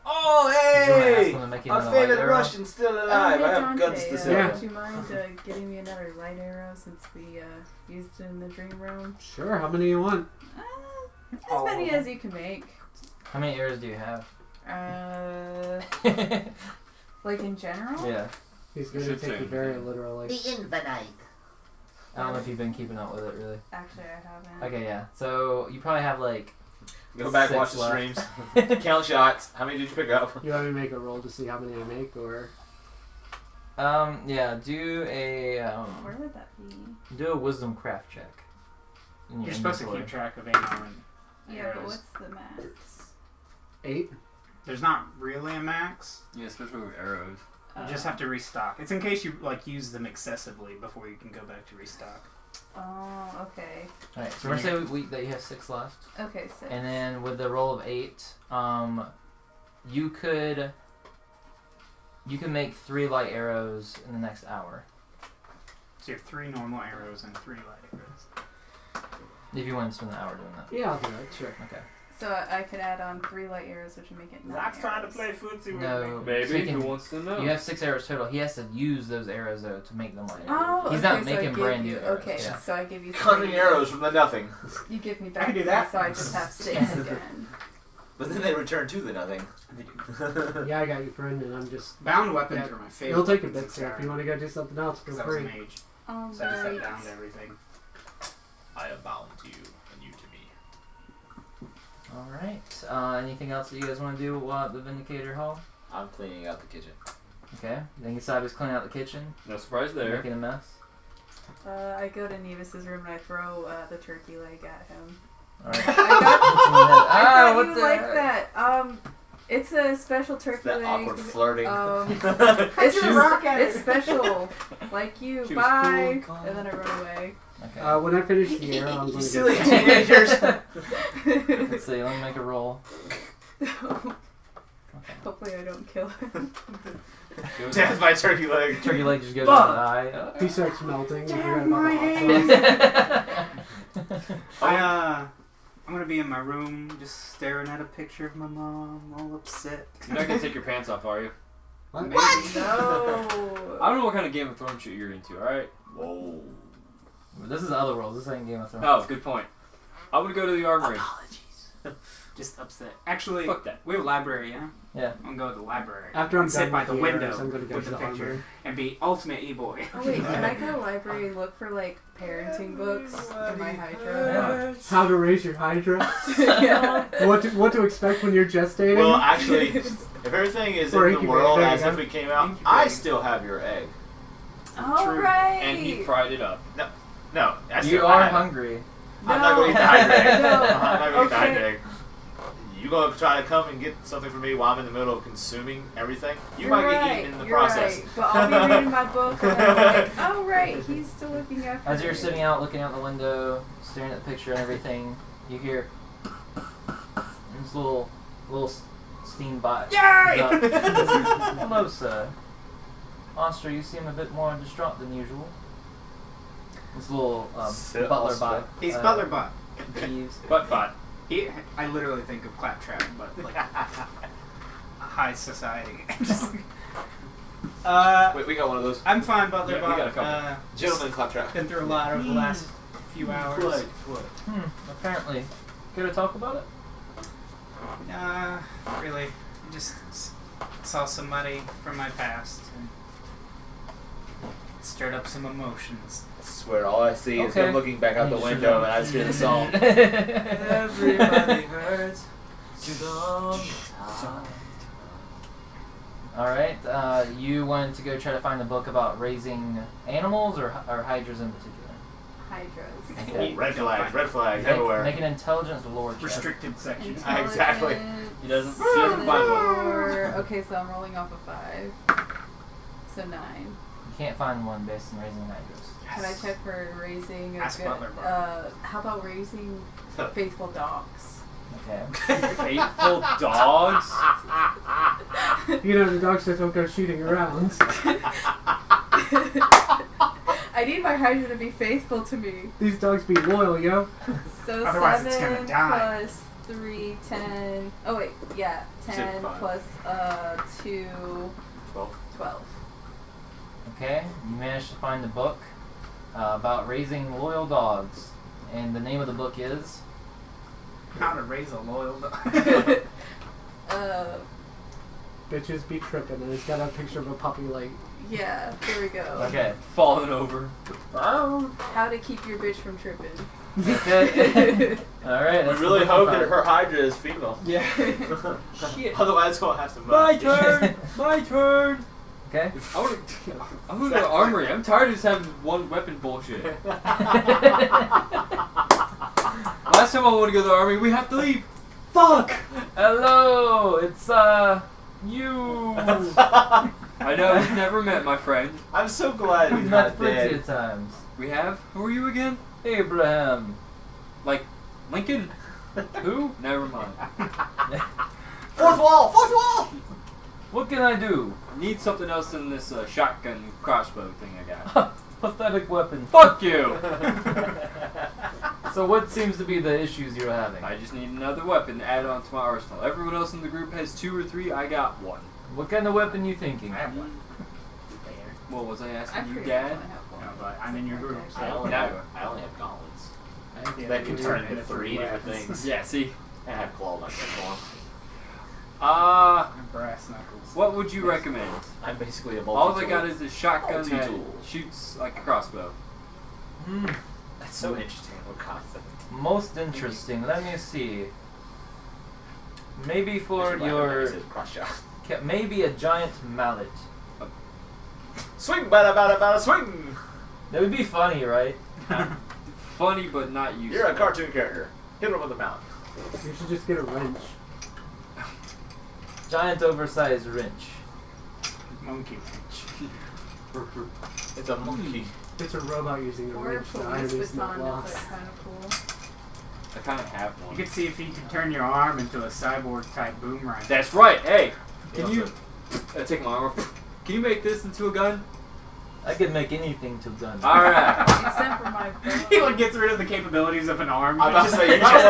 Oh, Did you wanna ask hey! him to make you Our another light favorite arrow? Russian's still Oh, alive. hey, I have Dante, guns to sell. would you mind getting me another light arrow since we used it in the dream room? Sure, how many you want? As many as you can make. How many arrows do you have? Like in general? Yeah. He's going to Should take say. it very literally. infinite. I don't know if you've been keeping up with it really. Actually, I haven't. Okay, yeah. So you probably have like Go back, 6 watch the left. streams. Count shots. How many did you pick up? You want me to make a roll to see how many I make, or? Yeah. Do a Where would that be? do a wisdom craft check. in your You're supposed to inventory. keep track of ammo and Yeah, arrows. but what's the max? 8? There's not really a max. Yeah, especially with arrows. You just have to restock. It's in case you like use them excessively before you can go back to restock. Oh, okay. Alright, so we're gonna say that you have 6 left. Okay, 6. And then with the roll of 8, you can make 3 light arrows in the next hour. So you have 3 normal arrows and 3 light arrows. If you want to spend an hour doing that. Yeah, I'll do it, sure. Okay. So I could add on 3 light arrows, which would make it 9 Zach's trying to arrows. play footsie with No. me. Maybe. So you can- Who wants to know? You have 6 arrows total. He has to use those arrows though to make them light. Oh, He's okay, not so I making give brand you, new arrows. Okay, Yeah. so I give you 3. Cutting arrows from the nothing. You give me I back can do 3, that. so I just have 6 again. But then they return to the nothing. Yeah, I got you, friend, and I'm just... Bound weapons Yeah. are my favorite. It'll take a weapons bit, in so if you want to go do something else, feel because I was a free. mage, so I just have Alright. bound everything. I am bound to you, and you to me. Alright. Anything else that you guys want to do while at the Vindicator Hall? I'm cleaning out the kitchen. Okay. Then Sabi's cleaning out the kitchen. No surprise there. Making a mess. I go to Nevis's room and I throw the turkey leg at him. Alright. I thought what you the like heck? that. It's a special It's turkey that leg. awkward flirting. It's Shoot. Rock at it's it. special. Like you. She was Bye. cool, calm. And then I run away. Okay. When I finish the arrow, I'm going You to silly get... teenagers. Let's see. Let me make a roll. Hopefully I don't kill him. Death by turkey leg. Turkey leg just goes Fuck. in the eye. He starts melting. You forgot about the hot sauce. I'm gonna be in my room just staring at a picture of my mom, all upset. You're not gonna take your pants off, are you? What? Maybe. No. I don't know what kind of Game of Thrones shit you're into, alright? Whoa. This is Otherworlds. This ain't Game of Thrones. Oh, good point. I would go to the armory. Just upset. Actually, Fuck that. we have a library, yeah? Yeah. I'm gonna go to the library. After I'm sit done by with the the window arrows, I'm going to go with to the the picture armory. and be ultimate e-boy. Oh wait, can I go to the library and look for like parenting books in my Hydra? How to raise your Hydra. Yeah. What to expect when you're gestating. Well, actually, if everything is Or in the incubator, world there you as go. if it came out, Incubator. I still have your egg. All right. And he fried it up. No, I You still are have it. hungry. I'm not going to eat the Hydra egg. No. I'm not going to eat the Okay. Hydra egg. You going to try to come and get something for me while I'm in the middle of consuming everything? You You're might right, get eaten in the you're process. Right. But I'll be reading my book and I'm like, oh right, he's still looking after As you're me. sitting out, looking out the window, staring at the picture and everything, you hear this little steam bot. Yay! Hello, sir. Monster, you seem a bit more distraught than usual. This little Sit butler also. bot. He's Butler Bot. Jeeves. But. I literally think of Claptrap, but like high society. Just like, Wait, we got one of those. I'm fine, Butler Yeah, we Bot. got a couple. Gentleman claptrap. Been through a lot over the last few hours. Apparently. Care to talk about it? Really. I just saw somebody from my past and stirred up some emotions. I swear, all I see is Okay. him looking back out the You window should and I just hear the song. Everybody hurts. Alright, you wanted to go try to find a book about raising animals or hydras in particular? Hydras. Okay. Red flags everywhere. Make an intelligence lore check. Restricted section. Exactly. She doesn't find one. Okay, so I'm rolling off a 5. So 9. can't find one based on raising hydras. Can I check for raising a Ask good, Butler, bro. how about raising faithful dogs? Okay. Faithful dogs? You know, the dogs just don't go shooting around. I need my hydra to be faithful to me. These dogs be loyal, yo. So Otherwise it's gonna 7 die. plus 3, 10. Oh wait, yeah, 10 5. plus 2, 12. 12. Okay. You managed to find a book about raising loyal dogs, and the name of the book is. How to raise a loyal dog. Bitches be tripping, and it's got a picture of a puppy like. Yeah, there we go. Okay. Falling over. How to keep your bitch from tripping. Okay. All right. We that's the really book hope you that found. her Hydra is female. Yeah. Shit. Otherwise, we'll have to My turn! My turn! Okay. I want to go to the armory. I'm tired of just having one weapon bullshit. Last time I wanted to go to the army, we have to leave. Fuck! Hello, it's you. I know, we've never met, my friend. I'm so glad We've he's met not plenty dead. of times. We have? Who are you again? Abraham. Like, Lincoln? Who? Never mind. Fourth wall! Fourth wall! What can I do? Need something else than this shotgun crossbow thing I got. Pathetic weapon. Fuck you! So what seems to be the issues you're having? I just need another weapon to add on to my arsenal. Everyone else in the group has 2 or 3, I got 1. What kind of weapon you thinking? I have one. What was I I asking you, pretty Dad? much only have one. No, but I'm in your group, so I only Now- have gauntlets. I think That can the turn group into is 3 different weapons. things. Yeah, see? I have claw like that one. And brass knuckles. What would you recommend? I'm basically a All multi-tool. I got is this shotgun that Multi-tool. shoots like a crossbow. That's so interesting of a concept. Most interesting. Let me see. Maybe for Actually, your cross shot. maybe a giant mallet. Swing, bada, bada, bada, swing! That would be funny, right? Funny but not useful. You're a cartoon character. Hit him with a mallet. You should just get a wrench. Giant oversized wrench. Monkey wrench. It's a monkey. It's a robot using a Or a wrench. The police irony's not baton, lost. that's like kind of cool. I kind of have one. You could see if you can turn your arm into a cyborg type boomerang. That's right. Hey, can What's you it? take my armor? Can you make this into a gun? I could make anything to gun. All right. Except for my He bow. like gets rid of the capabilities of an arm. I'm about to say, you just want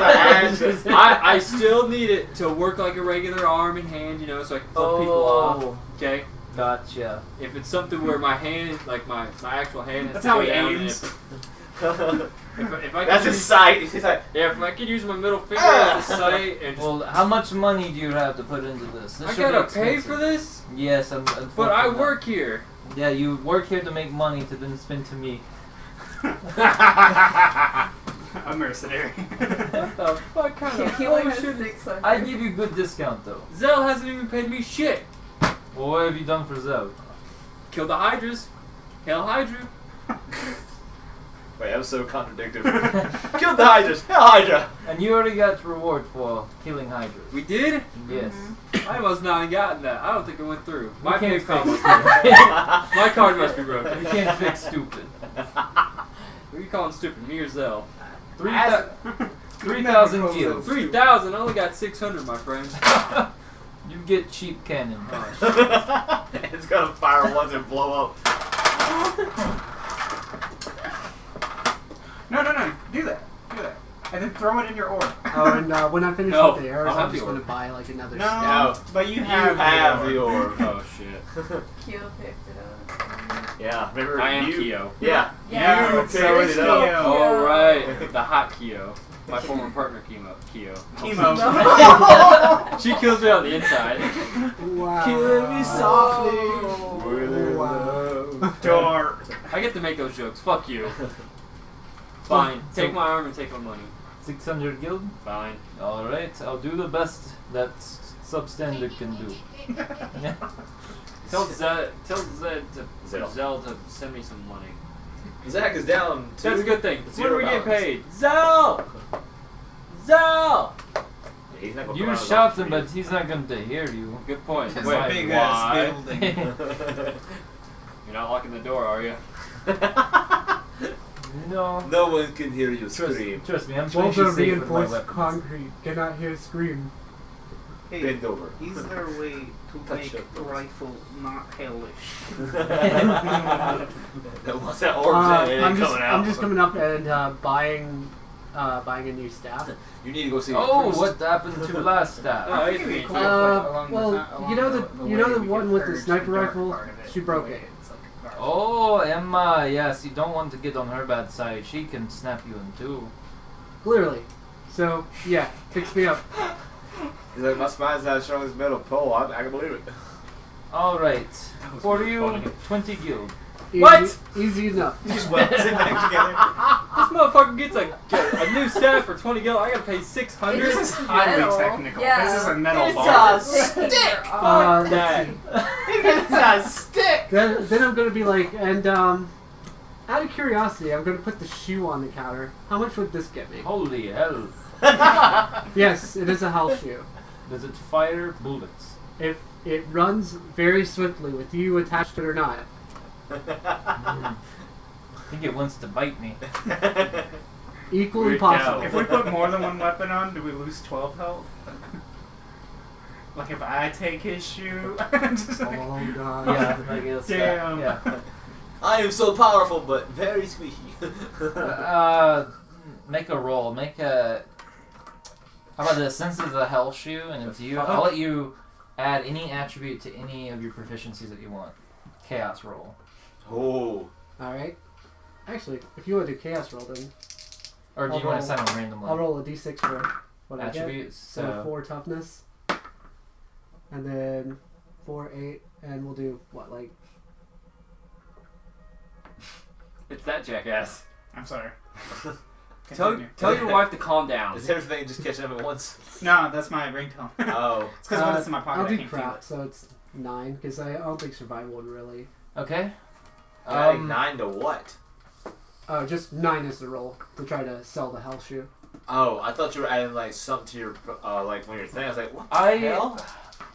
to add. I still need it to work like a regular arm and hand, you know, so I can flip people off. Okay. Gotcha. If it's something where my hand, like my actual hand, has That's to how go he down, aims. If I That's could his use, sight. He's like, yeah, if I could use my middle finger as a sight and just, Well, how much money do you have to put into this? This I should be gotta pay expensive. for this, Yes, but I unfortunately. work here. Yeah, you work here to make money to then spend to me. A mercenary. What the fuck kind of He only has bullshit? 600. I give you good discount though. Zell hasn't even paid me shit. Well, what have you done for Zell? Kill the Hydras. Hail Hydra. wait, that was so contradictory. Killed the Hydras. Hell Hydra. And you already got reward for killing Hydra. We did? Yes. I must not have gotten that. I don't think it went through. You My can't pay card fix must be stupid. My card must be broken. You can't fix stupid. Who are you calling stupid? Me or Zell? 3,000 kills. 3,000. I only got 600, my friend. You get cheap cannon. It's gonna fire once and blow up. No. Do that. And then throw it in your orb. Oh, and when I finish No, with the arrows, I'll have I'm the just going orb. to buy like another No, staff. but you You have, have the the orb. orb. Oh, shit. Kyo picked it up. Yeah, remember I am you? Kyo. Yeah, Yeah. you So picked is it up. Kyo. All right. The hot Kyo. My former partner, Kyo. Chemo. She kills me on the inside. Wow. Killing me softly. Wow. Door. I get to make those jokes. Fuck you. Fine. Take my arm and take my money. 600 guild? Fine. Alright, I'll do the best that substandard can do. Tell Zed Zell. Zell to send me some money. Zach is down. That's a good thing. When Zero are we getting balance. paid? Zell! Zell! He's not gonna You come out of shout his him, office but he's not going to hear you. Good point. It's Wait, a big why? ass building. You're not locking the door, are you? No. No one can hear you scream. Trust me, I'm Walls pretty are safe with my reinforced weapons. concrete. Cannot hear scream. Hey, Bend over. is there a way to Touch make it. a rifle not hellish? What's that orbs in? I'm coming out. just coming up and buying a new staff. You need to go see. Oh, the priest. what happened to last staff? Oh, I think it'd be cool if, Well, you know the way we one could with the purge sniper dark rifle? part of it, She the broke way it. it's like dark. Oh, Emma, yes, you don't want to get on her bad side. She can snap you in two. Clearly. So yeah, fix me up. He's like, my spine's not showing his metal pole. I can believe it. Alright, for really you, funny. 20 guild. Easy, What? Easy enough. Just weld it back together. This motherfucker gets a new staff for 20 gil. I gotta pay 600. It's This is highly metal. technical. Yeah. This is a metal It's bar. a stick. Let's that. see. It's a stick. Then I'm gonna be like, and out of curiosity, I'm gonna put the shoe on the counter. How much would this get me? Holy hell. Yes, it is a health shoe. Does it fire bullets? If it runs very swiftly with you attached to it or not. I think it wants to bite me. Equally Weird possible. cow. If we put more than one weapon on, do we lose 12 health? Like if I take his shoe, just like, Oh god. Yeah, I guess. Damn. Yeah. I am so powerful, but very squeaky. Make a roll. Make a. How about this? Since it's a hell shoe and it's you, I'll let you add any attribute to any of your proficiencies that you want. Chaos roll. Oh. Alright. Actually, if you want to do chaos roll, then Or do I'll you want to roll- assign them randomly? I'll roll a d6 for what I get. Attributes. So So 4 toughness. And then 4, 8, and we'll do what, like. It's that jackass. I'm sorry. Tell your wife to calm down. Is everything just catching up at once? No, that's my ringtone. Oh. It's because when it's in my pocket, I'll I do can't craft, so it's 9, because I don't think survival would really. okay. Adding 9 to what? Oh, just 9 is the roll to try to sell the health shoe. Oh, I thought you were adding like something to your like when you're thing. I was like, what the hell?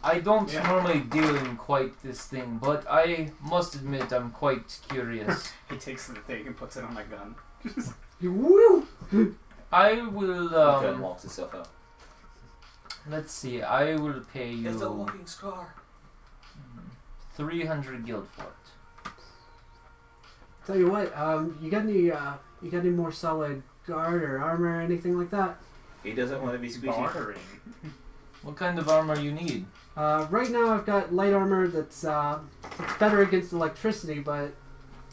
I don't Yeah. normally deal in quite this thing, but I must admit I'm quite curious. He takes the thing and puts it on my gun. Woo! I will. Okay, it walks itself out. Let's see. I will pay you It's a walking scar. 300 guild for it. Tell you what, you got any more solid guard or armor or anything like that? He doesn't want to be squeaky. Bartering. What kind of armor you need? Right now I've got light armor that's it's better against electricity, but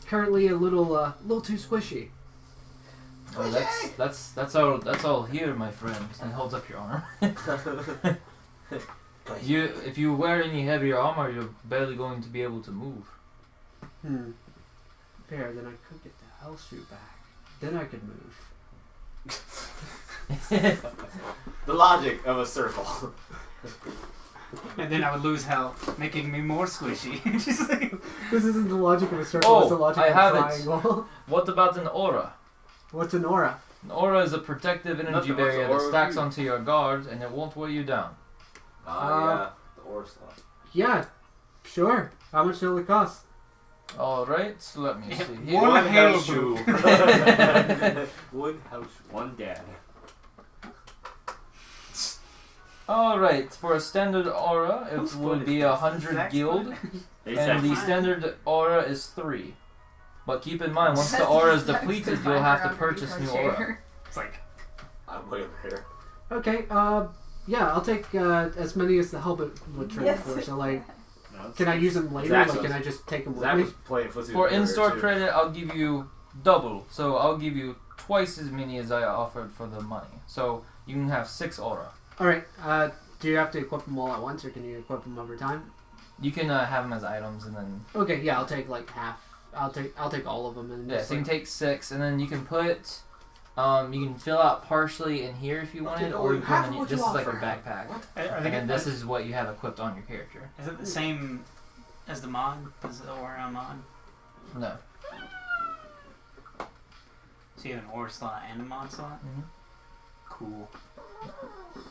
currently a little too squishy. Oh, that's all here, my friend. And holds up your arm. If you wear any heavier armor, you're barely going to be able to move. Fair, then I could get the health shoe back. Then I could move. The logic of a circle. And then I would lose health, making me more squishy. Just like, This isn't the logic of a circle, Oh, it's the logic I of a have it. triangle. What about an aura? What's an aura? An aura is a protective energy Nothing, what's barrier an that aura stacks do? onto your guard and it won't weigh you down. Yeah. The ore slot. Yeah, sure. How much will it cost? Alright, so let me see here. One halo house shoe. boot. One house, one dad. Alright, for a standard aura, it Whose will foot be is this? 100 Zach's guild, foot? and the standard aura is 3. But keep in mind, once the aura is depleted, you'll have to purchase new aura. It's like, I'm way over here. Okay, yeah, I'll take as many as the helmet would trade Yes, for. So, like, No, can I use them later? Zach Like, was- can I just take them with Zach me? was playing footsie. For with me in-store earlier, too. credit, I'll give you double. So I'll give you twice as many as I offered for the money. So you can have 6 aura. Alright, do you have to equip them all at once, or can you equip them over time? You can have them as items, and then Okay, yeah, I'll take like half. I'll take all of them and yeah, just, so you like, can take 6, and then you can put. You can fill out partially in here if you wanted, or you can. This is like a backpack, are they and then getting this is what you have equipped on your character. Is it the same as the mod? Is the aura mod? No. So you have an ore slot and a mod slot? Mhm. Cool.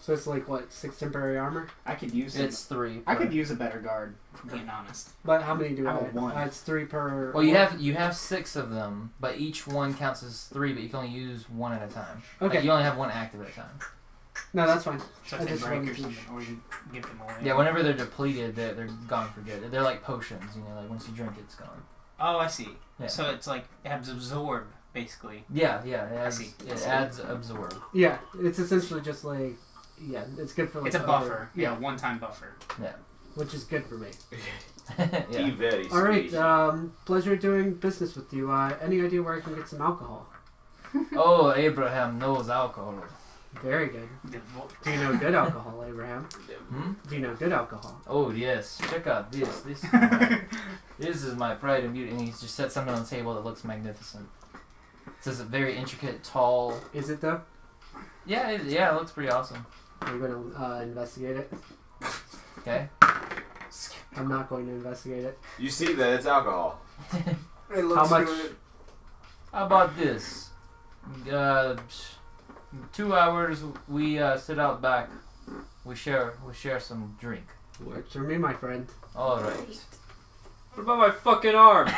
So it's like what, 6 temporary armor? I could use It's 3. I could use a better guard, for being honest. But how many do I I? have 1. It's 3 per. Well, you have 6 of them, but each one counts as 3, but you can only use 1 at a time. Okay. Like, you only have 1 active at a time. No, that's fine. So I if they just break wanted or to- something, or you give them away. Yeah, whenever they're depleted, they're gone for good. They're like potions, you know, like once you drink it's gone. Oh, I see. Yeah. So it's like it has absorb, basically. Yeah, it adds, see. it adds absorb. Yeah, it's essentially just like, yeah, it's good for like. It's a other- buffer. Yeah, one-time buffer. which is good for me. Yeah. Very All right, sweet. pleasure doing business with you. Any idea where I can get some alcohol? Oh, Abraham knows alcohol. Very good. Do you know good alcohol, Abraham? Hmm? Do you know good alcohol? Oh yes, check out this. This is my pride and beauty, and he's just set something on the table that looks magnificent. It's this very intricate, tall. Is it though? Yeah, it looks pretty awesome. Are you going to investigate it? Okay. I'm not going to investigate it. You see that it's alcohol. How much? How about this? 2 hours. We sit out back. We share some drink. Works for me, my friend. All right. What about my fucking arm?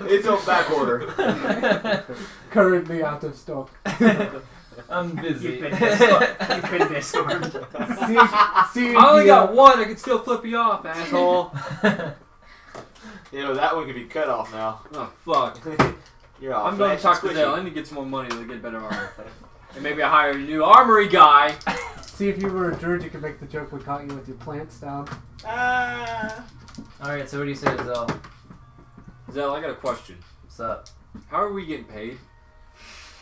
It's on back order. Currently out of stock. I'm busy. You've been disarmed. See, I only got one. I can still flip you off, asshole. You know, that one can be cut off now. Oh fuck. You're off. I'm going to Flash talk and to Dale. I squishy. need to get some more money to get better armor. And maybe I hire a new armory guy. See, if you were a druid, you could make the joke we caught you with your plants down. All right. So what do you say, Zell? Zell, I got a question. What's up? How are we getting paid?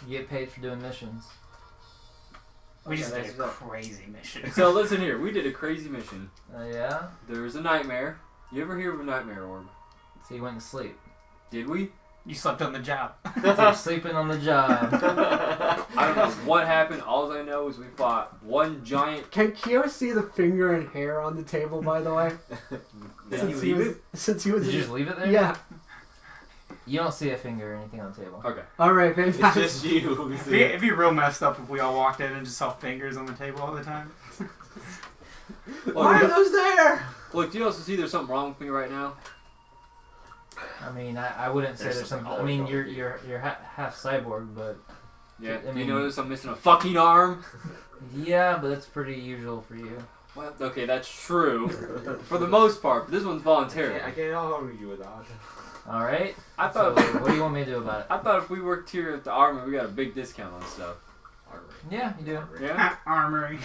You get paid for doing missions. We just Okay, did a that's crazy mission. So listen here. We did a crazy mission. Yeah. There was a nightmare. You ever hear of a nightmare orb? So you went to sleep. Did we? You slept on the job. So you're sleeping on the job. I don't know what happened. All I know is we fought one giant. Can Kyo see the finger and hair on the table, by the way? Did he leave it? Since he was Did you just leave it there? Yeah. You don't see a finger or anything on the table. Okay. Alright, It's fantastic. just you. who It'd see be, it. it'd be real messed up if we all walked in and just saw fingers on the table all the time. Why are those there? Look, do you also see there's something wrong with me right now? I mean, I wouldn't say There's there's something something. I mean, always you're half cyborg, but Yeah. I Do you mean- notice I'm missing a fucking arm? yeah, but that's pretty usual for you. Well, okay, that's true. For the most part, but this one's voluntary. I can't argue with that. All right. I So thought. what do you want me to do about it? I thought if we worked here at the armory, we got a big discount on stuff. Yeah, you do. Yeah. Armory.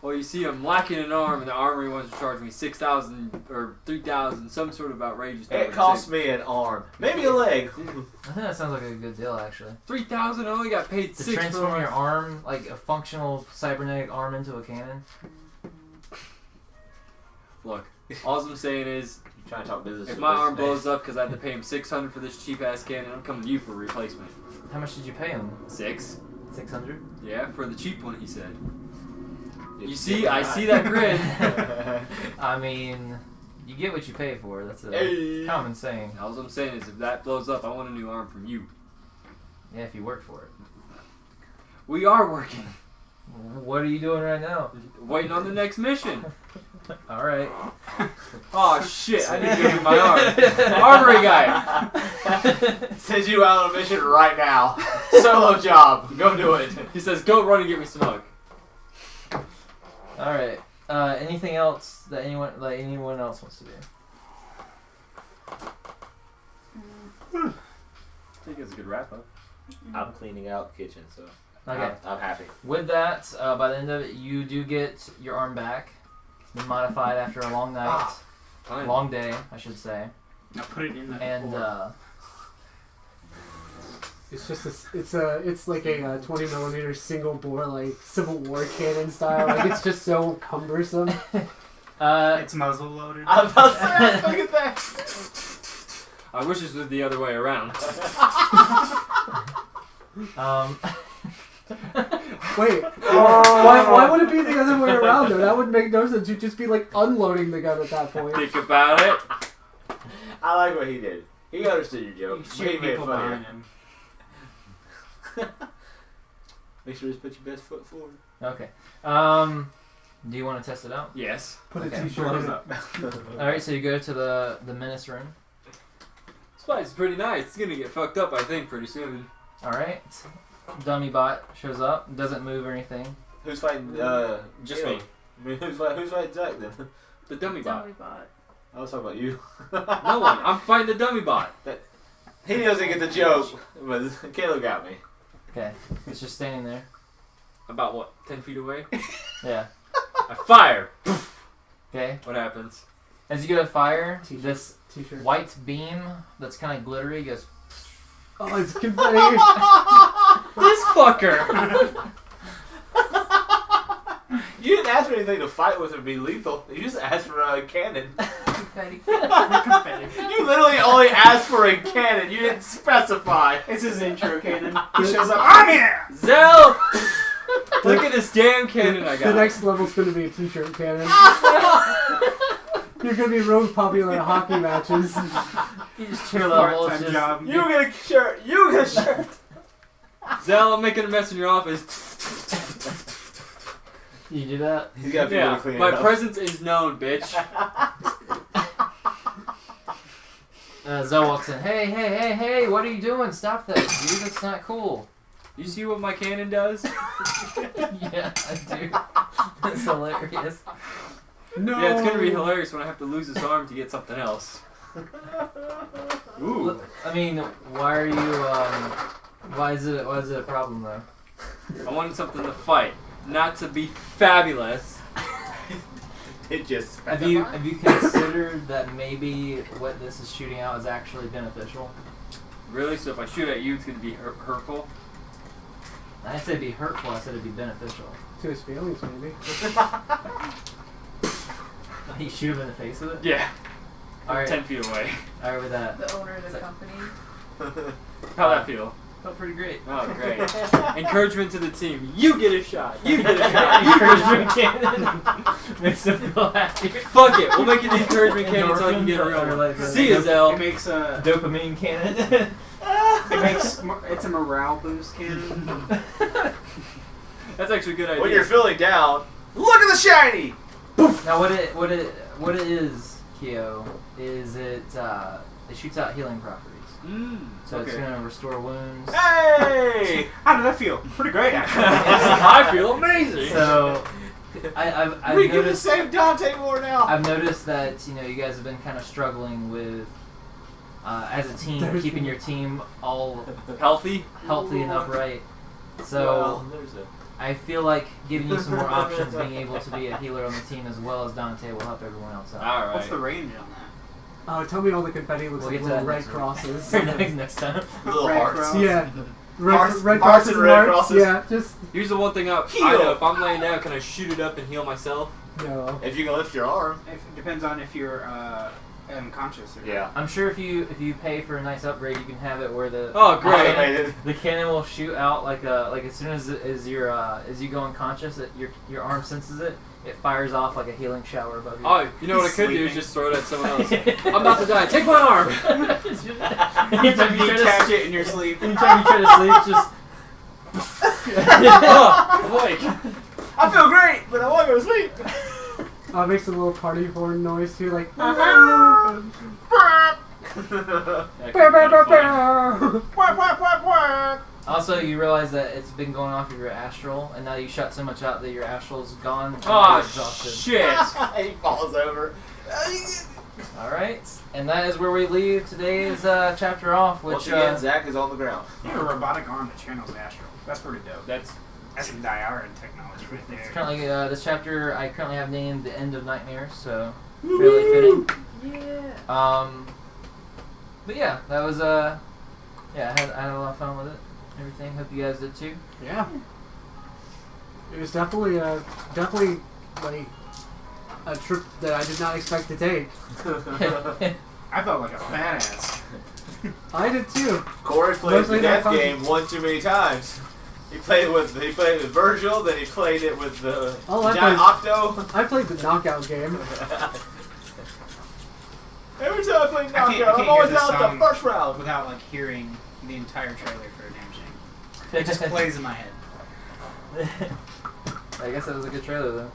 Well, you see, I'm lacking an arm, and the armory wants to charge me 6,000 or 3,000, some sort of outrageous. It cost me an arm, maybe a leg. I think that sounds like a good deal, actually. 3,000. I only got paid To 6 transform for your arm, like a functional cybernetic arm, into a cannon. Look, all I'm saying is, You trying to talk business? if with my this arm man. blows up because I had to pay him 600 for this cheap ass cannon, I'm coming to you for a replacement. How much did you pay him? 6. 600. Yeah, for the cheap one, he said. You It's see, not. I see that grin. I mean, you get what you pay for. That's a Hey. common saying. All I'm saying is, if that blows up, I want a new arm from you. Yeah, if you work for it. We are working. What are you doing right now? Waiting on the next mission. All right. Oh shit! I need to give you my arm. Armory guy. Send you out on a mission right now. Solo job. Go do it. He says, "Go run and get me some milk." All right. Anything else that anyone else wants to do? I think it's a good wrap up. I'm cleaning out the kitchen, so Okay. I'm happy. With that, by the end of it, you do get your arm back. It's been modified after a long night, Fine. long day, I should say, Now put it in the and It's just it's like a 20mm single bore, like Civil War cannon style. Like it's just so cumbersome. it's muzzle loaded. I'm about to say, look at that. I wish this was the other way around. Wait, why would it be the other way around though? That would make no sense. You'd just be like unloading the gun at that point. Think about it. I like what he did. He understood your You joke. shoot He made it people funnier. behind him. Make sure you put your best foot forward. Okay. Do you want to test it out? Yes. Put Okay. a t-shirt in it. All right. So you go to the menace room. This fight's pretty nice. It's gonna get fucked up, I think, pretty soon. All right. Dummy bot shows up. Doesn't move or anything. Who's fighting? Just Gil? me. I mean, who's fighting Jack then? The dummy bot. Dummy bot. I was talking about you. No one. I'm fighting the dummy bot. He doesn't get the joke, but Caleb got me. Okay. It's just standing there. About what? 10 feet away. Yeah. I fire. Okay. What happens? As you go to fire, T-shirt. this T-shirt. white beam that's kind of glittery goes. Oh, it's confetti. This fucker. You didn't ask for anything to fight with or be lethal. You just asked for a cannon. Confetti. You literally only asked for a cannon. You didn't specify. It's his intro cannon. He shows up. I'm here. Zell. Look at this damn cannon I got. The next level's going to be a t-shirt cannon. You're going to be real popular at hockey matches. You just chill level. Part-time job. You get a shirt. You get a shirt. Zell, I'm making a mess in your office. You do that? He's got people to Yeah, clean my it up. presence is known, bitch. Zoe walks in. Hey! What are you doing? Stop that, dude. That's not cool. You see what my cannon does? Yeah, I do. That's hilarious. No. Yeah, it's gonna be hilarious when I have to lose this arm to get something else. Ooh. I mean, why are you? Why is it a problem though? I wanted something to fight, not to be fabulous. It just. Have you considered that maybe what this is shooting out is actually beneficial? Really? So if I shoot at you, it's gonna be hurtful? I didn't say it'd be hurtful. I said it'd be beneficial. To his feelings, maybe. You shoot him in the face with it. Yeah. All right. 10 feet away. All right, with that. The owner of the company. How'd that feel? Felt pretty great. Oh, great. Encouragement to the team. You get a shot. You get a shot. Encouragement cannon makes them feel happy. Fuck it. We'll make it the encouragement cannon so I can get a real Or one. like See ya, Zell. It makes a. Dopamine cannon. It's a morale boost cannon. That's actually a good idea. When you're feeling down, look at the shiny. Now what it is, Kyo, is it shoots out healing properties. So it's gonna restore wounds. Hey! How did that feel? Pretty great, actually. I feel amazing. So I've We can noticed save Dante more now. I've noticed that you guys have been kind of struggling with as a team keeping your team all Healthy? healthy and upright. So Well, there's a. I feel like giving you some more options, being able to be a healer on the team as well as Dante will help everyone else out. Alright. What's the range on that? Oh, tell me all the confetti looks We'll like get to little that red next week. crosses. next time. Little Red hearts. cross. Yeah. Hearts- Red hearts crosses and and red hearts. crosses. Yeah, just Here's the one thing I Heal. know. If I'm laying down, can I shoot it up and heal myself? no. If you can lift your arm. It depends on if you're unconscious or not. Yeah. I'm sure if you pay for a nice upgrade, you can have it where the Oh, great. Automated. the cannon will shoot out like as soon as you go unconscious, your arm senses it. It fires off like a healing shower above you. Oh, you know what I could do is just throw it at someone else. I'm about to die. Take my arm. Anytime you Detach it in your sleep. anytime you try to sleep, just Oh, I'm awake. I feel great, but I want to go to sleep. Oh, it makes a little party horn noise too, like. Also, you realize that it's been going off of your astral, and now you shut so much out that your astral's gone. And Oh, you're exhausted. shit. He falls over. All right, and that is where we leave today's chapter off. Which Once again, Zach is on the ground. You have a robotic arm that channels astral. That's pretty dope. That's some Diaran technology right there. currently this chapter I currently have named "The End of Nightmares," so fairly fitting. Yeah. But yeah, that was I had a lot of fun with it. Everything. Hope you guys did too. Yeah. It was definitely like a trip that I did not expect to take. I felt like a badass. I did too. Corey played Mostly the not death fun. game one too many times. He played it with Virgil, then he played it with the Oh, I giant Octo. I played the knockout game. Every time I play I knockout, can't I'm always hear this out the song first round. without like hearing the entire trailer for a damn shame. It just plays in my head. I guess that was a good trailer though.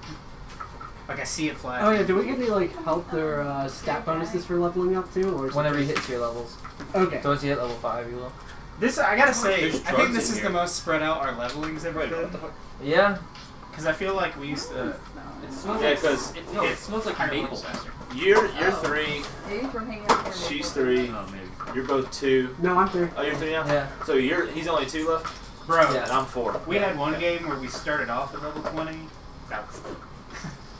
Like I see it flash. Oh yeah, do we get any like health or stat bonuses for leveling up too, or is it Whenever you just- hit tier levels. Okay. So once you hit level 5, you will. This I gotta say, There's I think drugs this in is here. the most spread out our leveling's ever been. Yeah. Because I feel like we used to. It smells Yeah, like, 'cause it smells like higher maple. levels faster. You're Oh. 3. Maybe from hanging out here. She's 3. Oh, maybe. You're both 2. No, I'm 3. Oh, you're 3 now. Yeah. So he's only 2 left, Bro, Yeah. and I'm 4. we had one game where we started off at level 20. That was.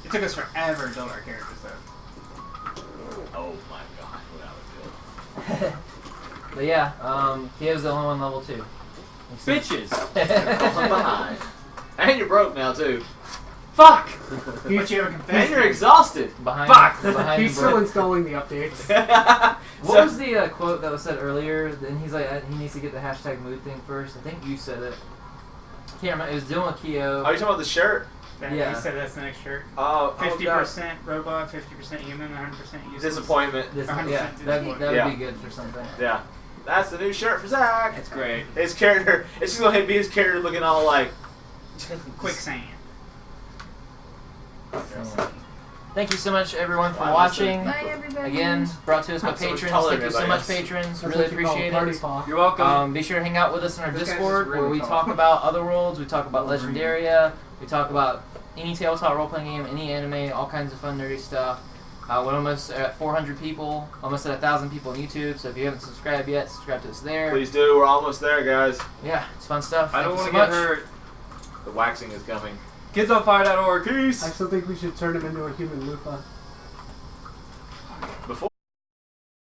It took us forever to build our characters though. Oh my god, what that would feel. But yeah, Kyo's the only one level 2. Bitches! Falling behind. And you're broke now too. Fuck! But you haven't And confessed. you're exhausted. Behind, Fuck! behind He's the still brick. installing the updates. What was the quote that was said earlier? Then he's like, he needs to get the hashtag mood thing first. I think you said it. Can't remember. It was Dylan with Kyo. Are you talking about the shirt? Yeah. He said that's the next shirt. Oh, 50% robot, 50% human, 100% useless. disappointment. This, 100% yeah, that would Yeah. be good for something. Yeah, that's the new shirt for Zach. That's great. His character. It's just gonna be his character looking all like. Quicksand. So, thank you so much, everyone, for Wow, watching. Bye, everybody. Again, brought to us by So much patrons. color Thank you so everybody much, has. patrons. That's Really what you call appreciate party it. talk. You're welcome. Be sure to hang out with us in our This guy's Discord just really where we tall. talk about Otherworlds, we talk about Legendaria, we talk about any tabletop role-playing game, any anime, all kinds of fun nerdy stuff. We're almost at 400 people, almost at 1,000 people on YouTube, so if you haven't subscribed yet, subscribe to us there. Please do. We're almost there, guys. Yeah, it's fun stuff. I Thank don't you want so to get much. hurt. The waxing is coming. Kidsonfire.org. Peace! I still think we should turn him into a human loofah.